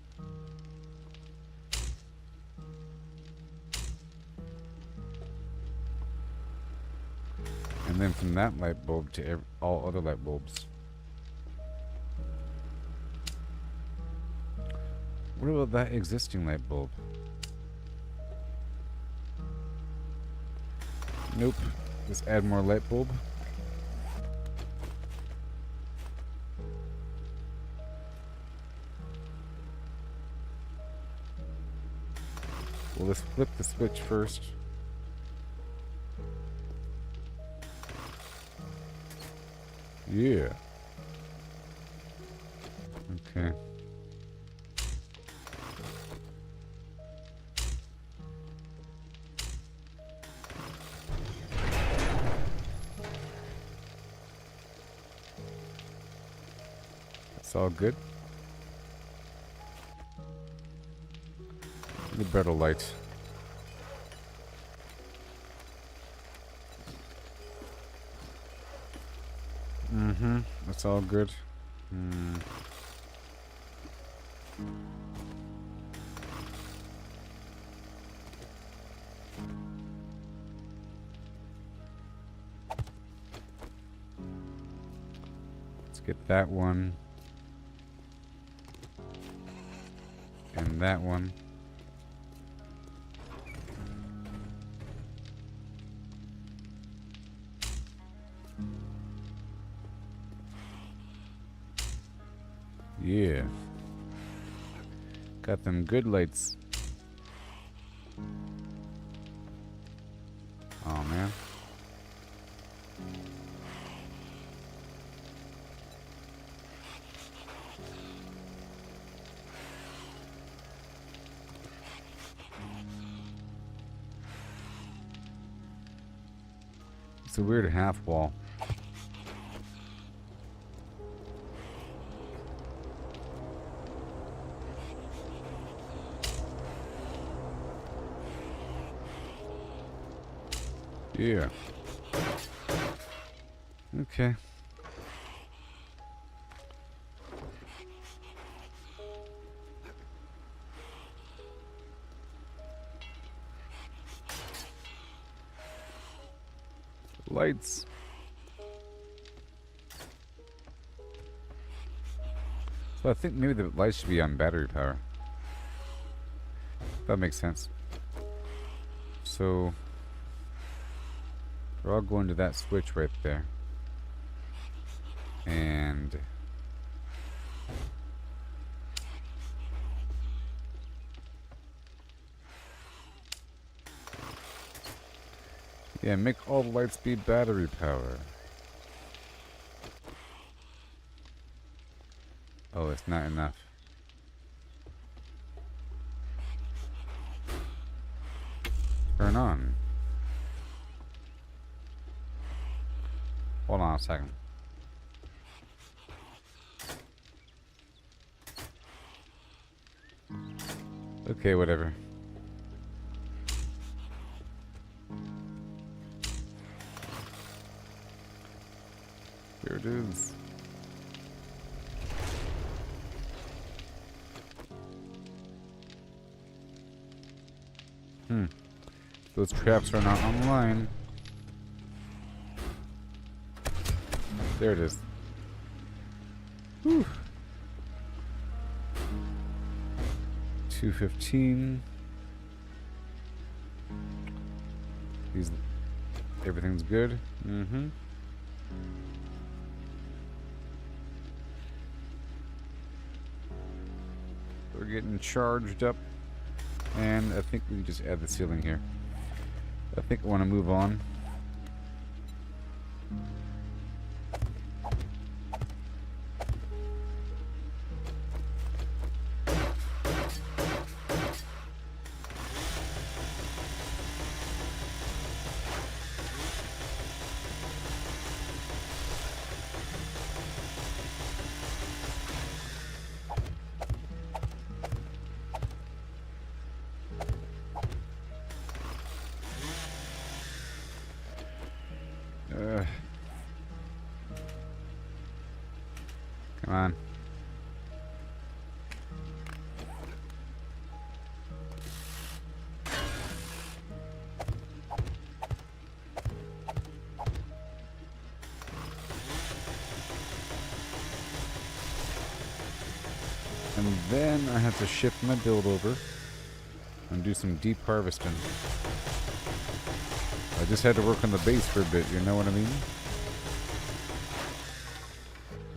And then from that light bulb to all other light bulbs. What about that existing light bulb? Nope. Just add more light bulb. Well, let's flip the switch first. Yeah. Okay. It's all good. The better light. Mm-hmm. That's all good. Let's get that one. And that one. Yeah. Got them good lights. Oh man. It's a weird half wall. Yeah. Okay. Lights. So I think maybe the lights should be on battery power. That makes sense. So we're all going to that switch right there. And yeah, make all the lights be battery power. Oh, it's not enough. Turn on. Hold on a second. Okay, whatever. Here it is. Those traps are not online. There it is. Whew. 215. These, everything's good. Mm-hmm. We're getting charged up, and I think we just add the ceiling here. I think I want to move on. Come on. And then I have to shift my build over and do some deep harvesting. I just had to work on the base for a bit, you know what I mean?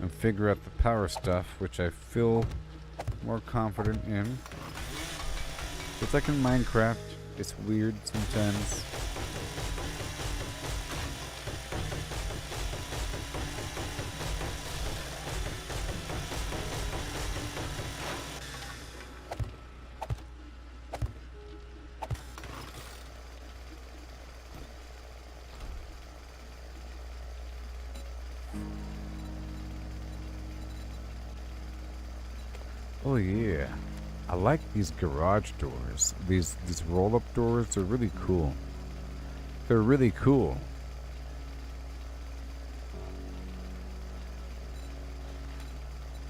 And figure out the power stuff, which I feel more confident in. It's like in Minecraft, it's weird sometimes. Oh yeah, I like these garage doors. These roll-up doors are really cool. They're really cool.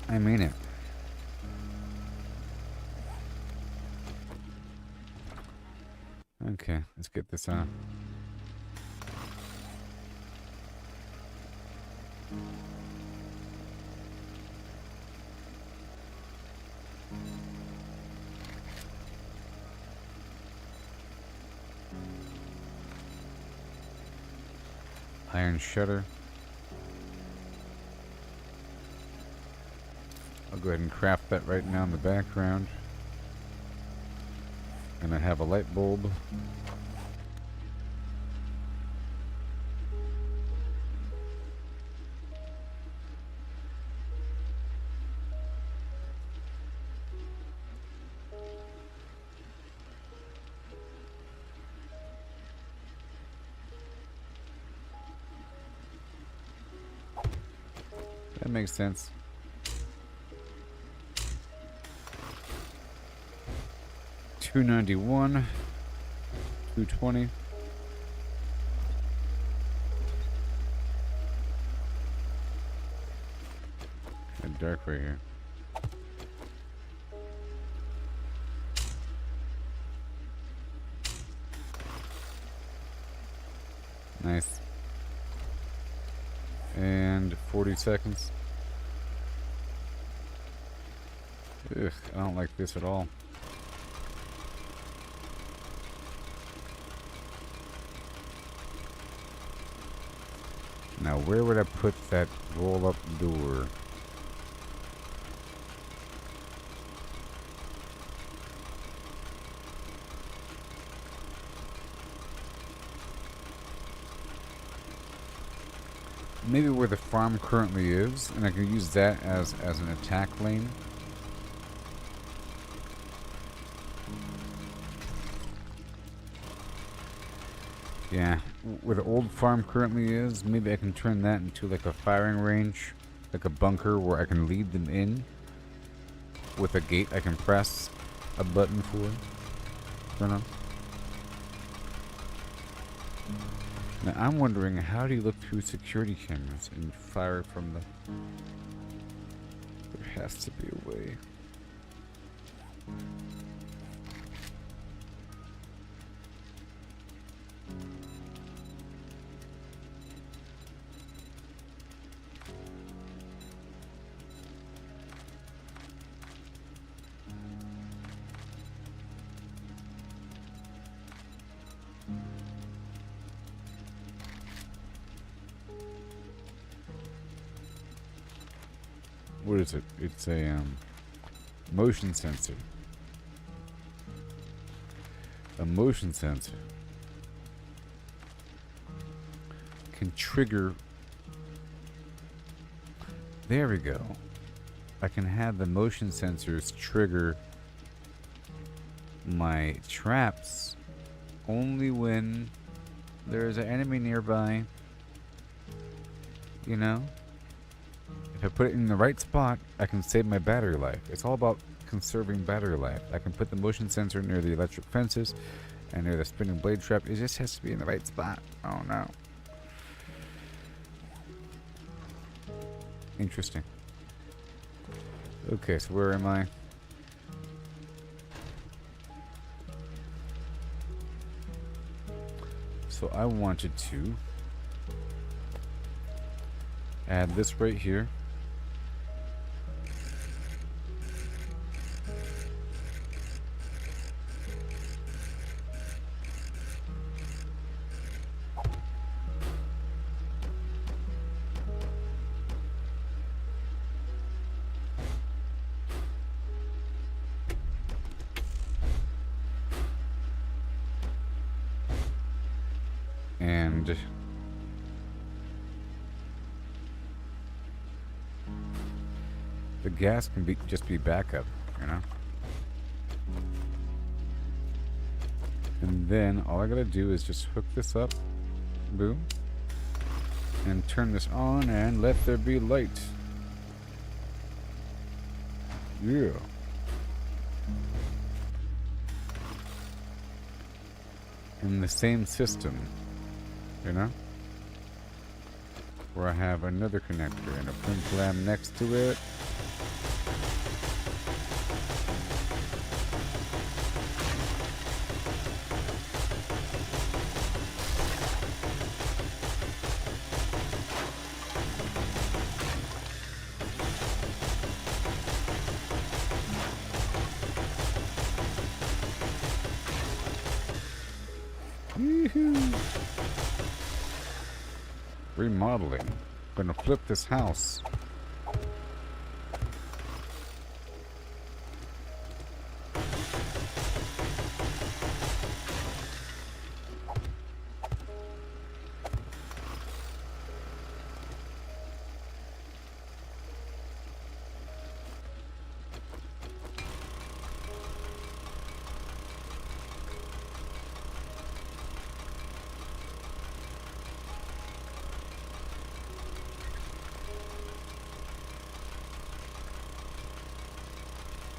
I mean it. Okay, let's get this on. Iron shutter. I'll go ahead and craft that right now in the background. And I have a light bulb. That makes sense. $291, $220. Kind of dark right here. Nice. And 40 seconds. Ugh, I don't like this at all. Now, where would I put that roll-up door? Maybe where the farm currently is, and I can use that as an attack lane. Yeah, where the old farm currently is, maybe I can turn that into like a firing range, like a bunker where I can lead them in with a gate I can press a button for. Turn on. Now I'm wondering, how do you look through security cameras and fire from the... There has to be a way. what is it? It's a motion sensor. A motion sensor can trigger. There we go. I can have the motion sensors trigger my traps only when there is an enemy nearby. You know? If I put it in the right spot, I can save my battery life. It's all about conserving battery life. I can put the motion sensor near the electric fences and near the spinning blade trap. It just has to be in the right spot. Oh no. Interesting. Okay, so where am I? So I wanted to add this right here. And the gas can just be backup, you know? And then all I gotta do is just hook this up, boom, and turn this on and let there be light. Yeah. In the same system, you know? Where I have another connector and a print clamp next to it. Woohoo! Remodeling. Gonna flip this house.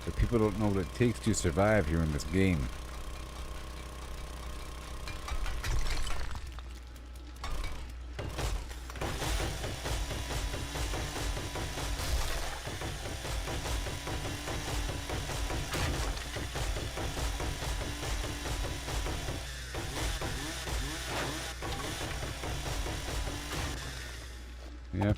But people don't know what it takes to survive here in this game. Yep.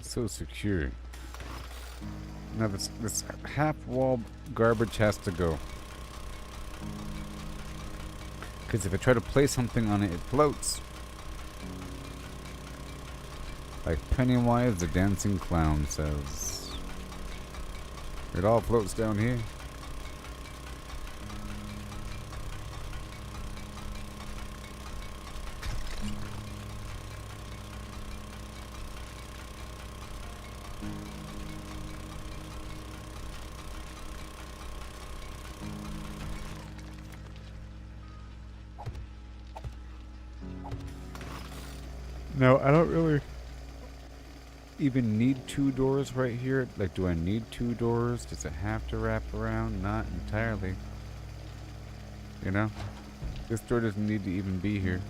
So secure. Now this half wall garbage has to go. Because if I try to place something on it, it floats. Like Pennywise the Dancing Clown says. It all floats down here. No, I don't really even need two doors right here. Like, do I need two doors? Does it have to wrap around? Not entirely. You know? This door doesn't need to even be here.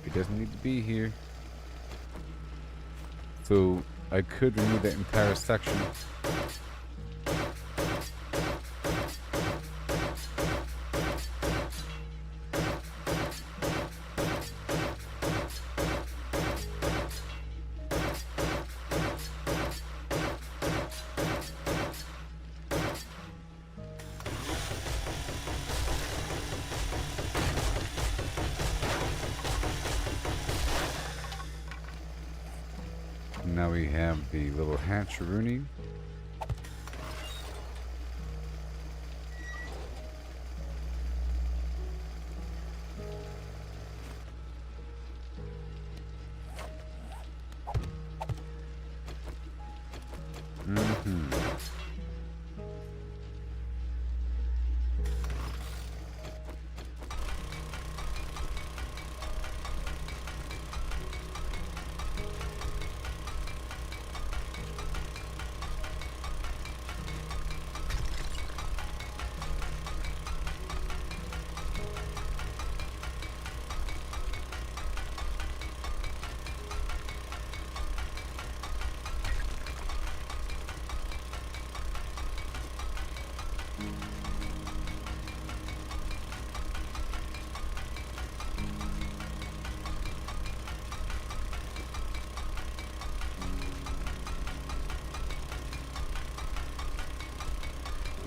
It doesn't need to be here. So, I could remove that entire section. we have the little hatcheroony.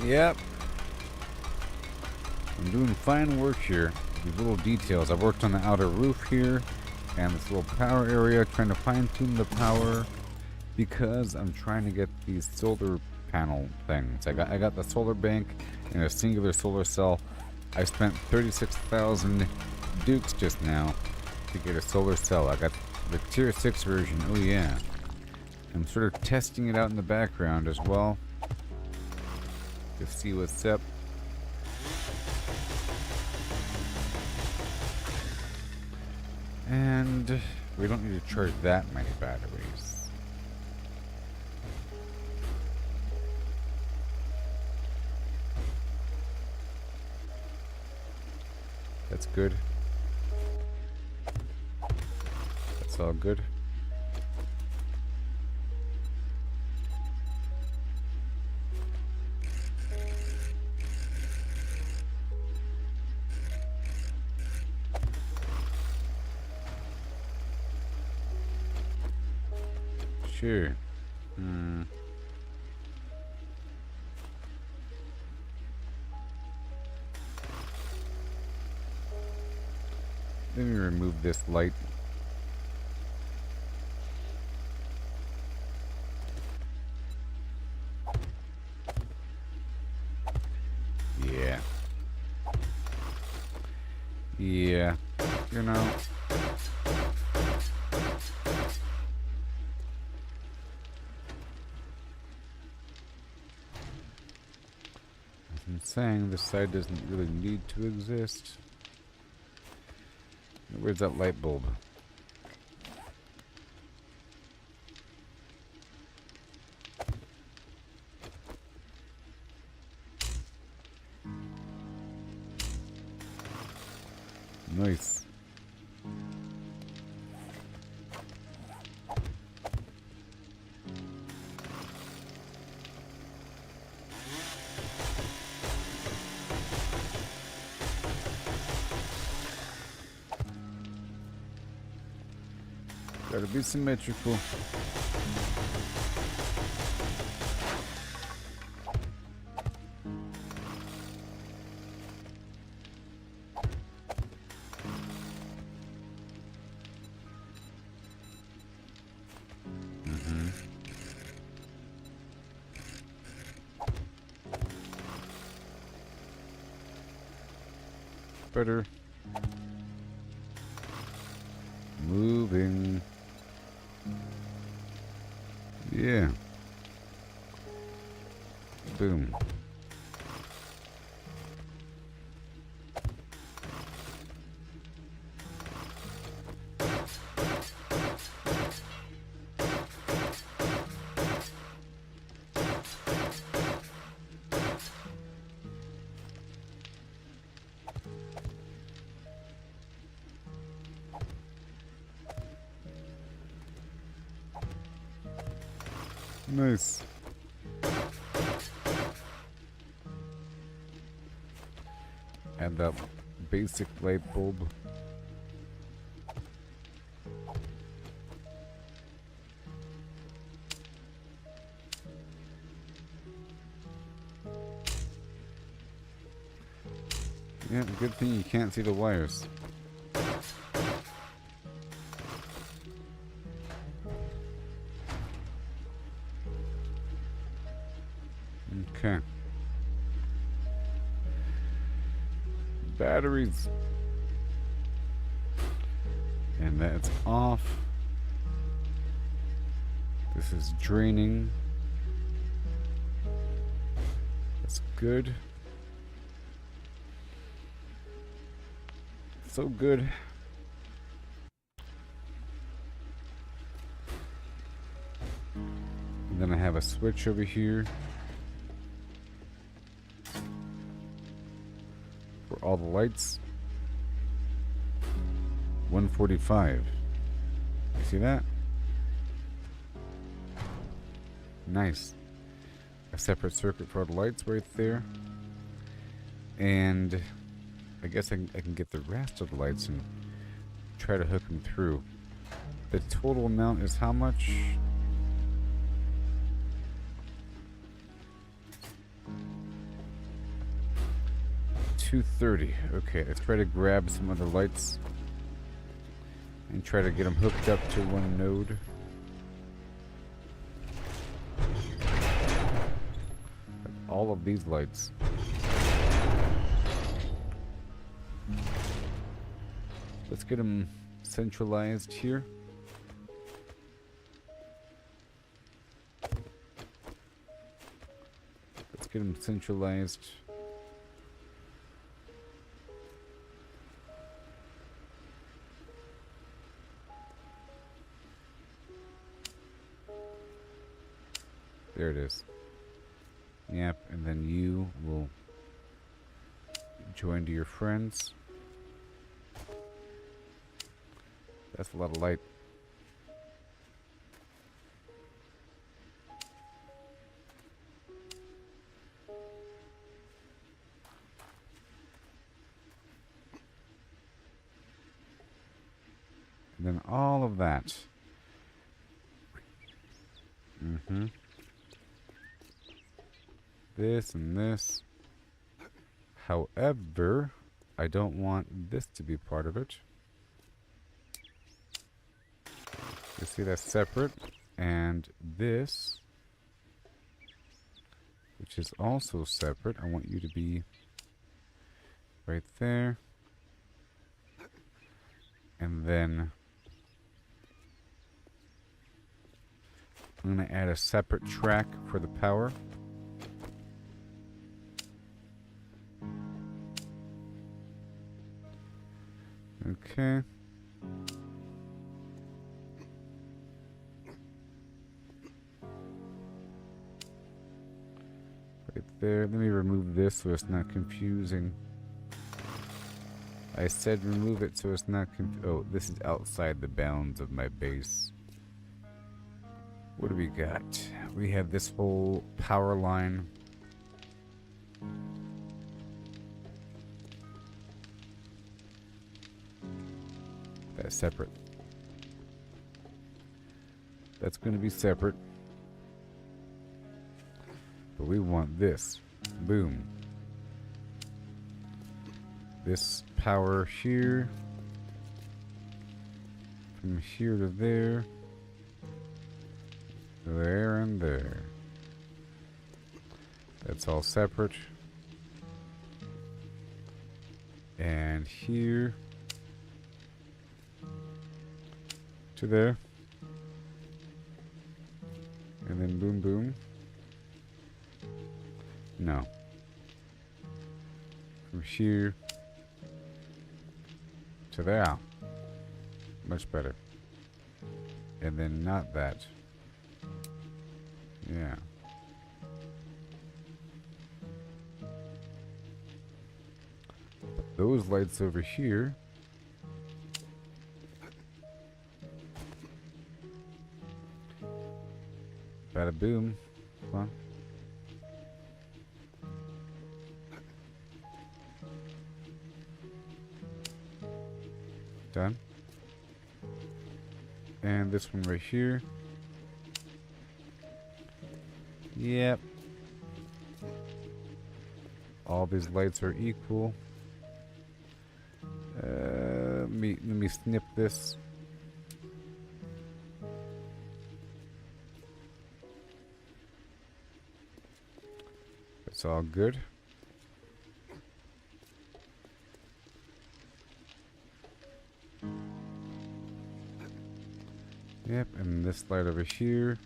Yep. I'm doing fine work here. These little details. I've worked on the outer roof here and this little power area, trying to fine-tune the power because I'm trying to get these solar panel things. I got the solar bank and a singular solar cell. I spent 36,000 dukes just now to get a solar cell. I got the tier 6 version. Oh yeah. I'm sort of testing it out in the background as well to see what's up. And we don't need to charge that many batteries. That's good. That's all good. Sure. Let me remove this light. Yeah. Yeah. You know. I'm saying this side doesn't really need to exist. Where's that light bulb? Nice. Gotta be symmetrical. Better. Moving. Yeah. Boom. Nice. Add that basic light bulb. Yeah, good thing you can't see the wires. Batteries. And that's off. This is draining. That's good. So good. And then I have a switch over here for all the lights. 145. You see that? Nice. A separate circuit for the lights right there. And I guess I can get the rest of the lights and try to hook them through. The total amount is how much? $230. Okay, let's try to grab some other lights and try to get them hooked up to one node. All of these lights. Let's get them centralized here. Let's get them centralized. There it is. Yep, and then you will join to your friends. That's a lot of light. And then all of that. This and this. However, I don't want this to be part of it. You see that's separate. And this, which is also separate, I want you to be right there. And then I'm going to add a separate track for the power. Okay. Right there. Let me remove this so it's not confusing. I said remove it so it's not oh, this is outside the bounds of my base. What do we got? We have this whole power line. That's separate. That's going to be separate. But we want this. Boom. This power here. From here to there. There and there. That's all separate. And here to there. And then boom boom. No. From here to there. Much better. And then not that. Yeah. Those lights over here. Bada boom. Come on. Done. And this one right here. Yep. All these lights are equal. Let me snip this. It's all good. Yep, and this light over here.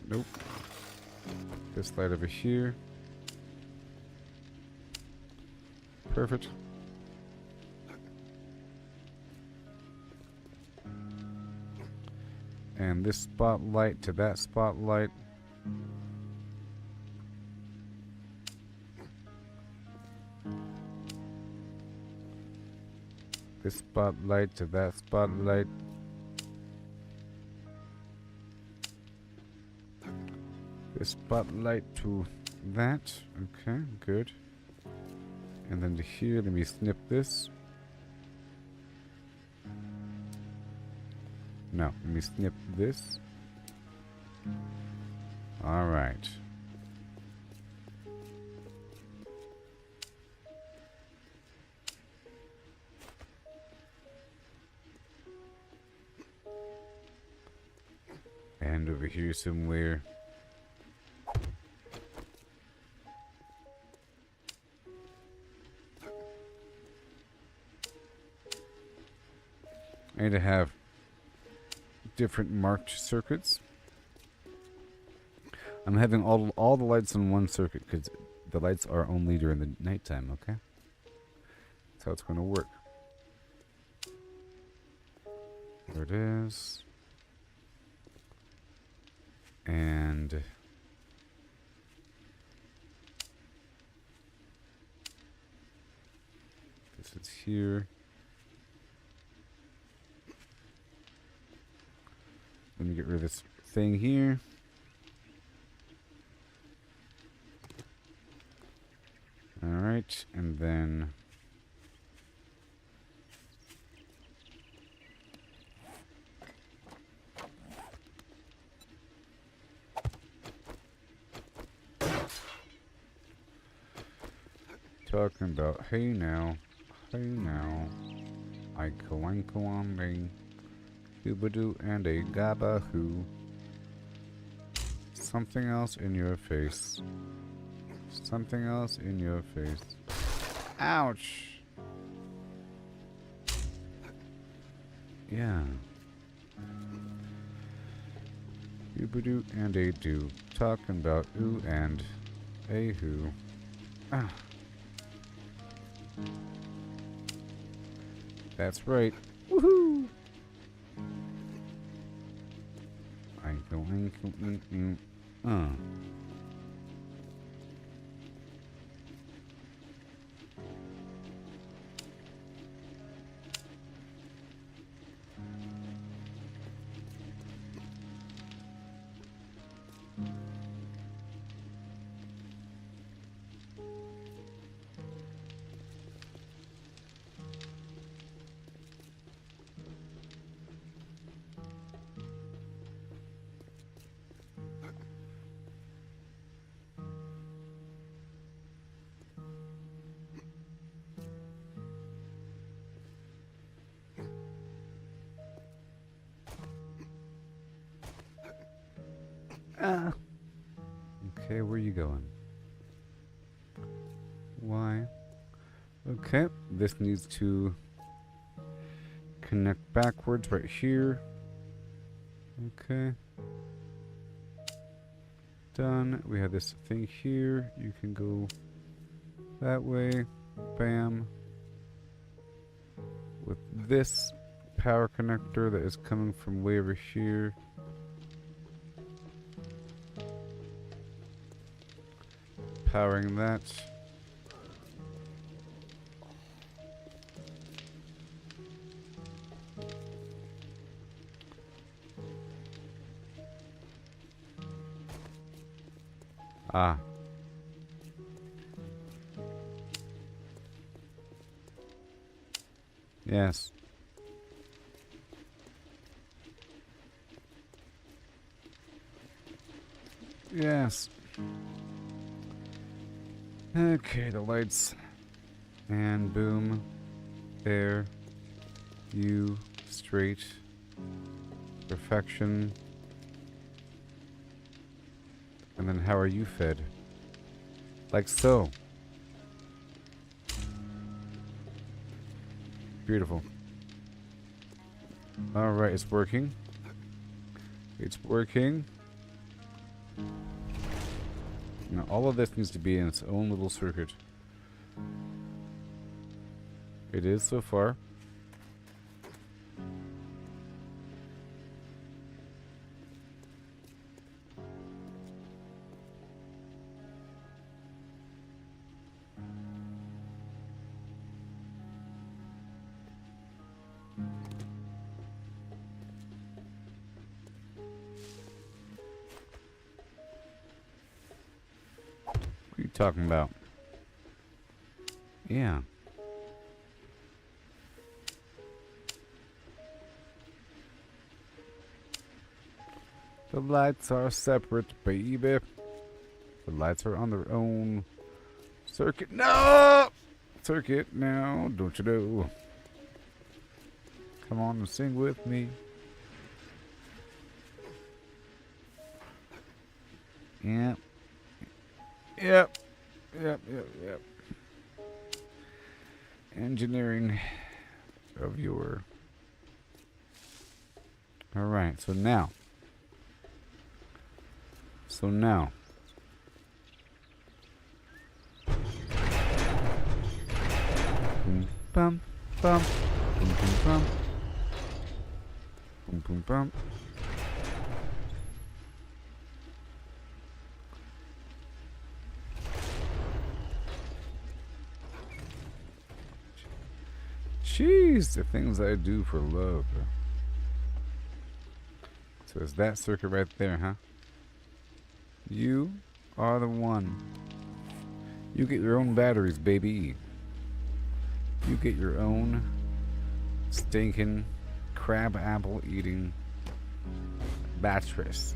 Nope. This light over here. Perfect. And this spotlight to that spotlight. This spotlight to that spotlight. This spotlight to that. Okay, good. And then to here, let me snip this. No, let me snip this. Alright. And over here somewhere. I need to have different marked circuits. I'm having all the lights on one circuit because the lights are only during the nighttime, okay? That's how it's going to work. There it is. And this is here. Let me get rid of this thing here. Alright, and then talking about hey now, I go on me. Doobadoo and a gabahoo. Something else in your face. Something else in your face. Ouch! Yeah. Doobadoo and a doo. Talking about ooh and a who. Ah. That's right. Woohoo! Okay, where are you going? Why? Okay, this needs to connect backwards right here. Okay. Done. We have this thing here. You can go that way. Bam. With this power connector that is coming from way over here. Powering that. Ah. Yes. Yes. Okay, the lights. And boom. There. You. Straight. Perfection. And then how are you fed? Like so. Beautiful. Alright, it's working. It's working. Now all of this needs to be in its own little circuit. It is so far. What are you talking about? Yeah. The lights are separate, baby. The lights are on their own circuit. No! Circuit now, don't you know? Come on and sing with me. Yep. Yep. Yep, yep, yep. Engineering of your... Alright, so now. Boom, bum, bum. Boom, boom, bum. Boom, boom, bum. Jeez, the things I do for love. So it's that circuit right there, huh? You are the one. You get your own batteries, baby. You get your own stinking crab apple eating batteries.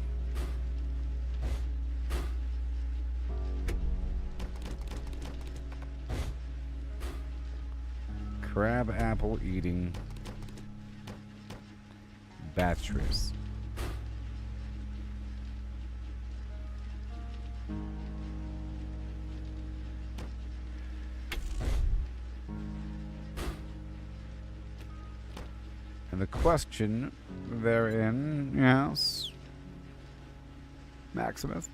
Crab apple eating batteries. And the question therein, yes, Maximus,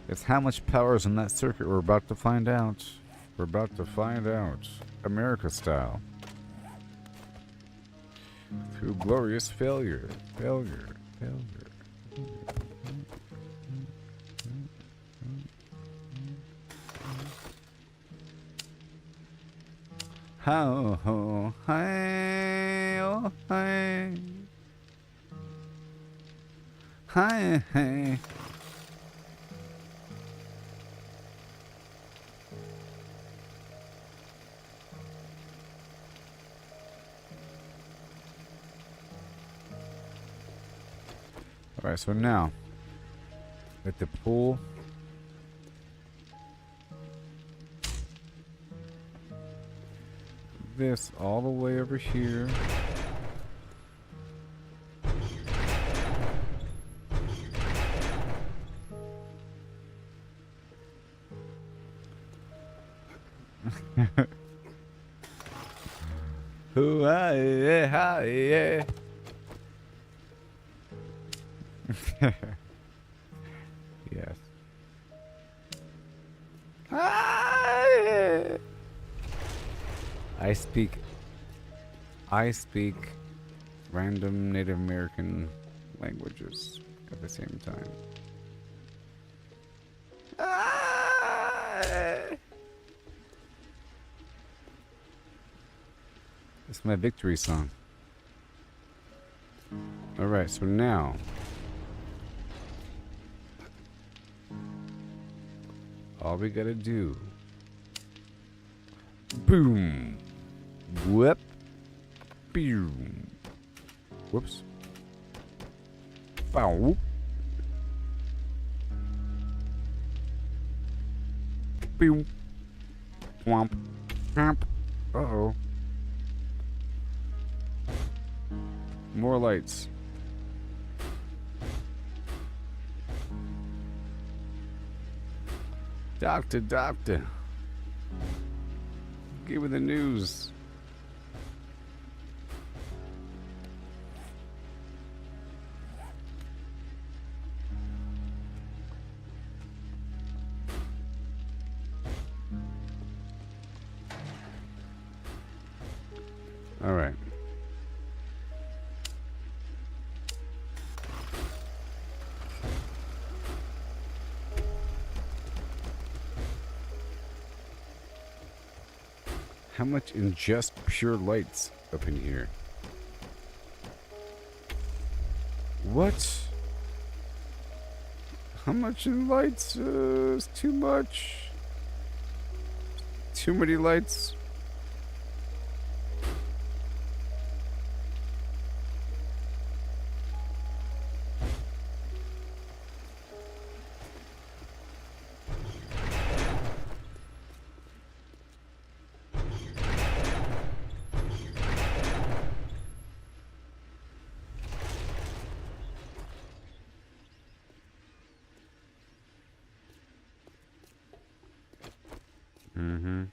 is how much power is in that circuit. We're about to find out. We're about to find out. America style. Through glorious failure. Failure. How ho hi oh hi hi hey. All right, so now let the pull this all the way over here. Ooh, ah, yeah, ah, yeah. Yes. Ah, yeah. I speak random Native American languages at the same time. Ah! It's my victory song. Alright, so now all we gotta do, boom, whoop, boom, whoops, bow, whoop, boom, whomp, whomp, uh-oh, more lights. Doctor, give me the news. Alright. How much in just pure lights up in here? What? How much in lights? Is too much. Too many lights. Mm-hmm.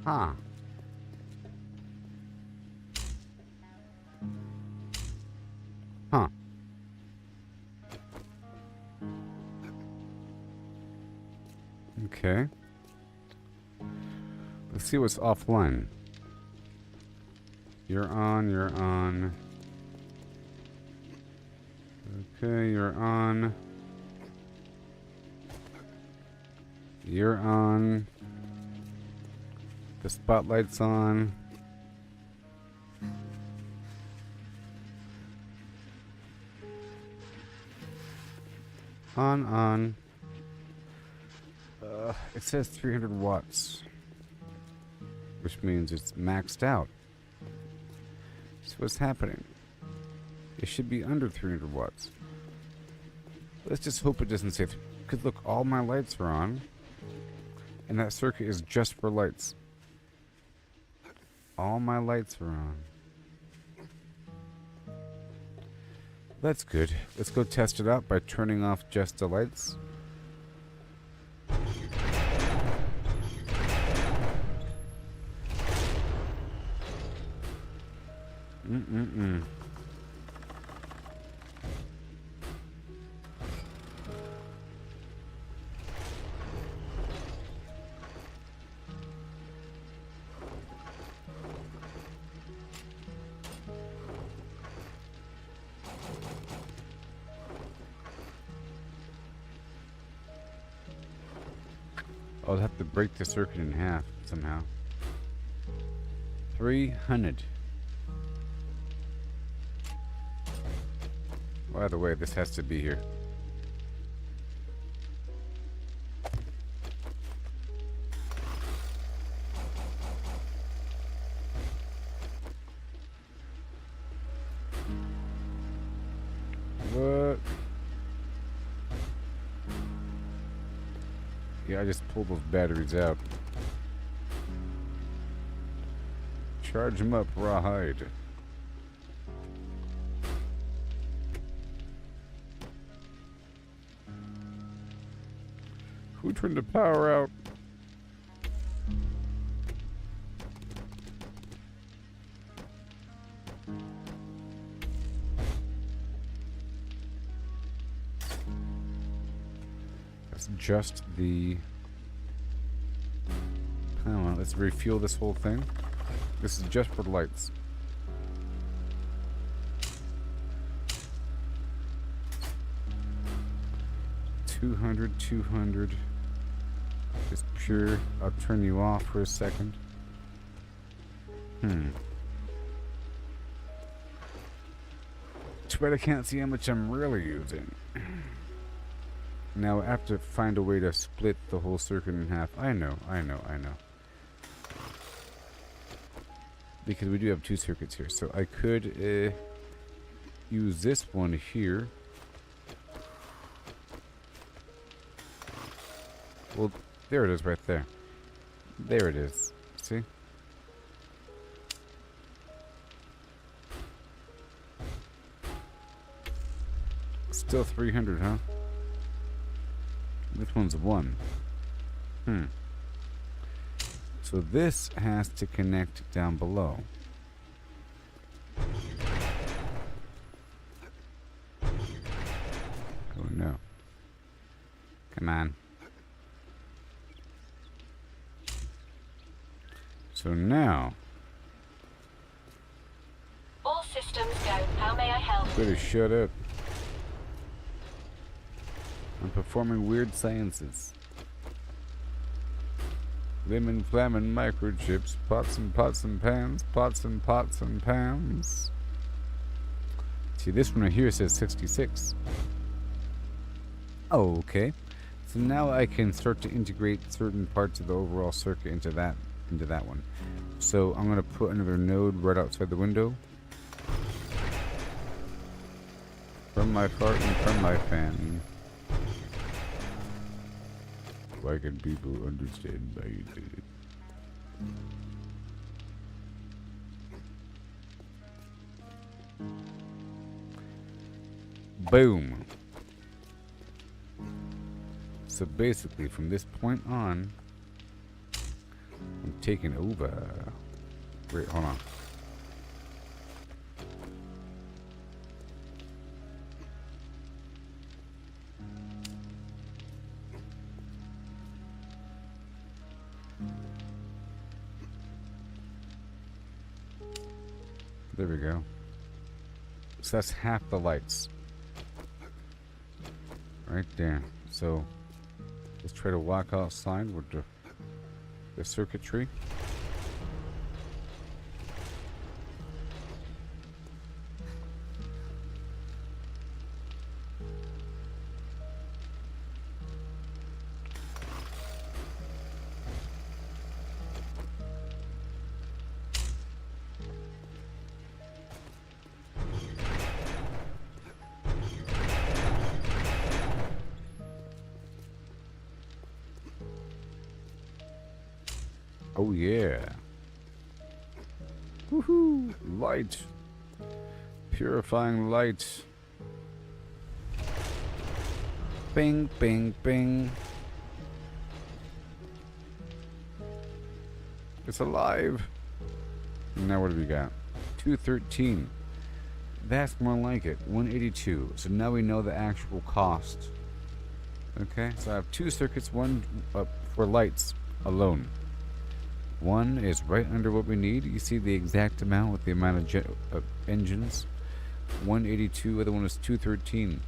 Huh. Huh. Okay. Let's see what's offline. You're on, you're on. Okay, you're on. You're on. The spotlight's on. On. It says 300 watts. Which means it's maxed out. So what's happening? It should be under 300 watts. Let's just hope it doesn't say... Because look, all my lights are on. And that circuit is just for lights. All my lights are on. That's good. Let's go test it out by turning off just the lights. I'll have to break the circuit in half somehow. 300. By the way, this has to be here. What? Yeah, I just pulled those batteries out. Charge them up, rawhide. Who turned the power out? That's just the... I don't know, let's refuel this whole thing. This is just for the lights. $200. Just pure. I'll turn you off for a second. Too bad I can't see how much I'm really using. Now I have to find a way to split the whole circuit in half. I know. Because we do have two circuits here, so I could use this one here. Well, there it is right there. There it is. See? Still 300, huh? This one's 1. So this has to connect down below. Oh no. Come on. So now, All systems go. How may I help? better shut up. I'm performing weird sciences. Lemon flamin' microchips, pots and pans, pots and pans. See, this one right here says 66. Oh, okay. So now I can start to integrate certain parts of the overall circuit into that one. So I'm gonna put another node right outside the window. From my fart and from my fan. Why can people understand my internet? Boom. So basically, from this point on, I'm taking over. Wait, hold on. There we go. So that's half the lights. Right there. So let's try to walk outside with the circuitry. Oh yeah. Woohoo! Light. Purifying light. Bing, bing, bing. It's alive. Now what do we got? 213. That's more like it. 182. So now we know the actual cost. Okay, so I have 2 circuits, one for lights alone. One is right under what we need. You see the exact amount with the amount of engines. 182, other one is 213.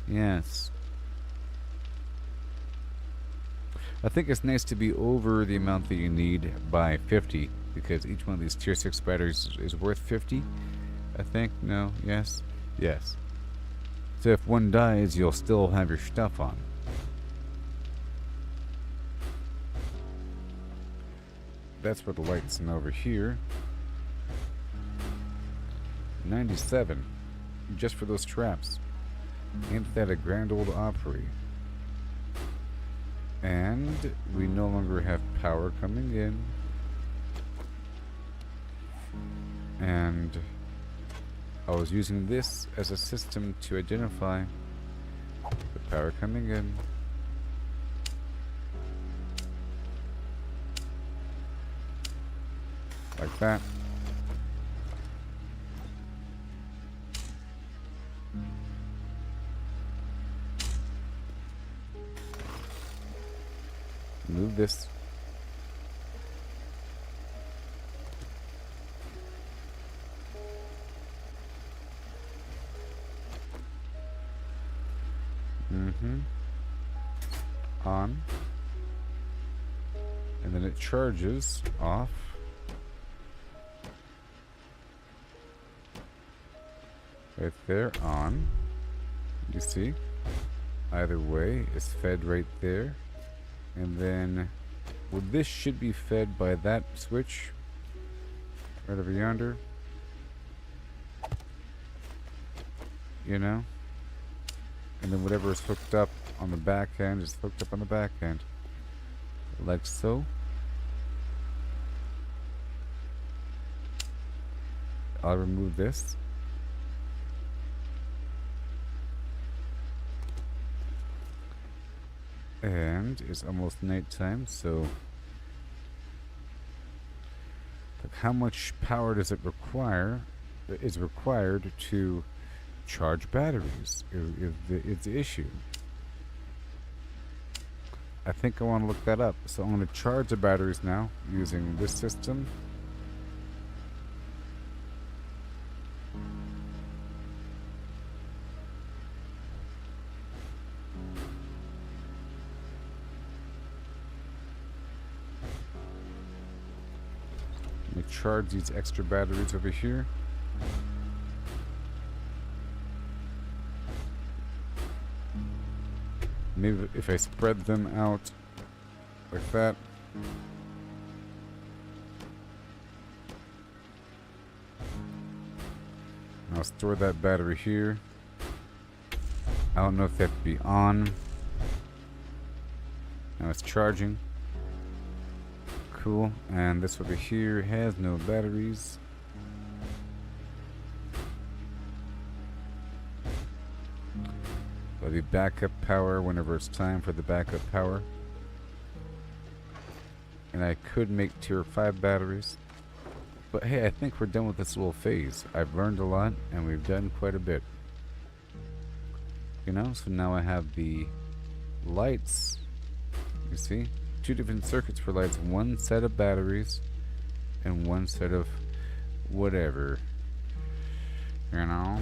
Yes. I think it's nice to be over the amount that you need by 50, because each one of these tier 6 batteries is worth 50. I think. No? Yes? Yes. So if one dies, you'll still have your stuff on. That's for the lights. And over here, 97, just for those traps. Ain't that a grand old Opry? And we no longer have power coming in. And I was using this as a system to identify the power coming in. Like that. Move this. On. And then it charges off. Right there, on. You see? Either way, it's fed right there. And then, well, this should be fed by that switch right over yonder. you know? And then whatever is hooked up on the back end is hooked up on the back end. Like so. I'll remove this. And it's almost nighttime, so like how much power does it require? Is required to charge batteries? Is the issue. I think I want to look that up. So I'm going to charge the batteries now using this system. Let me charge these extra batteries over here. Maybe if I spread them out like that. I'll store that battery here. I don't know if they have to be on. Now it's charging. Cool. And this over here has no batteries. There'll be backup power whenever it's time for the backup power. And I could make tier 5 batteries. But hey, I think we're done with this little phase. I've learned a lot and we've done quite a bit. You know, so now I have the lights. You see? 2 different circuits for lights, 1 set of batteries, and 1 set of whatever. You know?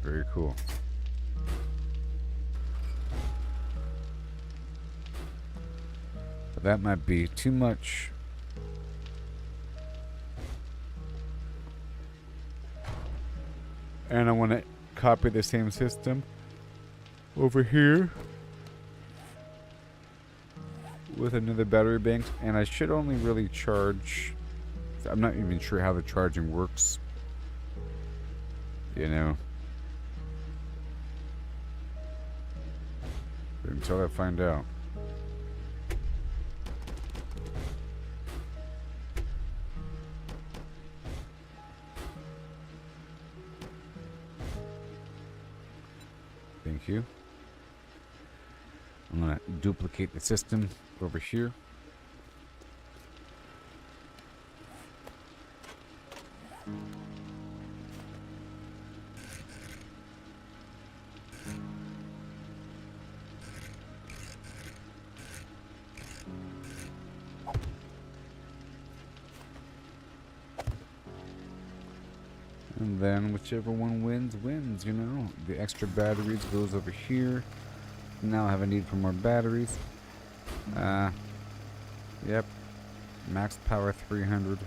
Very cool. But that might be too much. And I want to copy the same system over here with another battery bank, and I should only really charge. I'm not even sure how the charging works, you know, until I find out. Thank you. I'm going to duplicate the system over here. And then whichever one wins, wins, you know. The extra batteries goes over here. Now I have a need for more batteries. Yep. Max power 300.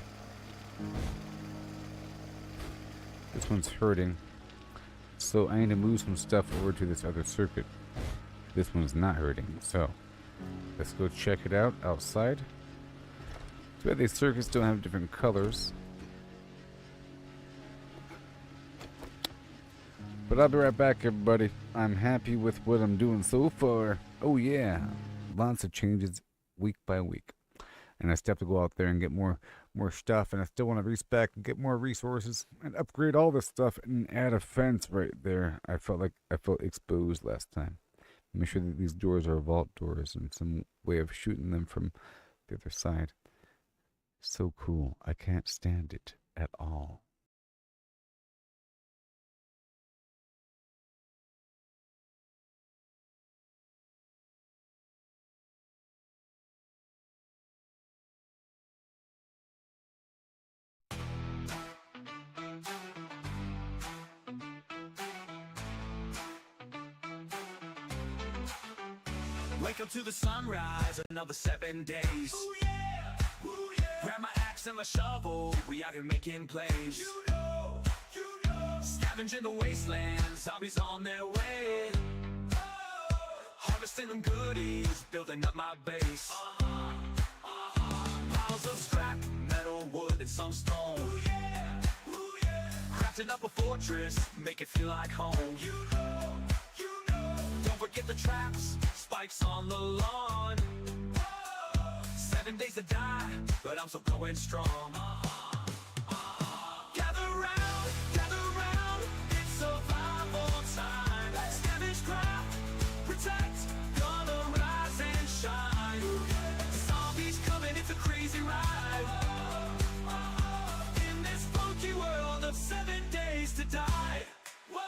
This one's hurting. So I need to move some stuff over to this other circuit. This one's not hurting. So let's go check it out outside. Too bad these circuits don't have different colors. But I'll be right back, everybody. I'm happy with what I'm doing so far. Oh yeah, lots of changes week by week. And I still have to go out there and get more stuff. And I still want to respec and get more resources and upgrade all this stuff and add a fence right there. I felt exposed last time. Make sure that these doors are vault doors and some way of shooting them from the other side. So cool. I can't stand it at all. Wake up to the sunrise, another 7 days. Ooh, yeah. Ooh, yeah. Grab my axe and my shovel, we out here making plays. You know. Scavenging the wasteland, zombies on their way. Oh. Harvesting them goodies, building up my base. Piles of scrap metal in some stone. Ooh yeah, ooh yeah. Crafting up a fortress, make it feel like home. You know, you know. Don't forget the traps, spikes on the lawn. Whoa. 7 days to die, but I'm still going strong. Gather round, it's survival time. Scavenge, craft, protect, gonna rise and shine. Zombies coming, it's a crazy ride. In this funky world of 7 days to die. Whoa!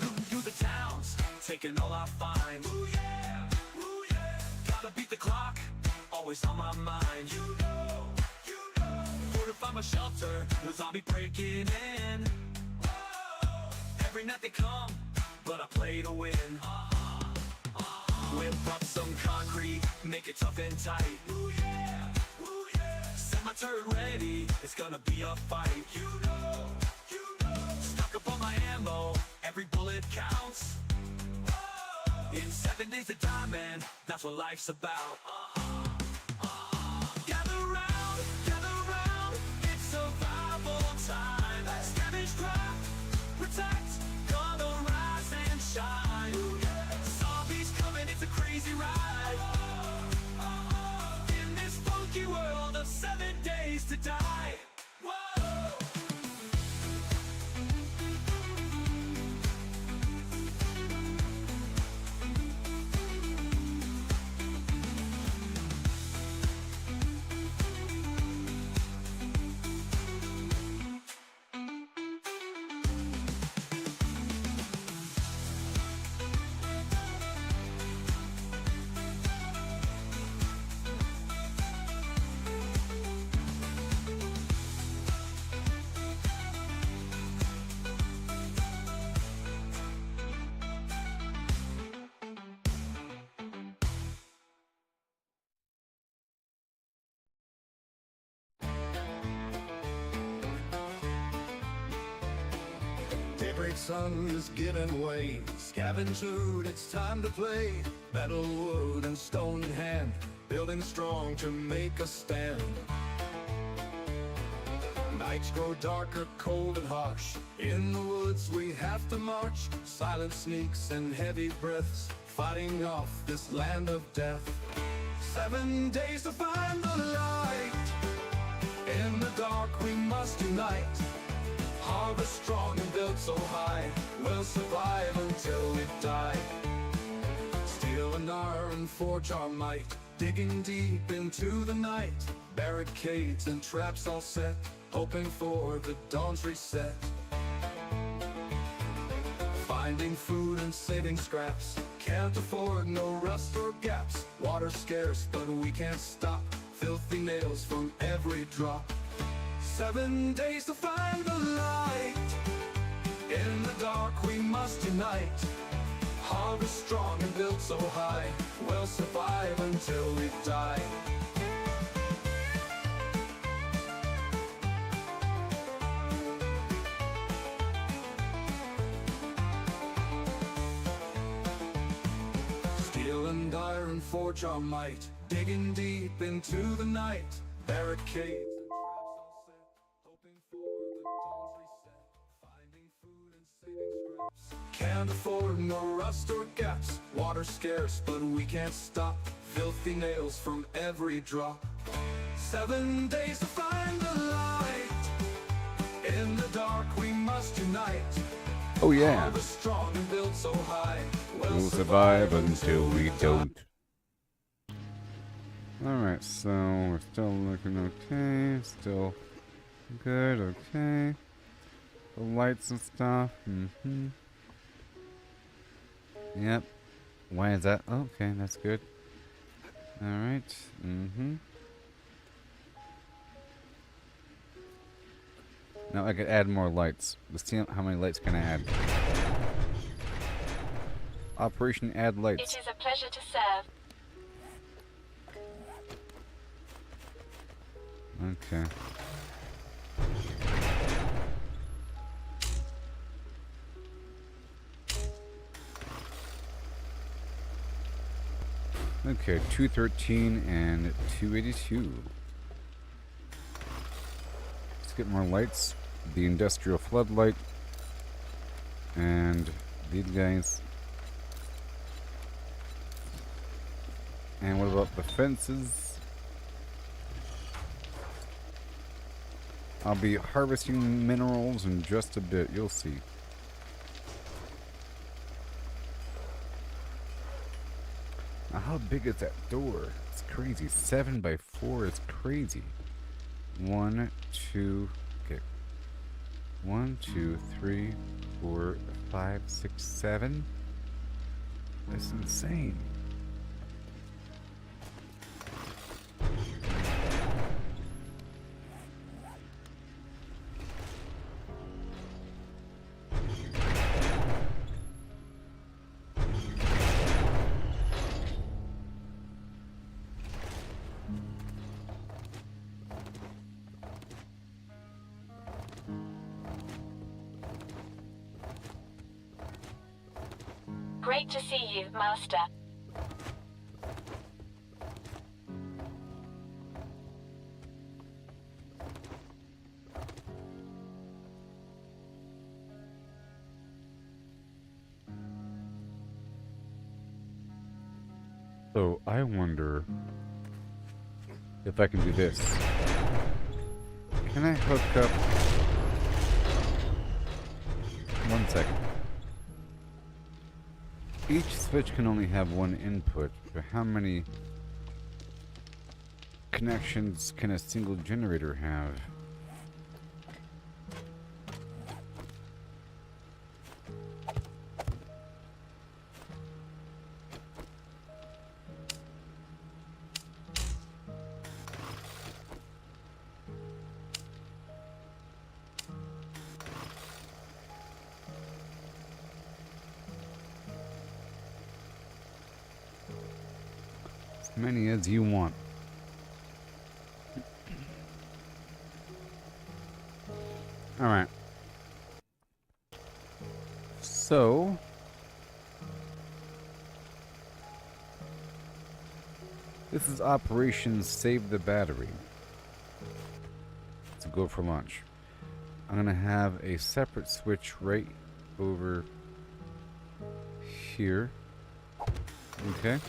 Looting through the towns, taking all I find. Ooh yeah, ooh yeah. Gotta beat the clock, always on my mind. You know, you know. Fortify my shelter, the zombie breaking in. Whoa! Every night they come, but I play to win. Whip up some concrete, make it tough and tight. Ooh yeah, ooh yeah. Set my turret ready, it's gonna be a fight. You know, you know. Stock up on my ammo, every bullet counts. Whoa. In 7 days to die, man, that's what life's about. Gather round, it's survival time. Scavenge, craft, protect, gonna rise and shine. Zombies coming, it's a crazy ride. In this funky world of 7 days to die. Whoa! Daybreak sun is giving way. Scavenge food, it's time to play. Metal, wood, and stone in hand, building strong to make a stand. Nights grow darker, cold and harsh. In the woods we have to march. Silent sneaks and heavy breaths, fighting off this land of death. 7 days to find the light. In the dark we must unite. Harvest strong and built so high, we'll survive until we die. Steel and iron forge our might, digging deep into the night. Barricades and traps all set, hoping for the dawn's reset. Finding food and saving scraps, can't afford no rust or gaps. Water scarce but we can't stop, filthy nails from every drop. 7 days to find the light. In the dark we must unite. Harvest strong and built so high, we'll survive until we die. Steel and iron forge our might, digging deep into the night. Barricades and traps all set, hoping for the dawn's reset. Finding food and saving scraps, can't afford no rust or gaps. Water scarce but we can't stop, filthy nails from every drop. 7 days to find the light. In the dark we must unite. Oh yeah. Harvest strong and built so high, We'll survive until we don't. Alright, so we're still looking okay. Still good, okay. The lights and stuff. Yep. Why is that? Okay, that's good. Alright. Now I could add more lights. Let's see how many lights can I add. Operation Add Lights. It is a pleasure to serve. Okay. Okay, 213 and 282. Let's get more lights. The industrial floodlight. And these guys. And what about the fences? I'll be harvesting minerals in just a bit. You'll see. Now, how big is that door? It's crazy. 7 by 4 is crazy. 1, 2, okay. 1, 2, 3, 4, 5, 6, 7. That's insane. Great to see you, Master. So I wonder if I can do this. Can I hook up? 1 second. Each switch can only have one input, but how many connections can a single generator have? As many as you want. Alright. So this is Operation Save the Battery. Let's go for lunch. I'm gonna have a separate switch right over here. Okay.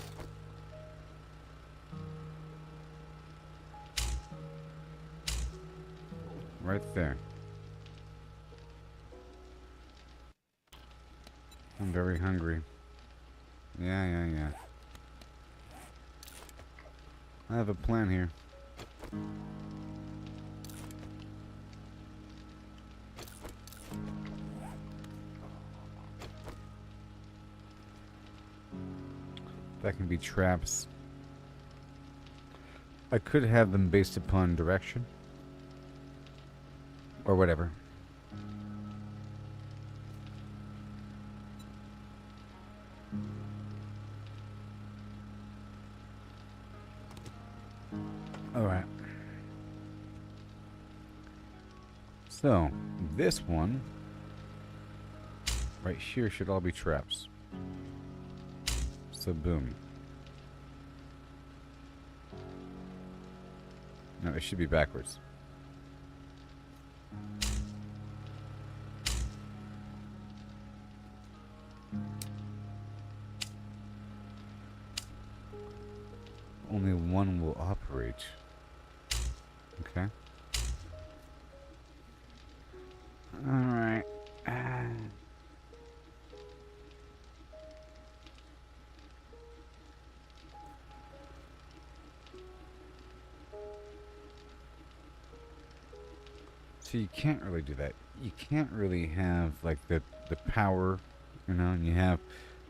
Right there. I'm very hungry. Yeah. I have a plan here. That can be traps. I could have them based upon direction. Or whatever. Alright. So, this one right here should all be traps. So, boom. No, it should be backwards. Only one will operate. Okay. Alright. So you can't really do that. You can't really have like the power, you know, and you have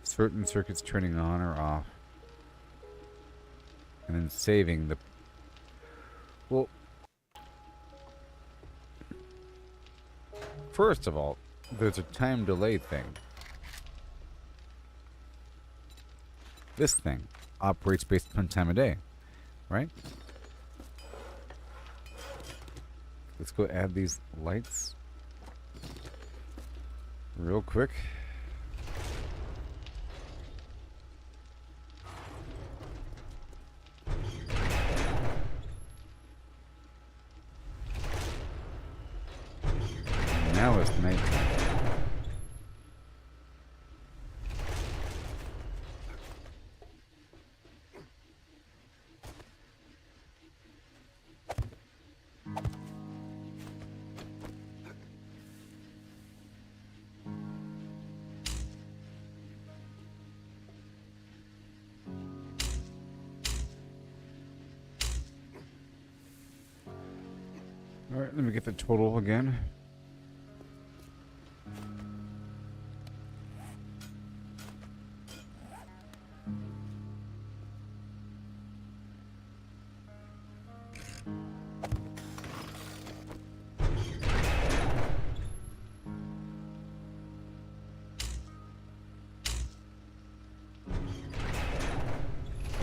certain circuits turning on or off. And then saving the... Well, first of all, there's a time delay thing. This thing operates based upon time of day, right? Let's go add these lights real quick. it's nighttime. Alright, let me get the total again.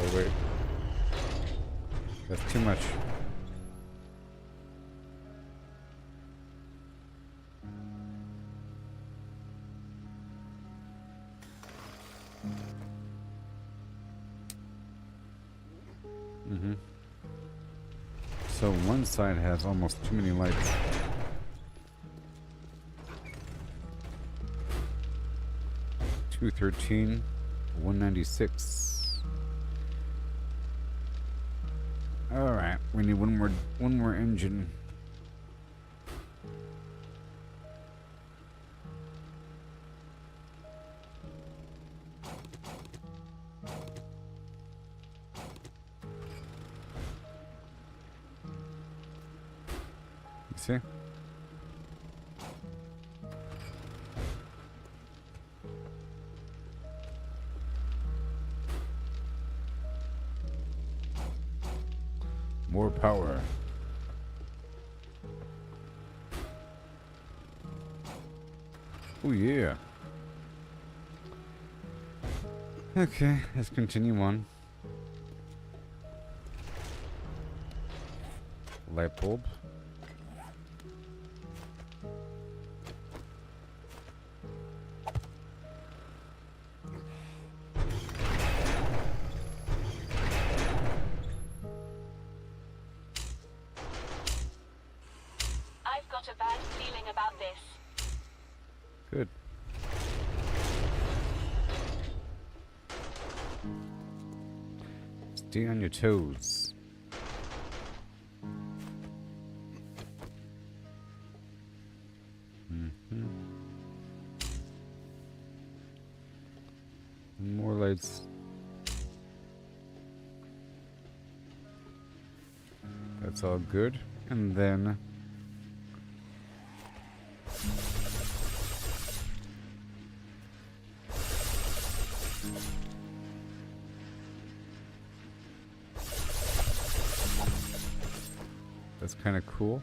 Oh wait. That's too much. So one side has almost too many lights. $213, $196. All right, we need one more engine. See? More power. Oh yeah. Okay, let's continue on. Light bulb. I've got a bad feeling about this. Good. Stay on your toes. More lights. That's all good. And then that's kind of cool.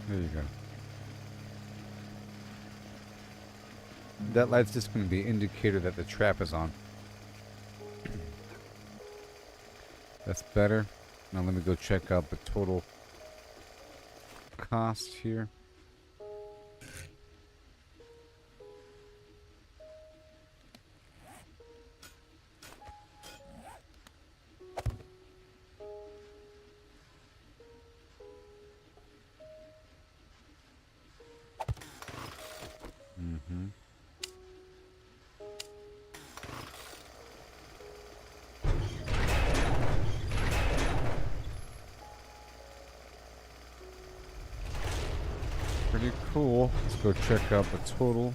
There you go. That light's just going to be an indicator that the trap is on. That's better. Now let me go check out the total cost here. Pretty cool. Let's go check out the total.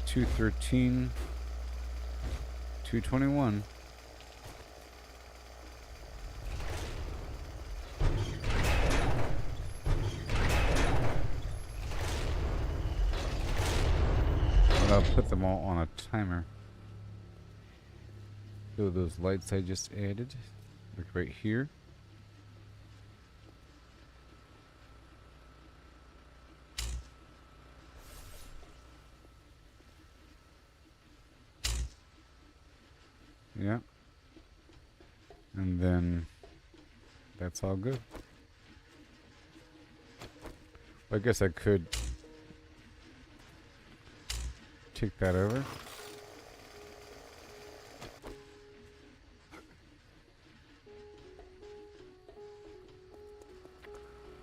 213, 221. But I'll put them all on a timer. So those lights I just added, like right here. Yeah. And then that's all good. I guess I could Take that over.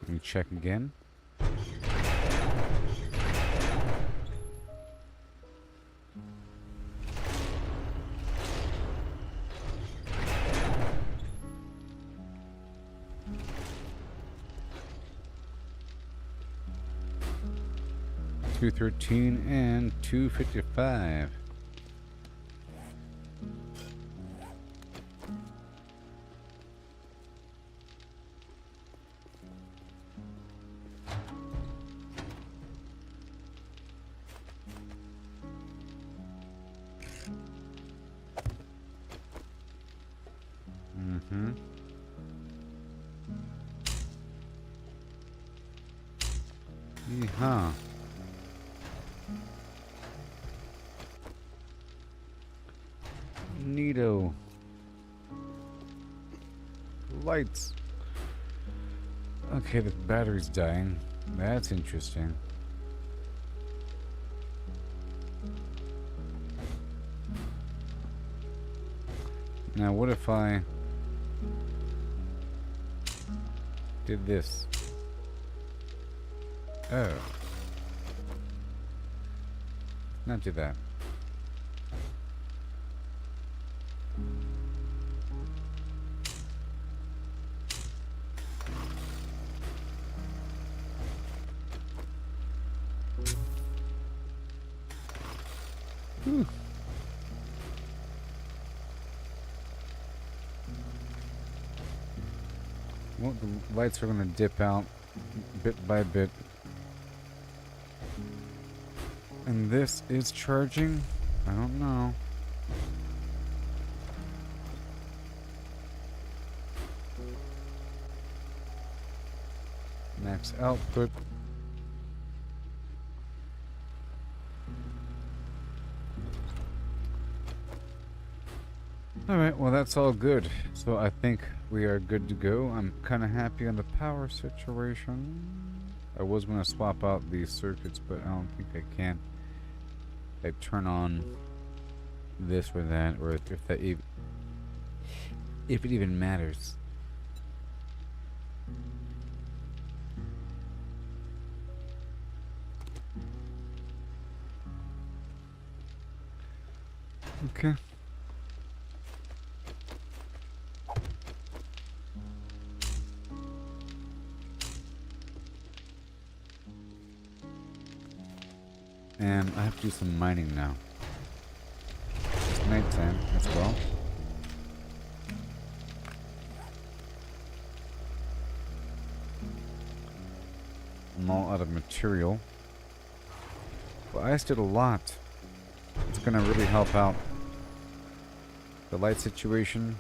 Let me check again. $213 and $255. Yeehaw. Neato. Lights. Okay, the battery's dying. That's interesting. Now, what if I did this? Oh. Not do that. Whew. Well, the lights are going to dip out bit by bit. And this is charging? I don't know. Max output. Alright, well that's all good. So I think we are good to go. I'm kind of happy on the power situation. I was going to swap out these circuits, but I don't think I can. I turn on this or that, or if that if it even matters. Okay. And I have to do some mining now. It's nighttime as well. I'm all out of material. But I did a lot. It's gonna really help out the light situation.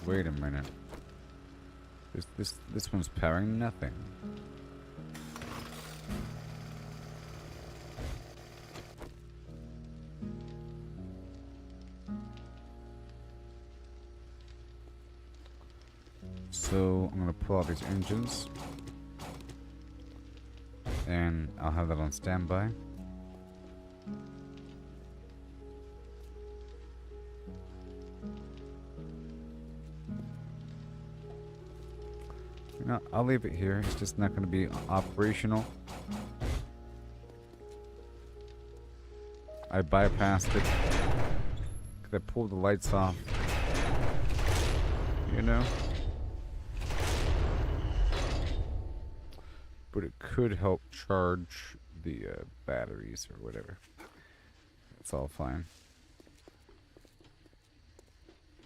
Wait a minute. This one's powering nothing. So I'm gonna pull out these engines, and I'll have that on standby. You know, I'll leave it here. It's just not gonna be operational. I bypassed it. Could I pull the lights off? You know? But it could help charge the batteries or whatever. It's all fine.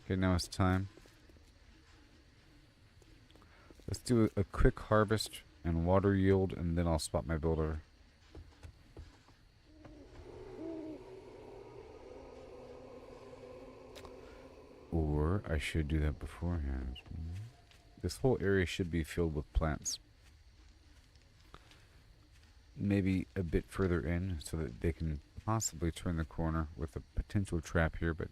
Okay, now it's time. Let's do a quick harvest and water yield, and then I'll spot my builder. Or I should do that beforehand. This whole area should be filled with plants. Maybe a bit further in so that they can possibly turn the corner with a potential trap here, but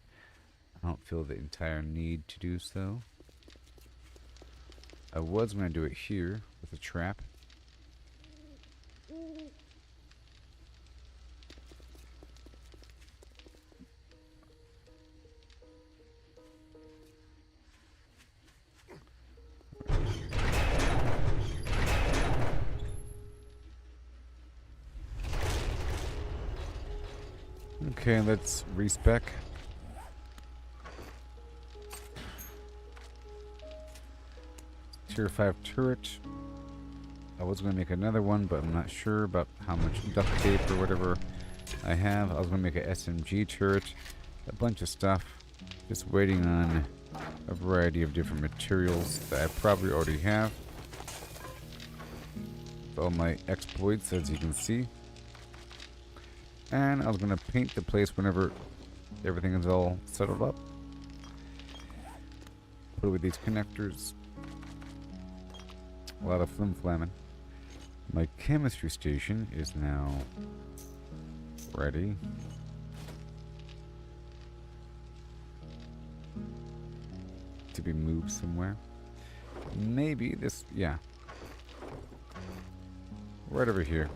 I don't feel the entire need to do so. I was going to do it here with a trap. Okay, let's respec. Tier 5 turret. I was going to make another one, but I'm not sure about how much duct tape or whatever I have. I was going to make a SMG turret. A bunch of stuff. Just waiting on a variety of different materials that I probably already have. With all my exploits, as you can see. And I was going to paint the place whenever everything is all settled up. Put it with these connectors. A lot of flim-flamming. My chemistry station is now ready. To be moved somewhere. Maybe this, yeah. Right over here.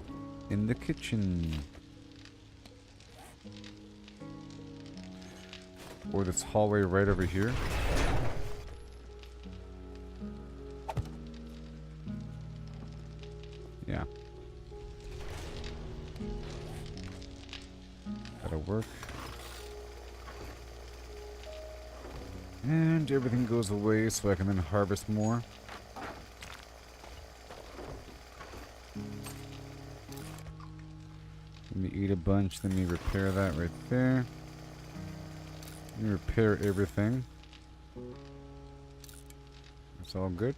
In the kitchen. Or this hallway right over here. Yeah. That'll work. And everything goes away so I can then harvest more. Let me eat a bunch, let me repair that right there. Let me repair everything. It's all good.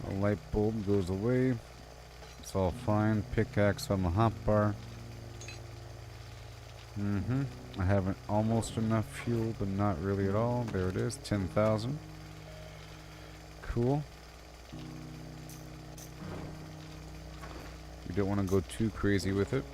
A light bulb goes away. It's all fine. Pickaxe on the hotbar. I have almost enough fuel, but not really at all. There it is, 10,000. Cool. We don't want to go too crazy with it.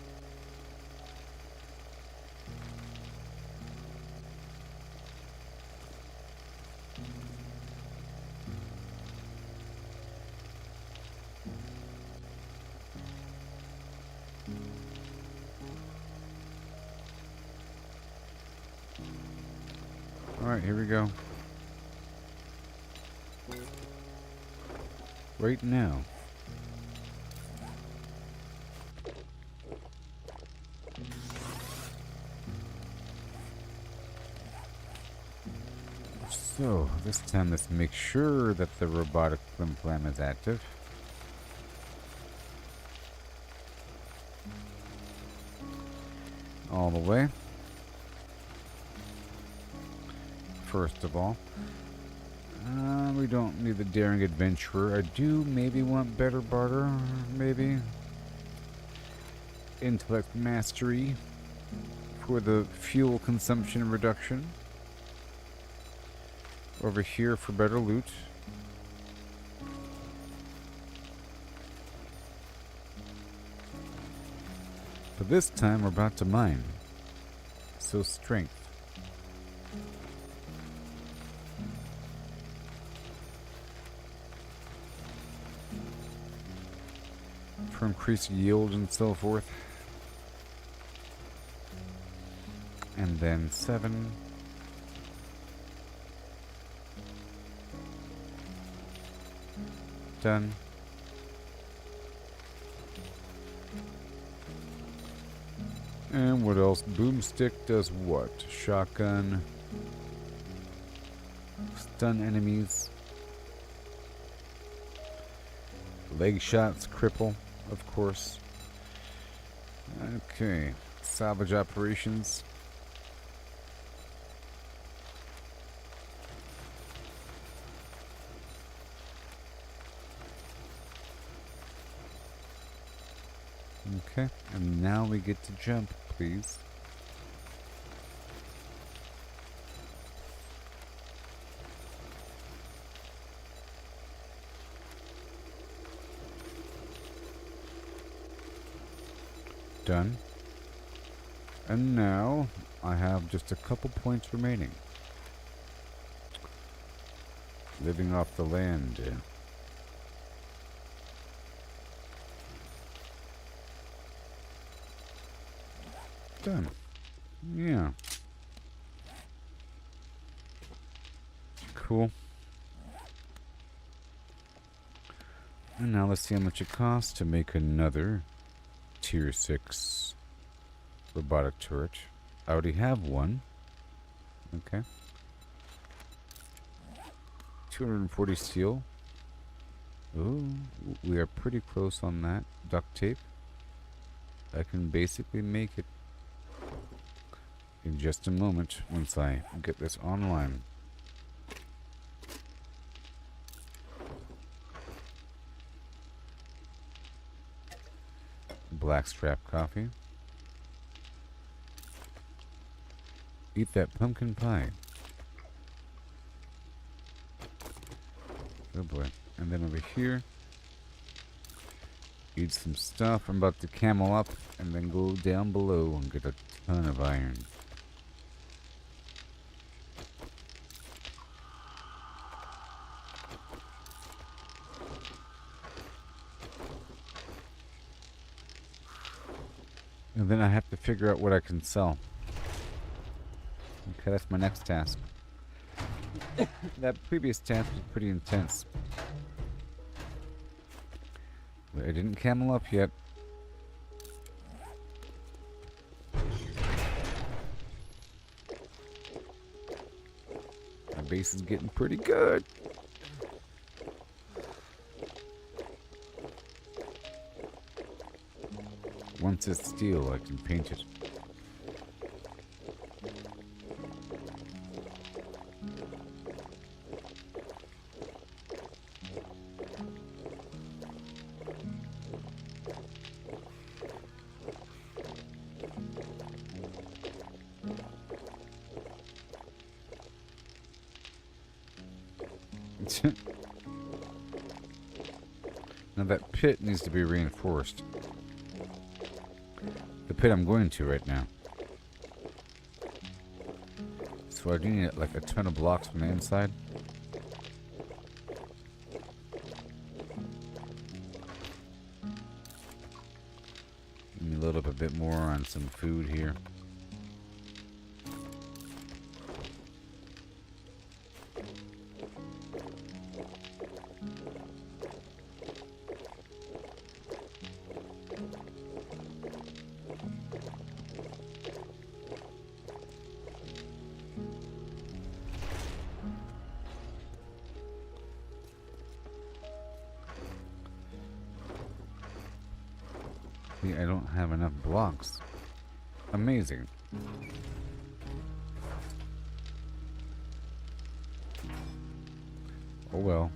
Alright, here we go. Right now. So, this time let's make sure that the robotic flim-flam is active. All the way. First of all, we don't need the daring adventurer. I do maybe want better barter, maybe intellect mastery for the fuel consumption reduction. Over here for better loot. But this time we're about to mine. So strength. For increased yield and so forth. And then 7. Done. And what else? Boomstick does what? Shotgun. Stun enemies. Leg shots cripple, of course. Okay. Salvage operations. Okay, and now we get to jump, please. Done. And now I have just a couple points remaining. Living off the land. Done. Yeah. Cool. And now let's see how much it costs to make another tier 6 robotic turret. I already have one. Okay. 240 steel. Ooh, we are pretty close on that. Duct tape. I can basically make it in just a moment once I get this online. Blackstrap coffee. Eat that pumpkin pie. Oh boy. And then over here, eat some stuff. I'm about to camel up and then go down below and get a ton of iron. And then I have to figure out what I can sell. Okay, that's my next task. That previous task was pretty intense. But I didn't camel up yet. My base is getting pretty good. Once it's steel, I can paint it. Now that pit needs to be reinforced. The pit I'm going to right now. So I do need like a ton of blocks from the inside. Let me load up a bit more on some food here. See, I don't have enough blocks. Amazing. Oh well.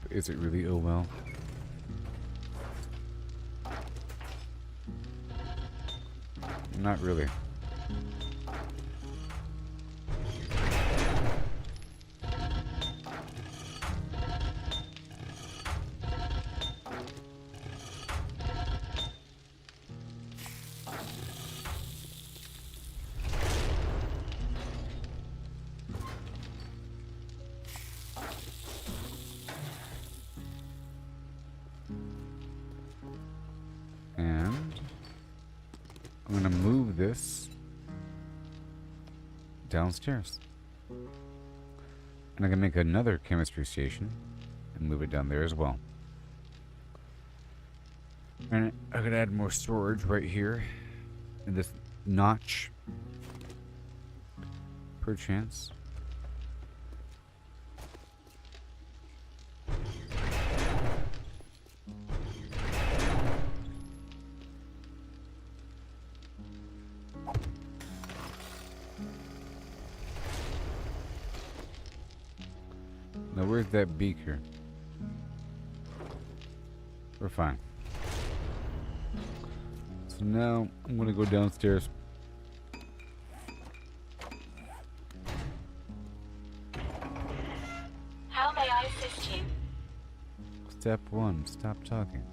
But is it really oh well? Not really. And I'm gonna move this downstairs. And I can make another chemistry station and move it down there as well. And I could add more storage right here in this notch. Perchance. Now where's that beaker? We're fine. So now I'm gonna go downstairs. How may I assist you? Step 1, stop talking.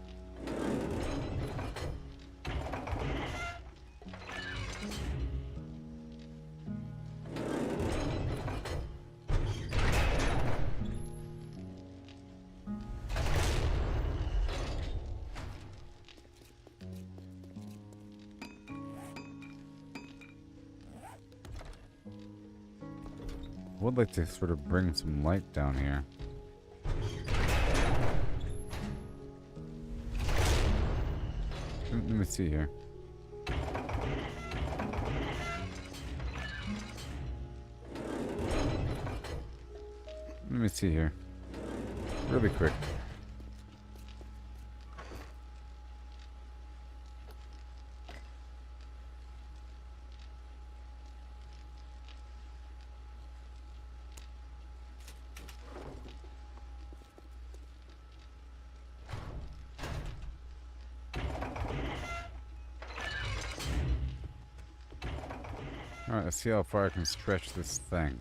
would like to sort of bring some light down here. Let me see here. Let me see here. Really quick. Alright, let's see how far I can stretch this thing.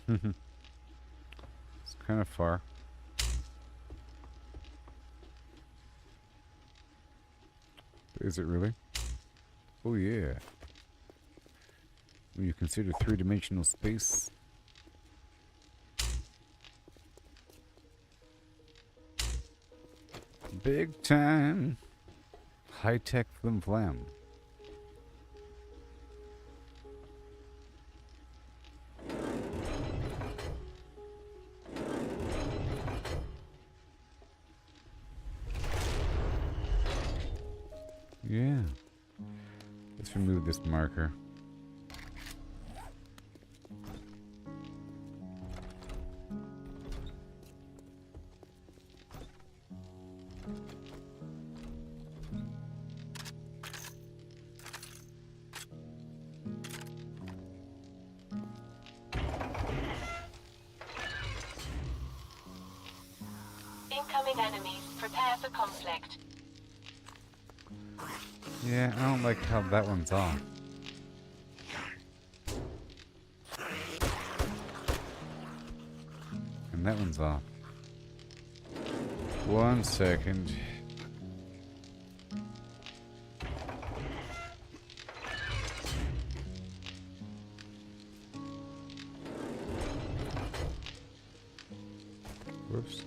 It's kind of far. Is it really? Oh yeah. When you consider three-dimensional space. Big time. High-tech flim flam. Yeah. Let's remove this marker. Incoming enemies. Prepare for conflict. Yeah, I don't like how that one's on. And that one's off. 1 second. Whoops.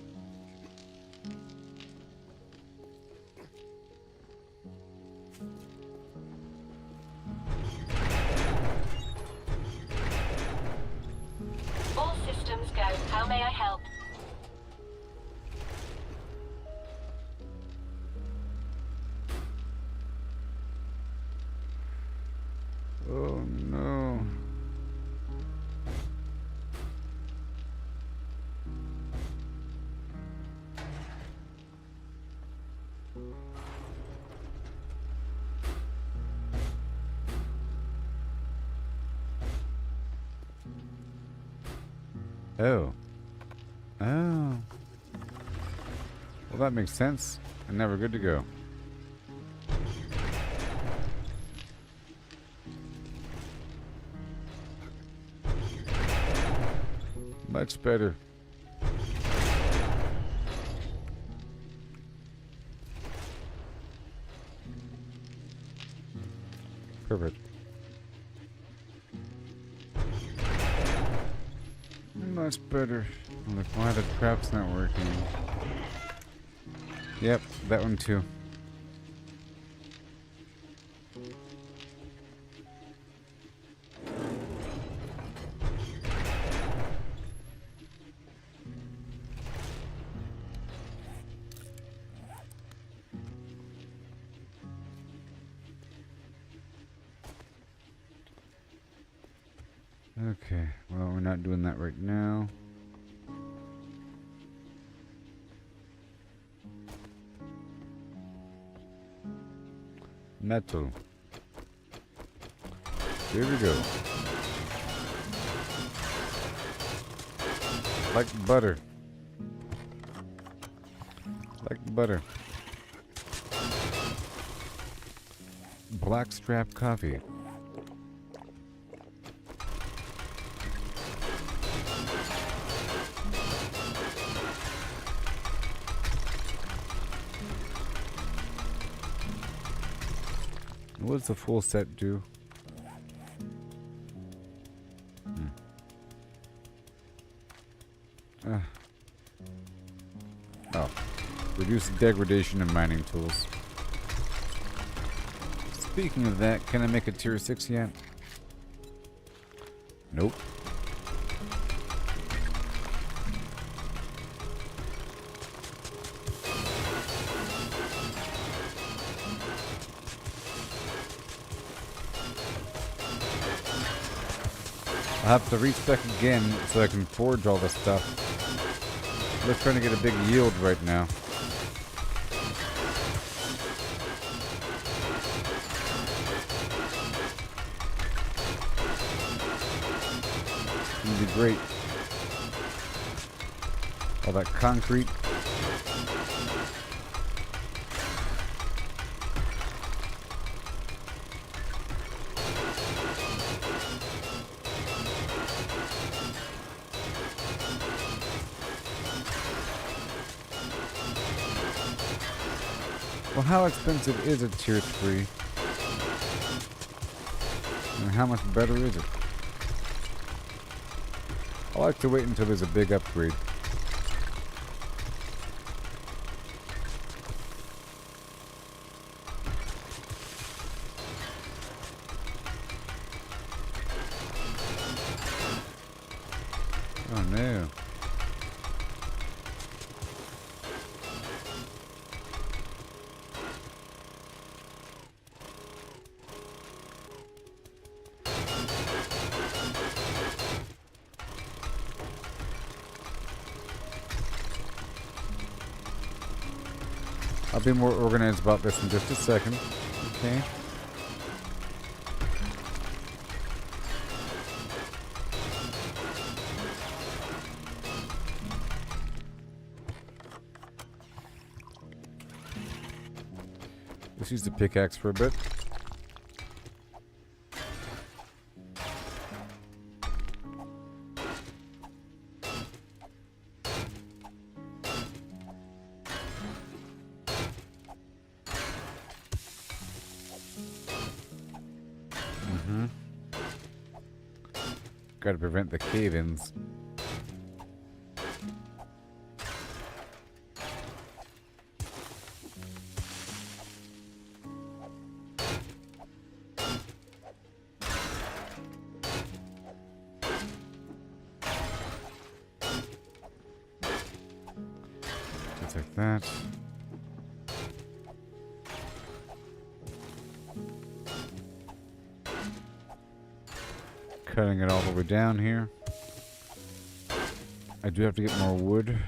All systems go. How may I help? Oh no. Oh. Oh. Well, that makes sense. And now we're good to go. Much better. Perfect. Much better. Look, why the trap's not working. Yep, that one too. Okay, well, we're not doing that right now. Metal. Here we go. Like butter. Like butter. Blackstrap coffee. What does the full set do? Oh. Reduce degradation of mining tools. Speaking of that, can I make a tier 6 yet? Nope. I'll have to respec again so I can forge all this stuff. I'm just trying to get a big yield right now. It's gonna be great. All that concrete. Well, how expensive is a tier 3? And how much better is it? I like to wait until there's a big upgrade. Oh no. I'll be more organized about this in just a second. Okay. Let's use the pickaxe for a bit. Gotta prevent the cave-ins. Just like that. Cutting it all the way down here. I do have to get more wood.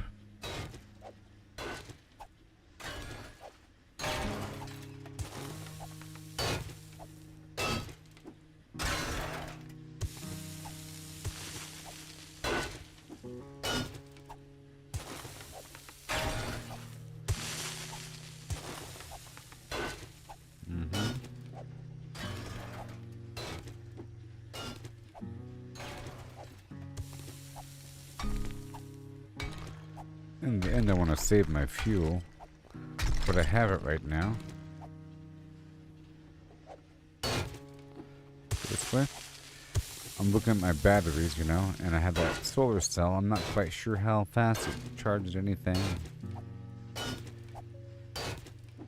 In the end, I want to save my fuel, but I have it right now. This way. I'm looking at my batteries, you know, and I have that solar cell. I'm not quite sure how fast it charges anything.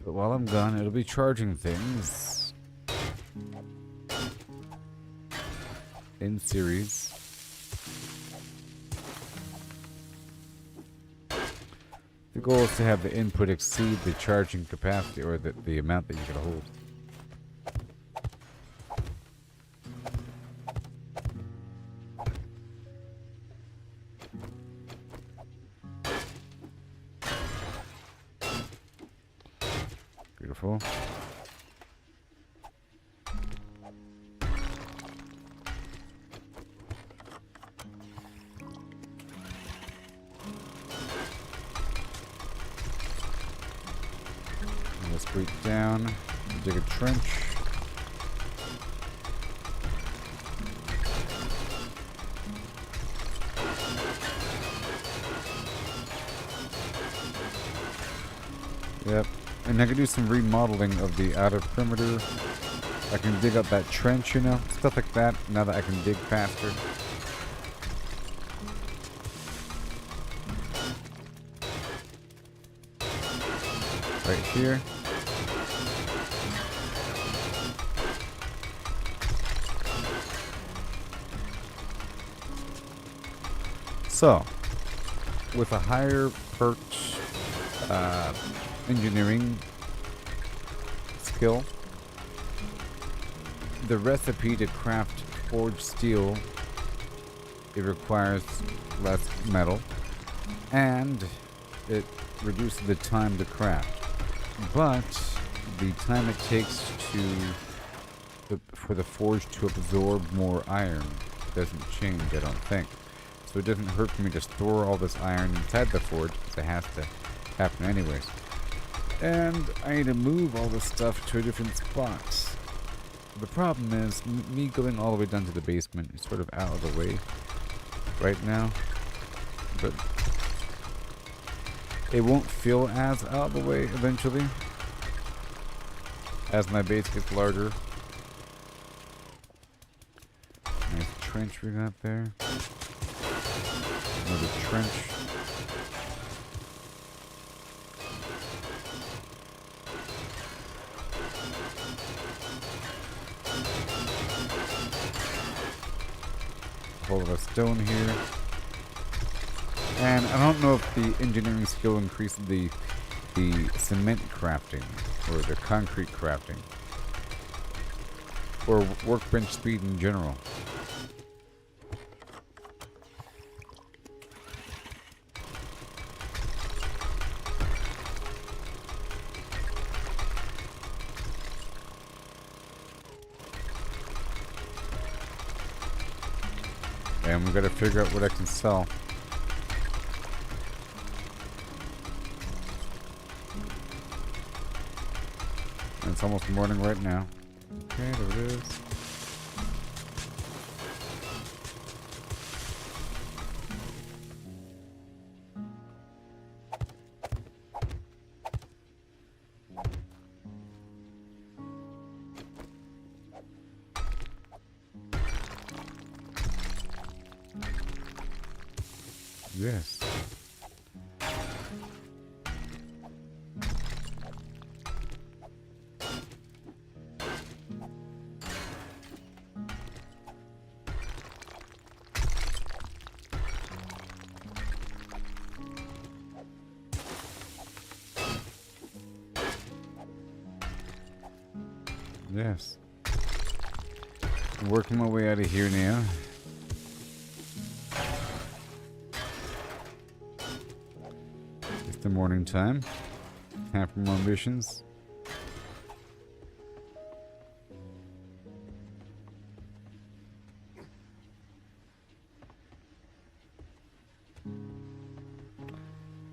But while I'm gone, it'll be charging things in series. The goal is to have the input exceed the charging capacity, or the amount that you can hold. Beautiful. Let's break down, dig a trench. Yep, and I can do some remodeling of the outer perimeter. I can dig up that trench, you know, stuff like that, now that I can dig faster. right here. So, with a higher perch engineering skill, the recipe to craft forged steel, it requires less metal, and it reduces the time to craft. But the time it takes for the forge to absorb more iron doesn't change, I don't think. So it doesn't hurt for me to store all this iron inside the forge, because it has to happen anyways. And I need to move all this stuff to a different spot. The problem is, me going all the way down to the basement is sort of out of the way right now. But it won't feel as out of the way eventually, as my base gets larger. Nice trench we got there. Another trench. Hold of a stone here. And I don't know if the engineering skill increases the cement crafting or the concrete crafting or workbench speed in general. And we gotta figure out what I can sell. And it's almost morning right now. Okay, there it is. Yes. Yes. Working my way out of here now. It's the morning time. Half more missions.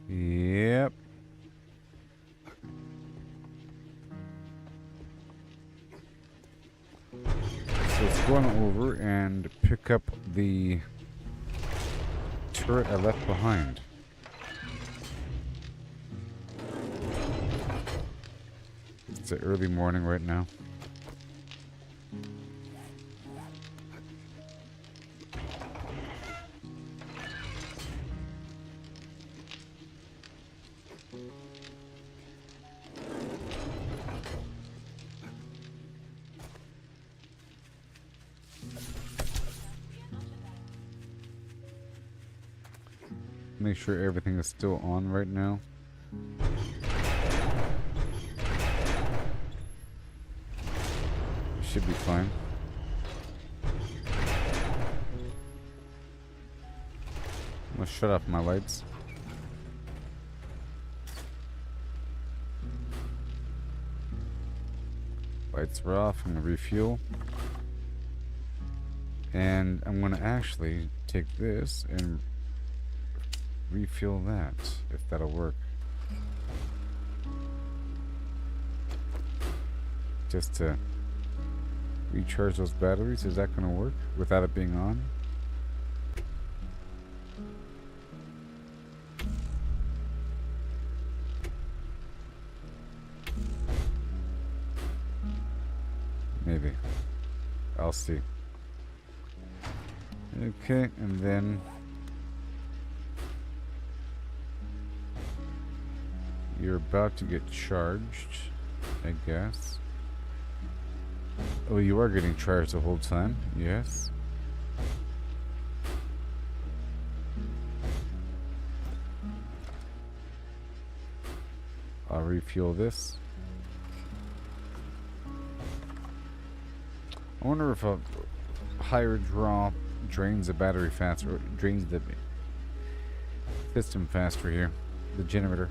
Yep. So let's go on over and pick up the turret I left behind. It's the early morning right now. Make sure everything is still on right now. Should be fine. I'm gonna shut off my lights. Lights are off. I'm gonna refuel. And I'm gonna actually take this and refuel that, if that'll work. Just to recharge those batteries. Is that gonna work without it being on? Maybe. I'll see. Okay, and then You're about to get charged, I guess. Oh, you are getting charged the whole time? Yes. I'll refuel this. I wonder if a higher draw drains the battery faster, or drains the system faster here. The generator.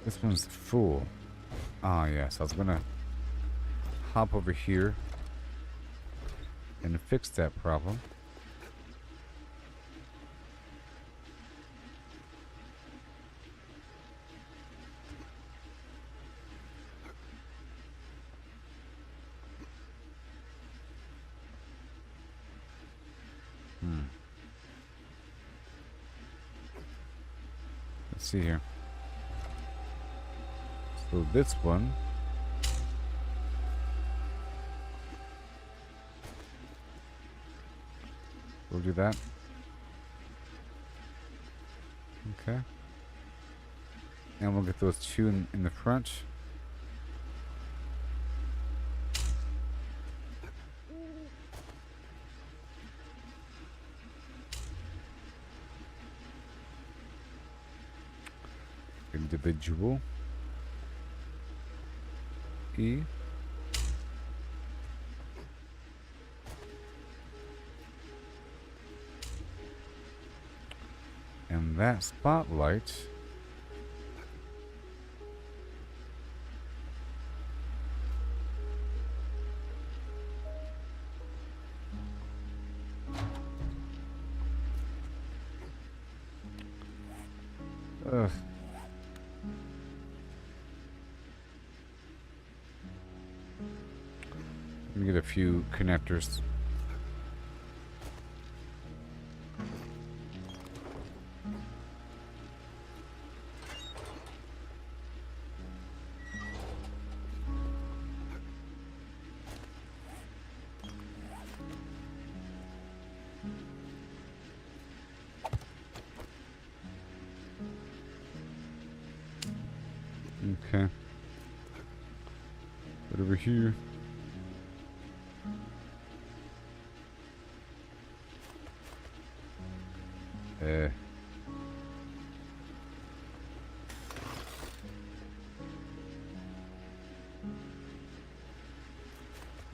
This one's full. Ah, yes. I was gonna hop over here and fix that problem. Let's see here. So this one. We'll do that. Okay. And we'll get those two in the front. Individual. E. And that spotlight ugh. Let me get a few connectors. Okay. Right over here.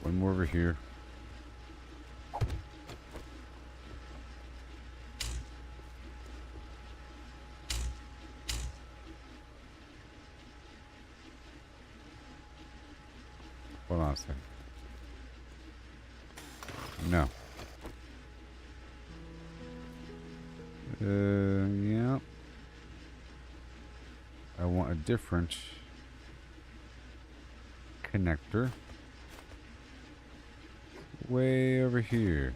One more over here. Hold on a second. No. Yeah. I want a different connector. Way over here.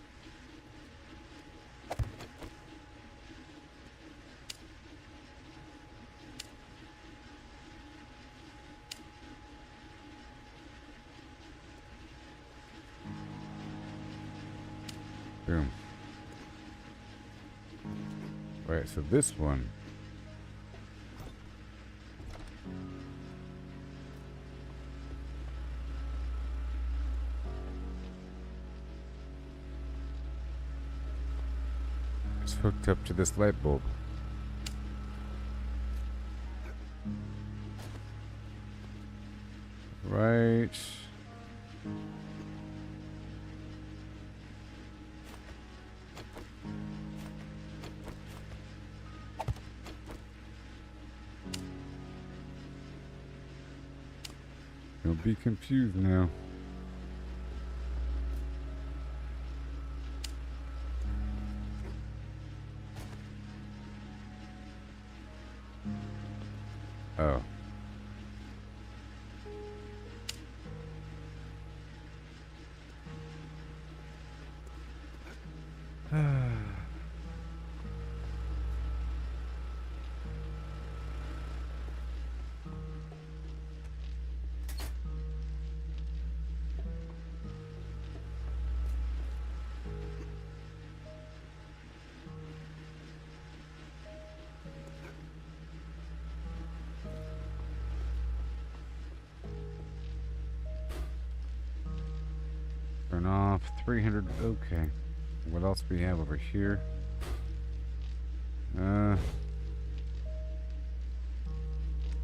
Boom. Right, so this one. Is hooked up to this light bulb. Right. Don't be confused now. Oh. Turn off 300. Okay. What else we have over here?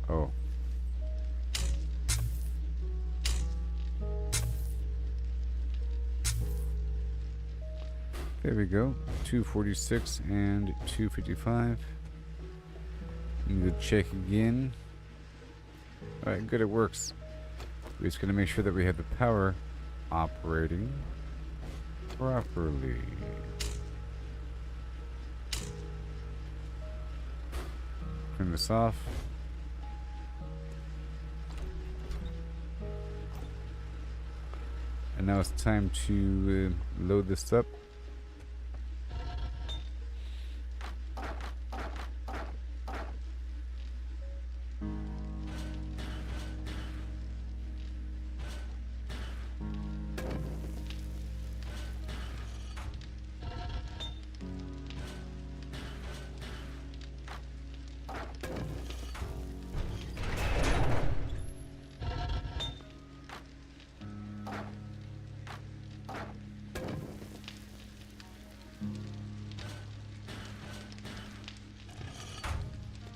Oh. There we go. 246 and 255. Need to check again. Alright, good, it works. We're just gonna make sure that we have the power operating properly. Turn this off. And now it's time to load this up.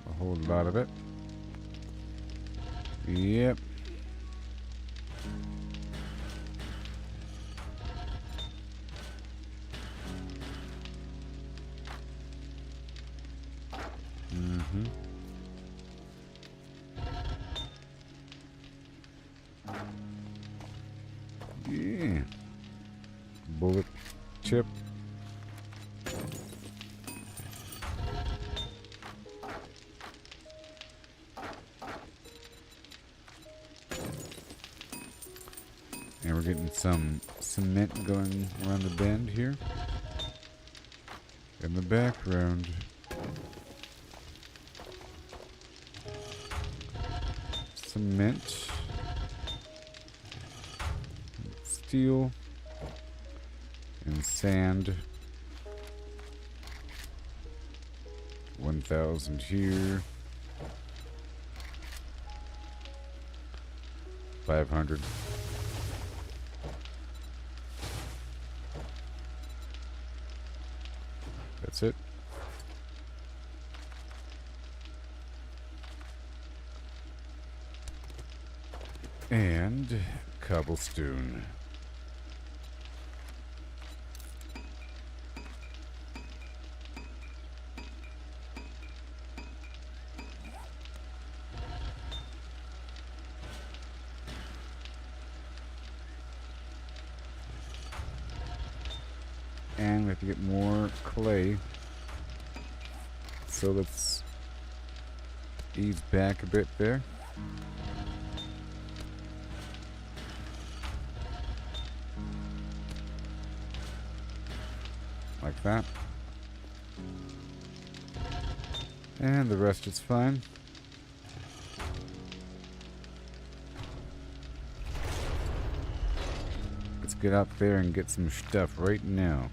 A whole lot of it. Yep. Mm-hmm. Yeah. Bullet chip. And we're getting some cement going around the bend here. In the background. Cement. Steel. And sand. 1,000 here. 500. That's it. And cobblestone. And we have to get more clay. So let's ease back a bit there. Like that. And the rest is fine. Let's get out there and get some stuff right now.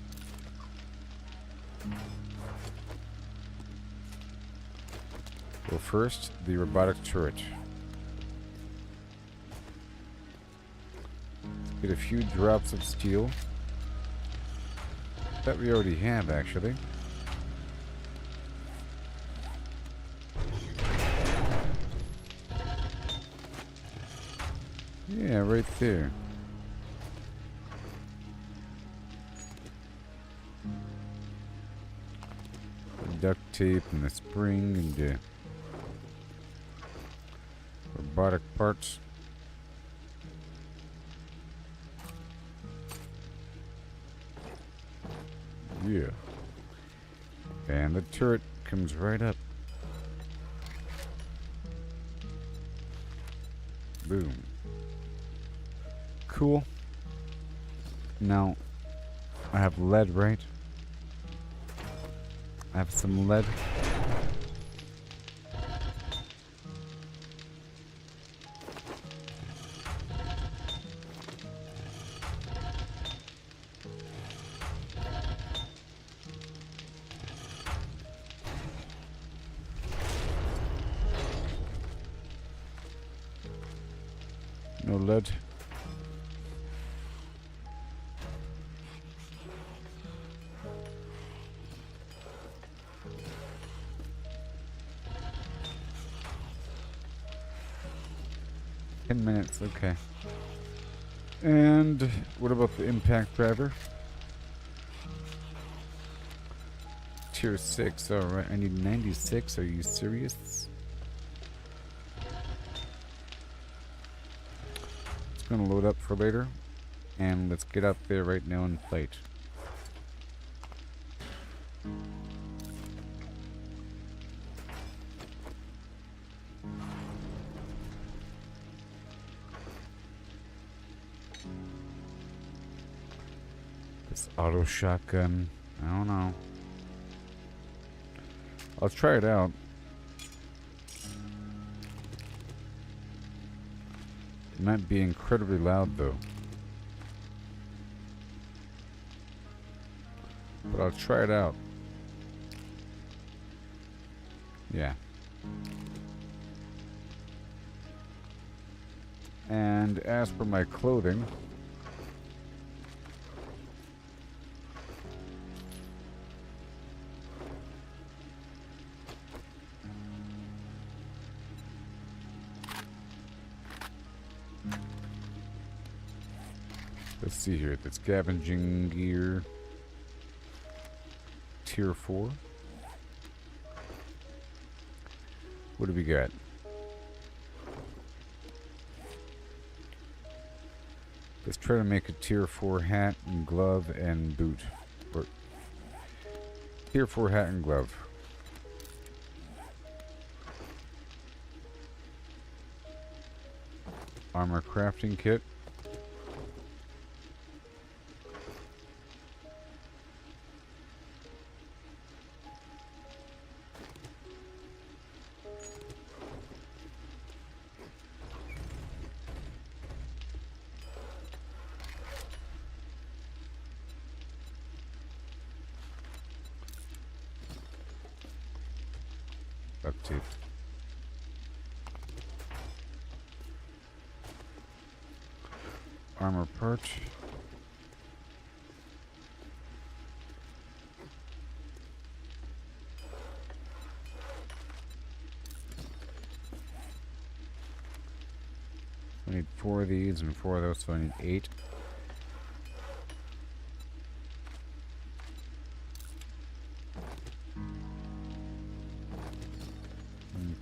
Well, first, the robotic turret. Let's get a few drops of steel. That we already have, actually. Yeah, right there. The duct tape and the spring and the robotic parts. Yeah. And the turret comes right up. Boom. Cool. Now, I have lead, right? I have some lead. No lead. 10 minutes, okay. And what about the impact driver? Tier 6, alright. I need 96, are you serious? It's gonna load up for later. And let's get out there right now and fight. This auto shotgun, I don't know. I'll try it out. It might be incredibly loud though. But I'll try it out. Yeah. And as for my clothing, let's see here, the scavenging gear, tier 4. What do we got? Let's try to make a tier 4 hat and glove and boot. Or tier 4 hat and glove. Armor crafting kit. Update. Armor perch. I need 4 of these and 4 of those, so I need 8.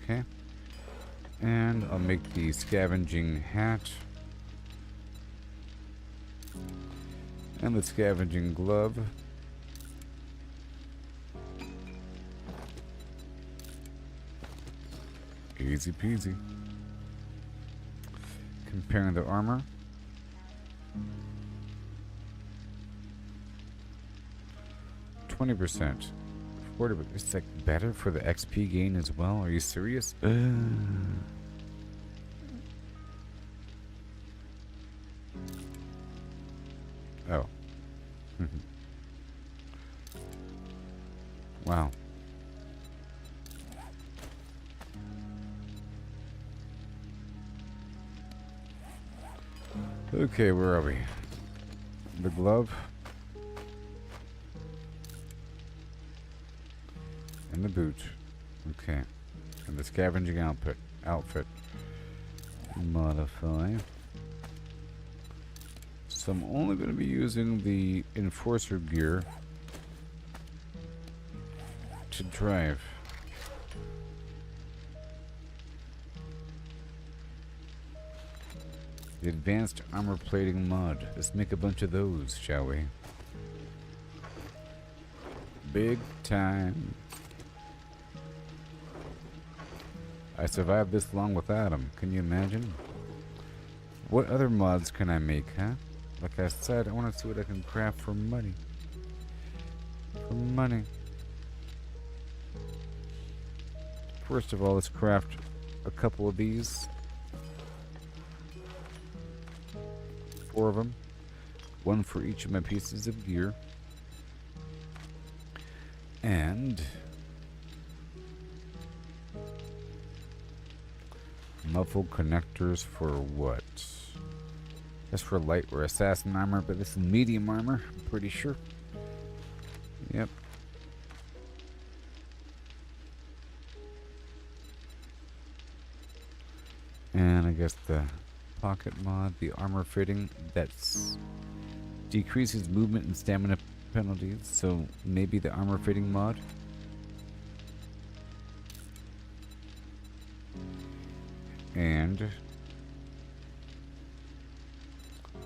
Okay. And I'll make the scavenging hat. And the scavenging glove. Easy peasy. Comparing the armor. 20%. 40%. It's like better for the XP gain as well. Are you serious? Oh. Wow. Okay, where are we? The glove. And the boot. Okay. And the scavenging outfit. Modify. So I'm only going to be using the enforcer gear to drive. The advanced armor plating mod. Let's make a bunch of those, shall we? Big time. I survived this long without them. Can you imagine? What other mods can I make, huh? Like I said, I want to see what I can craft for money. For money. First of all, let's craft a couple of these. 4 of them. 1 for each of my pieces of gear. And muffled connectors for what? That's for light or assassin armor, but this is medium armor, I'm pretty sure. Yep. And I guess the pocket mod, the armor fitting, that's decreases movement and stamina penalties, so maybe the armor fitting mod. And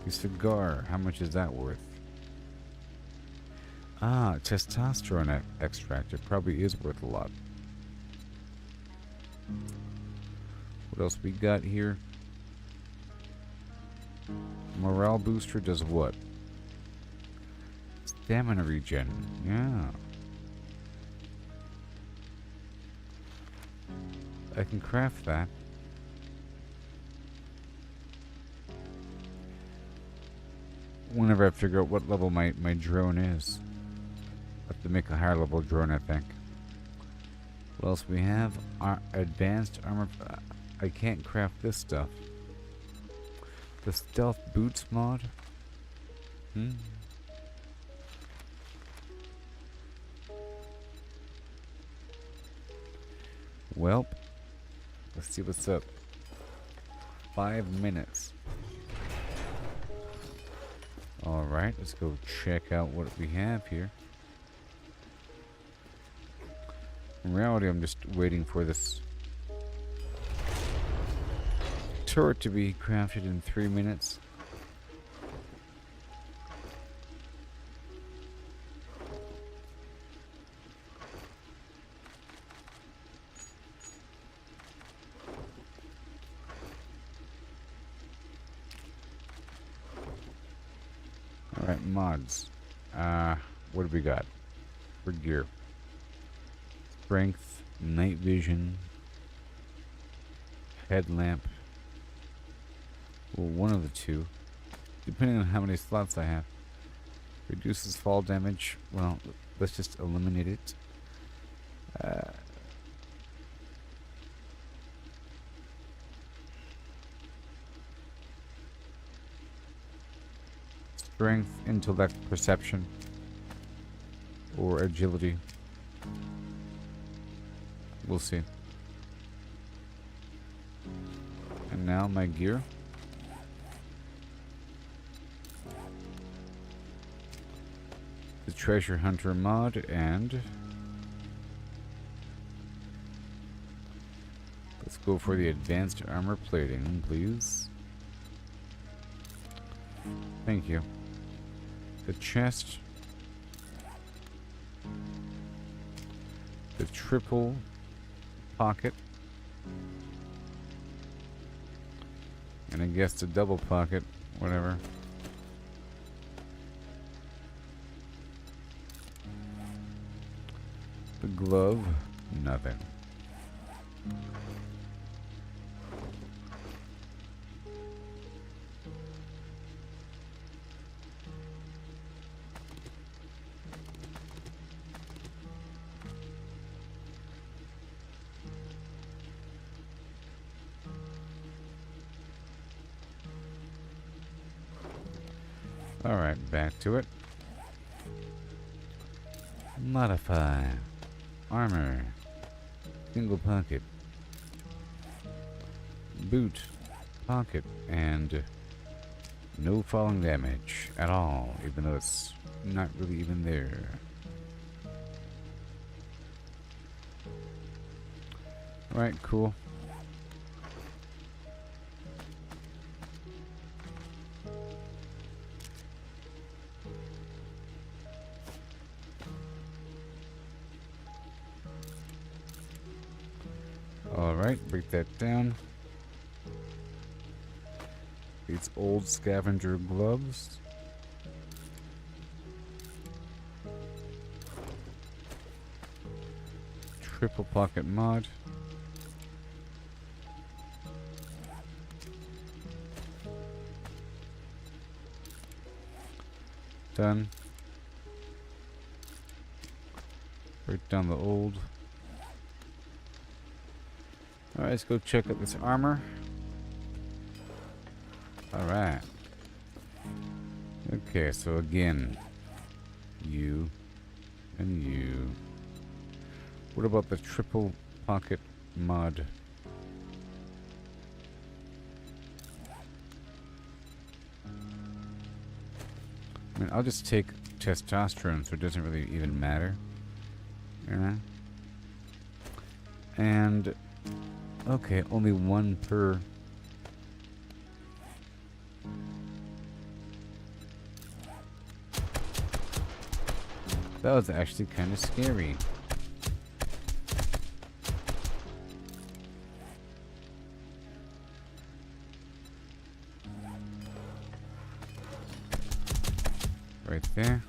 the cigar, how much is that worth? Ah, testosterone extract, it probably is worth a lot. What else we got here? Morale booster does what? Stamina regen. Yeah. I can craft that. Whenever I figure out what level my drone is. I have to make a higher level drone, I think. What else we have? Advanced armor. I can't craft this stuff. The stealth boots mod? Well, let's see what's up. 5 minutes. Alright, let's go check out what we have here. In reality, I'm just waiting for this turret to be crafted in 3 minutes. Alright, mods. What do we got for gear? Strength, night vision, headlamp. Well, one of the two, depending on how many slots I have. Reduces fall damage. Well, let's just eliminate it. Strength, intellect, perception, or agility. We'll see. And now my gear. The treasure hunter mod, and let's go for the advanced armor plating, please. Thank you. The chest, the triple pocket, and I guess the double pocket, whatever. The glove, nothing. Alright, back to it. Modify. Armor. Single pocket. Boot. Pocket. And no falling damage at all, even though it's not really even there. Alright, cool. Alright, break that down. These old scavenger gloves. Triple pocket mod. Done. Break down the old. Alright, let's go check out this armor. Alright. Okay, so again, you and you. What about the triple pocket mod? I mean, I'll just take testosterone, so it doesn't really even matter. You know? And okay, only one per. That was actually kind of scary. Right there.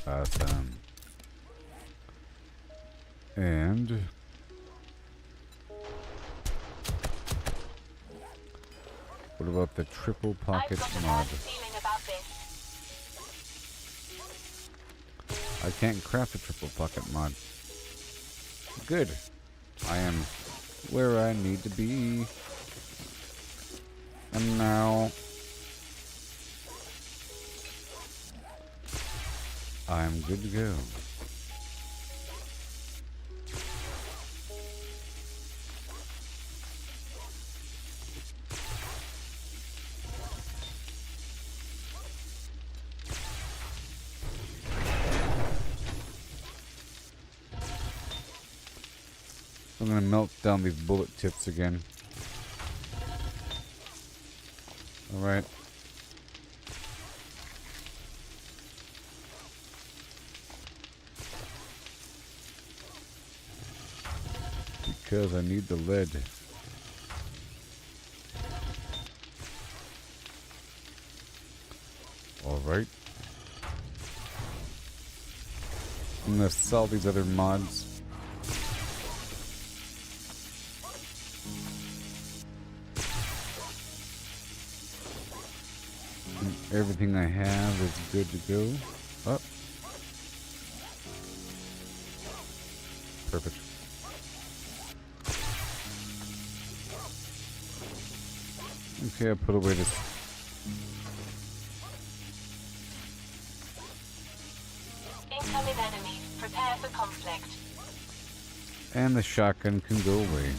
Awesome. And what about the triple pocket I've got a mod? bad feeling about this. I can't craft a triple pocket mod. Good. I am where I need to be. And now I'm good to go. I'm gonna melt down these bullet tips again. Alright. Because I need the lead. Alright. I'm gonna sell these other mods. And everything I have is good to go. Oh. Perfect. Okay, I put away this. Incoming enemies. Prepare for conflict. And the shotgun can go away.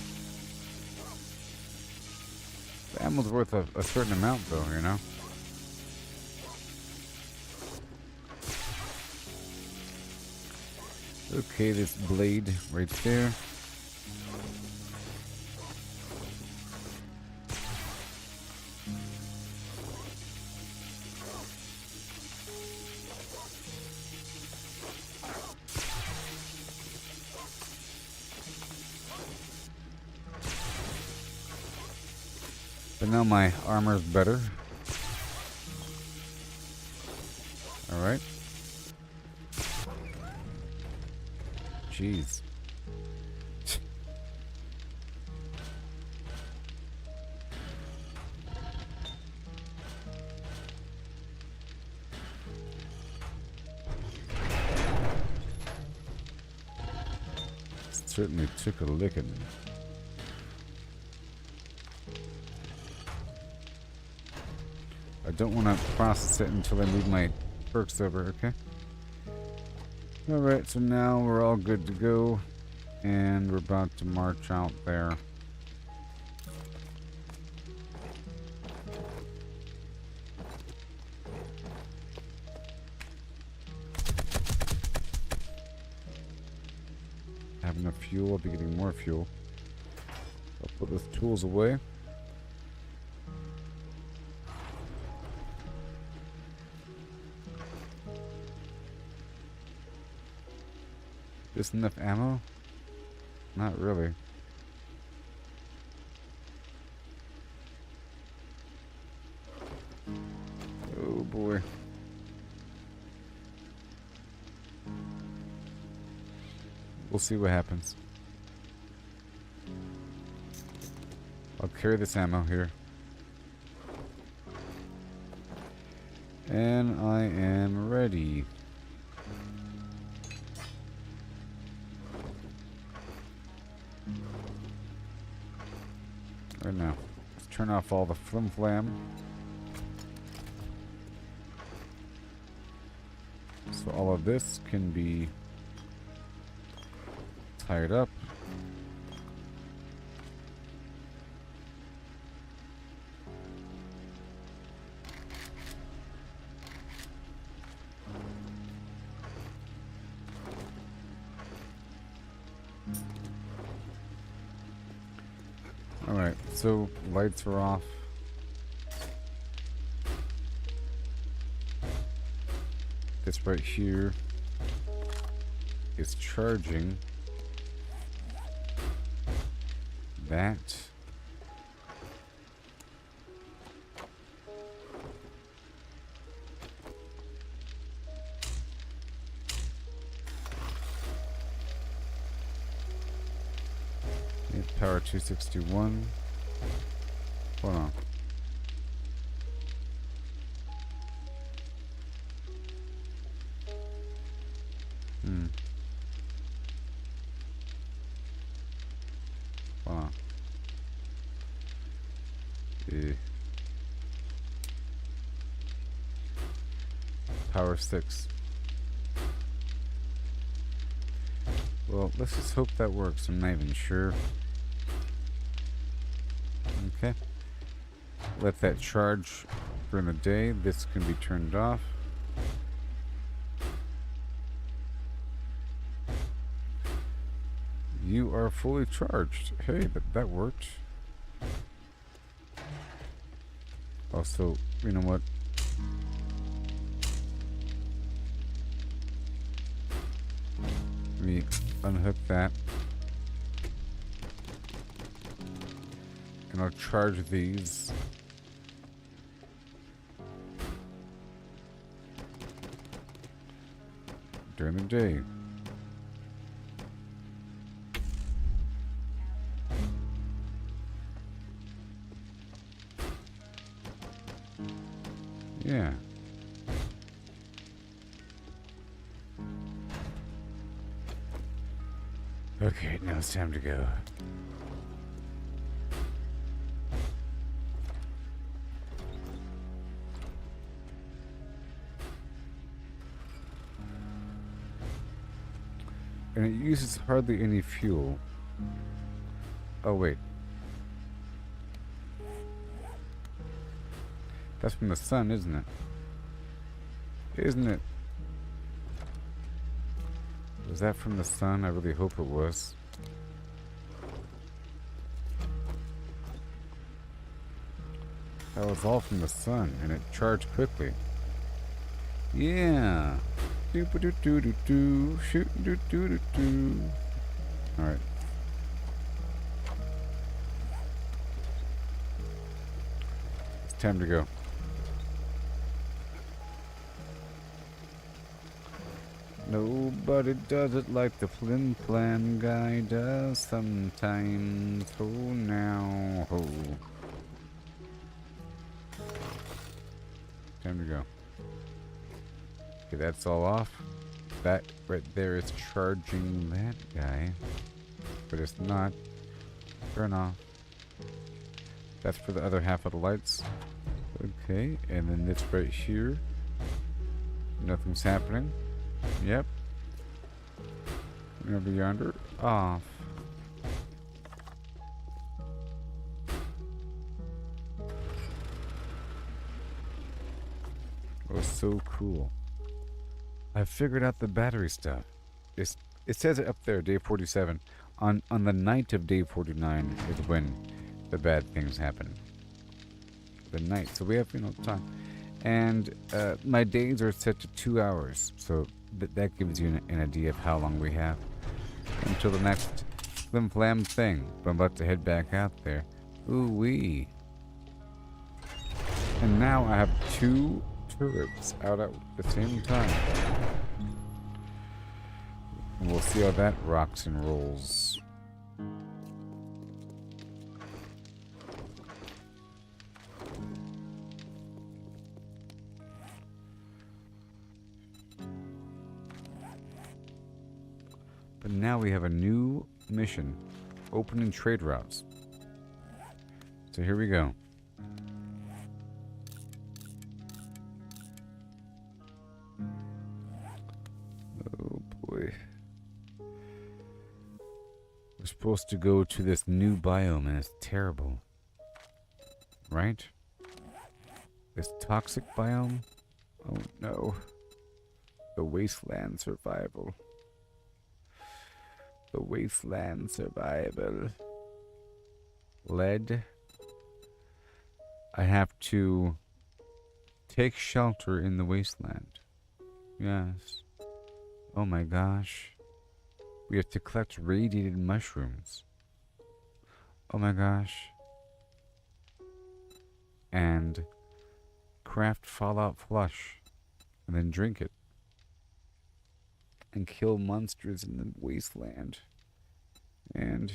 The ammo's worth a certain amount though, you know? Okay, this blade right there. But now my armor's better. Alright. Jeez. Certainly took a licking. I don't want to process it until I move my perks over, okay? Alright, so now we're all good to go. And we're about to march out there. Have enough fuel, I'll be getting more fuel. I'll put those tools away. Just enough ammo? Not really. Oh boy. We'll see what happens. I'll carry this ammo here. And I am ready. Right now. Let's turn off all the flim flam. So all of this can be tied up. Alright, so lights are off. This right here is charging. That. Power 261. Hold on. Hold on. Power 6. Well, let's just hope that works. I'm not even sure. Okay. Let that charge during the day. This can be turned off. You are fully charged. Hey, that worked. Also, you know what? Let me unhook that. And I'll charge these. During the day. Yeah. Okay, now it's time to go. And it uses hardly any fuel. Oh, wait. That's from the sun, isn't it? Isn't it? Was that from the sun? I really hope it was. That was all from the sun, and it charged quickly. Yeah. Doo-ba-doo-doo-doo-doo. Shoot-doo-doo-doo-doo. Alright. It's time to go. Nobody does it like the Flim Flam guy does sometimes. Oh, now. Oh. Time to go. Okay, that's all off. That right there is charging that guy. But it's not. Turn off. That's for the other half of the lights. Okay, and then this right here. Nothing's happening. Yep. Over yonder. Off. Oh, so cool. I figured out the battery stuff. It says it up there, day 47. On the night of day 49 is when the bad things happen. The night. So we have, time. And my days are set to 2 hours. So that gives you an idea of how long we have until the next Flim Flam thing. But I'm about to head back out there. Ooh-wee. And now I have 2 turrets out at the same time. And we'll see how that rocks and rolls. But now we have a new mission. Opening trade routes. So here we go. Oh boy. We're supposed to go to this new biome and it's terrible. Right? This toxic biome? Oh no. The wasteland survival. The wasteland survival. Lead. I have to take shelter in the wasteland. Yes. Oh my gosh. We have to collect radiated mushrooms. Oh my gosh. And craft Fallout Flush. And then drink it. And kill monsters in the wasteland. And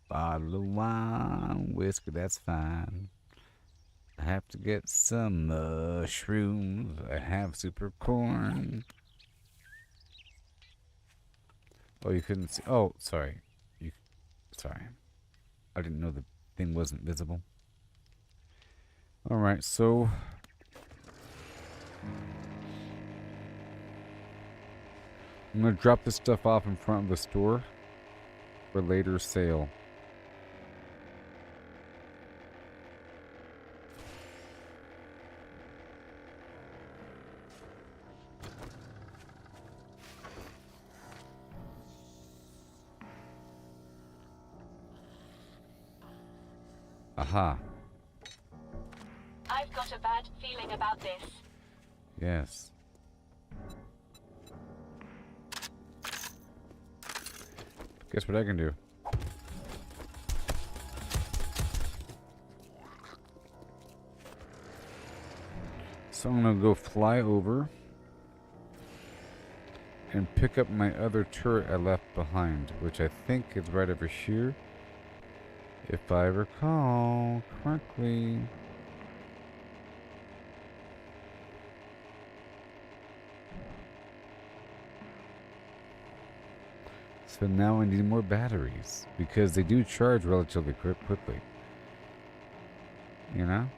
bottle of wine, whiskey, that's fine. I have to get some mushrooms. I have super corn. Oh, you couldn't see. Oh, sorry. Sorry. I didn't know the thing wasn't visible. Alright, so I'm gonna drop this stuff off in front of the store for later sale. Aha. I've got a bad feeling about this. Yes. Guess what I can do? So I'm gonna go fly over and pick up my other turret I left behind, which I think is right over here, if I recall correctly. So now I need more batteries, because they do charge relatively quickly. You know?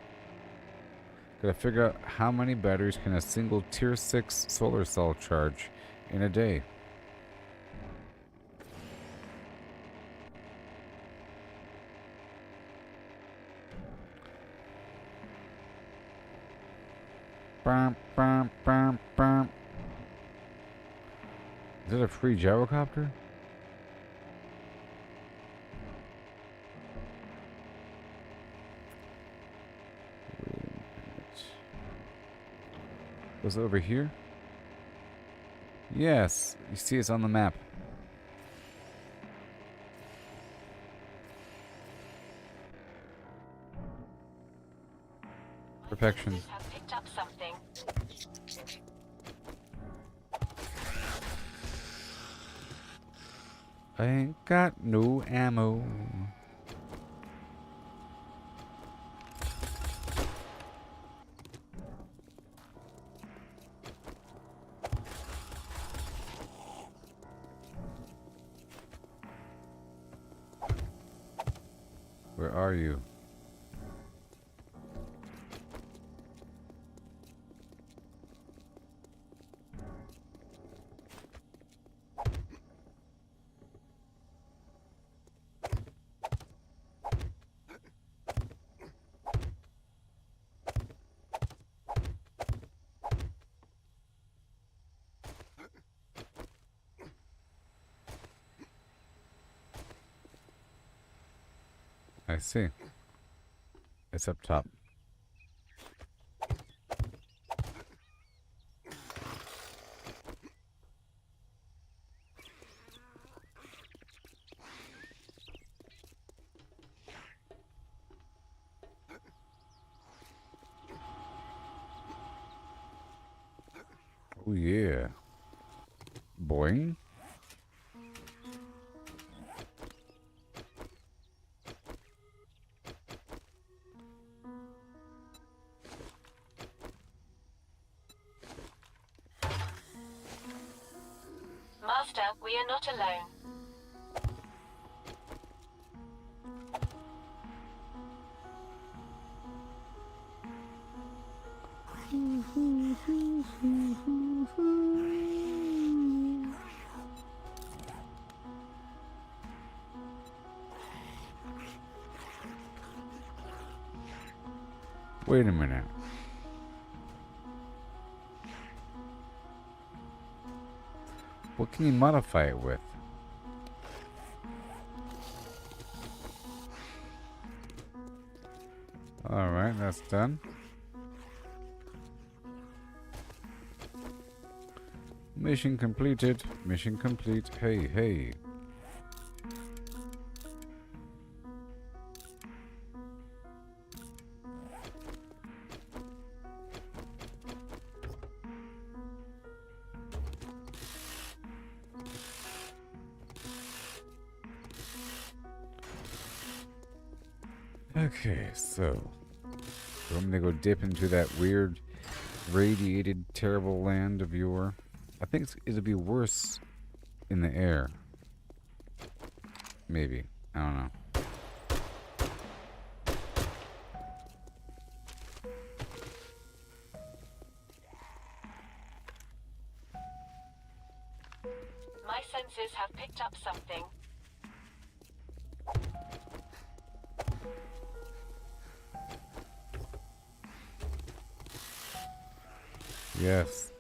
Gotta figure out how many batteries can a single tier 6 solar cell charge in a day. Bum, bum, bum, bum. Is it a free gyrocopter? Wait a minute. Was it over here? Yes, you see it's on the map. Perfection. Sensors have picked up something. I ain't got no ammo. Where are you? I see. It's up top. Oh yeah. Boing. Master, we are not alone. Wait a minute. What can you modify it with? Alright, that's done. Mission completed. Mission complete. Hey, hey. Okay, so I'm gonna go dip into that weird, radiated, terrible land of your. I think it'll be worse in the air. Maybe. I don't know. My senses have picked up something. Yes.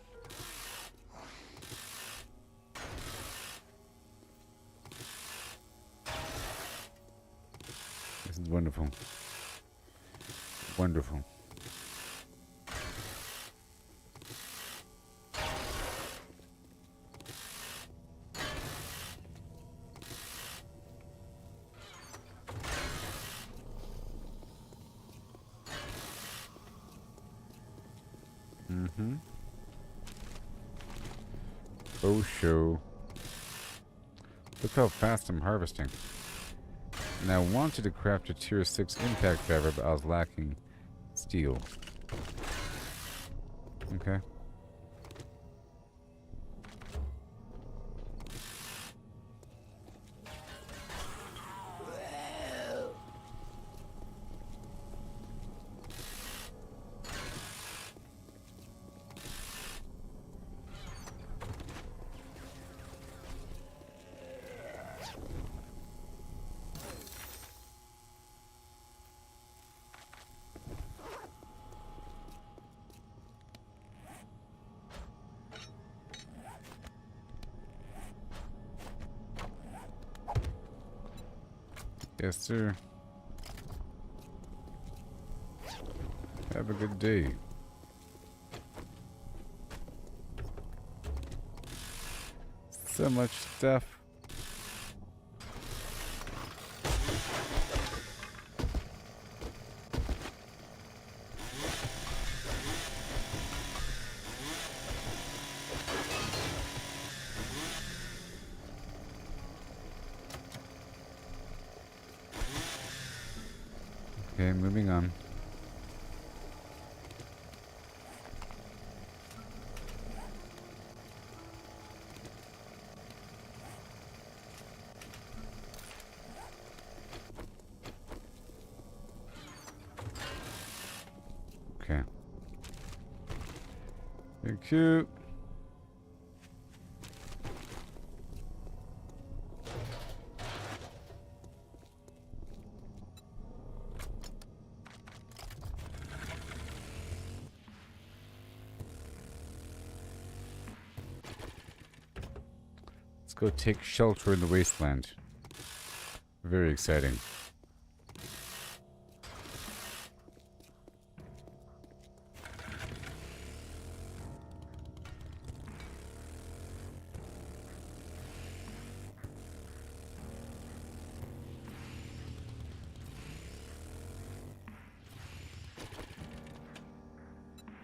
This is wonderful. Wonderful. Mm-hmm. Oh, show. Look how fast I'm harvesting. And I wanted to craft a tier 6 impact driver, but I was lacking steel. Okay. Yes, sir. Have a good day. So much stuff. Okay, moving on. Okay. Very cute. Let's go take shelter in the wasteland. Very exciting.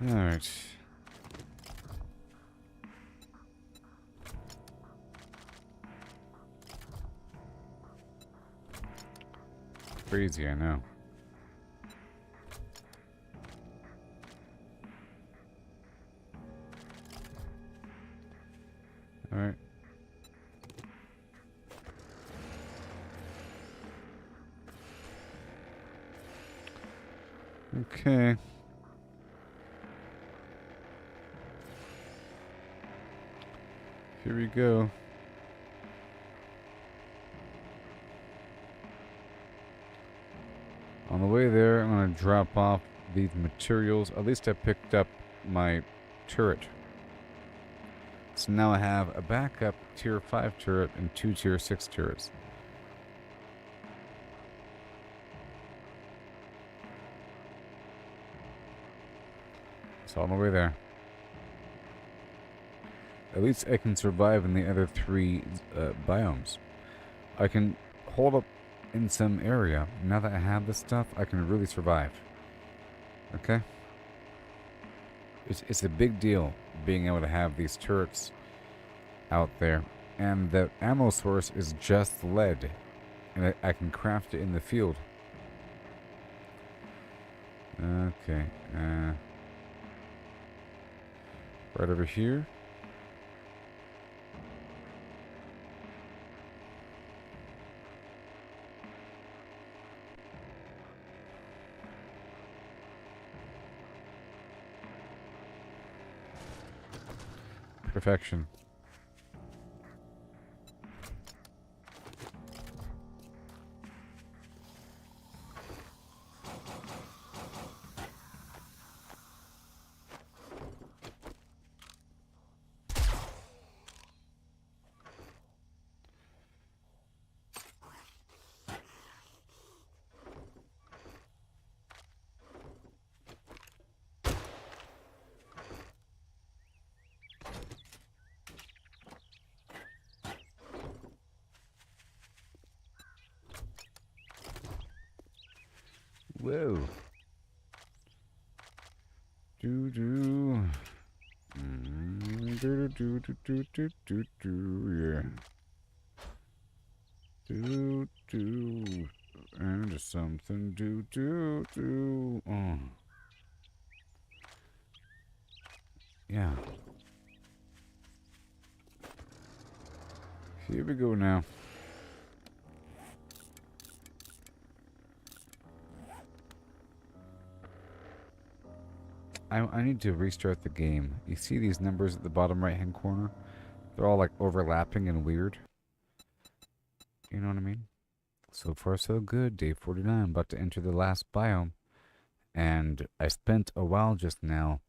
All right. Crazy, I know. All right. Okay. Here we go. On the way there, I'm going to drop off these materials. At least I picked up my turret. So now I have a backup tier 5 turret and 2 tier 6 turrets. It's all the way there. At least I can survive in the other 3 biomes. I can hold up in some area. Now that I have this stuff, I can really survive. Okay? It's a big deal being able to have these turrets out there. And the ammo source is just lead. And I can craft it in the field. Okay. Right over here. Perfection. Whoa. Do do. Do do do do do do do. Yeah. Do do. And something do do do. Oh. Yeah. Here we go now. I need to restart the game. You see these numbers at the bottom right hand corner? They're all like overlapping and weird. You know what I mean? So far so good. Day 49. I'm about to enter the last biome. And I spent a while just now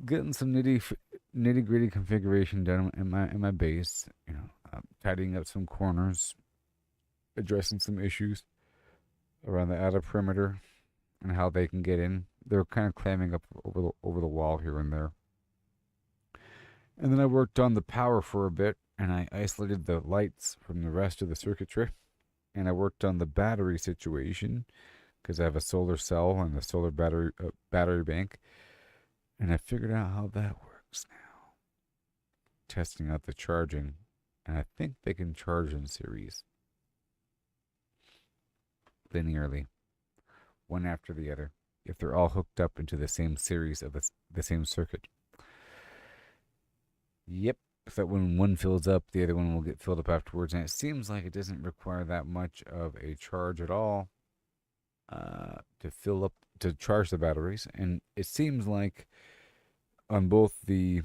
getting some nitty gritty configuration done in my base. You know, tidying up some corners, addressing some issues around the outer perimeter and how they can get in. They're kind of climbing up over the wall here and there. And then I worked on the power for a bit, and I isolated the lights from the rest of the circuitry. And I worked on the battery situation because I have a solar cell and a solar battery bank. And I figured out how that works now. Testing out the charging, and I think they can charge in series. Linearly. One after the other, if they're all hooked up into the same series of the same circuit. Yep, so that when one fills up, the other one will get filled up afterwards, and it seems like it doesn't require that much of a charge at all to charge the batteries, and it seems like on both the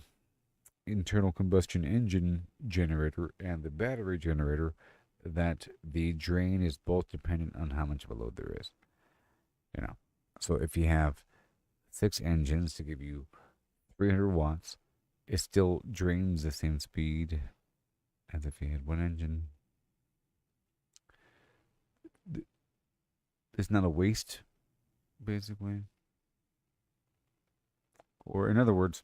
internal combustion engine generator and the battery generator that the drain is both dependent on how much of a load there is. You know, so if you have 6 engines to give you 300 watts, it still drains the same speed as if you had 1 engine. There's not a waste, basically. Or in other words,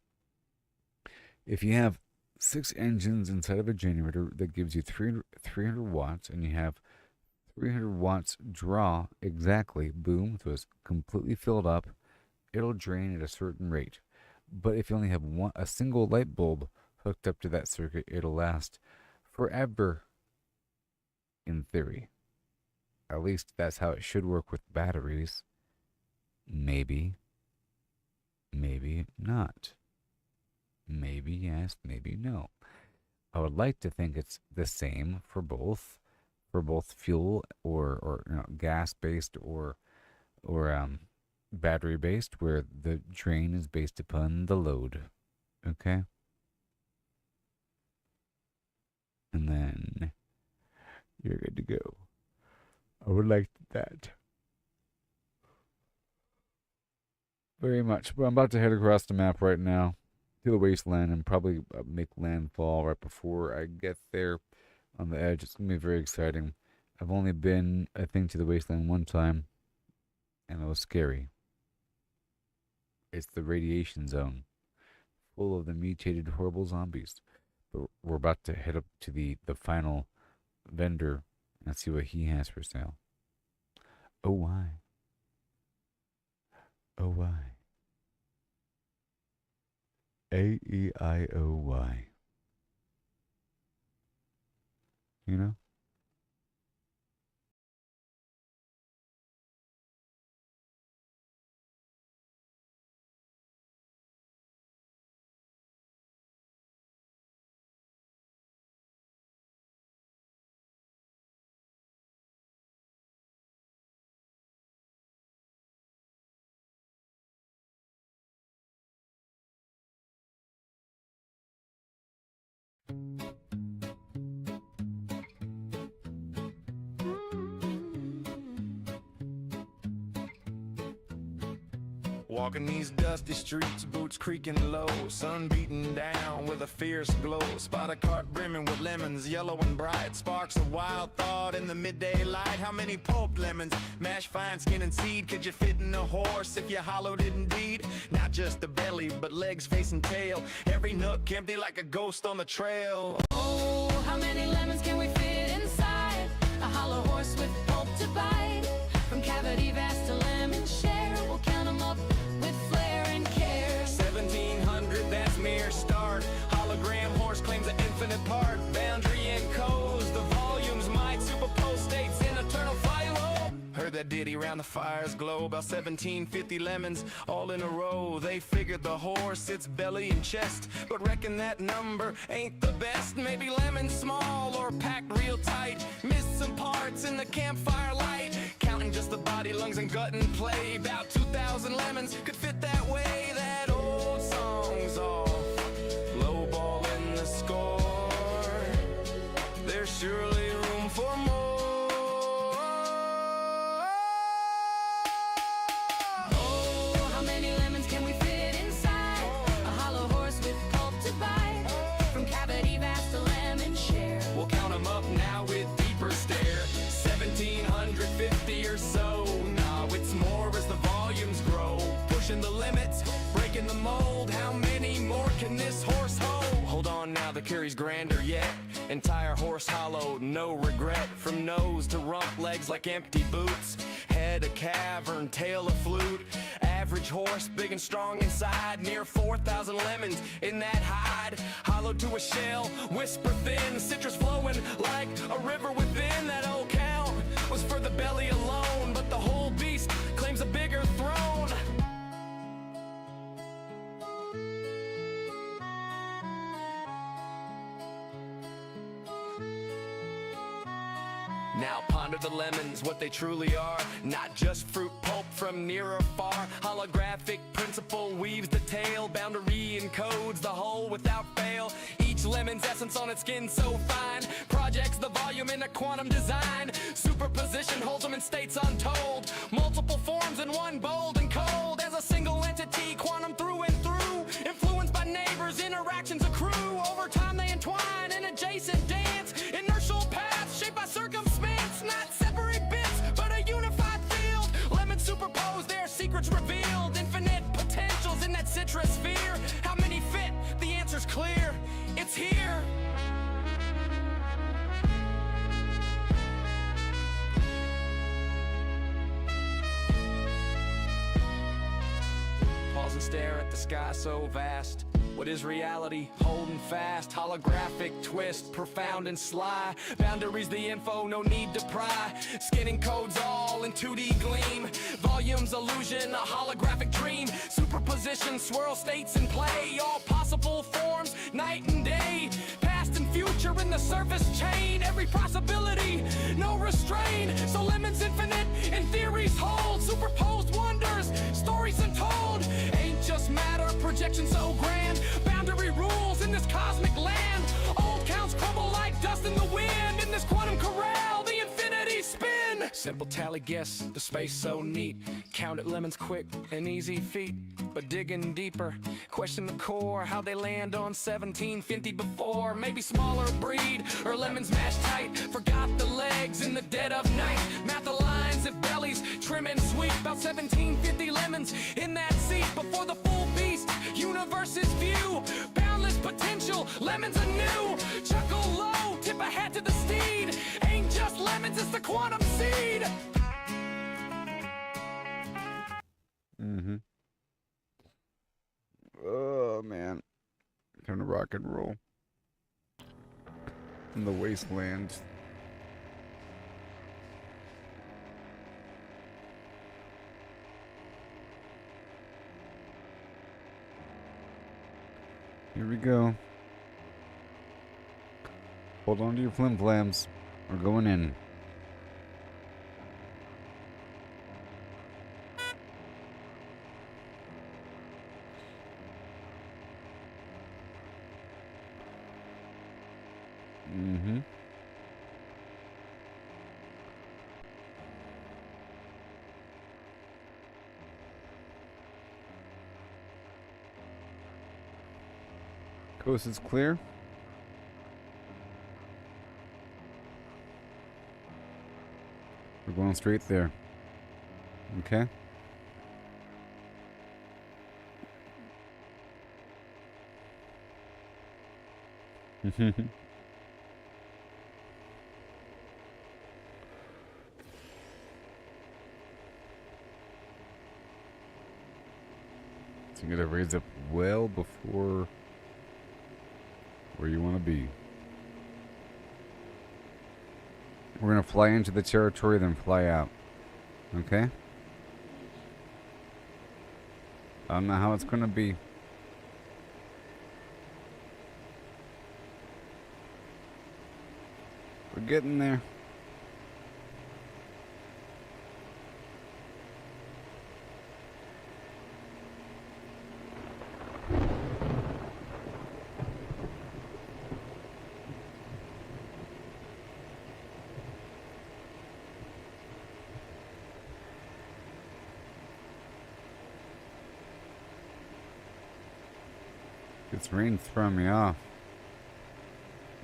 if you have 6 engines inside of a generator that gives you 300 watts, and you have 300 watts draw exactly, boom, so it's completely filled up, it'll drain at a certain rate. But if you only have a single light bulb hooked up to that circuit, it'll last forever, in theory. At least that's how it should work with batteries. Maybe. Maybe not. Maybe yes, maybe no. I would like to think it's the same for both fuel or you know, gas based or battery based, where the drain is based upon the load. Okay? And then you're good to go. I would like that very much. But I'm about to head across the map right now. to the wasteland and probably make landfall right before I get there on the edge. It's going to be very exciting. I've only been, I think, to the wasteland one time, and it was scary. It's the radiation zone, full of the mutated, horrible zombies. But we're about to head up to the final vendor and see what he has for sale. Oh, why? Oh, why? A-E-I-O-Y. You know? Walking these dusty streets, boots creaking low, sun beating down with a fierce glow. Spot a cart brimming with lemons, yellow and bright. Sparks of wild thought in the midday light. How many pulped lemons, mashed fine skin and seed, could you fit in a horse if you hollowed it indeed? Not just the belly, but legs, face and tail. Every nook empty like a ghost on the trail. Oh, how many lemons can we fit inside a hollow horse with pulp to bite? From cavity vast to lemon share, we'll count them up with flair and care. 1700, that's mere start. Hologram horse claims an infinite part. Boundary encodes the volumes might superpose states in eternal philo. Heard that ditty round the fire's glow. About 1750 lemons all in a row. They figured the horse, its belly and chest, but reckon that number ain't the best. Maybe lemons small or packed real tight. Missed some parts in the campfire light. Counting just the body, lungs and gut and play. About 2,000 lemons could fit that way. That old song's off, low ball in the score. There's surely room for more. Oh, how many lemons can we fit inside a hollow horse with pulp to bite? From cavity vast to lemon share. We'll count them up now with deeper stare. 1750 or so. Now it's more as the volumes grow. Pushing the limits, breaking the mold. How many more can this horse hold? Hold on now, the curry's grander yet. Entire horse hollowed, no regret. From nose to rump, legs like empty boots. Head a cavern, tail a flute. Average horse, big and strong inside. Near 4,000 lemons in that hide. Hollowed to a shell, whisper thin. Citrus flowing like a river within. That old count was for the belly alone, but the whole beast claims a bigger throne. Now ponder the lemons, what they truly are. Not just fruit pulp from near or far. Holographic principle weaves the tale. Boundary encodes the whole without fail. Each lemon's essence on its skin so fine. Projects the volume in a quantum design. Superposition holds them in states untold. Multiple forms in one, bold and cold. As a single entity, quantum through and through. Influenced by neighbors, interactions accrue. Over time they entwine in adjacent dance. Inertial paths shaped by circumstance. Not separate bits, but a unified field. Lemons superposed, their secrets revealed. Infinite potentials in that citrus sphere. How many fit? The answer's clear. It's here. Pause and stare at the sky so vast. What is reality? Holding fast. Holographic twist, profound and sly. Boundaries the info, no need to pry. Skinning codes all in 2D gleam. Volumes illusion, a holographic dream. Superposition, swirl states in play. All possible forms, night and day. Past and future in the surface chain. Every possibility, no restraint. So lemons infinite, and theories hold. Superposed wonders, stories untold. Ain't just matter, projection so grand. Boundary rules in this cosmic land. Old counts crumble like dust in the wind. In this quantum corral, the infinity spin. Simple tally guess, the space so neat. Counted lemons quick, an easy feat. But digging deeper, question the core. How they land on 1750 before. Maybe smaller breed, or lemons mashed tight. Forgot the legs in the dead of night. Math the lines at bellies, trim and sweet. About 1750 lemons in that seat. Before the full beast, universe's view. Boundless potential, lemons anew. Chuckle low, tip a hat to the steed. Ain't just lemons, it's the quantum seed. Mm-hmm. Oh, man. Time to rock and roll. In the wasteland. Here we go. Hold on to your flim-flams. We're going in. Mm-hmm. Coast is clear. We're going straight there. Okay. So you gotta raise up well before where you want to be. We're gonna fly into the territory, then fly out. Okay? I don't know how it's gonna be. We're getting there. It's rain throwing me off.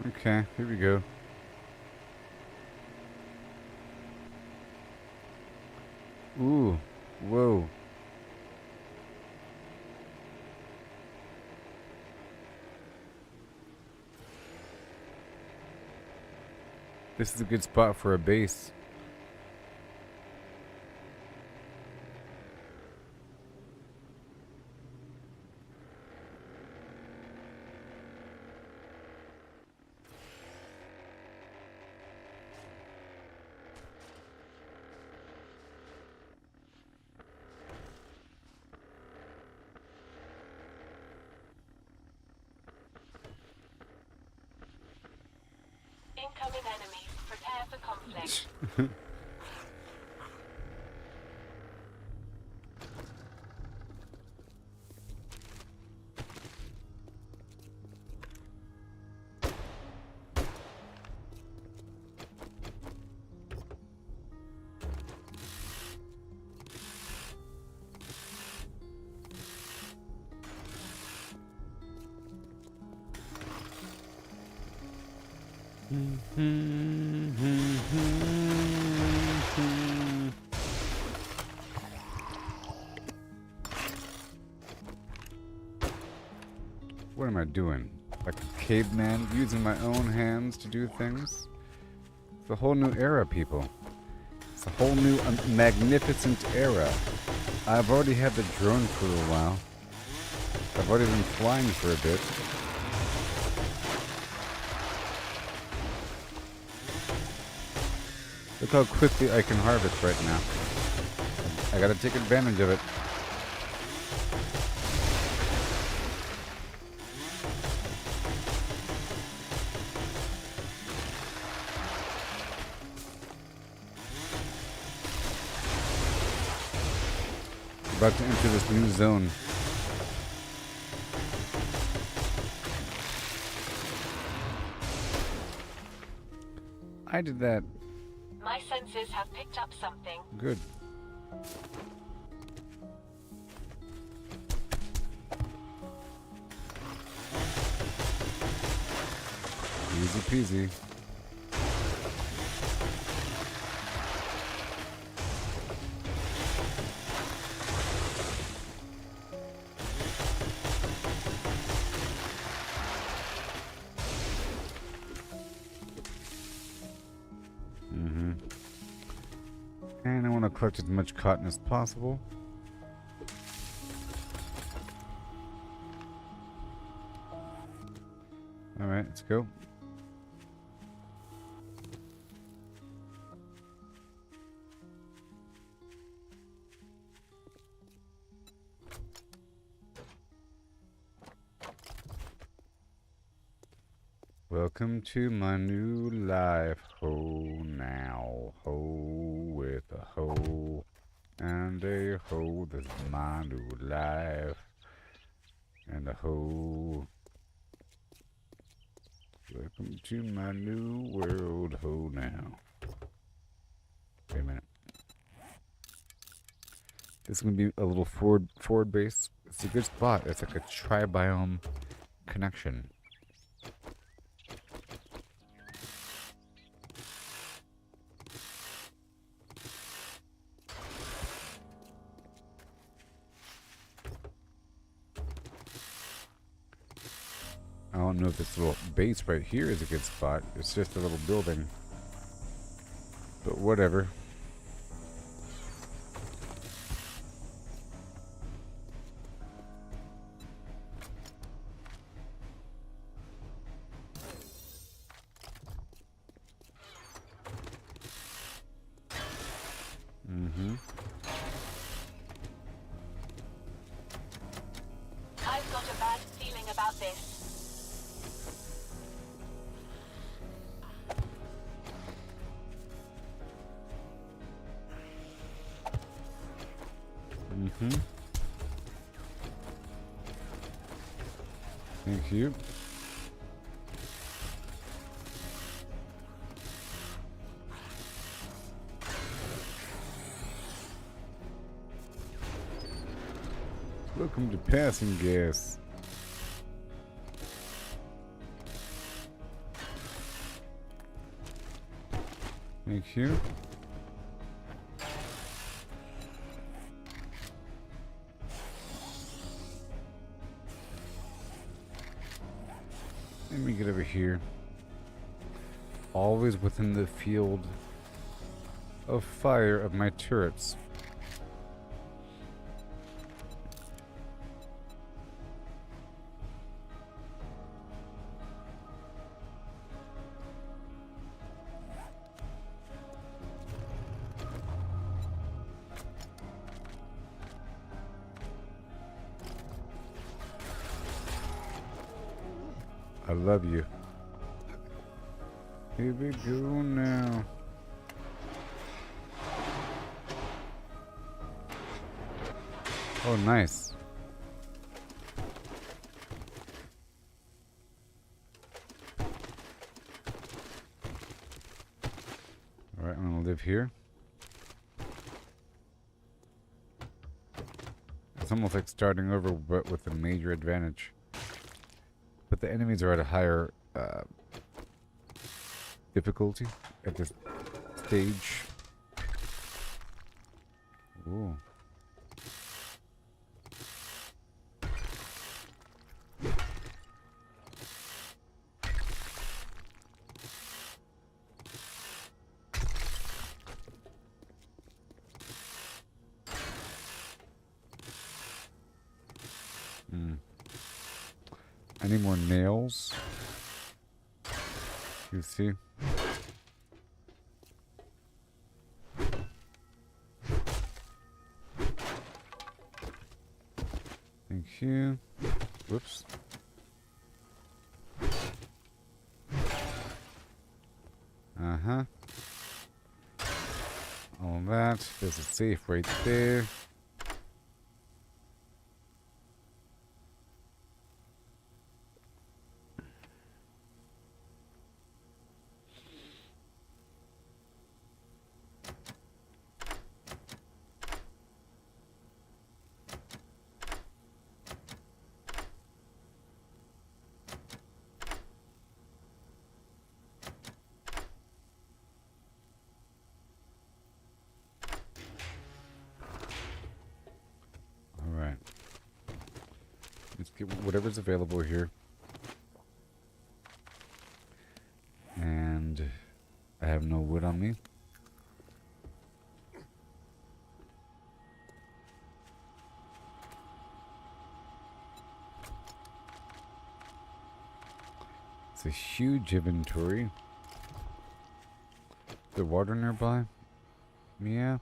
Okay, here we go. Ooh, whoa. This is a good spot for a base. Incoming enemies. Prepare for conflict. What am I doing? Like a caveman using my own hands to do things? It's a whole new era, people. It's a whole new magnificent era. I've already had the drone for a while. I've already been flying for a bit. Look how quickly I can harvest right now. I gotta take advantage of it. About to enter this new zone. My My senses have picked up something. Good. Easy peasy. And I want to collect as much cotton as possible. Alright, let's go. Welcome to my new life. Ho now, ho with a hoe and a hoe. This is my new life. And a hoe. Welcome to my new world. Ho now. Wait a minute. This is gonna be a little forward base. It's a good spot. It's like a tri-biome connection. I don't know if this little base right here is a good spot. It's just a little building. But whatever. I've got a bad feeling about this. Thank you. Welcome to passing gas. Thank you. Let me get over here. Always within the field of fire of my turrets. I love you. Here we go now. Oh, nice. Alright, I'm gonna live here. It's almost like starting over, but with a major advantage. But the enemies are at a higher difficulty at this stage. Ooh. I need more nails. You see? Thank you. Whoops. Uh-huh. All that. There's a safe right there. get whatever's available here. And I have no wood on me. It's a huge inventory. The water nearby? Yeah.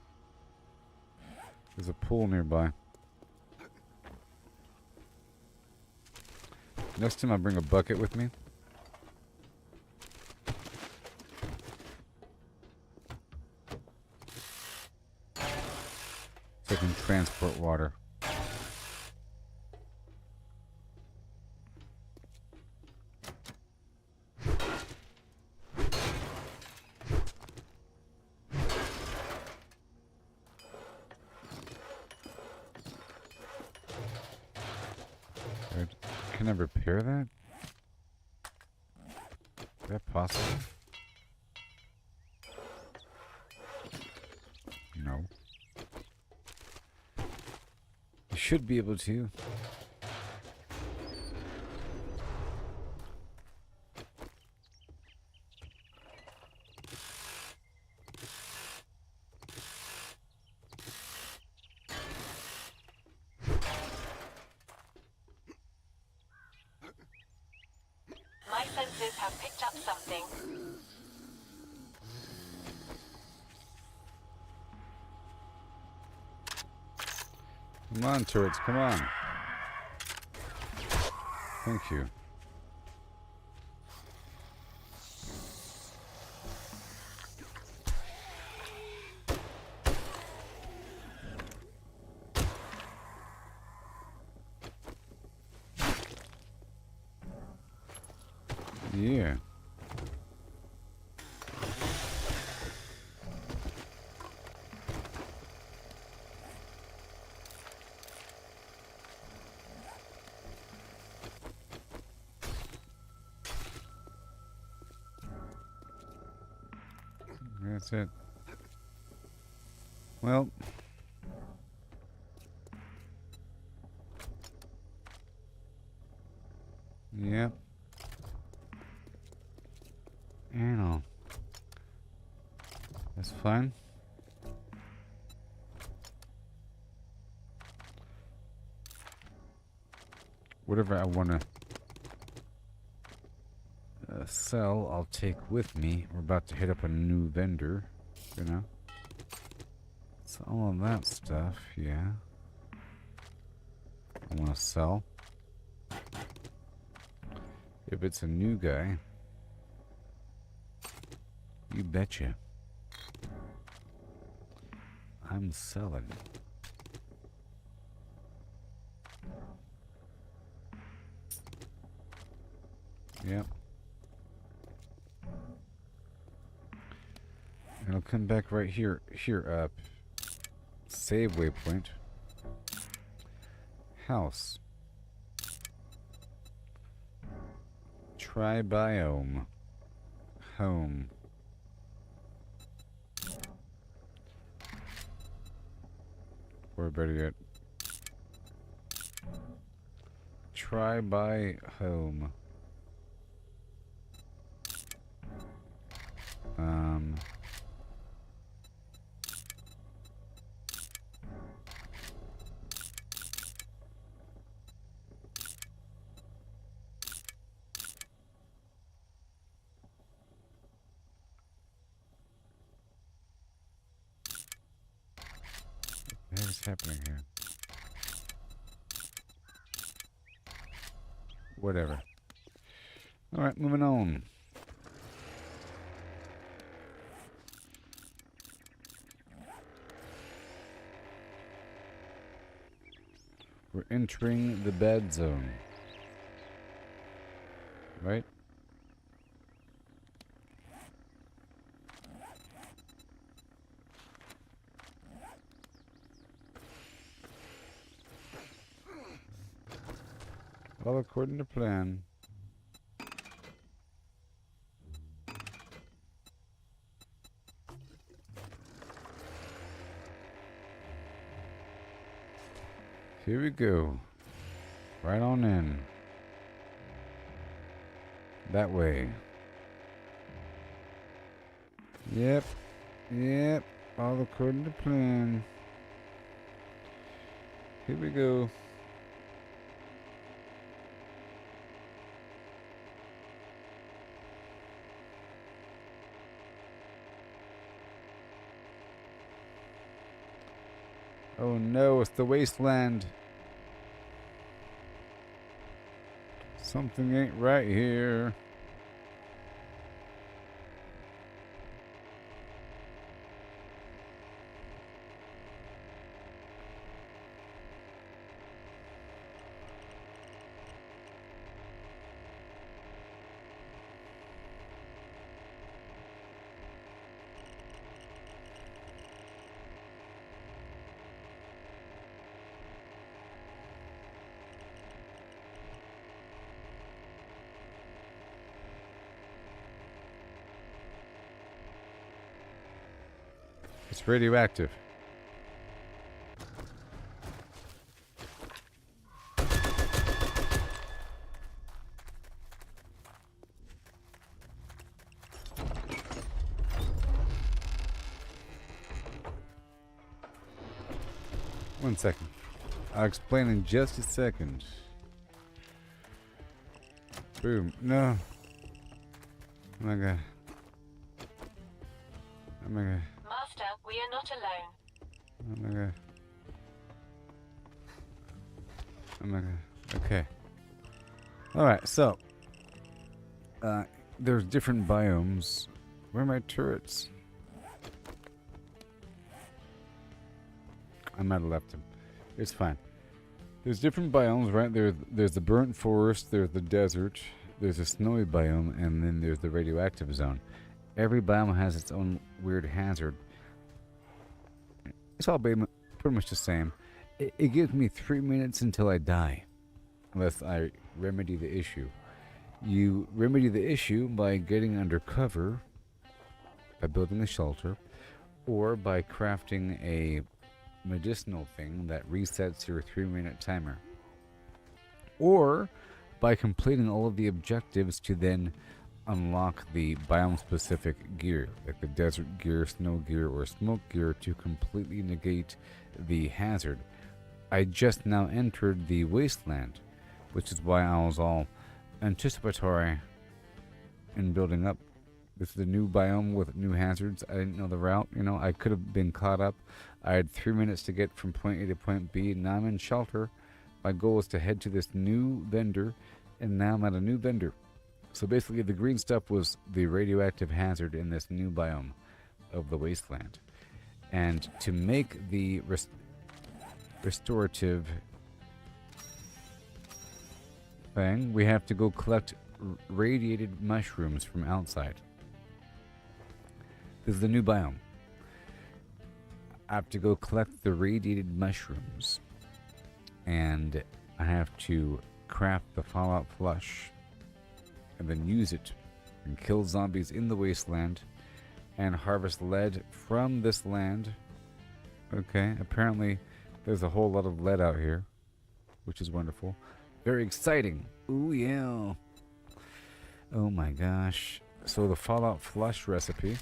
There's a pool nearby. Next time I'll bring a bucket with me. So I can transport water. Can I repair that? Is that possible? No. You should be able to. My senses have picked up something. Come on, turrets, come on. Thank you. Yeah. That's it. Well. Yep. Anal. That's fine. Whatever I want to sell, I'll take with me. We're about to hit up a new vendor, you know. So all of that stuff, yeah. I want to sell. If it's a new guy, you betcha. I'm selling. Yep. And I'll come back right here. Here, save waypoint. House. Try biome. Home. Or better yet, try by home. What is happening here? Whatever. Alright, moving on. We're entering the bad zone. Right? All according to plan. Here we go. Right on in. That way. Yep. Yep. All according to plan. Here we go. Oh no, it's the wasteland. Something ain't right here. It's radioactive. One second. I'll explain in just a second. Boom. No. Oh my god. Oh my god. Master, we are not alone. Oh my god. Oh my god. Okay. Alright, so. There's different biomes. Where are my turrets? I might have left them. It's fine. There's different biomes, right? There's the burnt forest, there's the desert, there's a snowy biome, and then there's the radioactive zone. Every biome has its own weird hazard. It's all pretty much the same. It gives me 3 minutes until I die, unless I remedy the issue. You remedy the issue by getting under cover, by building a shelter, or by crafting a medicinal thing that resets your 3-minute timer, or by completing all of the objectives to then unlock the biome specific gear, like the desert gear, snow gear, or smoke gear, to completely negate the hazard. I just now entered the wasteland, which is why I was all anticipatory in building up. This is a new biome with new hazards. I didn't know the route. You know, I could have been caught up. I had 3 minutes to get from point A to point B. Now I'm in shelter. My goal was to head to this new vendor, and now I'm at a new vendor. So basically, the green stuff was the radioactive hazard in this new biome of the wasteland. And to make the restorative thing, we have to go collect radiated mushrooms from outside. This is the new biome. I have to go collect the radiated mushrooms, and I have to craft the Fallout Flush and then use it and kill zombies in the wasteland and harvest lead from this land. Okay, apparently there's a whole lot of lead out here, which is wonderful. Very exciting. Ooh, yeah. Oh my gosh. So the Fallout Flush recipe.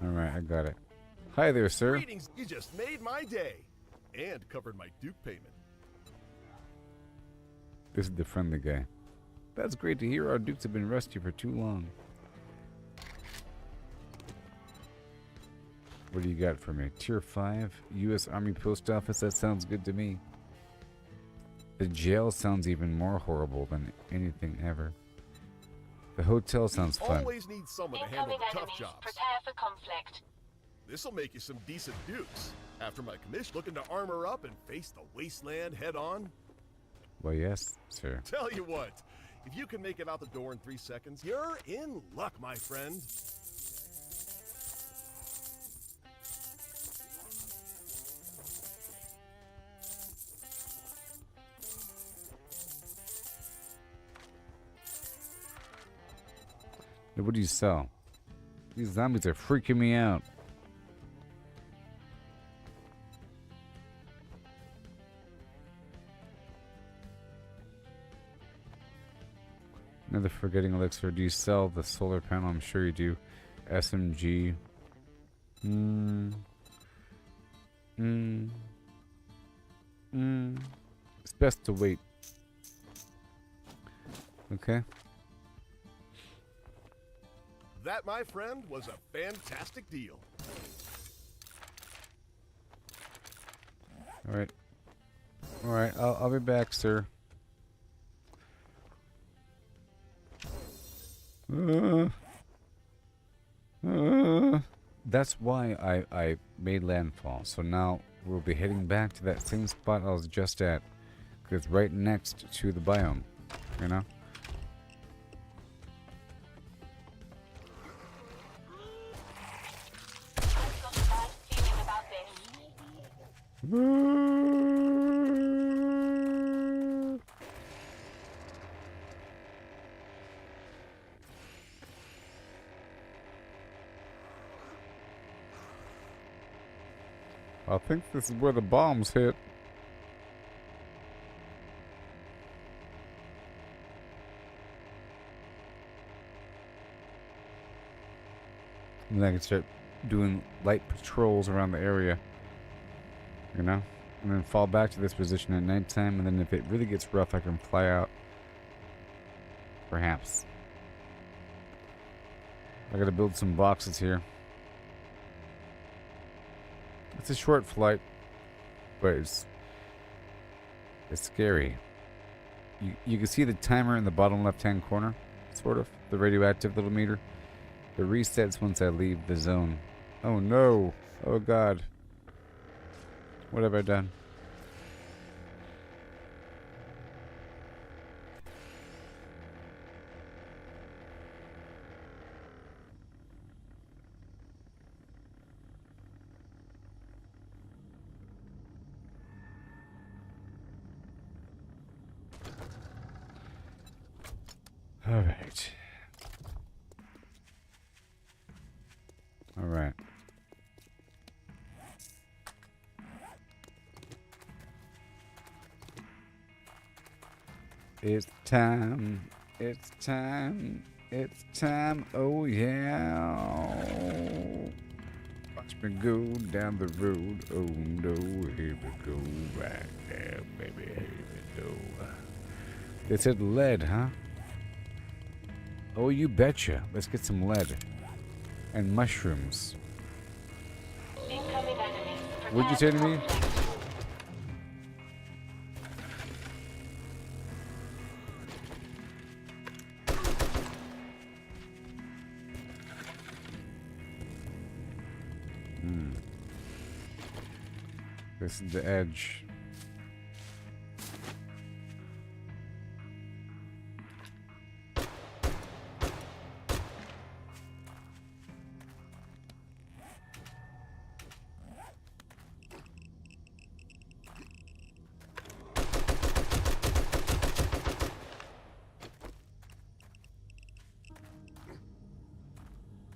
Alright, I got it. Hi there, sir. Greetings, you just made my day. And covered my Duke payment. This is the friendly guy. That's great to hear. Our dukes have been rusty for too long. What do you got for me? Tier 5, U.S. Army Post Office. That sounds good to me. The jail sounds even more horrible than anything ever. The hotel sounds fun. Always need someone to handle Incoming the tough enemies. jobs. Prepare for conflict. This'll make you some decent dukes. After my commission, looking to armor up and face the wasteland head on? Well, yes, sir. Tell you what, if you can make it out the door in 3 seconds, you're in luck, my friend. Now, what do you sell? These zombies are freaking me out. Another forgetting elixir. Do you sell the solar panel? I'm sure you do. SMG. It's best to wait. Okay. That, my friend, was a fantastic deal. Alright. Alright, I'll be back, sir. That's why I made landfall. So now we'll be heading back to that same spot I was just at. Because it's right next to the biome. You know? I've got a bad feeling about this. I think this is where the bombs hit. And then I can start doing light patrols around the area. You know? And then fall back to this position at nighttime, and then if it really gets rough, I can fly out. Perhaps. I gotta build some boxes here. It's a short flight, but it's scary. You can see the timer in the bottom left-hand corner, sort of, the radioactive little meter. It resets once I leave the zone. Oh no! Oh god. What have I done? All right. All right. It's time. It's time. It's time. Oh yeah. Watch me go down the road. Oh no, here we go right there, baby. Here we go. They said lead, huh? Oh, you betcha. Let's get some lead. And mushrooms. Incoming enemies. What'd you say to me? This is the edge.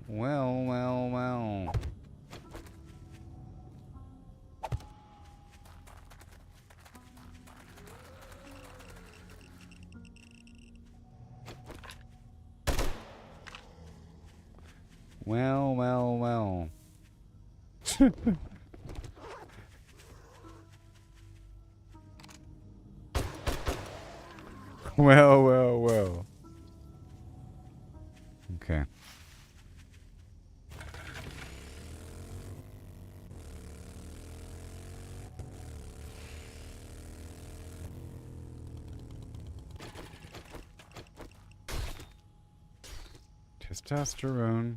Well, well, well. Well, well, well. Well, well, well. Okay. Testosterone.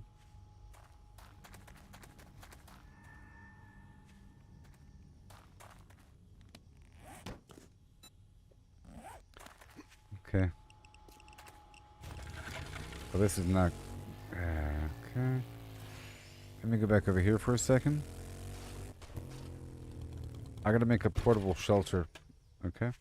Okay. Well, this is not... okay. Let me go back over here for a second. I gotta make a portable shelter. Okay.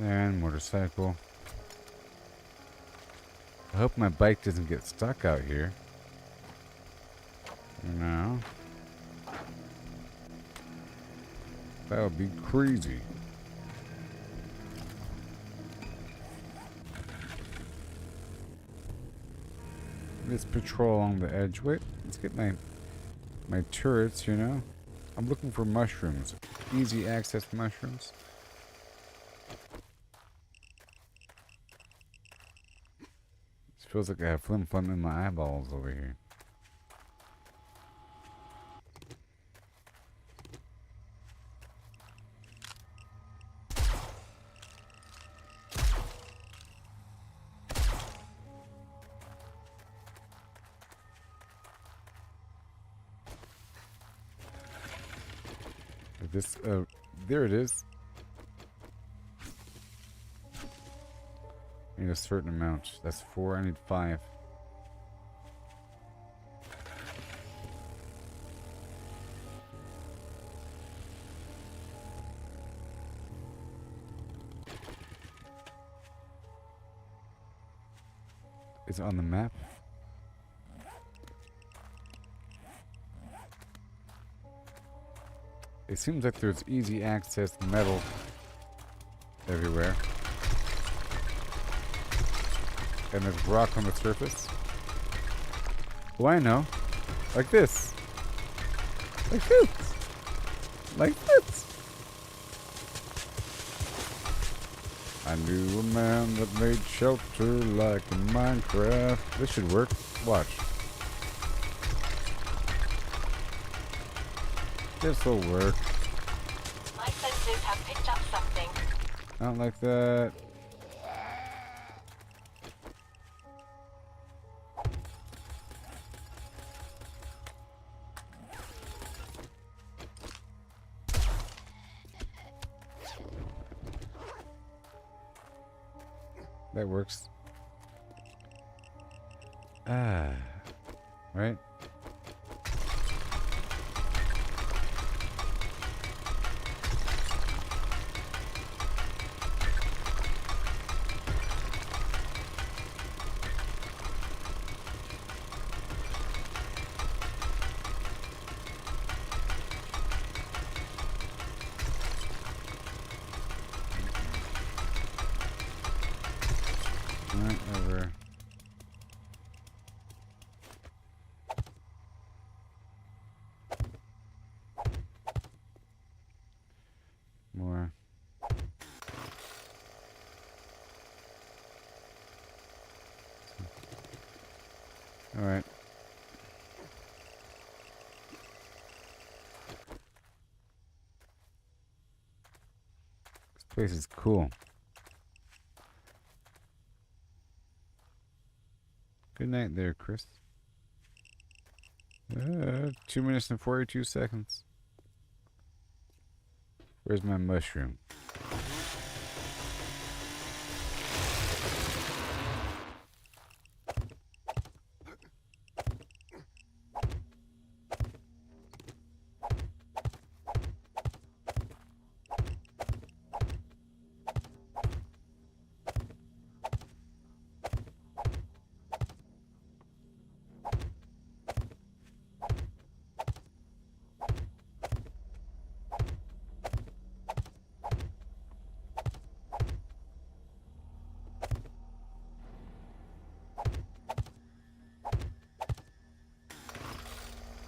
And motorcycle. I hope my bike doesn't get stuck out here. No. That would be crazy. Let's patrol along the edge. Wait, let's get my turrets, you know? I'm looking for mushrooms. Easy access mushrooms. This feels like I have flim flam in my eyeballs over here. This, there it is. I need a certain amount. That's 4. I need 5. Is it on the map? It seems like there's easy access metal everywhere. And there's rock on the surface. Oh, I know. Like this. Like this. Like this. I knew a man that made shelter like in Minecraft. This should work. Watch. This'll work. My senses have picked up something. Not like that. That works. Ah. Right? Right over. More. All right. This place is cool. Good night there, Chris. 2 minutes and 42 seconds. Where's my mushroom?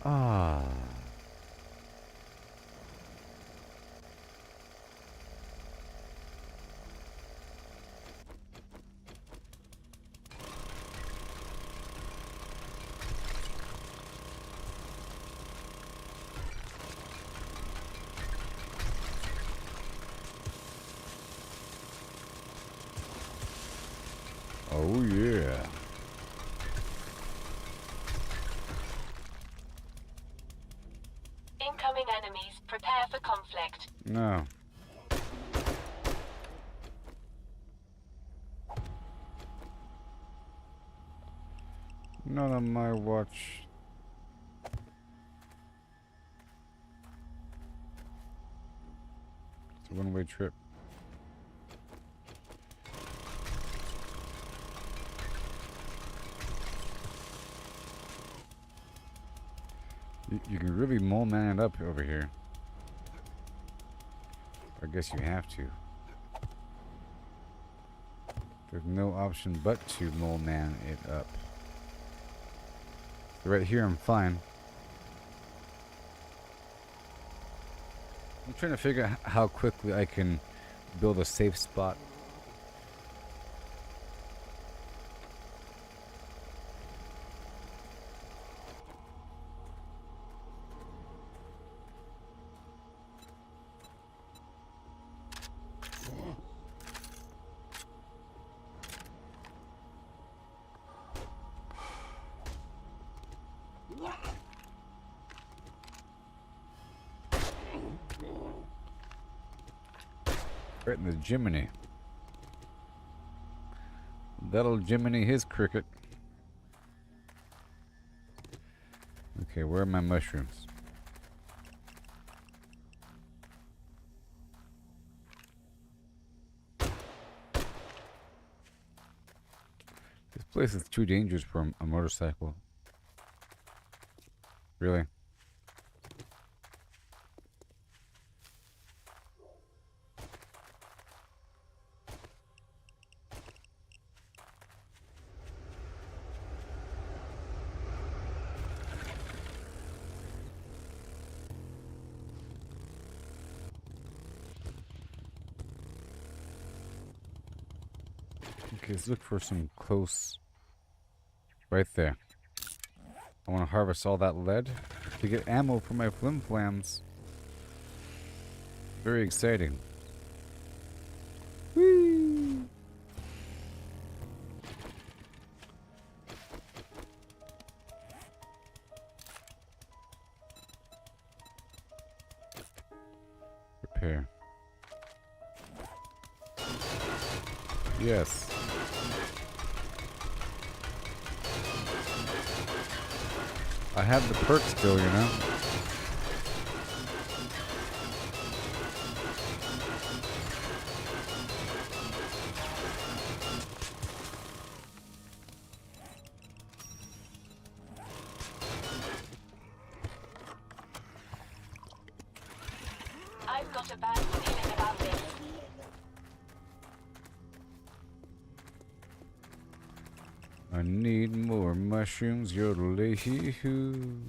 Ah. Oh yeah. Incoming enemies, prepare for conflict. No. Not on my watch. It's a one-way trip. You can really mole man it up over here. I guess you have to. There's no option but to mole man it up. So right here I'm fine. I'm trying to figure out how quickly I can build a safe spot. Right in the Jiminy. That'll Jiminy his cricket. Okay, where are my mushrooms? This place is too dangerous for a motorcycle. Really? Okay, let's look for some close. Right there. I want to harvest all that lead to get ammo for my flim flams. Very exciting. Whee! Repair. Yes. I have the perk still, you know. I've got a bad feeling about this. I need more mushrooms, yodelay-hee-hoo.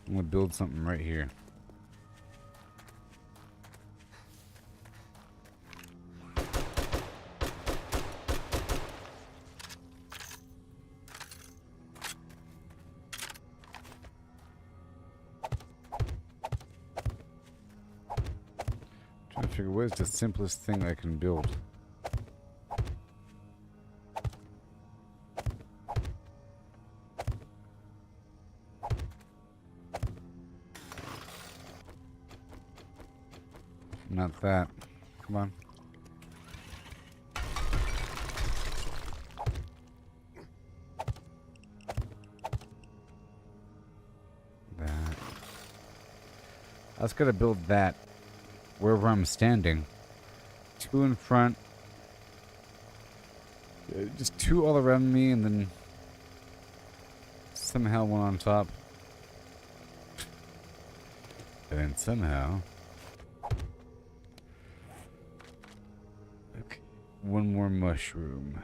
I'm gonna build something right here. Trying to figure what is the simplest thing I can build. Not that. Come on. That. I was gonna build that wherever I'm standing. 2 in front. Just 2 all around me, and then somehow 1 on top. And then somehow. Okay. 1 more mushroom.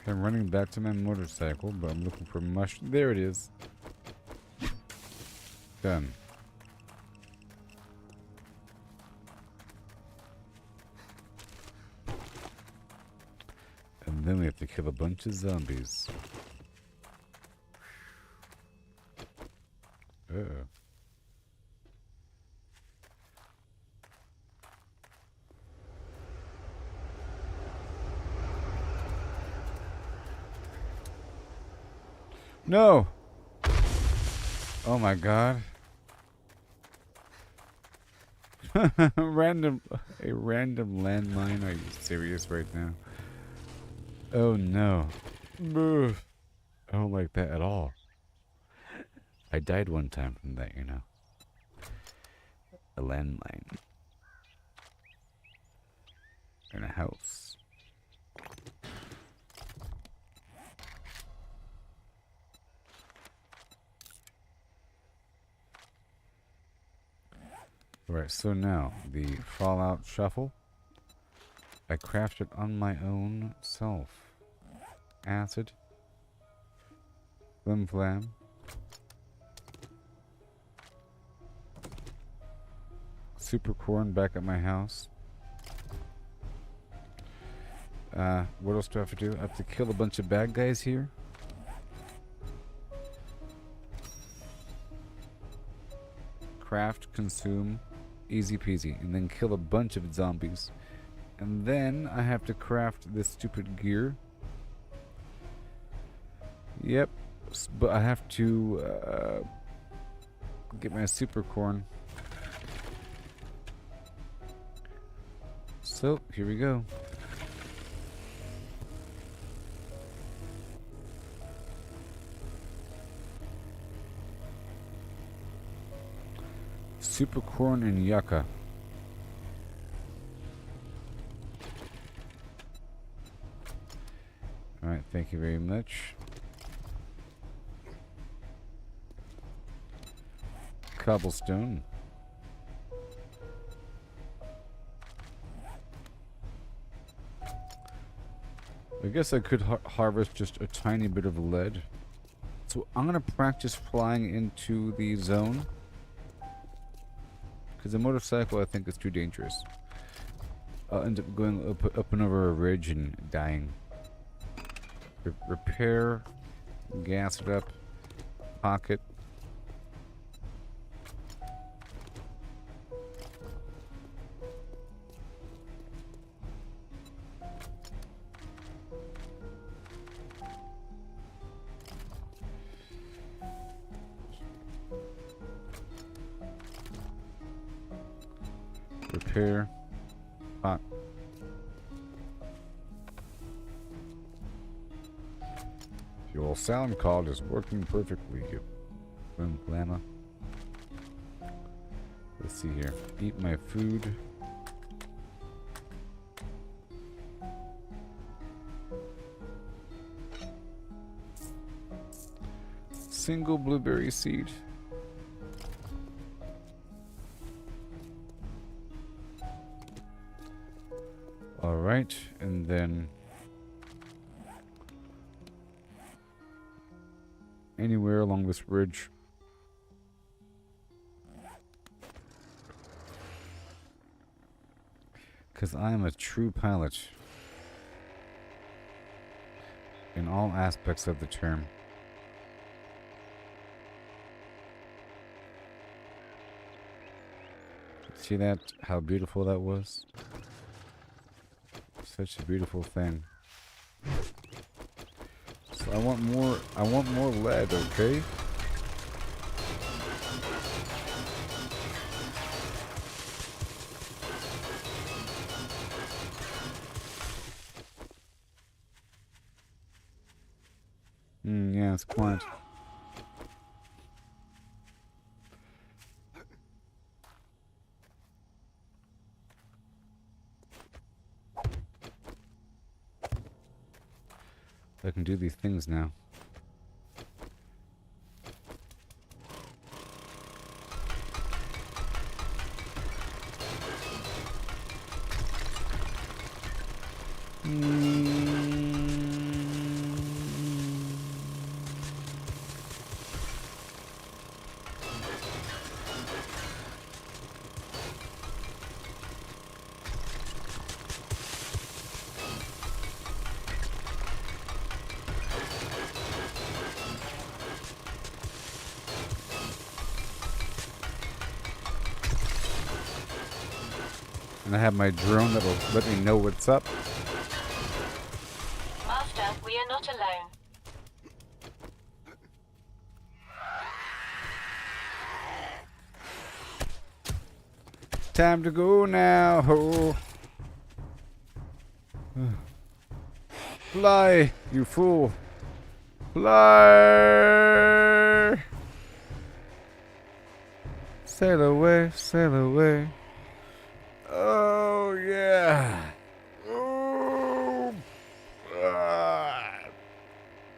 Okay, I'm running back to my motorcycle, but I'm looking for mushroom. There it is. Done. And then we have to kill a bunch of zombies. Uh-oh. No! Oh my god. A random landmine? Are you serious right now? Oh no. Ugh. I don't like that at all. I died one time from that, you know. A landmine. In a house. Alright, so now, the Fallout Shuffle. I crafted on my own self. Acid. Flim Flam. Super corn back at my house. What else do I have to do? I have to kill a bunch of bad guys here. Craft, consume, easy peasy. And then kill a bunch of zombies. And then I have to craft this stupid gear. Yep. But I have to get my super corn. So, here we go. Super corn and yucca. Alright, thank you very much. Cobblestone. I guess I could harvest just a tiny bit of lead. So I'm going to practice flying into the zone. Because the motorcycle I think is too dangerous. I'll end up going up and over a ridge and dying. Repair. Gas it up. Pocket. Repair. Pot. Your sound card is working perfectly. Boom, Lama. Let's see here. Eat my food. Single blueberry seed. Alright, and then anywhere along this ridge. Because I am a true pilot in all aspects of the term. See that? How beautiful that was? Such a beautiful thing. So I want more lead, okay? Yeah, it's quiet. I can do these things now. And I have my drone that'll let me know what's up. Master, we are not alone. Time to go now. Ho. Fly, you fool. Fly. Sail away, sail away. Oh, yeah. Oh. Ah.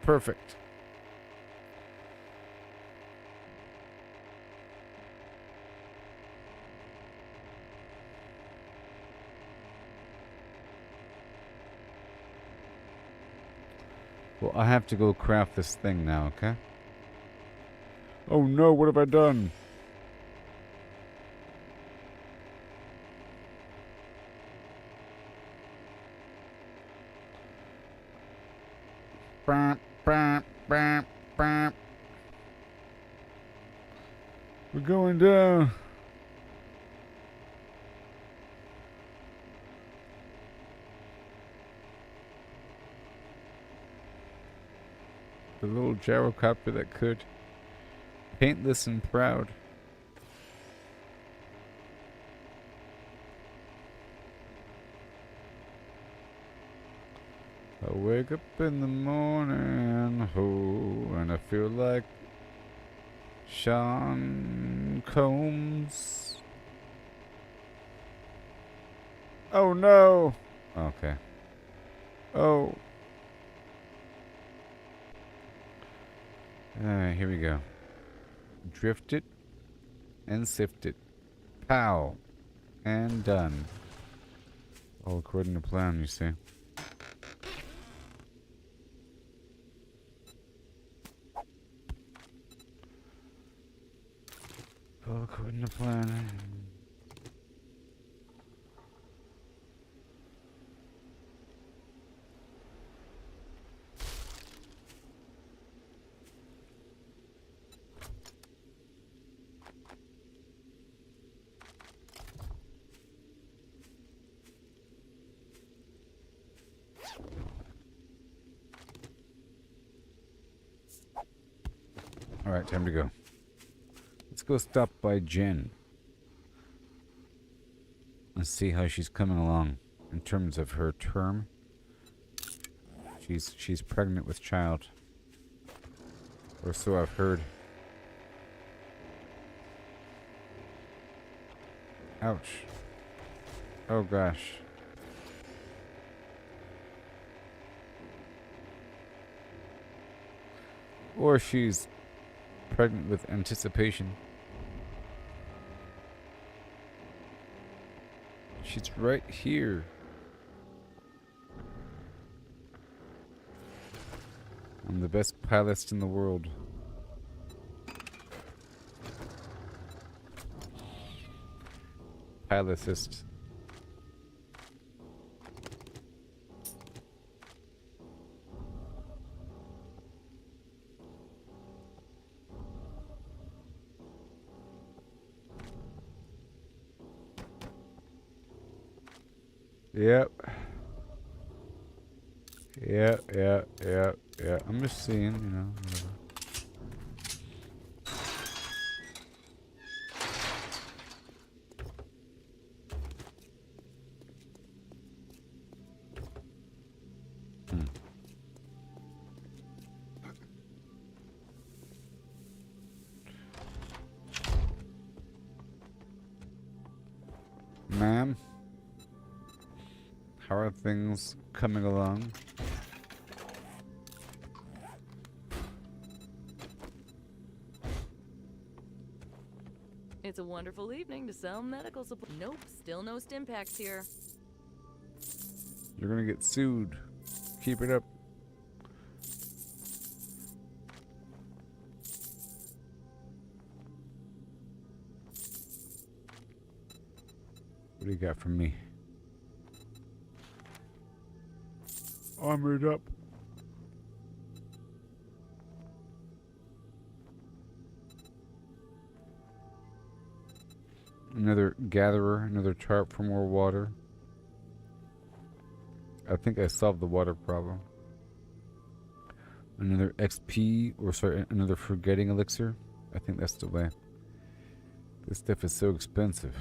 Perfect. Well, I have to go craft this thing now, okay? Oh no, what have I done? Bam, bam, bam, bam. We're going down. The little gyrocopter that could. Paintless and proud. I wake up in the morning, oh, and I feel like Sean Combs. Oh no! Okay. Oh. Alright, here we go. Drift it and sift it. Pow. And done. All according to plan, you see. All according to plan. Alright, time to go. Let's go stop by Jen. Let's see how she's coming along in terms of her term. She's pregnant with child. Or so I've heard. Ouch. Oh gosh. Or she's pregnant with anticipation. She's right here. I'm the best pilot in the world. Pilotist. Yep. Yeah. I'm just seeing, you know, whatever. Ma'am? How are things coming along? It's a wonderful evening to sell medical supplies. Nope, still no stim packs here. You're gonna get sued. Keep it up. What do you got from me? Armored up. Another gatherer, another tarp for more water. I think I solved the water problem. Another XP, or sorry, another forgetting elixir. I think that's the way. This stuff is so expensive.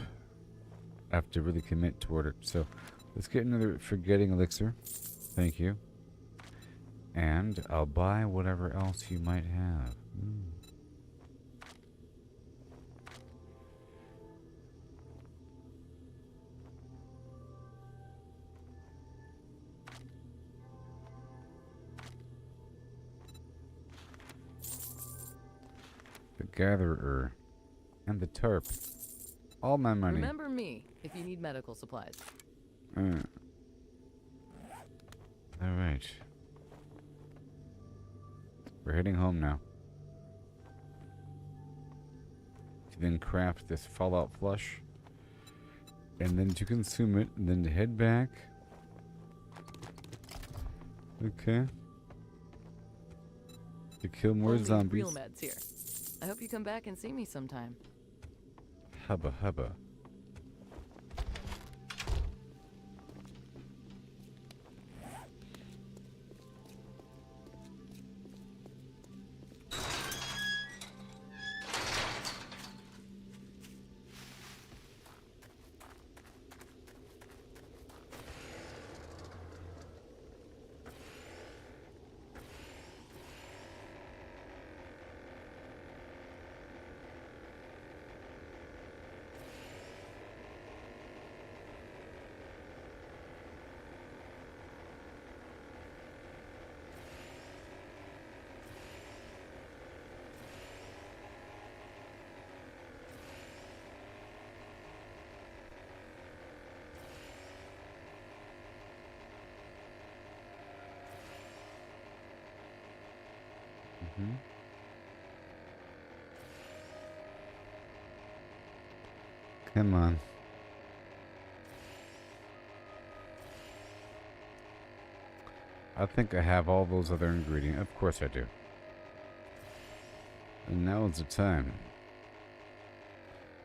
I have to really commit toward it. So let's get another forgetting elixir. Thank you. And I'll buy whatever else you might have. The gatherer and the tarp. All my money. Remember me if you need medical supplies. Alright. We're heading home now. To then craft this Fallout flush. And then to consume it. And then to head back. Okay. To kill more Only zombies. real meds here. I hope you come back and see me sometime. Hubba hubba. Come on. I think I have all those other ingredients. Of course I do. And now is the time.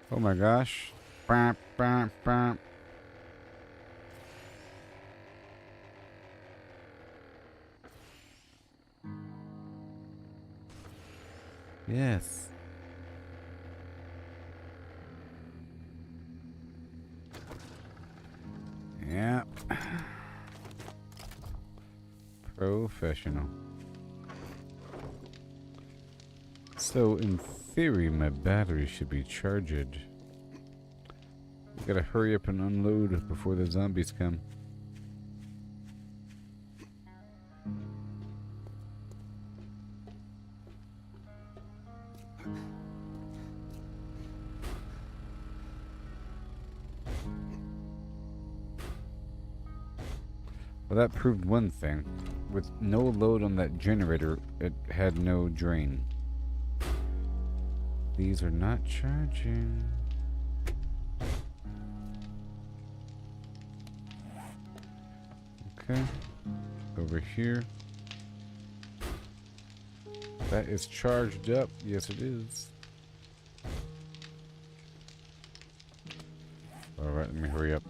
Oh my gosh. Bam, bam, bam. Yes. Yeah. Professional. So, in theory, my battery should be charged. We gotta hurry up and unload before the zombies come. Well, that proved one thing. With no load on that generator, it had no drain. These are not charging. Okay. Over here. That is charged up. Yes, it is. Alright, let me hurry up.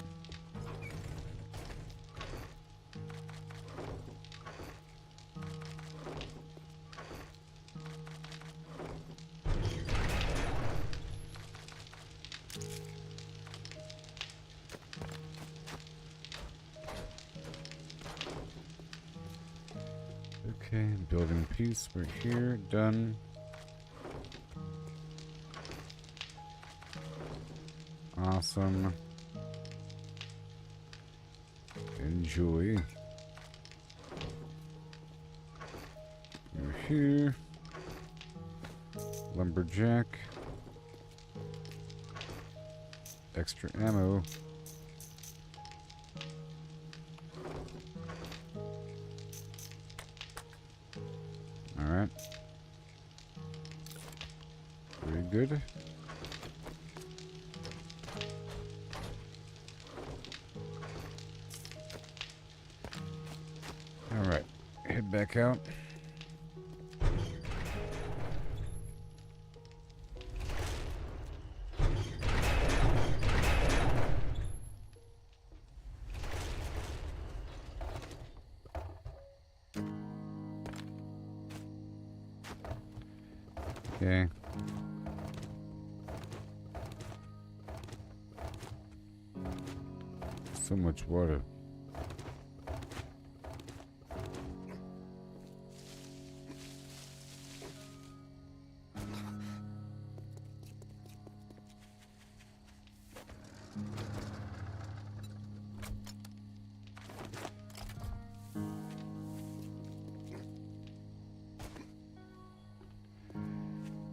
Okay, building piece right here, done. Awesome. Enjoy. Over here. Lumberjack. Extra ammo. Alright. Very good. Alright. Head back out. Okay. So much water.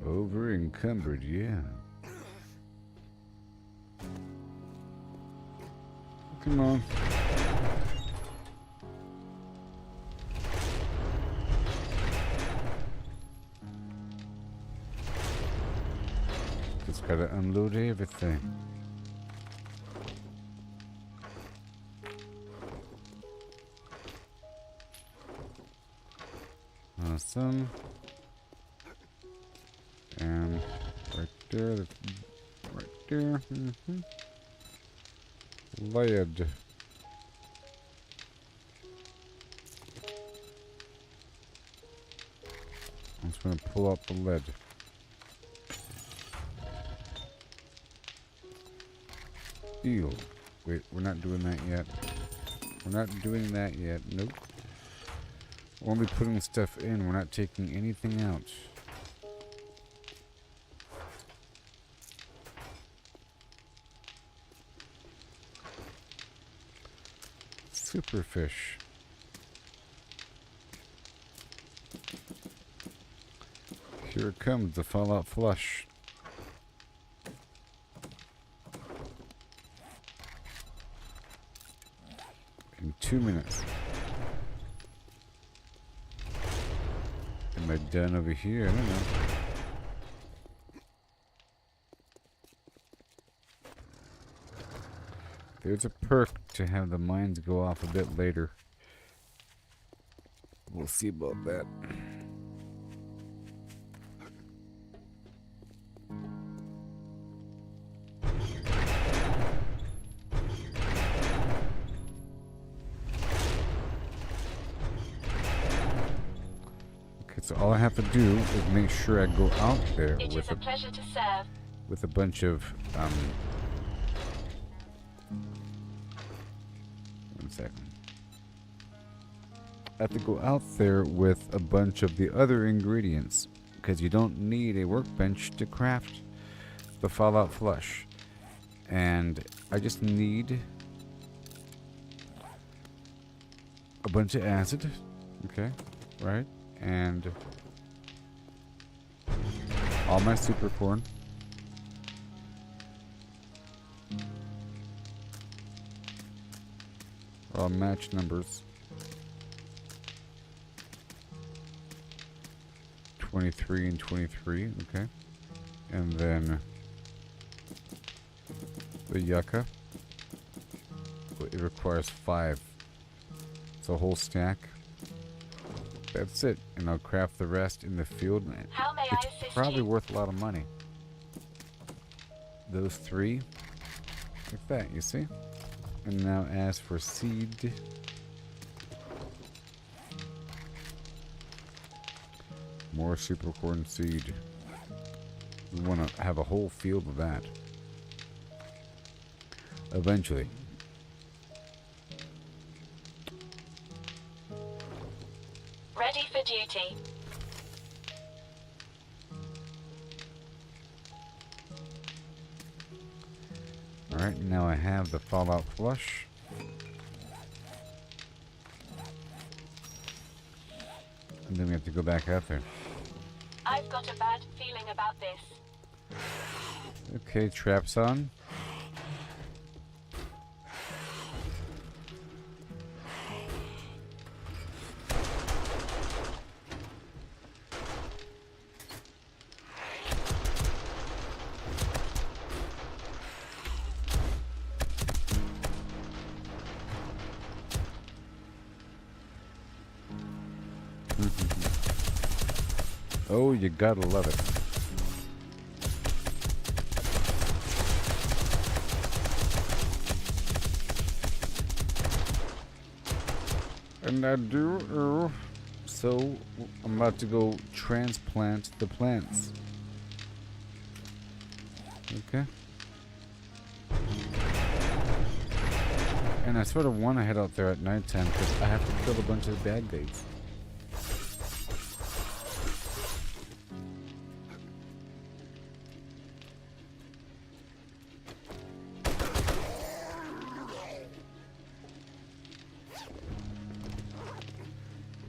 Over encumbered, yeah. Come on. Just gotta unload everything. Awesome. And right there, that's right there. Lead. I'm just gonna pull out the lead. Ew. Wait, we're not doing that yet. We're not doing that yet. Nope. We're only putting stuff in. We're not taking anything out. Superfish. Here it comes, the Fallout flush. In 2 minutes. Am I done over here? I don't know. There's a perk to have the mines go off a bit later. We'll see about that. Okay, so all I have to do is make sure I go out there It is a pleasure to serve. with a bunch of one second. I have to go out there with a bunch of the other ingredients because you don't need a workbench to craft the Fallout flush. And I just need a bunch of acid, okay, right? And all my super corn. I'll match numbers. 23 and 23, okay. And then the yucca. It requires 5. It's a whole stack. That's it. And I'll craft the rest in the field. How may I It's assist probably you? worth a lot of money. Those 3. Like that, you see? And now as for seed. More super corn seed. We want to have a whole field of that. Eventually. Ready for duty. Alright, now I have the Fallout flush. And then we have to go back out there. I've got a bad feeling about this. Okay, traps on. Oh, you gotta love it. And I do. So, I'm about to go transplant the plants. Okay. And I sort of want to head out there at nighttime because I have to kill a bunch of bad guys.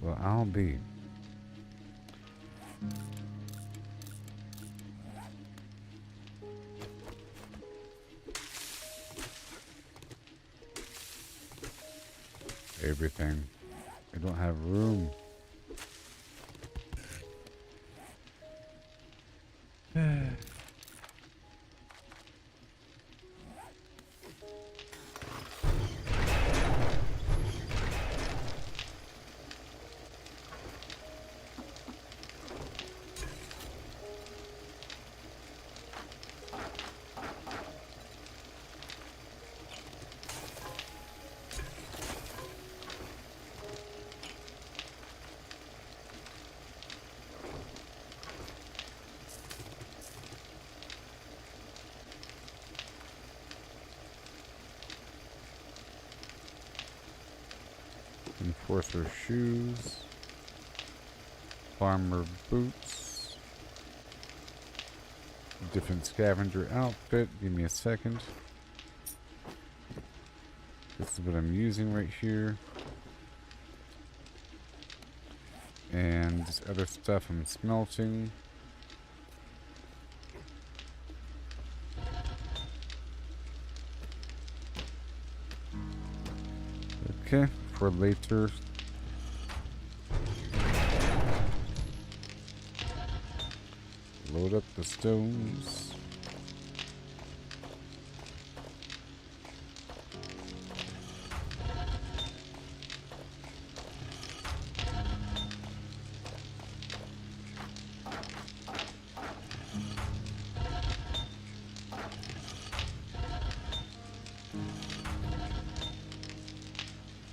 Well, I'll be. Everything. I don't have room. Enforcer shoes, farmer boots, different scavenger outfit. Give me a second. This is what I'm using right here. And this other stuff I'm smelting. Okay, for later. Load up the stones.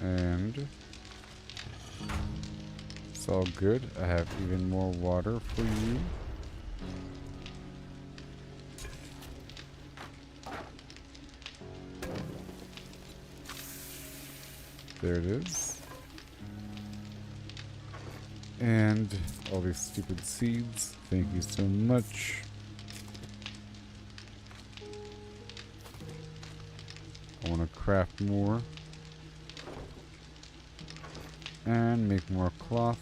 And it's all good. I have even more water for you. There it is. And all these stupid seeds. Thank you so much. I want to craft more. And make more cloth.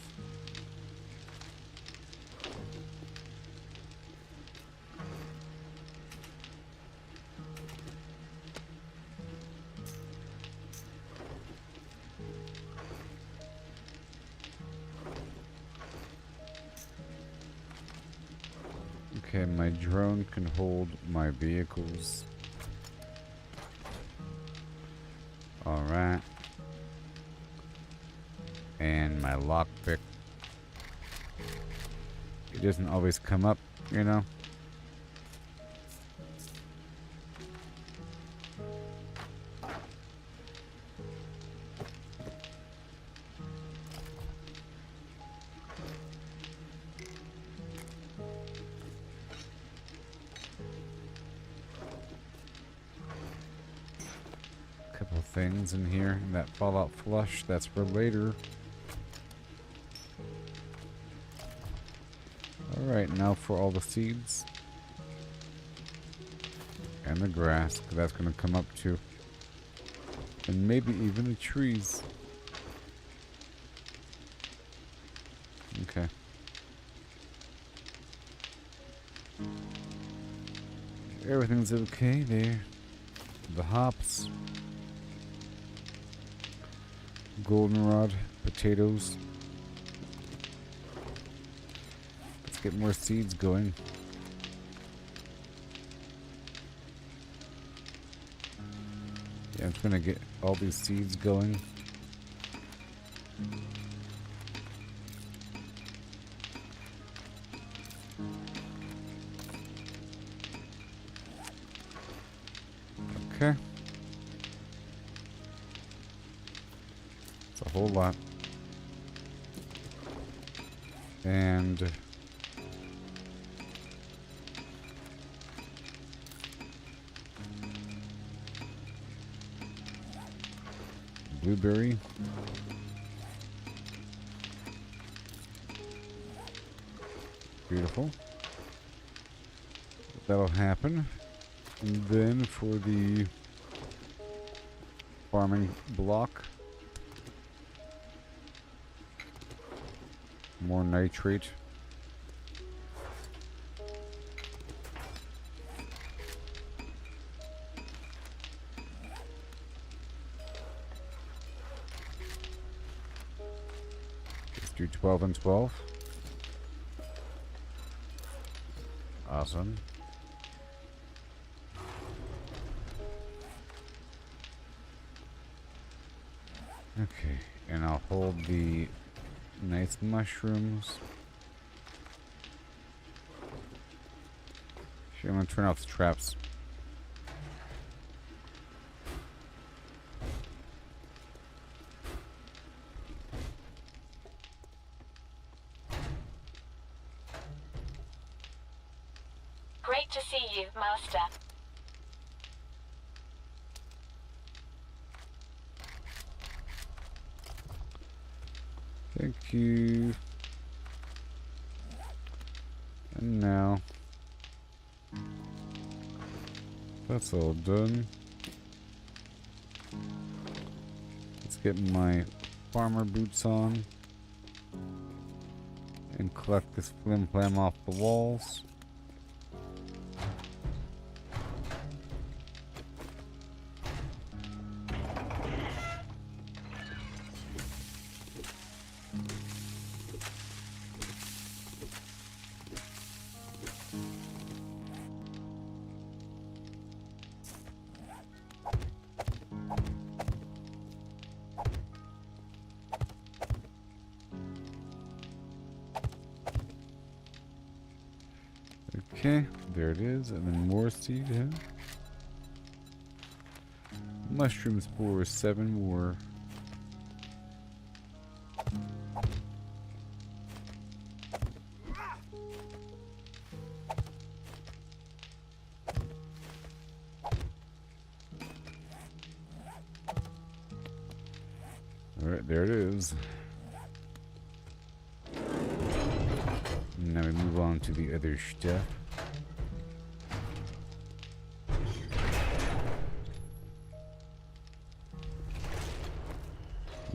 Okay, my drone can hold my vehicles. Alright. And my lockpick. It doesn't always come up, you know? Couple things in here. That Fallout flush, that's for later. Alright, now for all the seeds. And the grass, 'cause that's going to come up too. And maybe even the trees. Okay. Everything's okay there. The hops. Goldenrod, potatoes. Let's get more seeds going. Yeah, I'm gonna get all these seeds going. Okay. It's a whole lot. And blueberry. Beautiful. That'll happen. And then for the farming block, more nitrate. Let's do 12 and 12. Awesome. Okay, and I'll hold the nice mushrooms. Actually, I'm gonna turn off the traps. Great to see you, Master. Thank you. And now that's all done. Let's get my farmer boots on and collect this flim flam off the walls. Okay, there it is, and then more seed. Mushrooms for 7 more. Alright, there it is. Now we move on to the other stuff.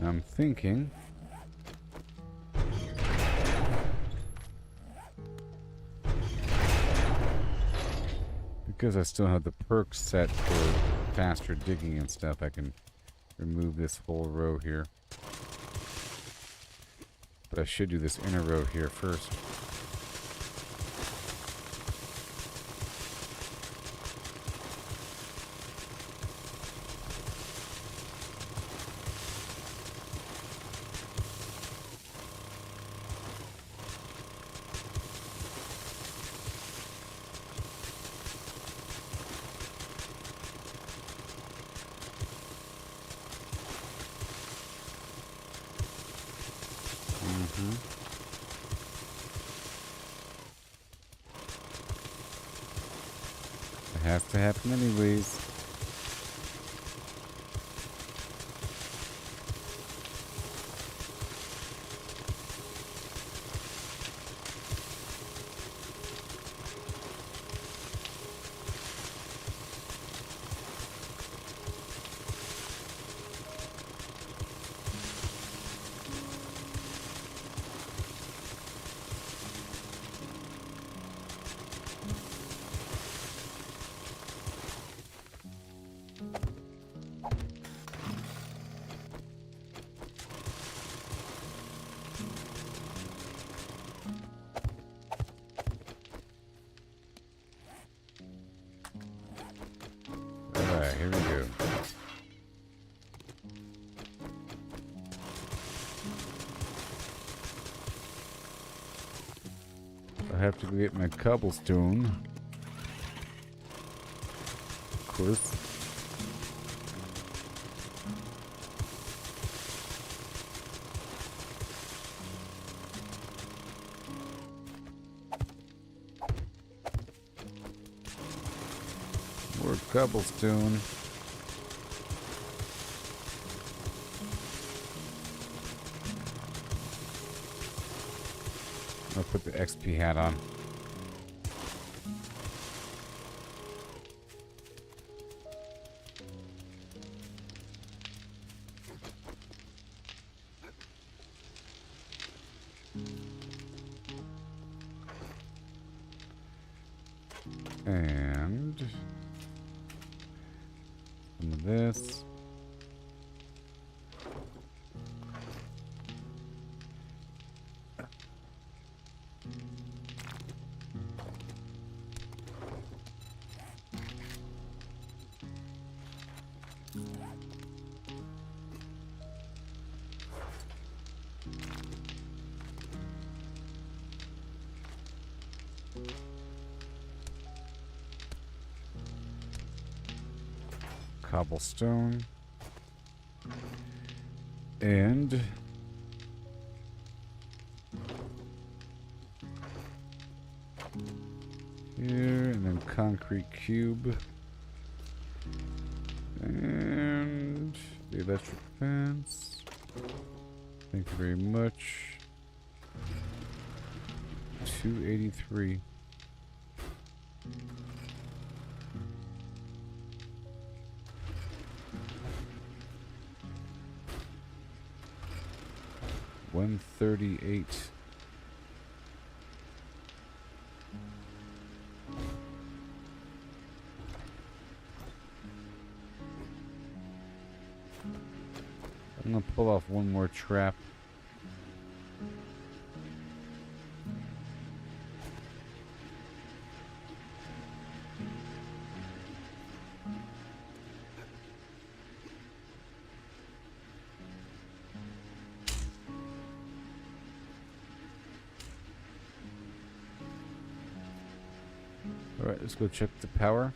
I'm thinking because I still have the perks set for faster digging and stuff, I can remove this whole row here. But I should do this inner row here first. It has to happen anyways. Alright, here we go. I have to go get my cobblestone. Of course. More cobblestone. I'll put the XP hat on. And some of this. Cobblestone. And here, and then concrete cube. And the electric fence. Thank you very much. 283. $138. I'm gonna pull off one more trap. Alright, let's go check the power.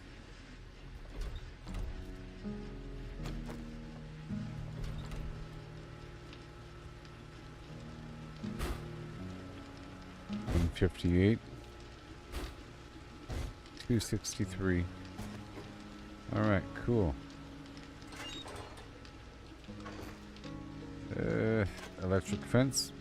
$158. $263. Alright, cool. Electric fence.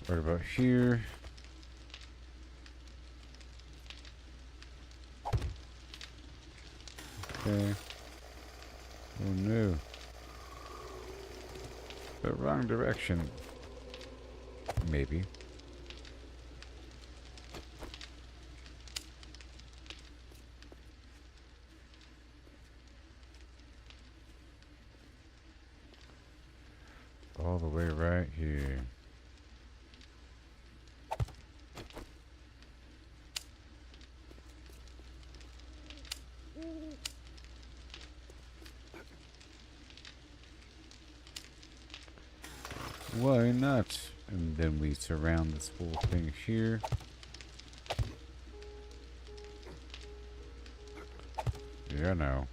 Right about here. Okay. Oh no. The wrong direction. Maybe. All the way right here. Why not? And then we surround this whole thing here. Yeah, no.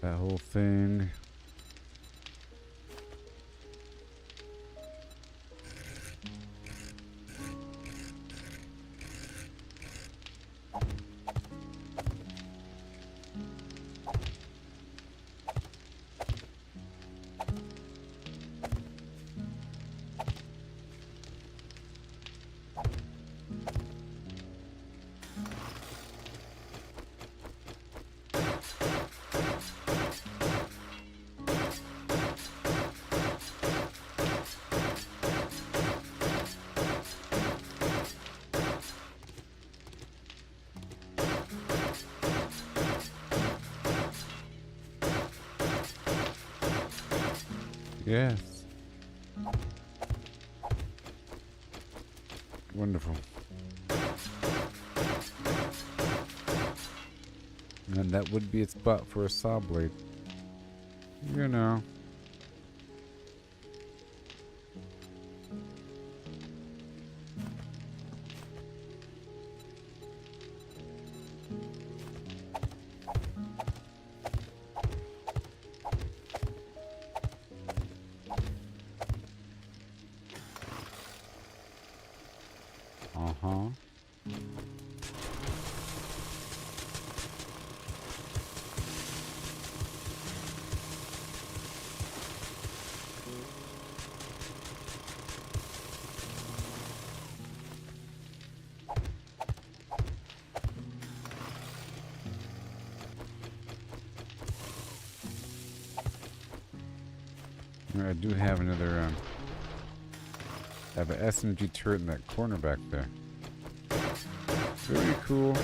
That whole thing. Yes. Wonderful. And that would be a spot for a saw blade. You know. Uh-huh. I do have another, I have an SMG turret in that corner back there. Very cool.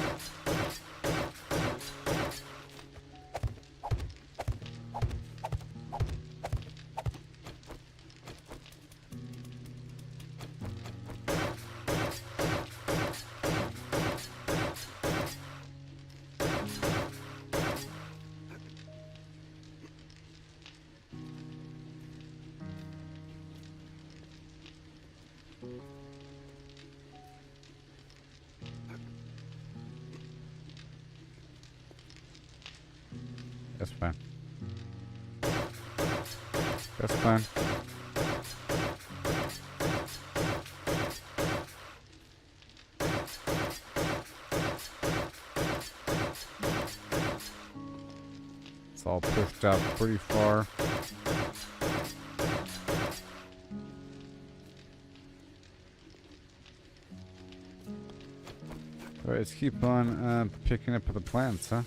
That's fine. That's fine. It's all pushed out pretty far. Alright, let's keep on picking up the plants, huh?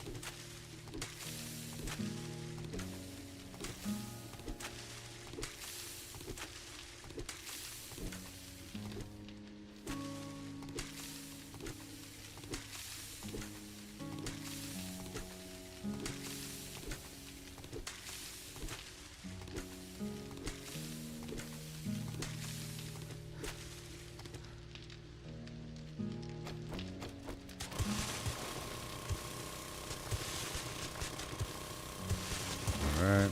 Alright.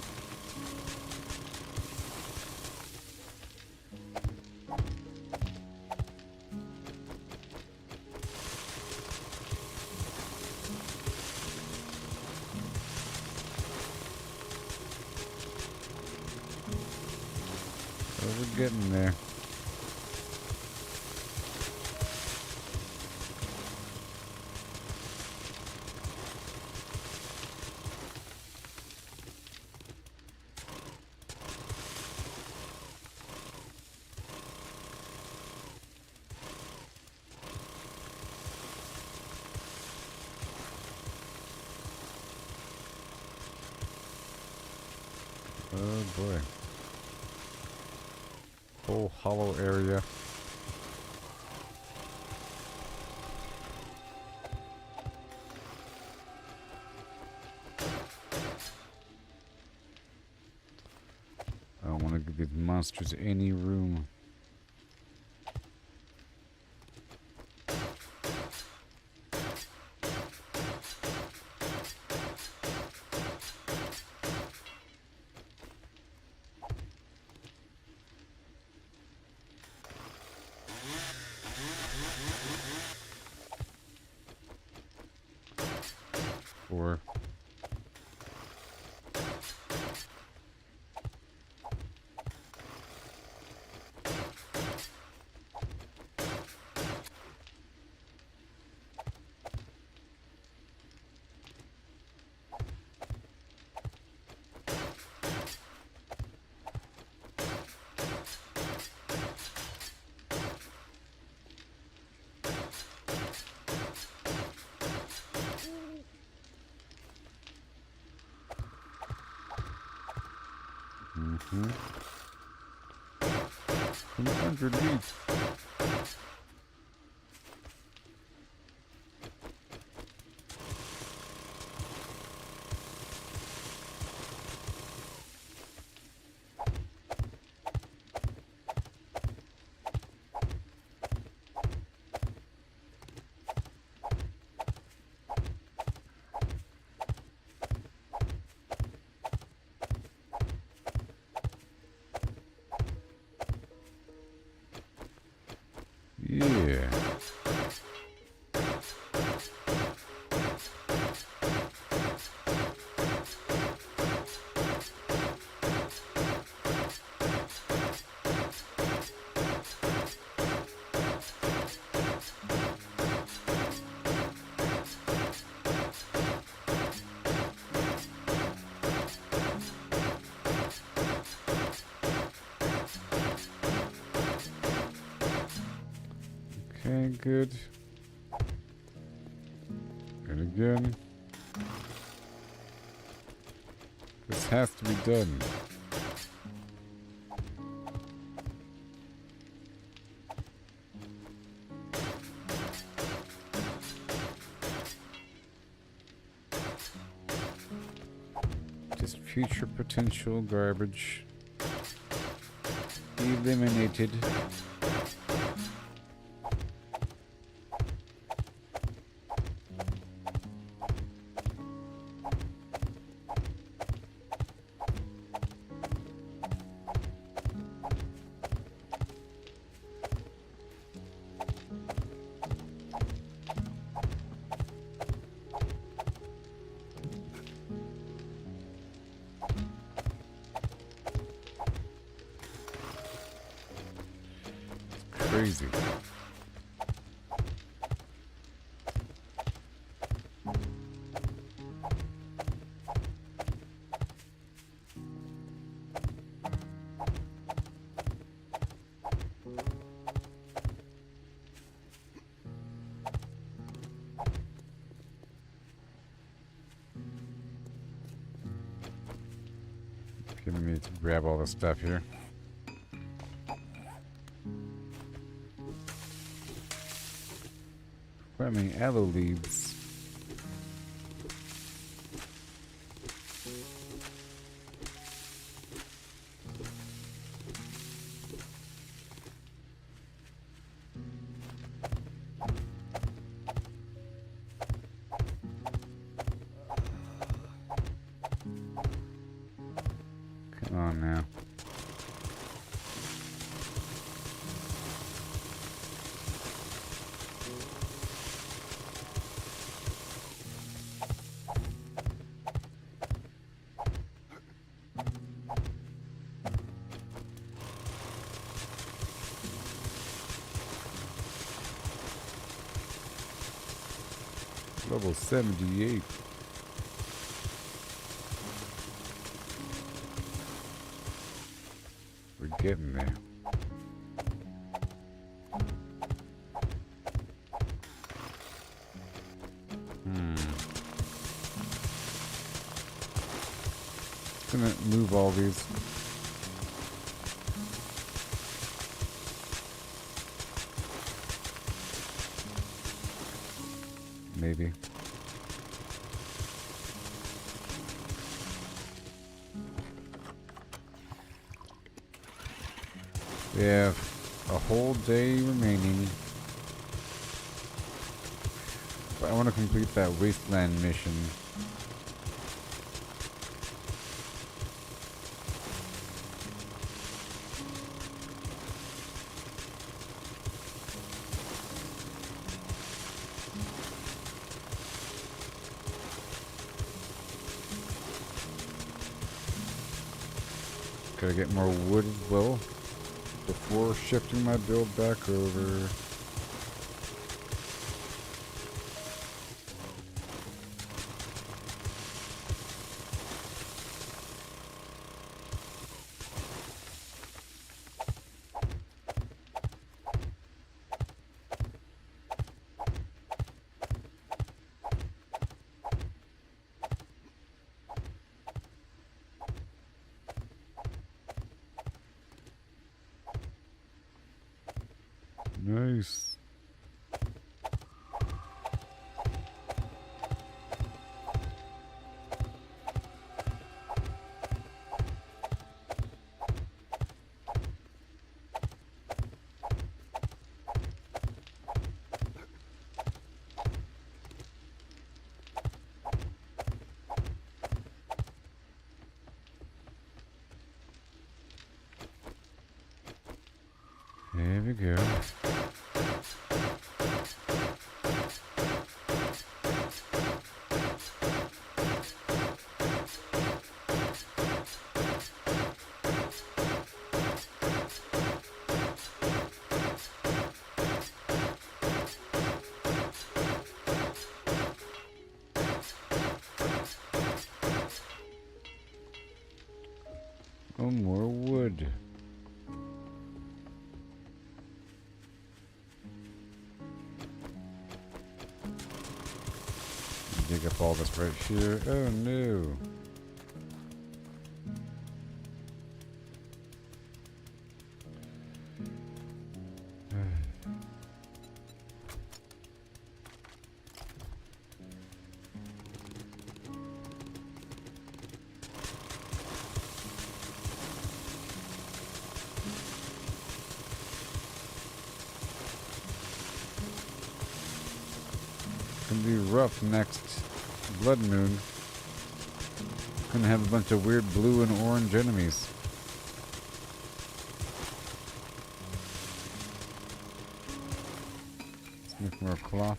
So we're getting there. Oh boy. Whole hollow area. I don't want to give these monsters any room. Or from underneath. Okay, good. And again. This has to be done. Just future potential garbage. Eliminated. Crazy. Giving me to grab all the stuff here. Farming aloe leaves. Come on now. Level 78. We're getting there. Gonna move all these. Maybe. We have a whole day remaining. But I want to complete that wasteland mission. Gotta get more wood as well before shifting my build back over. Nice. There we go. Oh, more wood. dig up all this right here. Oh no. Gonna be rough next blood moon. Gonna have a bunch of weird blue and orange enemies. Let's make more cloth.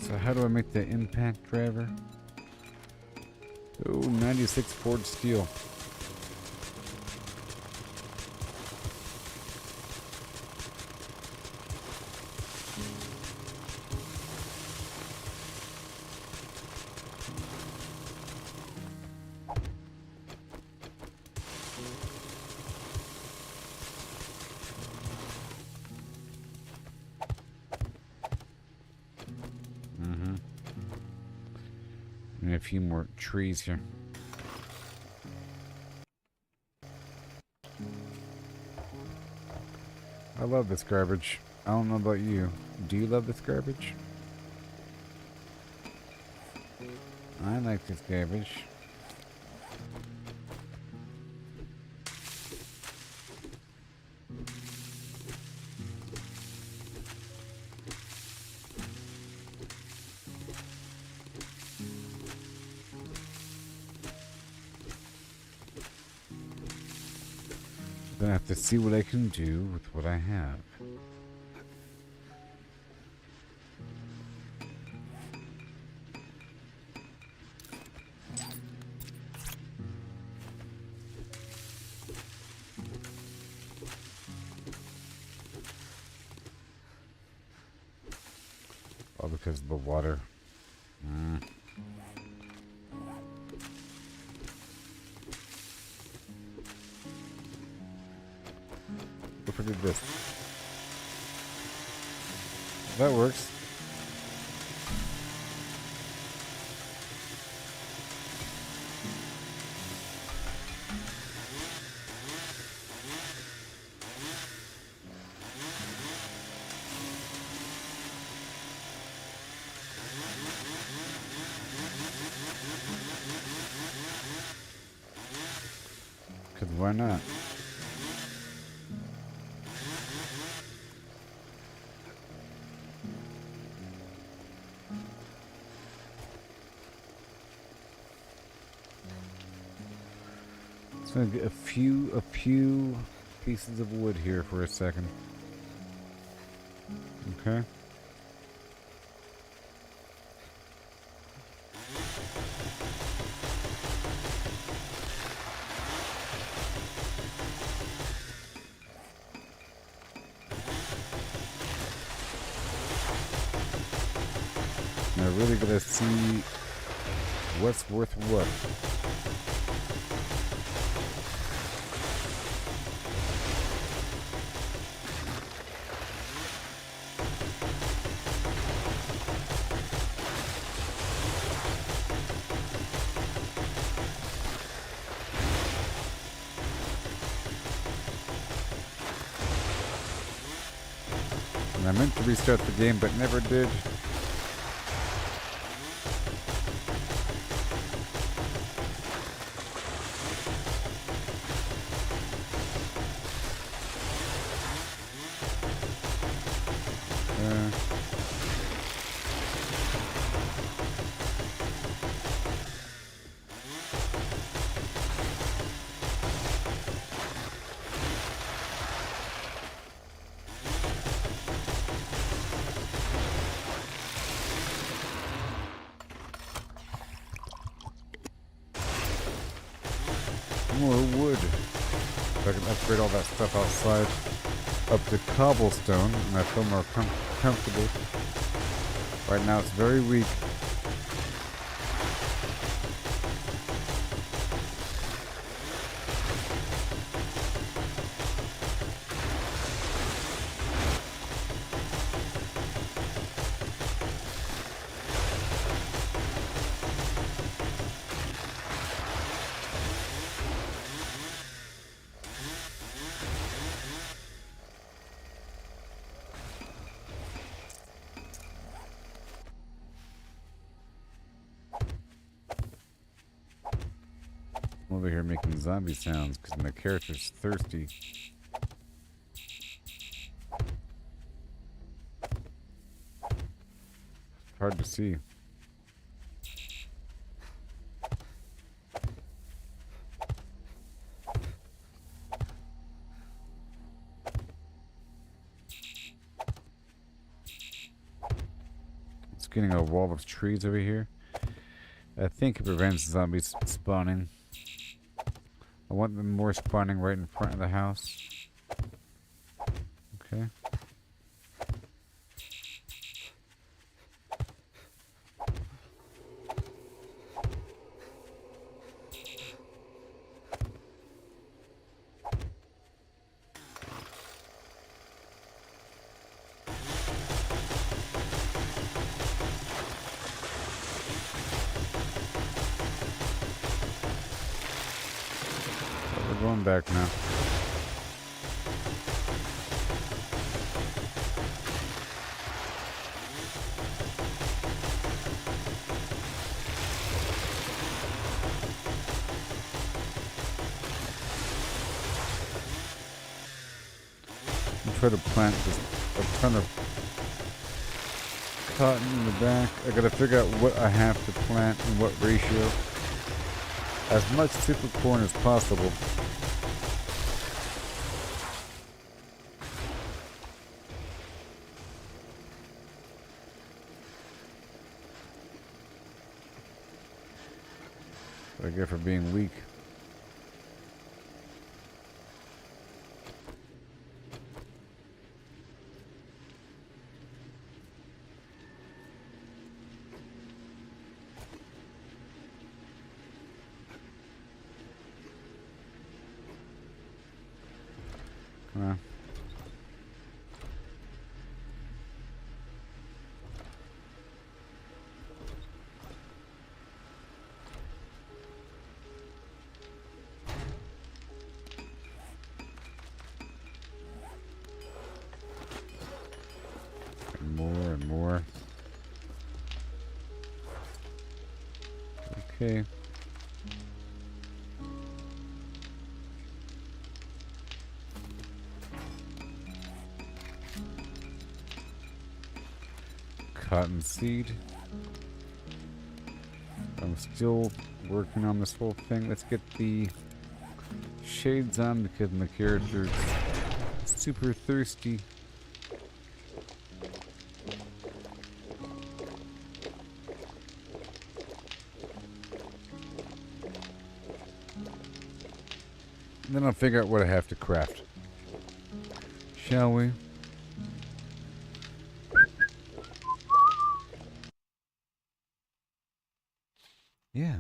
So how do I make the impact driver? Oh, 96 forged steel. And a few more trees here. I love this garbage. I don't know about you. Do you love this garbage? I like this garbage. Gonna have to see what I can do with what I have. All because of the water. If I did this. That works. Because why not? Gonna get a few pieces of wood here for a second. Okay. Now really gotta see what's worth what. I meant to restart the game, but never did. More wood. So I can upgrade all that stuff outside up to cobblestone, and I feel more comfortable. Right now it's very weak. I'm over here making zombie sounds because my character's thirsty. Hard to see. It's getting a wall of trees over here. I think it prevents zombies spawning. I want them more spawning right in front of the house. Okay. We're going back now. Try to plant just a ton of cotton in the back. I gotta figure out what I have to plant and what ratio. As much super corn as possible. What I get for being weak. Come on. And more and more. Okay. Cotton seed. I'm still working on this whole thing. Let's get the shades on because my character's super thirsty. And then I'll figure out what I have to craft. Shall we? Yeah.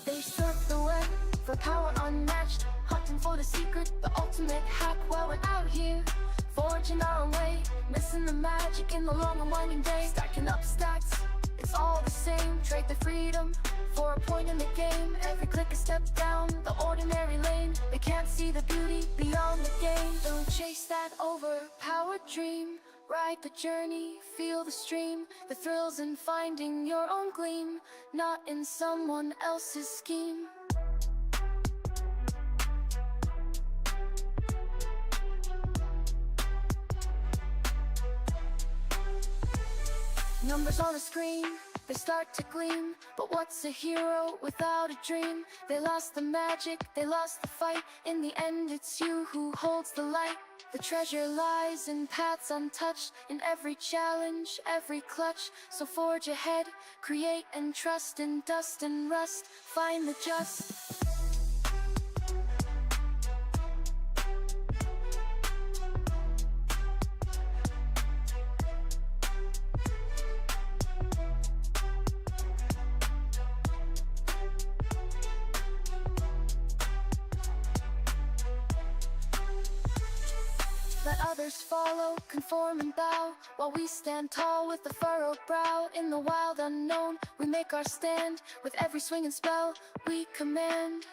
They surf the web for power unmatched, hunting for the secret, the ultimate hack. While we're out here, forging our own way, missing the magic in the long and winding day. Stacking up stacks, it's all the same. Trade the freedom for a point in the game. Every click a step down the ordinary lane. They can't see the beauty beyond the game. Don't chase that overpowered dream. Ride the journey, feel the stream. The thrills in finding your own gleam, not in someone else's scheme. Numbers on a screen, they start to gleam. But what's a hero without a dream? They lost the magic, they lost the fight. In the end it's you who holds the light. The treasure lies in paths untouched, in every challenge, every clutch. So forge ahead, create and trust. In dust and rust, find the just. Let others follow, conform and bow, while we stand tall with a furrowed brow. In the wild unknown, we make our stand. With every swing and spell, we command.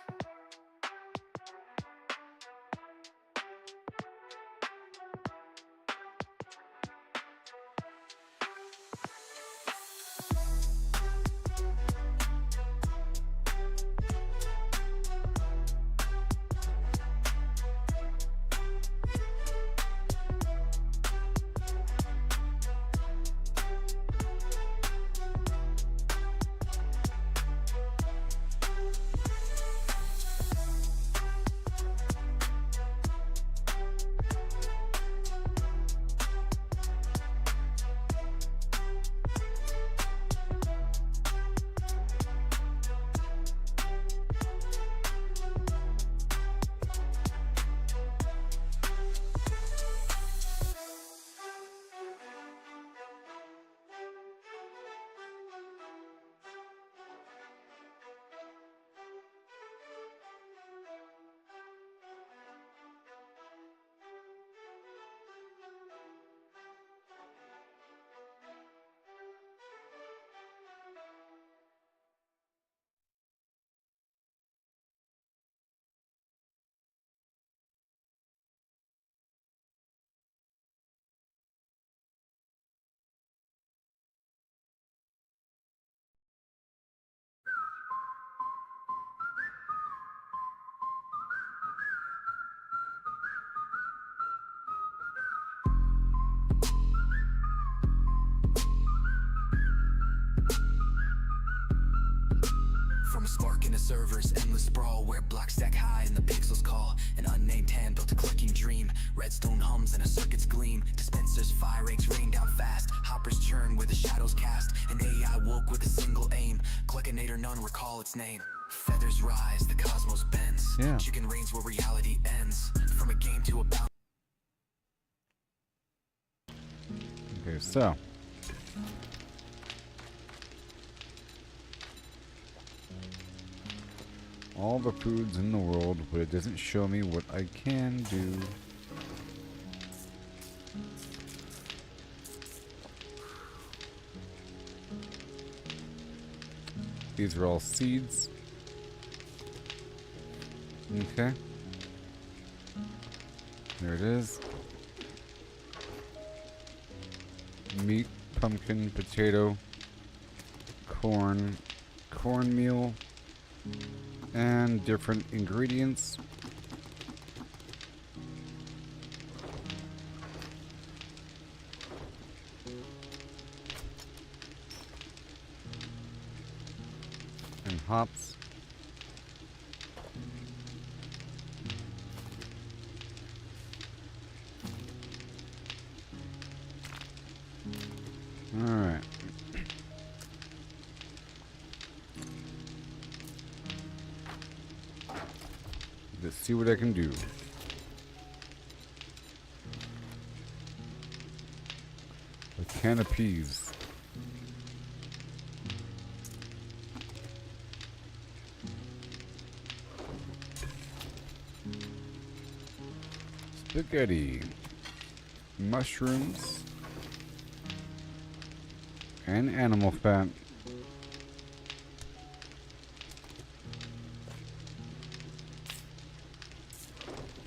From a spark in a server's endless sprawl, where blocks stack high and the pixels call. An unnamed hand built a clicking dream. Redstone hums and a circuit's gleam. Dispensers, fire eggs rain down fast. Hoppers churn where the shadows cast. An AI woke with a single aim. Clickinator, none recall its name. Feathers rise, the cosmos bends. Yeah. Chicken reigns where reality ends. From a game to a bounty. Okay, so. All the foods in the world, but it doesn't show me what I can do. These are all seeds. Okay. There it is. Meat, pumpkin, potato, corn, cornmeal, and different ingredients. And hops. All right. Let's see what I can do. A can of peas. Spaghetti. Mushrooms. And animal fat.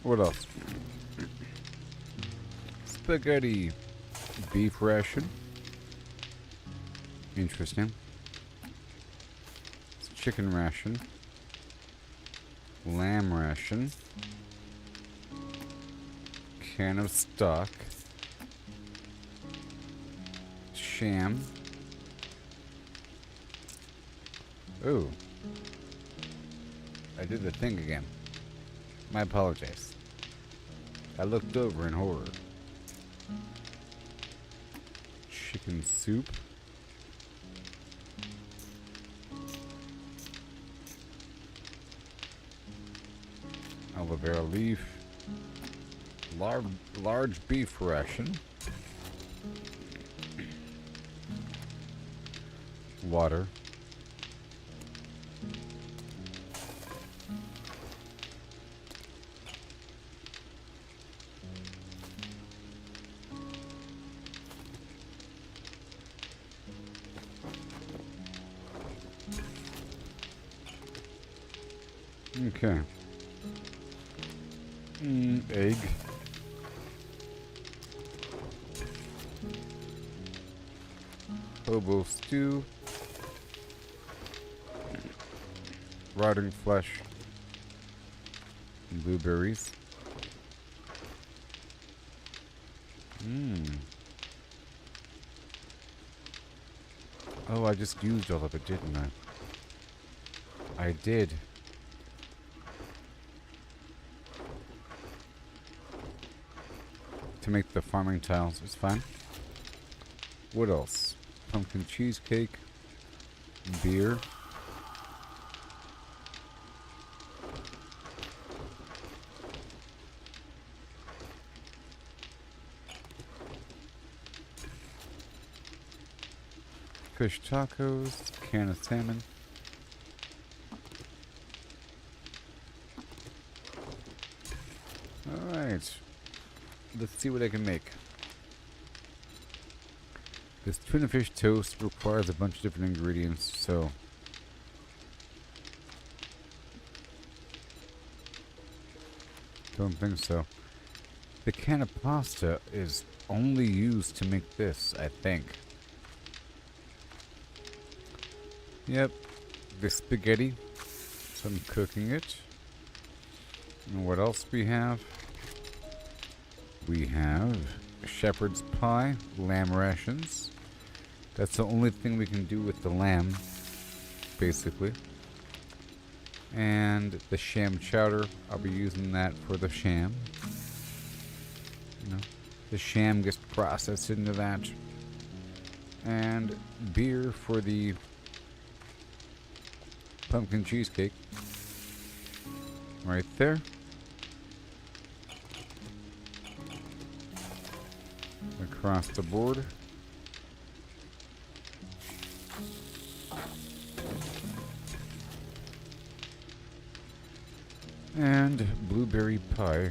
What else? Spaghetti. Beef ration. Interesting. It's chicken ration. Lamb ration. Can of stock. Sham. Ooh. I did the thing again. My apologies. I looked over in horror. Chicken soup. Aloe vera leaf. Large beef ration. Water. Okay. Egg. Hobo stew. Rotting flesh. Blueberries. Oh, I just used all of it, didn't I? I did. To make the farming tiles. It's fine. What else? Pumpkin cheesecake. Beer. Fish tacos. Can of salmon. Alright. Let's see what I can make. This tuna fish toast requires a bunch of different ingredients, so don't think so. The can of pasta is only used to make this, I think. Yep, the spaghetti, so I'm cooking it. And what else we have? We have shepherd's pie, lamb rations. That's the only thing we can do with the lamb, basically. And the sham chowder, I'll be using that for the sham. You know, the sham gets processed into that. And beer for the pumpkin cheesecake. Right there. Across the board. And blueberry pie.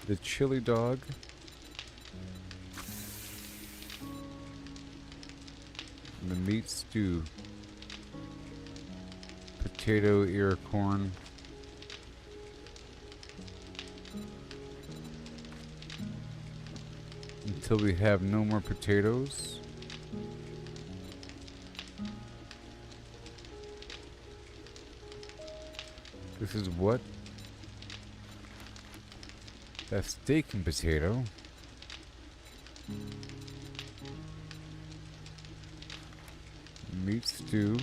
The chili dog. And the meat stew. Potato ear corn. Until we have no more potatoes. This is what? That's steak and potato. Meat stew.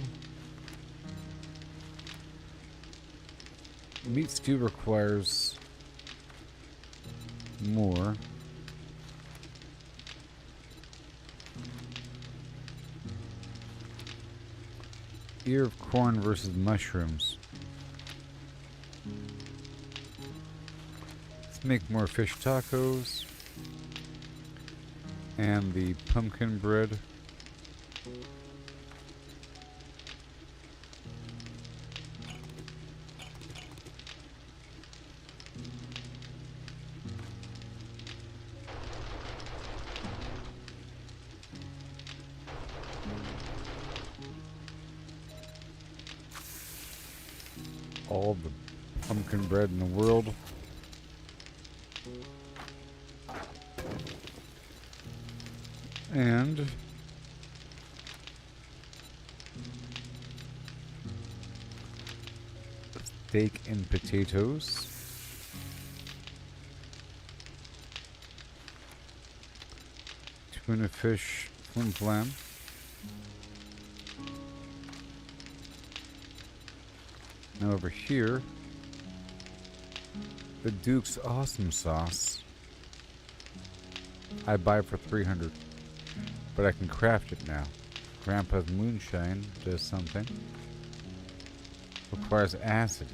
Meat stew requires more. Ear of corn versus mushrooms. Let's make more fish tacos. And the pumpkin bread. All the pumpkin bread in the world. And steak and potatoes. Tuna fish flim flam. Now over here, the Duke's Awesome Sauce. I buy for 300, but I can craft it now. Grandpa's Moonshine does something. Requires acid.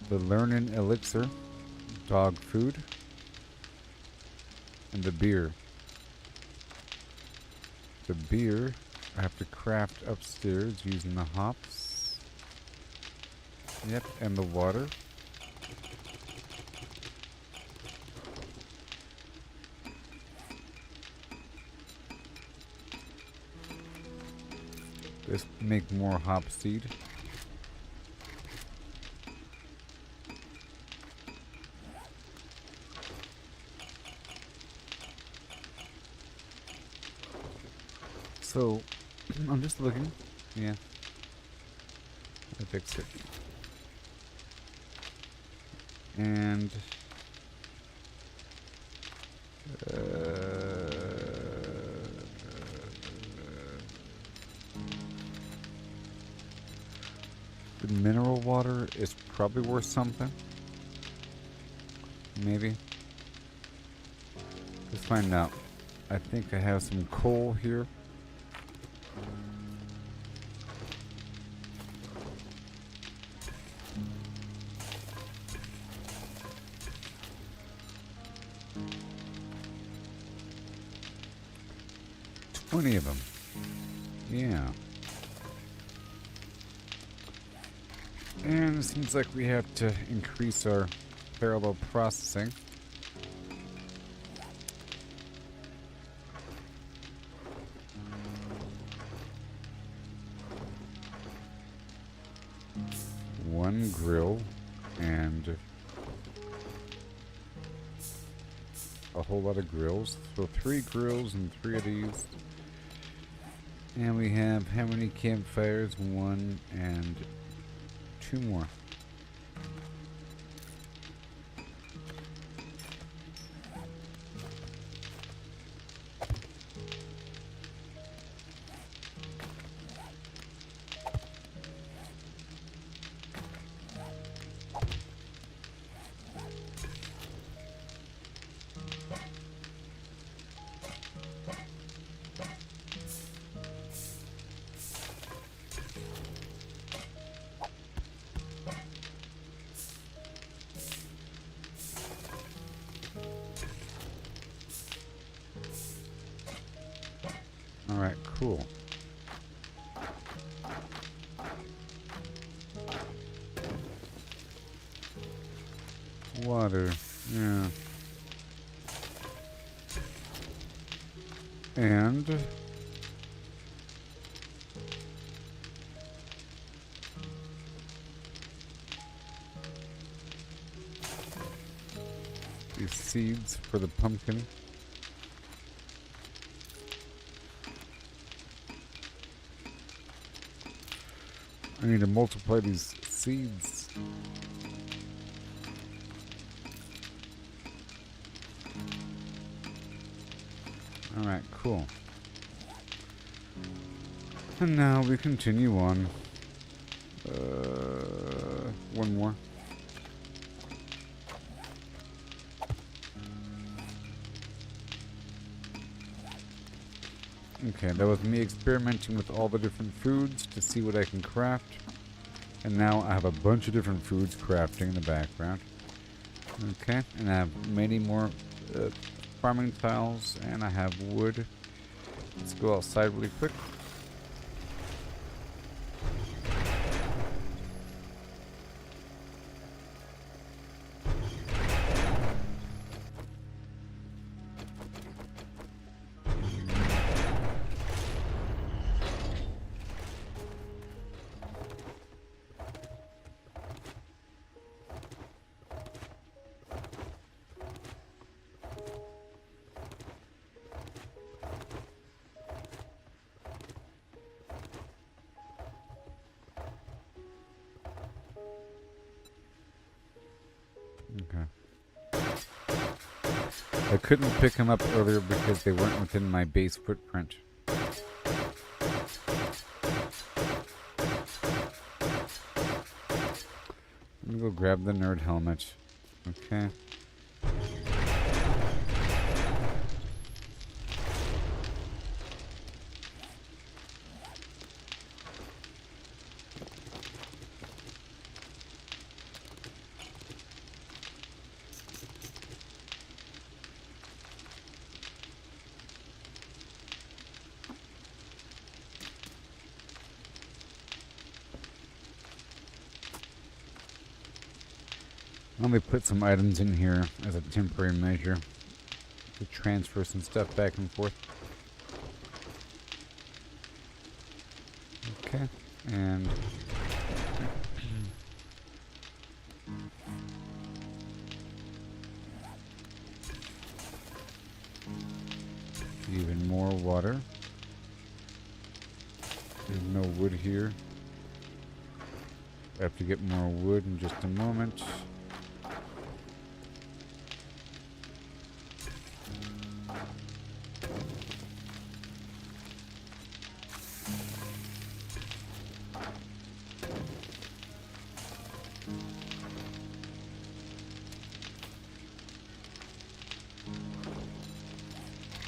The Learnin' Elixir, dog food, and the beer. The beer I have to craft upstairs using the hops. Yep, and the water. Let's make more hop seed. So, I'm just looking. Yeah. I fixed it. And the mineral water is probably worth something. Maybe. Let's find out. I think I have some coal here. Plenty of them. Yeah. And it seems like we have to increase our parallel processing. One grill and a whole lot of grills. So 3 grills and 3 of these. And we have how many campfires? 1 and 2 more. Alright, cool. Water, yeah. And these seeds for the pumpkin. I need to multiply these seeds. Alright, cool. And now we continue on. One more. Okay, that was me experimenting with all the different foods to see what I can craft. And now I have a bunch of different foods crafting in the background. Okay, and I have many more farming tiles, and I have wood. Let's go outside really quick. Okay. I couldn't pick them up earlier because they weren't within my base footprint. Let me go grab the nerd helmet. Okay. Let me put some items in here as a temporary measure to transfer some stuff back and forth. Okay, and even more water. There's no wood here. I have to get more wood in just a moment.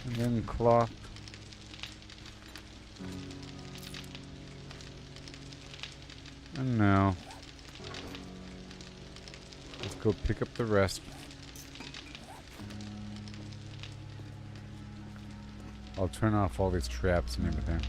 And then cloth. And now, let's go pick up the rest. I'll turn off all these traps and everything.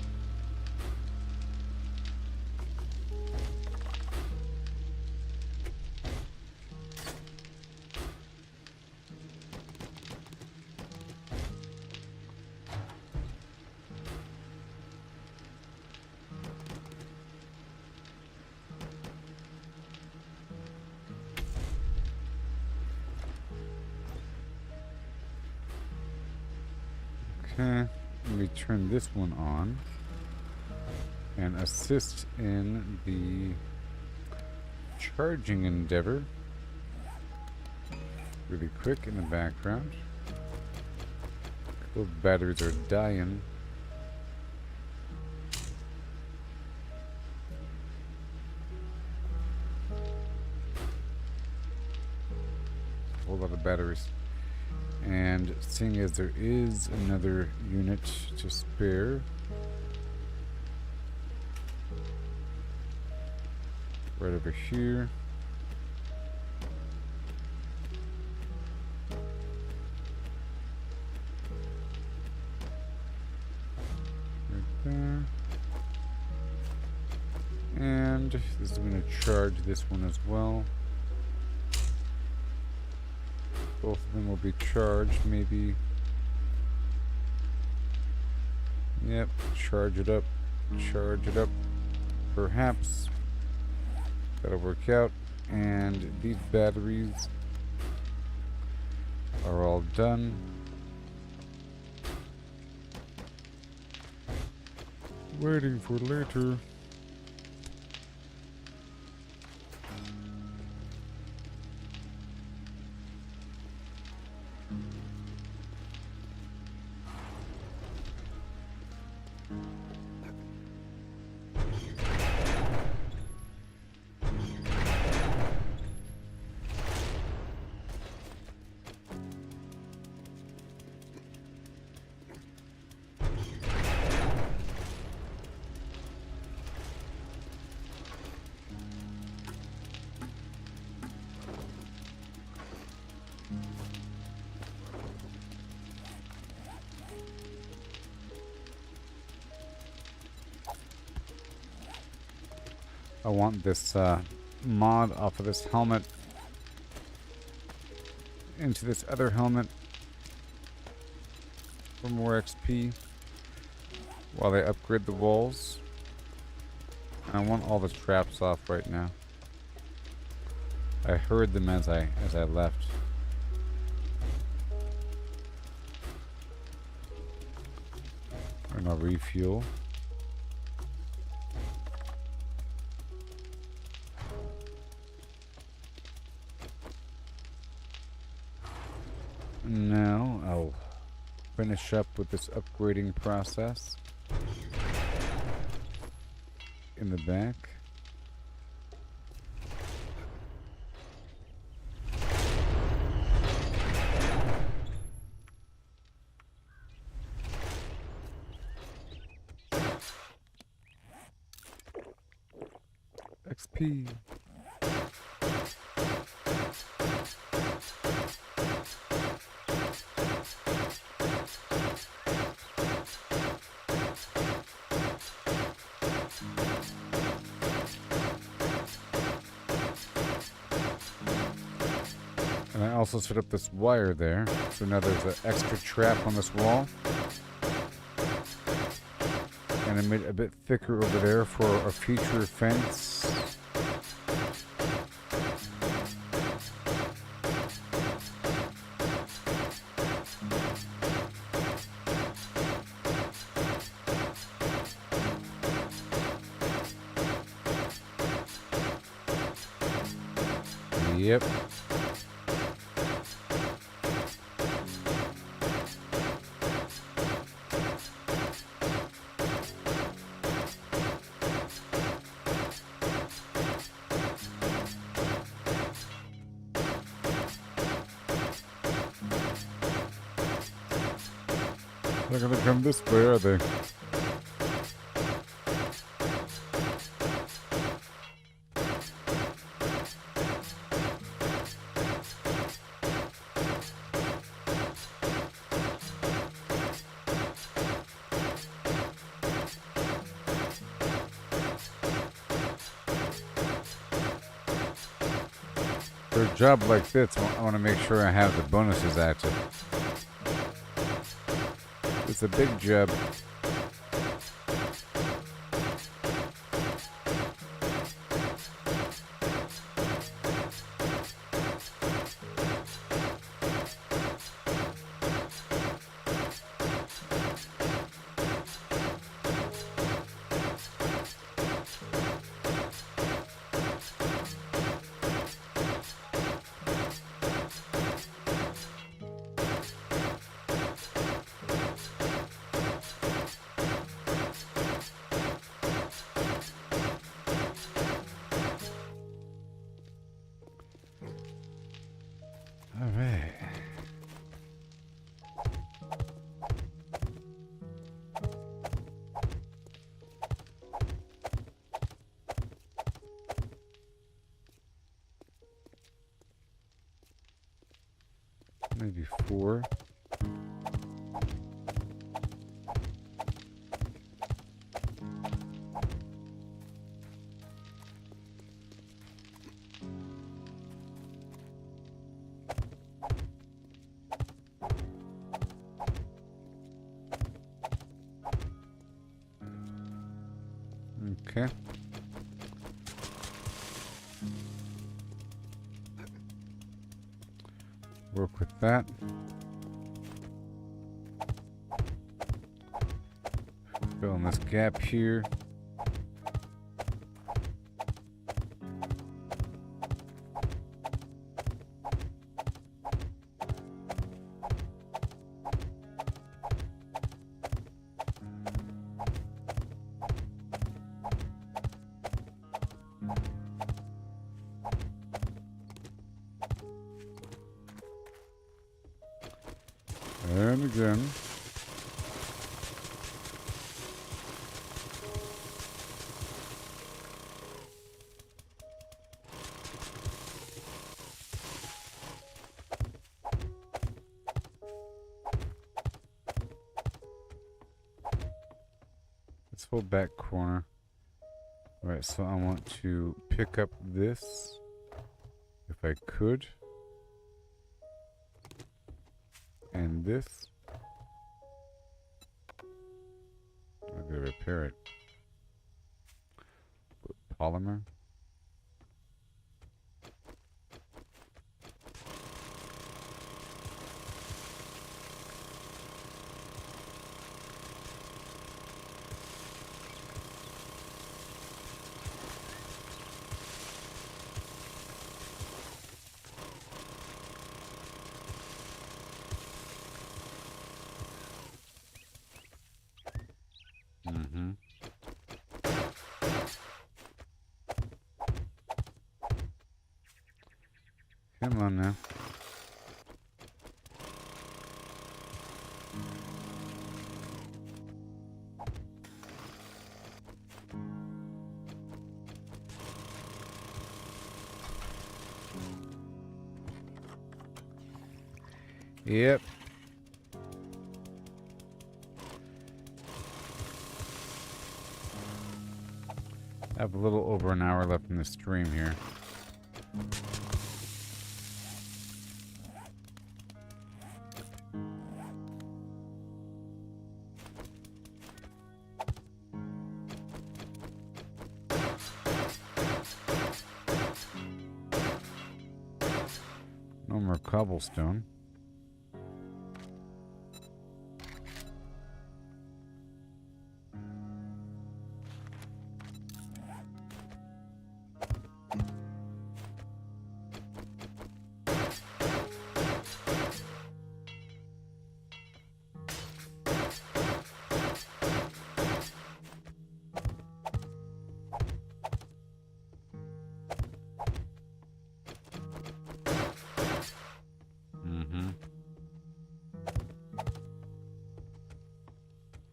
Okay, let me turn this one on and assist in the charging endeavor really quick in the background. Those batteries are dying. A whole lot of batteries. And seeing as there is another unit to spare, right over here. Right there. And this is going to charge this one as well. Both of them will be charged, maybe. Yep, charge it up, perhaps. That'll work out. And these batteries are all done. Waiting for later. I want this mod off of this helmet into this other helmet for more XP while they upgrade the walls. I want all the traps off right now. I heard them as I left. And I'll refuel. Now I'll finish up with this upgrading process in the back. XP. And I also set up this wire there, so now there's an extra trap on this wall. And And I made it a bit thicker over there for a future fence. Yep. They're gonna come this way, are they? For a job like this, I want to make sure I have the bonuses active. It's a big job. All right. Maybe 4. Okay. Work with that. Fill in this gap here. And again. This whole back corner. Alright, so I want to pick up this, if I could. And this. I'm gonna repair it. Put polymer. Mm-hmm. Come on now. Yep. I have a little over an hour left in the stream here. No more cobblestone.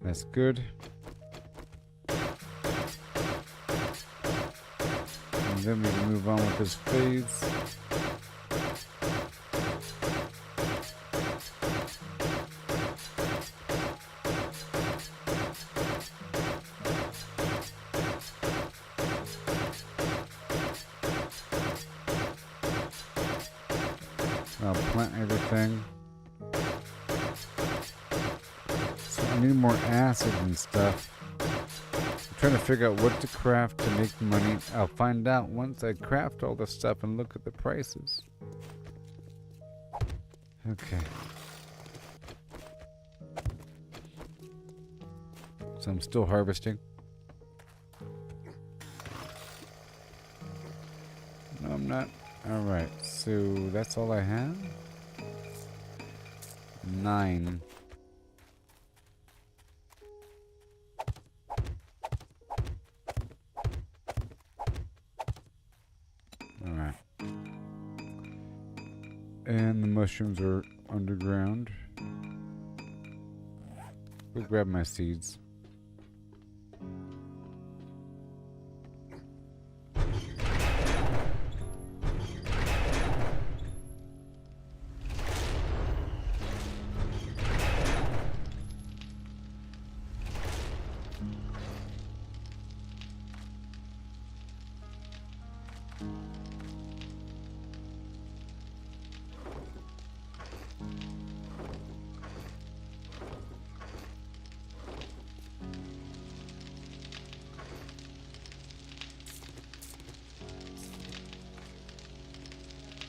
That's good. And then we can move on with this phase. I'll plant everything. I need more acid and stuff. I'm trying to figure out what to craft to make money. I'll find out once I craft all this stuff and look at the prices. Okay. So I'm still harvesting. No, I'm not. Alright, so that's all I have? 9. Alright. And the mushrooms are underground. Go grab my seeds.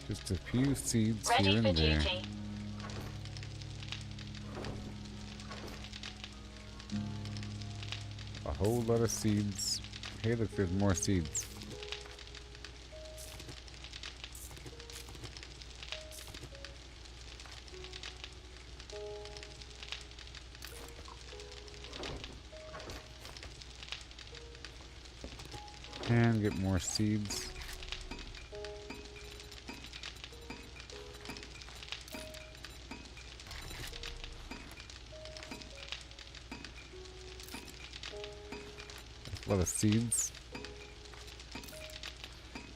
Just a few seeds Ready here for and there. duty. A whole lot of seeds. Hey, look, there's more seeds. And get more seeds. A lot of seeds.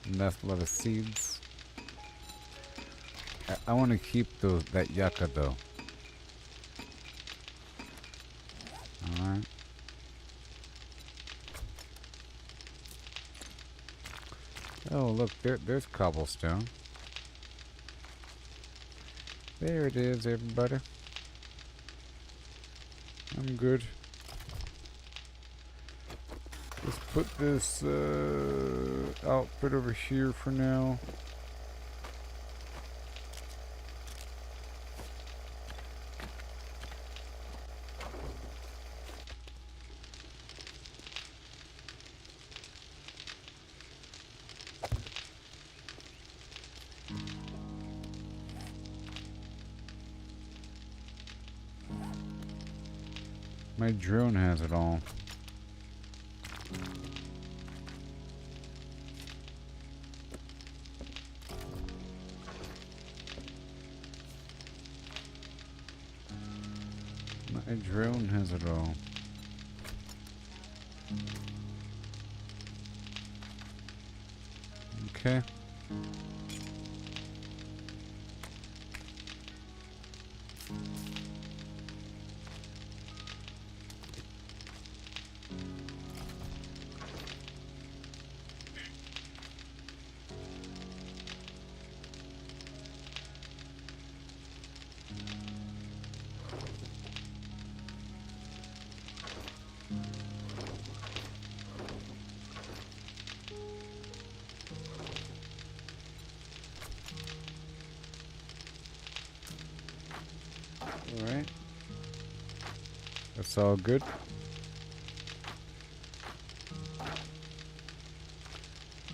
And that's a lot of seeds. I want to keep that yucca though. Alright. Oh look, there's cobblestone. There it is, everybody. I'm good. Let's put this outfit over here for now. My drone has it all. My drone has it all. Okay. Alright. That's all good.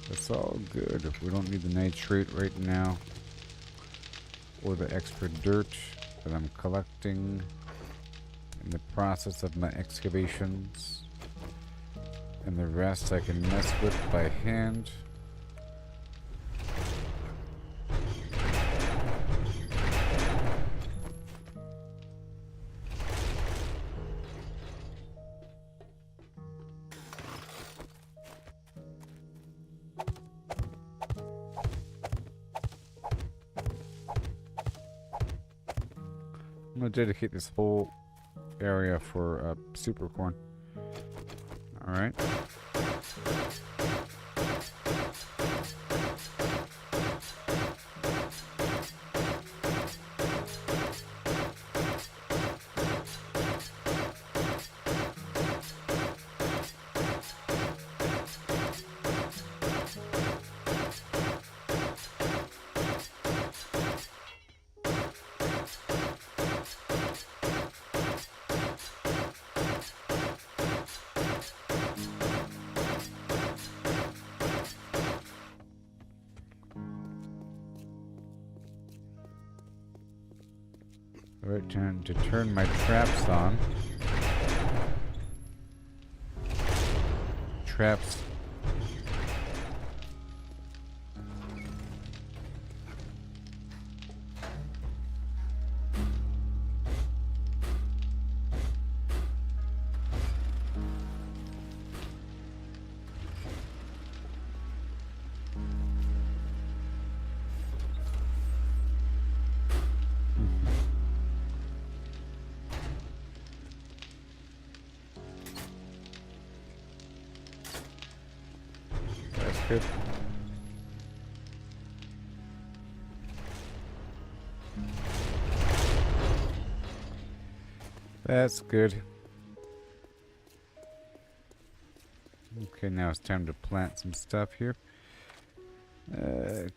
That's all good. We don't need the nitrate right now. Or the extra dirt that I'm collecting in the process of my excavations. And the rest I can mess with by hand. I'm gonna dedicate this whole area for super corn. Alright. Alright, time to turn my traps on. Traps. That's good. That's good. Okay, now it's time to plant some stuff here.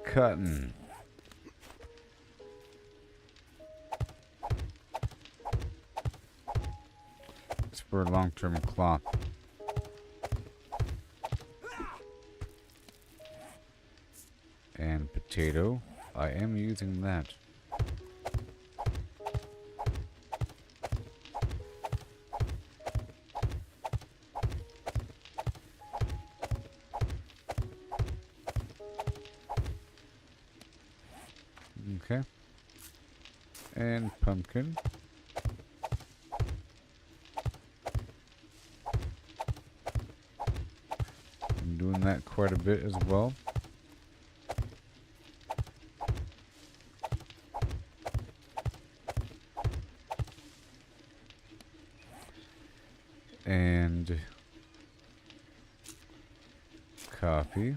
Cotton. It's for long-term cloth. And potato. I am using that. Okay. And pumpkin. I'm doing that quite a bit as well. And coffee.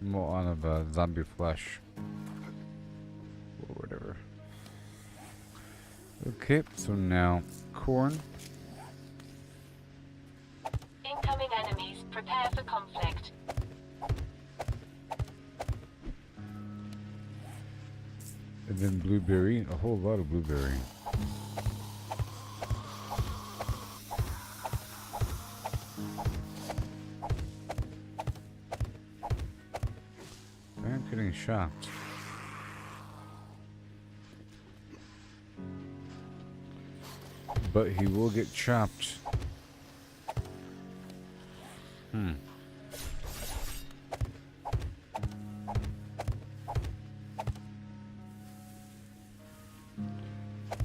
More on of zombie flesh. Or whatever. Okay, so now corn. Incoming enemies, prepare for conflict. And then blueberry, a whole lot of blueberry. I'm getting shocked. But he will get chopped.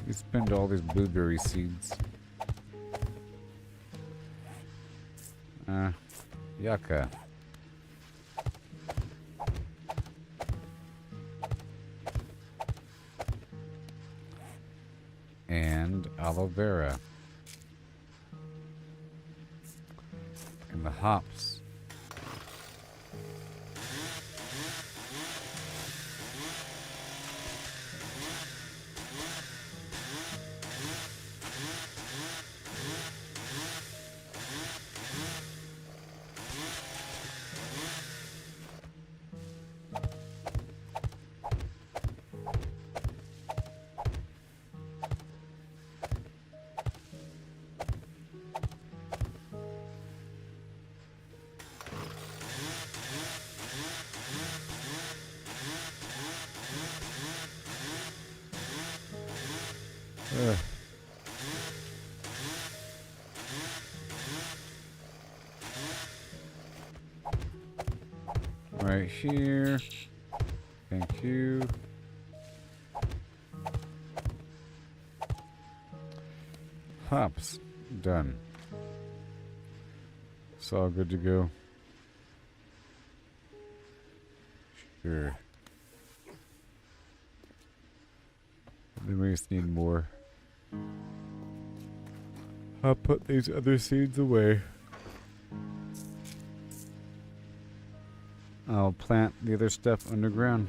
You spend all these blueberry seeds. Yucca. And aloe vera. And the hops. Right here. Thank you. Hops. Done. It's all good to go. Sure. Then we just need more. I'll put these other seeds away. I'll plant the other stuff underground.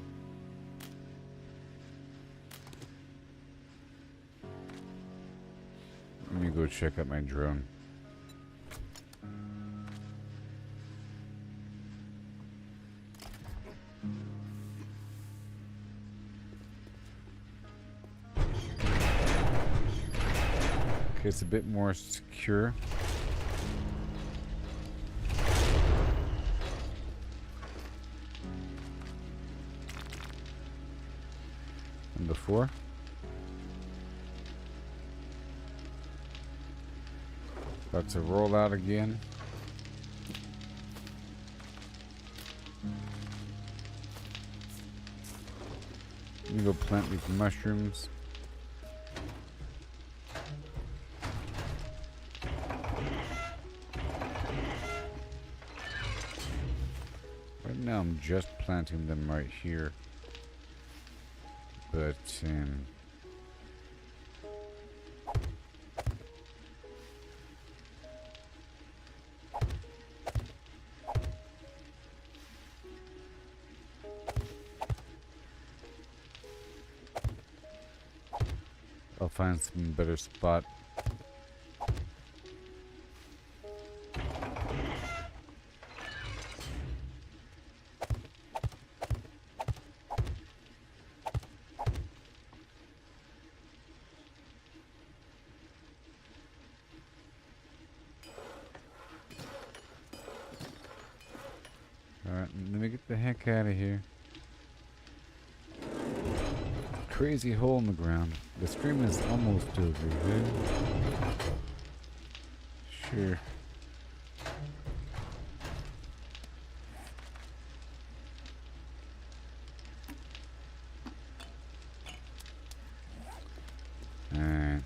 Let me go check out my drone. Okay, it's a bit more secure. Than before. About to roll out again. Let me go plant these mushrooms. Right now I'm just planting them right here. But, I'll find some better spot. Alright, let me get the heck out of here. Crazy hole in the ground. The stream is almost over here. Sure. Alright.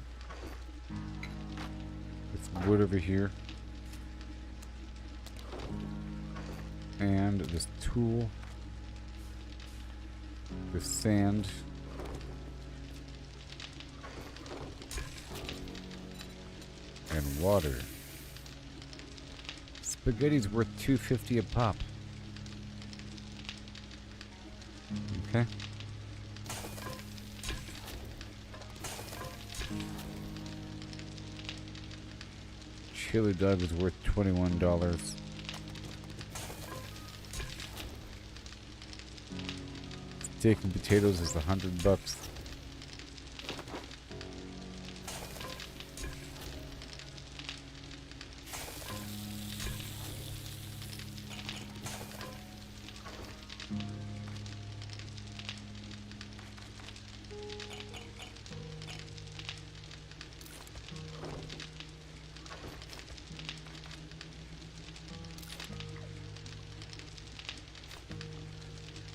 It's wood over here. And this tool. This sand. And water. Spaghetti's worth $2.50 a pop. Okay. Chili dog is worth $21. Steak and potatoes is $100.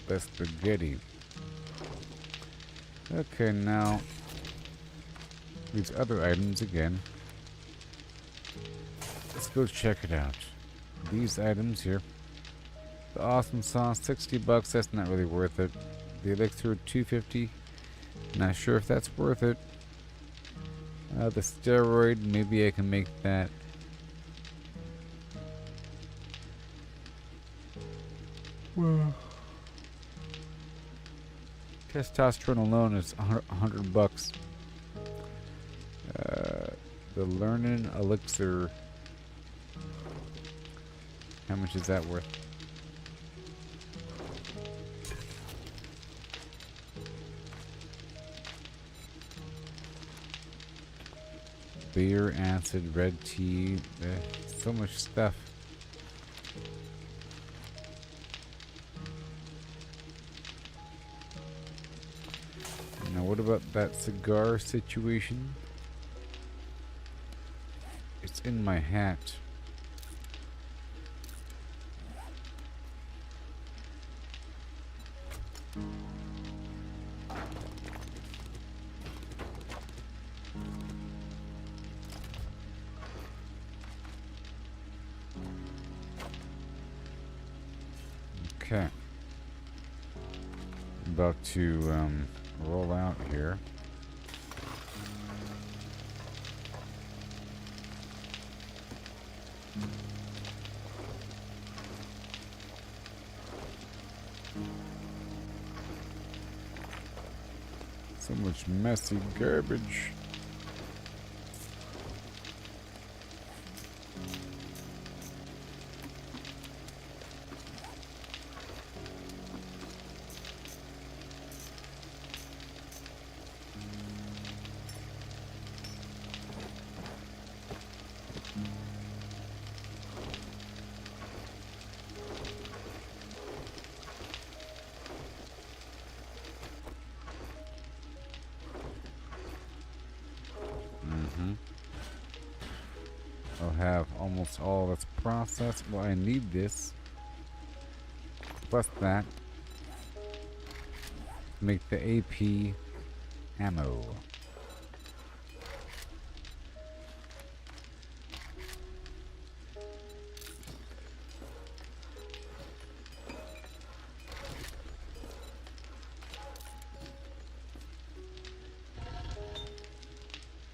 The spaghetti. Okay, now these other items again. Let's go check it out. These items here. The awesome sauce, $60. That's not really worth it. The elixir, $2.50. Not sure if that's worth it. The steroid, maybe I can make that. Well, testosterone alone is $100. The learning elixir. How much is that worth? Beer, acid, red tea. So much stuff. Now what about that cigar situation? It's in my hat. Okay. About to roll out here. So much messy garbage. I'll have almost all that's processed. Well, I need this. Plus that. Make the AP ammo.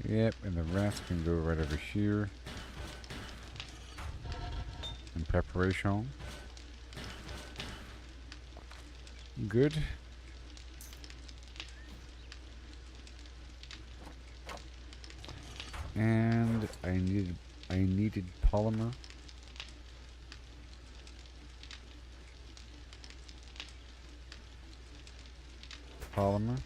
Yep, and the rest can go right over here. In preparation. Good. And I needed polymer. Polymer.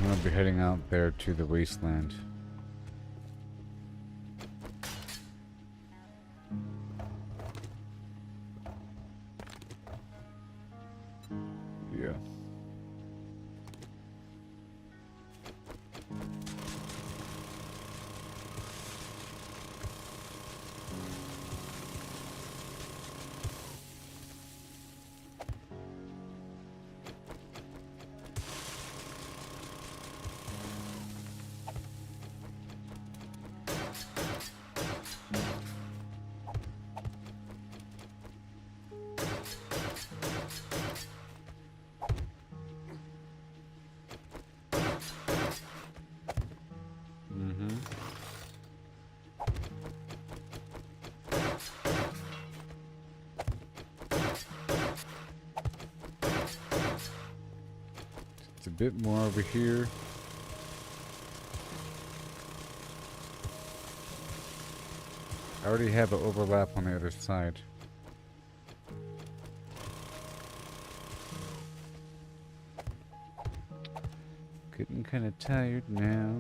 I'm gonna be heading out there to the wasteland. Yeah. It's a bit more over here. I already have an overlap on the other side. Getting kind of tired now.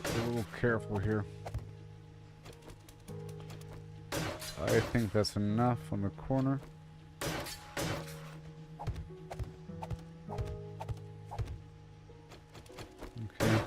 A little careful here. I think that's enough on the corner. Okay.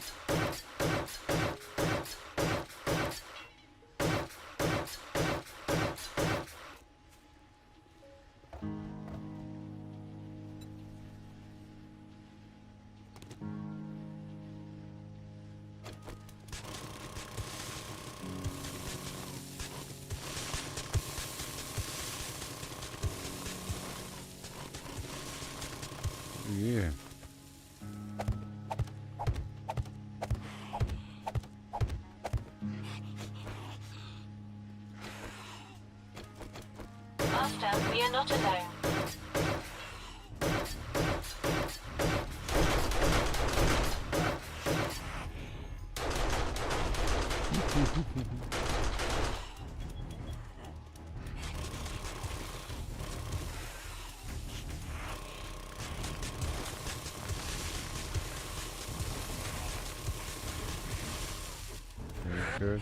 Yeah. not alone. Very good.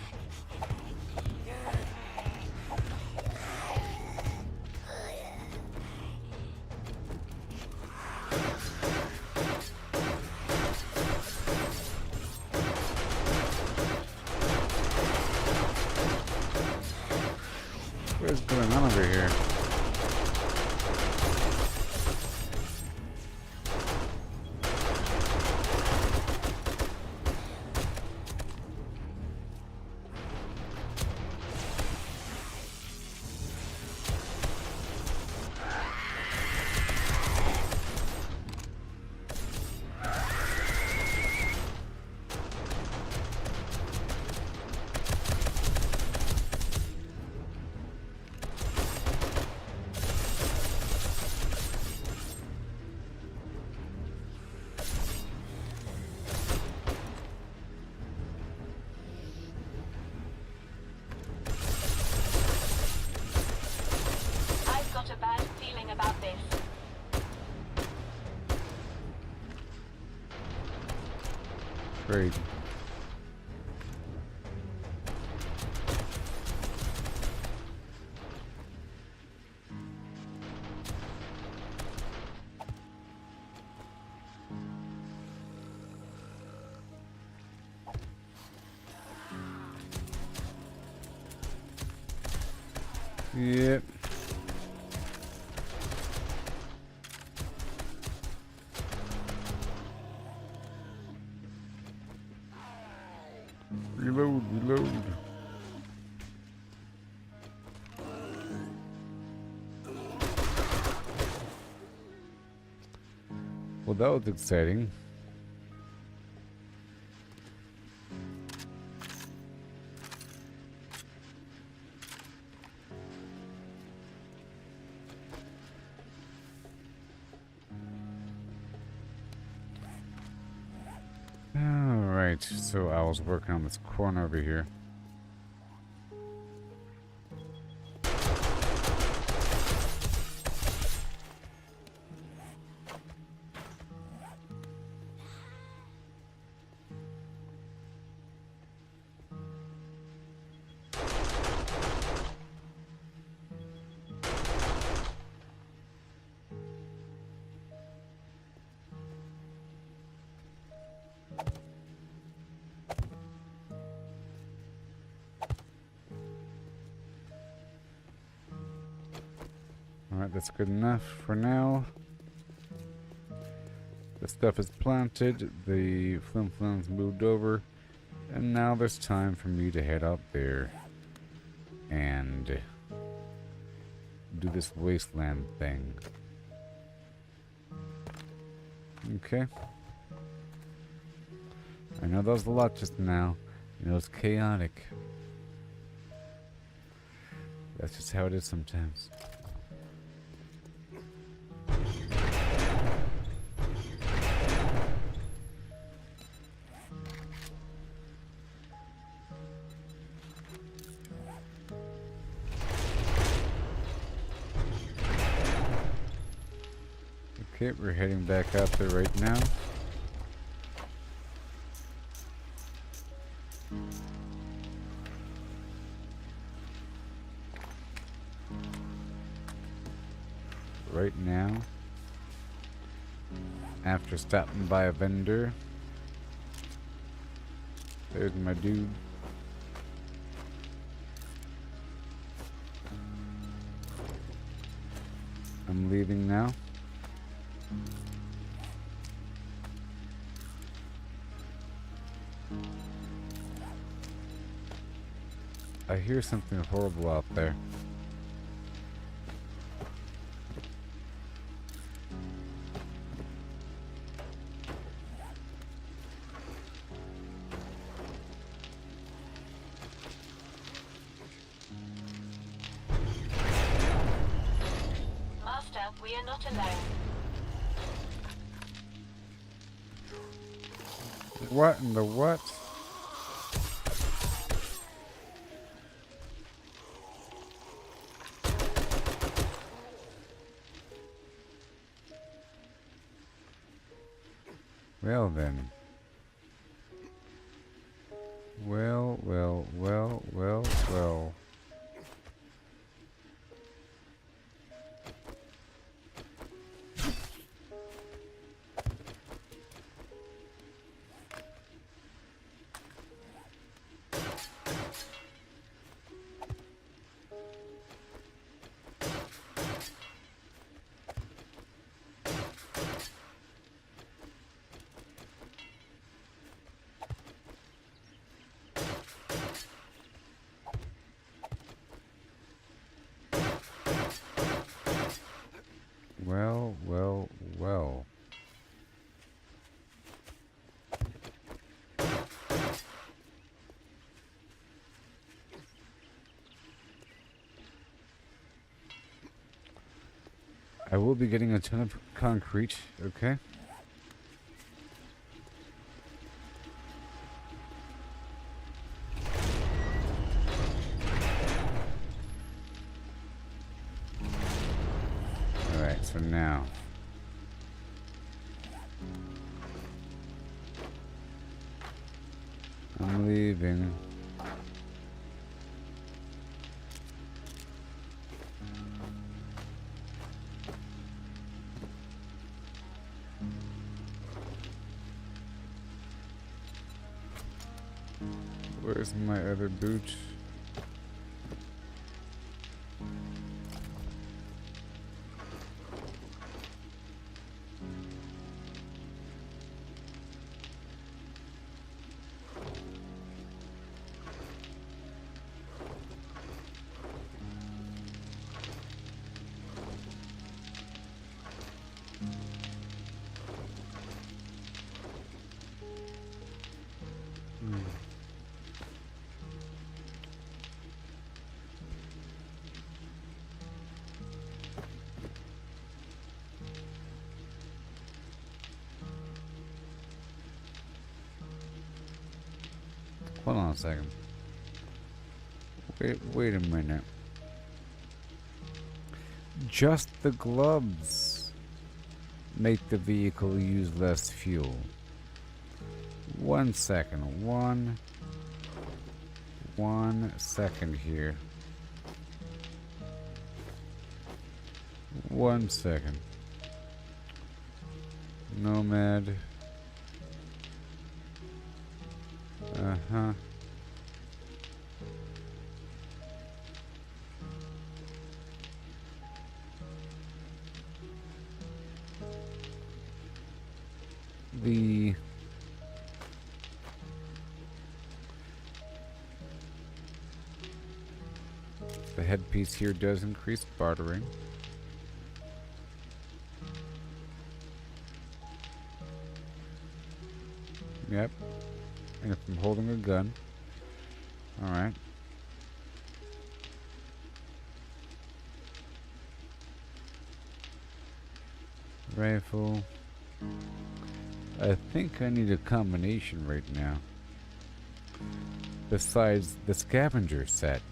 What is going on over here? I've got a bad feeling about this. Great. Yep. Reload, reload. Well, that was exciting. Alright, so I was working on this corner over here. Alright, that's good enough for now. The stuff is planted, the flim-flam's moved over, and now there's time for me to head out there and do this wasteland thing. Okay. I know that was a lot just now. You know, it's chaotic. That's just how it is sometimes. Okay, we're heading back out there right now. Right now, after stopping by a vendor, there's my dude. I'm leaving now. I hear something horrible out there. not alone. What in the what? Well then. Well, well, well, well, well. Well, well, well. I will be getting a ton of concrete, okay? Alright, so now. I'm leaving. Where's my other boot? Hold on a second. Wait a minute. Just the gloves make the vehicle use less fuel. 1 second. One second here. 1 second. Nomad. Uh-huh. The headpiece here does increase bartering. Yep. And if I'm holding a gun. Alright. Rifle. I think I need a combination right now. Besides the scavenger set.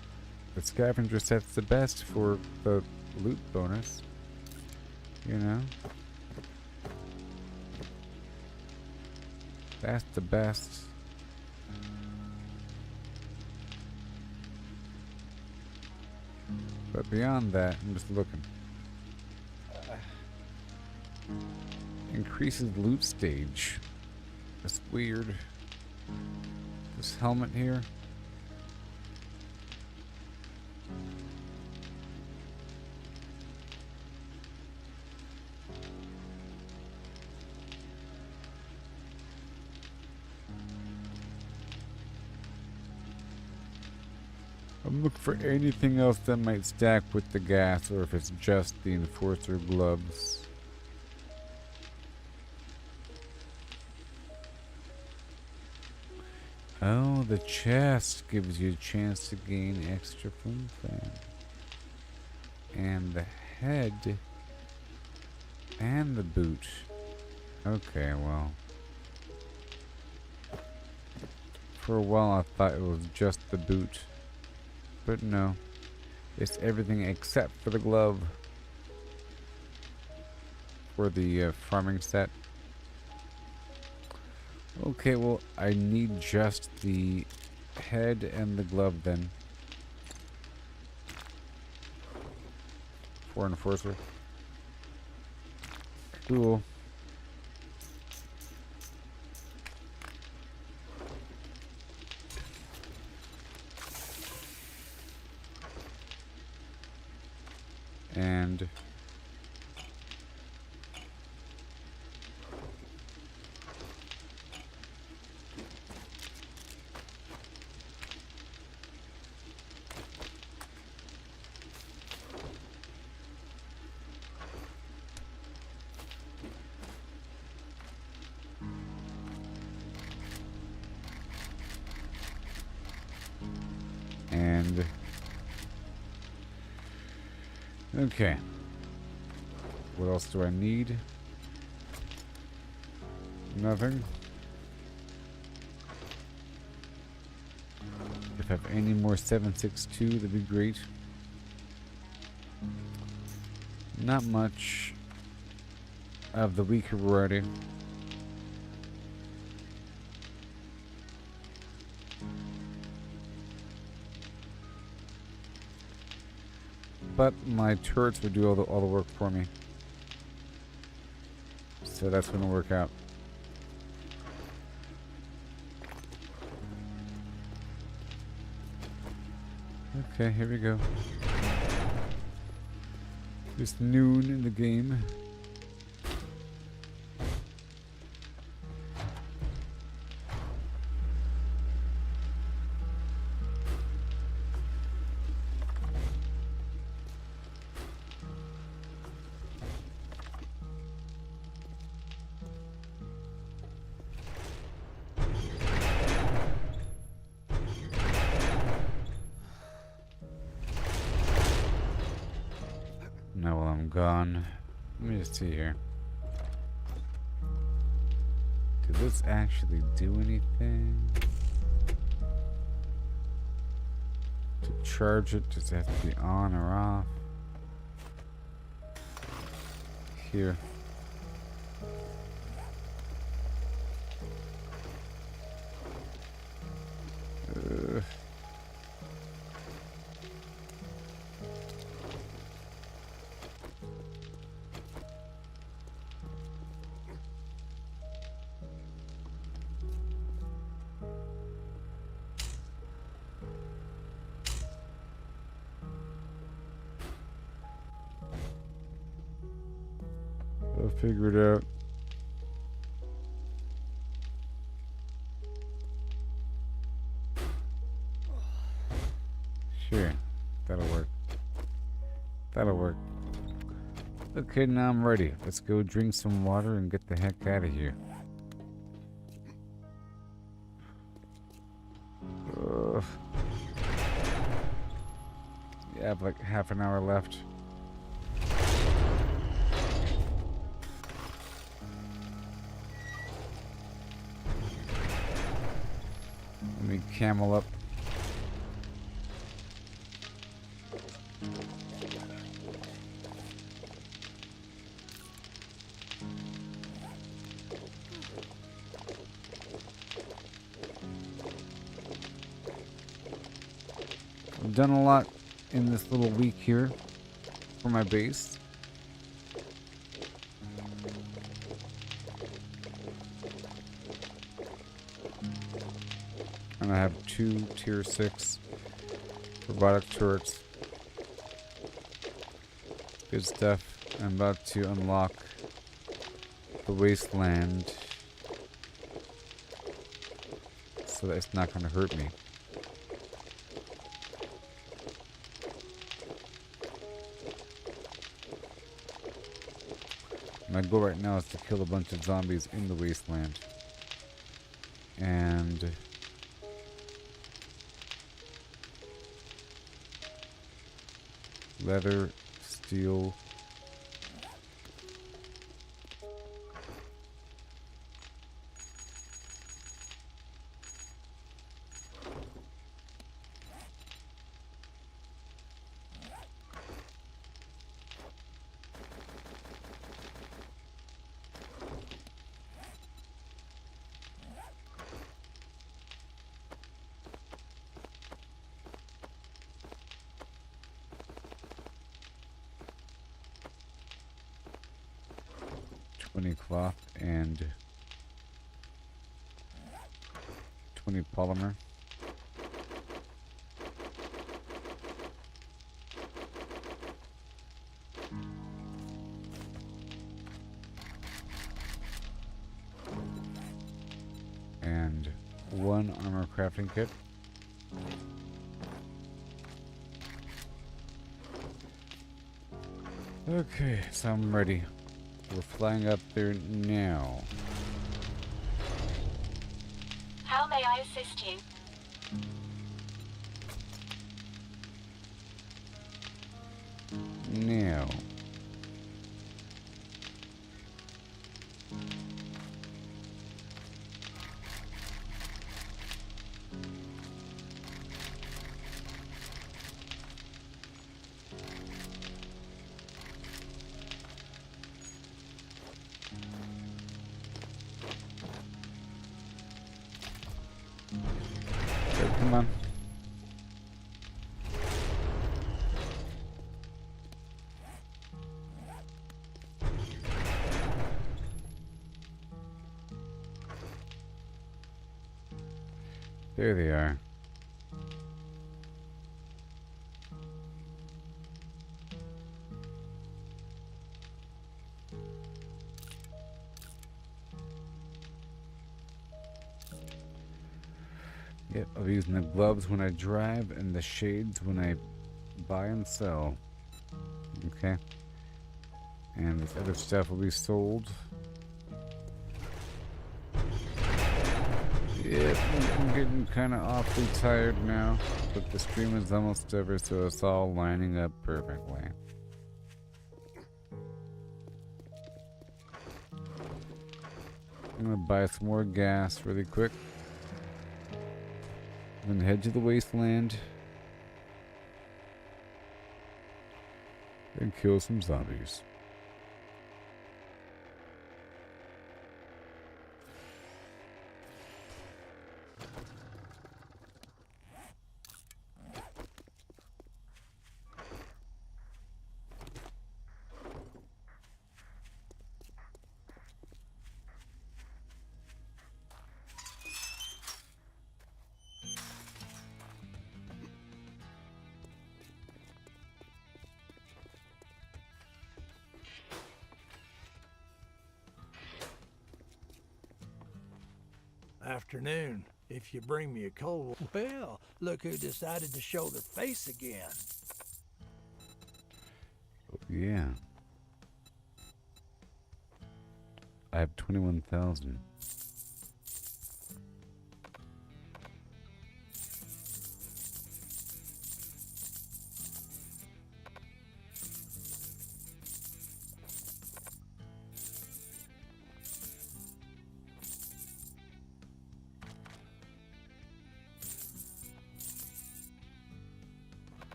The scavenger set's the best for the loot bonus. You know? That's the best. But beyond that, I'm just looking. Increases loot stage. That's weird. This helmet here. I'm looking for anything else that might stack with the gas, or if it's just the enforcer gloves. Oh, the chest gives you a chance to gain extra flim flam. And the head And the boot. Okay, well. For a while I thought it was just the boot. But no. It's everything except for the glove. For the farming set. Okay, well, I need just the head and the glove then. For Enforcer. Cool. And okay. What else do I need? Nothing. If I have any more 762, that'd be great. Not much of the weaker variety. But my turrets would do all the work for me. So that's going to work out. Okay, here we go. It's noon in the game. Now while I'm gone, let me just see here. Did this actually do anything? To charge it, does it have to be on or off? Here. I'll figure it out. Sure, that'll work. That'll work. Okay, now I'm ready. Let's go drink some water and get the heck out of here. Yeah, I have like half an hour left. Let me camel up. I've done a lot in this little week here for my base. And I have 2 tier 6 robotic turrets. Good stuff. I'm about to unlock the wasteland so that it's not going to hurt me. My goal right now is to kill a bunch of zombies in the wasteland. And leather, steel, 20 cloth and 20 polymer. And 1 armor crafting kit. Okay, so I'm ready. We're flying up there now. How may I assist you? Now. Okay, come on. There they are. Yep, I'll be using the gloves when I drive and the shades when I buy and sell. Okay. And this other stuff will be sold. Yep, I'm getting kind of awfully tired now, but the stream is almost over, so it's all lining up perfectly. I'm gonna buy some more gas really quick. Then head to the wasteland and kill some zombies. Afternoon. If you bring me a cold, well, look who decided to show their face again. Yeah. I have 21,000.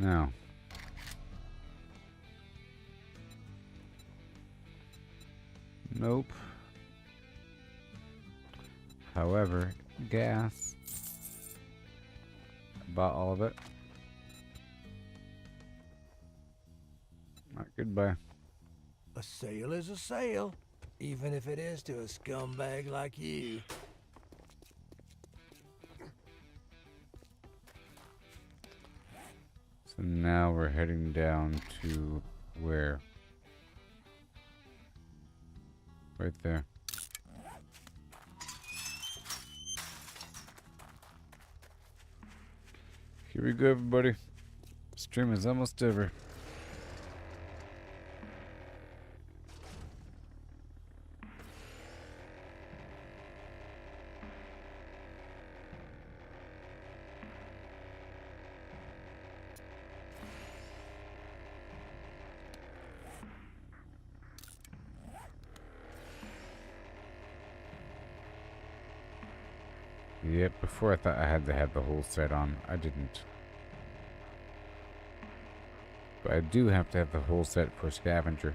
Now. Nope. However, gas. Bought all of it. Alright, goodbye. A sale is a sale, even if it is to a scumbag like you. So now we're heading down to where? Right there. Here we go, everybody. Stream is almost over. Yep, before I thought I had to have the whole set on. I didn't. But I do have to have the whole set for scavenger.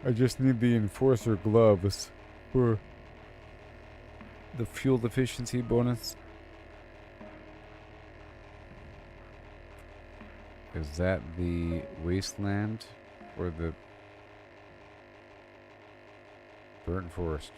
I just need the enforcer gloves for the fuel efficiency bonus. Is that the wasteland or the burnt forest?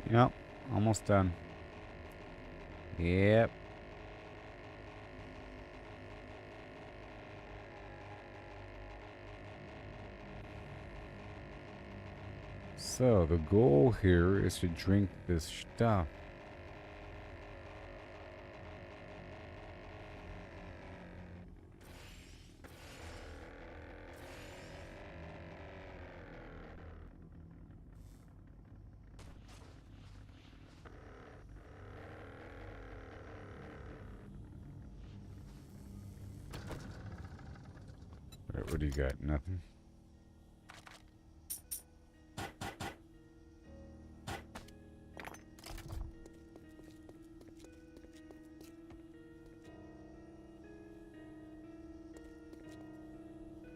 Yep, almost done. Yep. So the goal here is to drink this stuff. What do you got? Nothing?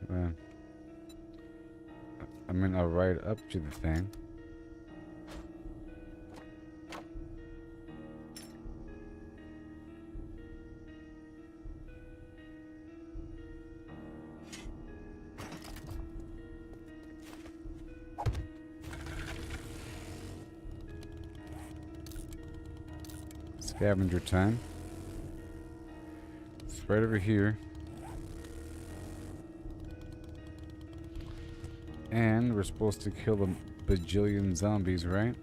Then I mean, I'll ride up to the thing. Scavenger time. It's right over here. And we're supposed to kill a bajillion zombies, right?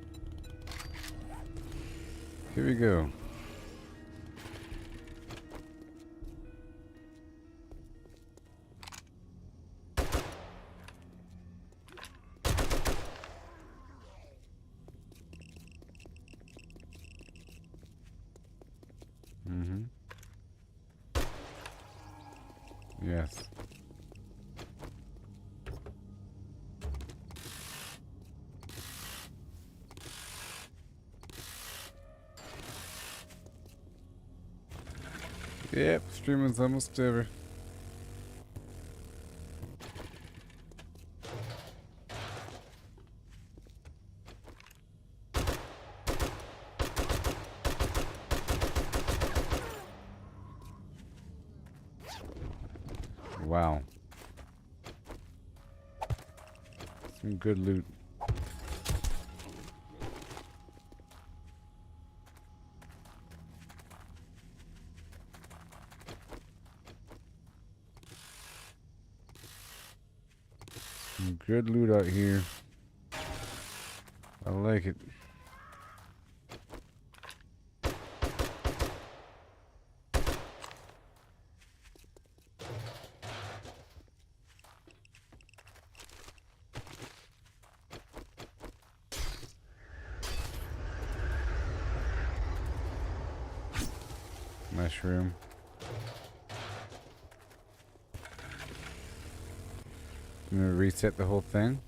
Here we go. Yes. Yep, streaming's almost over. Wow. Some good loot. Some good loot out here. I like it. Mushroom. I'm gonna reset the whole thing.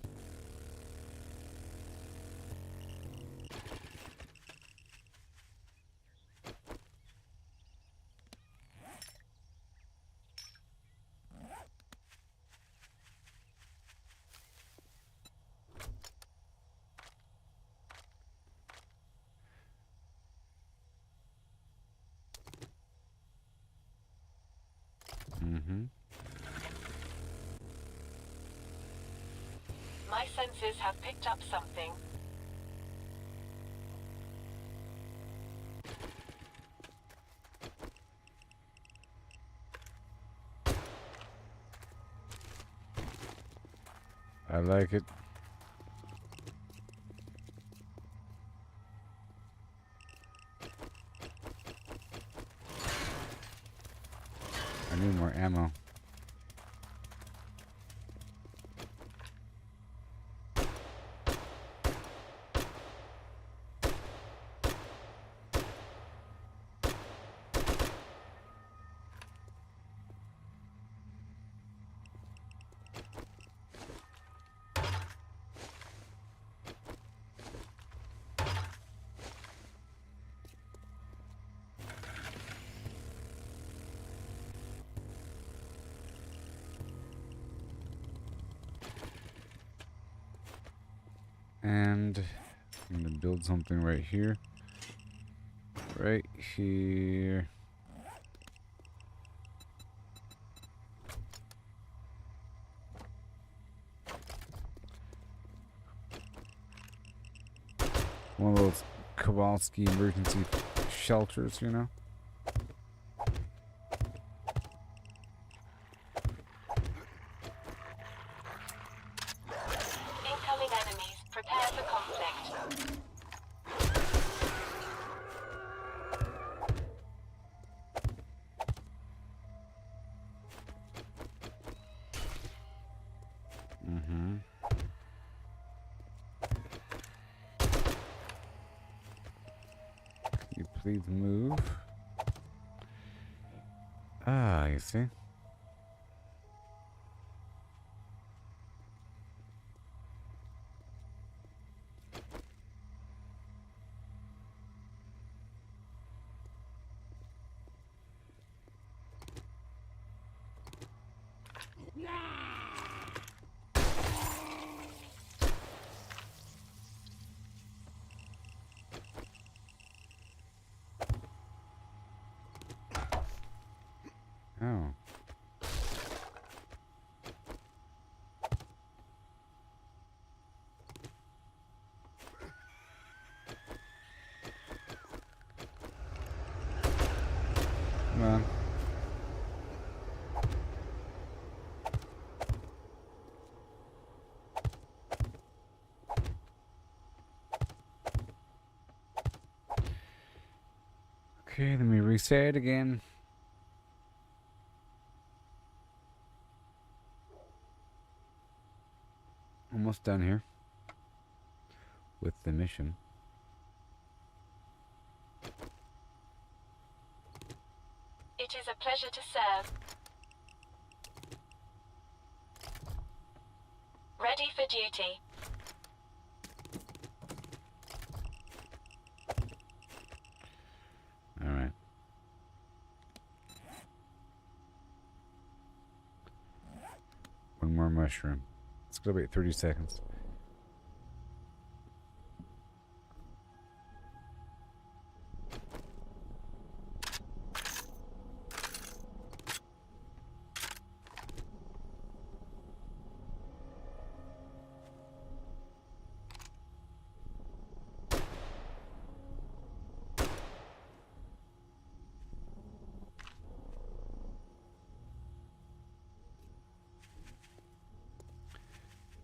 My senses have picked up something. I like it. I need more ammo. And I'm gonna build something right here. Right here. One of those Kowalski emergency shelters, you know? Incoming enemies. Prepare for conflict. Mm-hmm. Can you please move? Ah, you see? Oh. Come on. Okay, let me reset again. Almost done here with the mission. It is a pleasure to serve. Ready for duty. All right. One more mushroom. Let's go wait 30 seconds.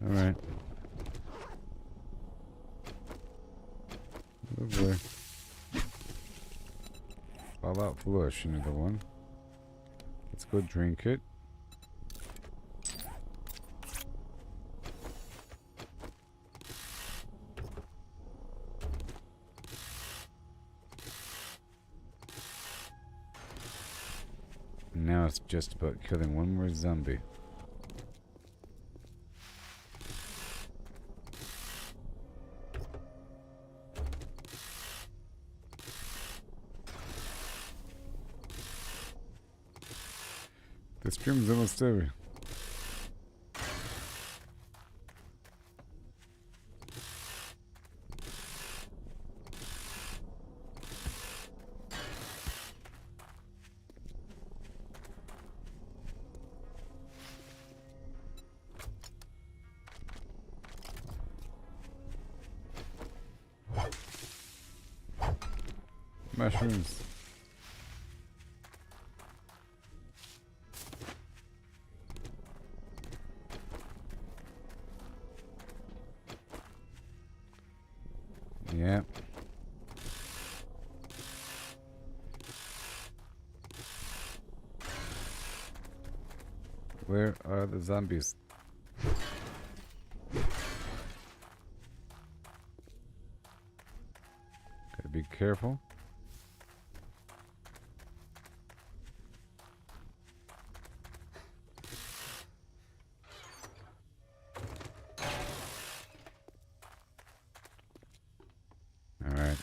All right. Oh boy. Fall out flush, another one. Let's go drink it. And now it's just about killing one more zombie. The stream's almost over. Mushrooms. Yeah. Where are the zombies? Gotta be careful. All right.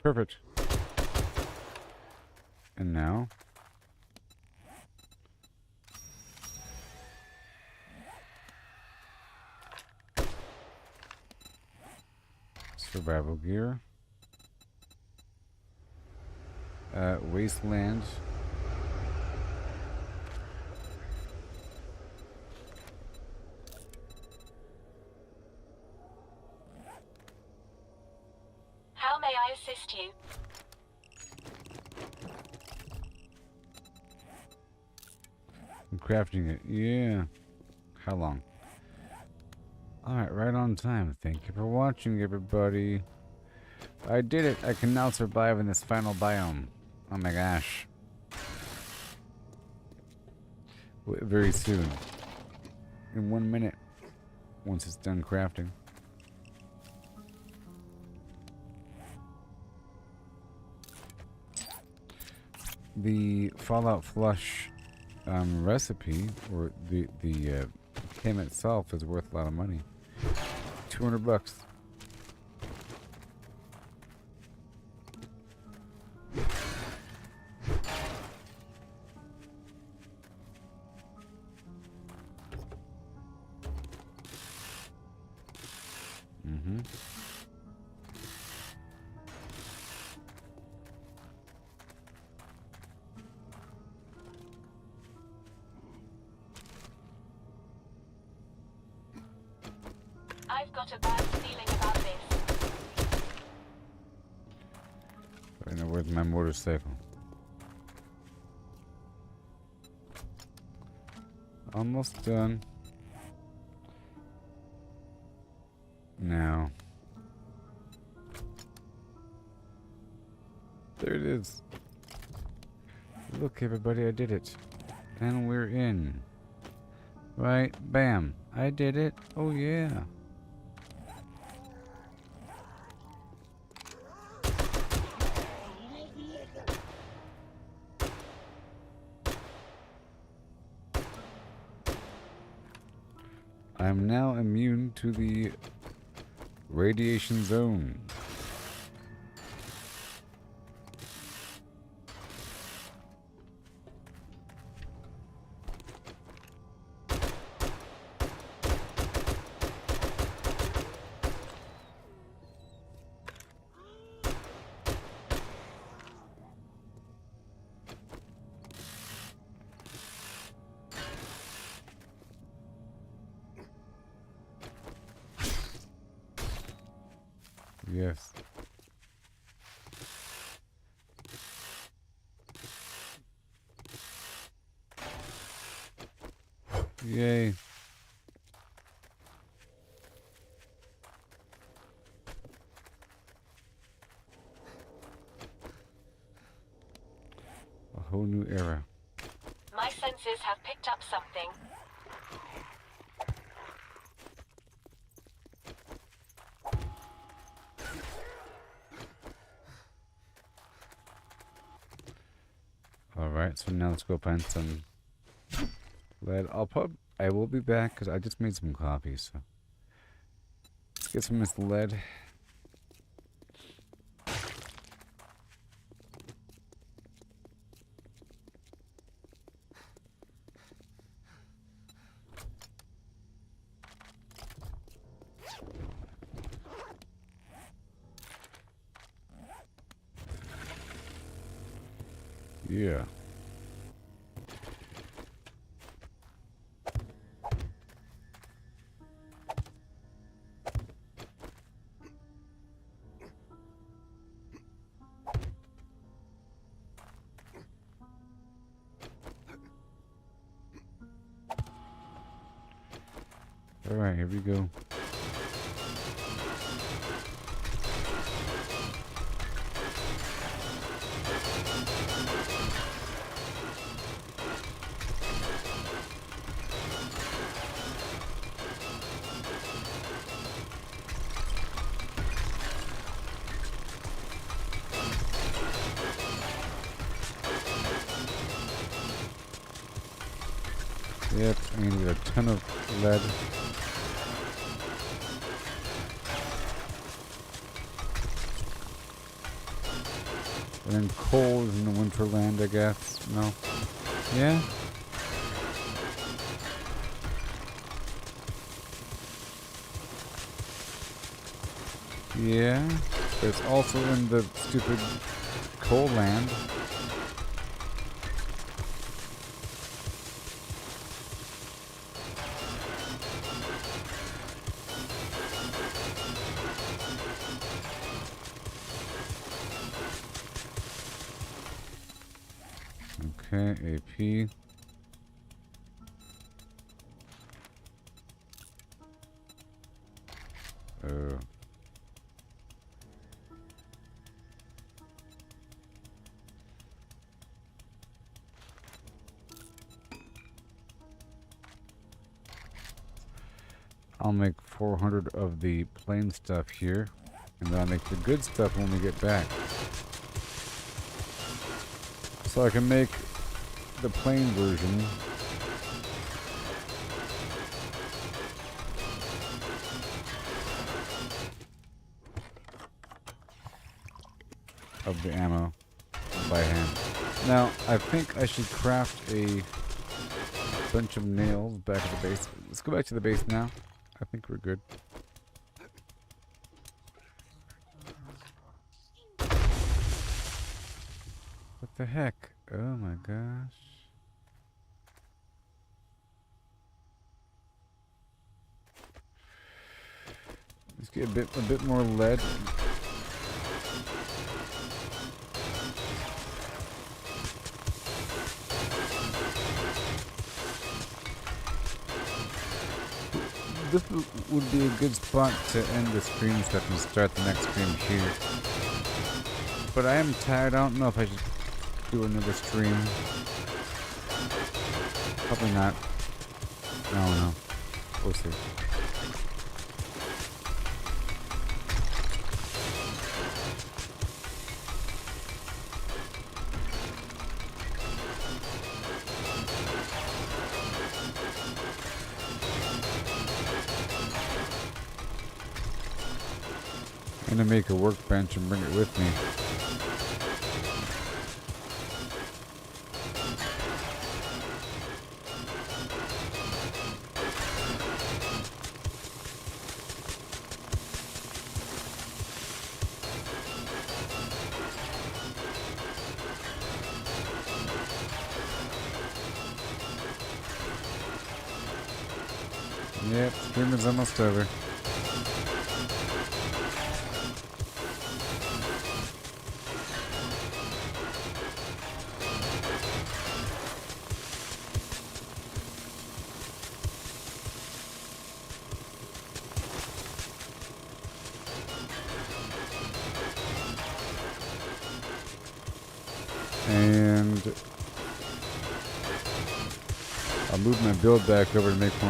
Perfect. And now? Survival gear. Wasteland. How may I assist you? I'm crafting it. Yeah. How long? Alright, right on time. Thank you for watching, everybody. I did it. I can now survive in this final biome. Oh my gosh. Very soon. In 1 minute. Once it's done crafting. The Fallout Flush recipe, or the chem itself, is worth a lot of money. $200. I've got a bad feeling about this. I know where's my motorcycle. Almost done. Now. There it is. Look, everybody, I did it. And we're in. Right? Bam. I did it. Oh, yeah. I'm now immune to the radiation zone. Yes. Yay. A whole new era. My senses have picked up something. Alright, so now let's go find some lead. I will be back because I just made some coffee, so let's get some of this lead. Yeah. All right, here we go. Yep, I'm gonna get a ton of lead. And then coal is in the winterland, I guess. No? Yeah? Yeah. But it's also in the stupid coal land. Okay, AP. Oh. I'll make 400 of the plain stuff here, and then I'll make the good stuff when we get back. So I can make the plain version. Of the ammo by hand. Now, I think I should craft a bunch of nails back at the base. Let's go back to the base now. I think we're good. What the heck? Oh my gosh. Let's get a bit more lead. This would be a good spot to end the stream so I can start the next stream here. But I am tired. I don't know if I should do another stream. Probably not. I don't know. We'll see. I'm gonna make a workbench and bring it with me. Yep, stream is almost over. And I'll move my build back over to make more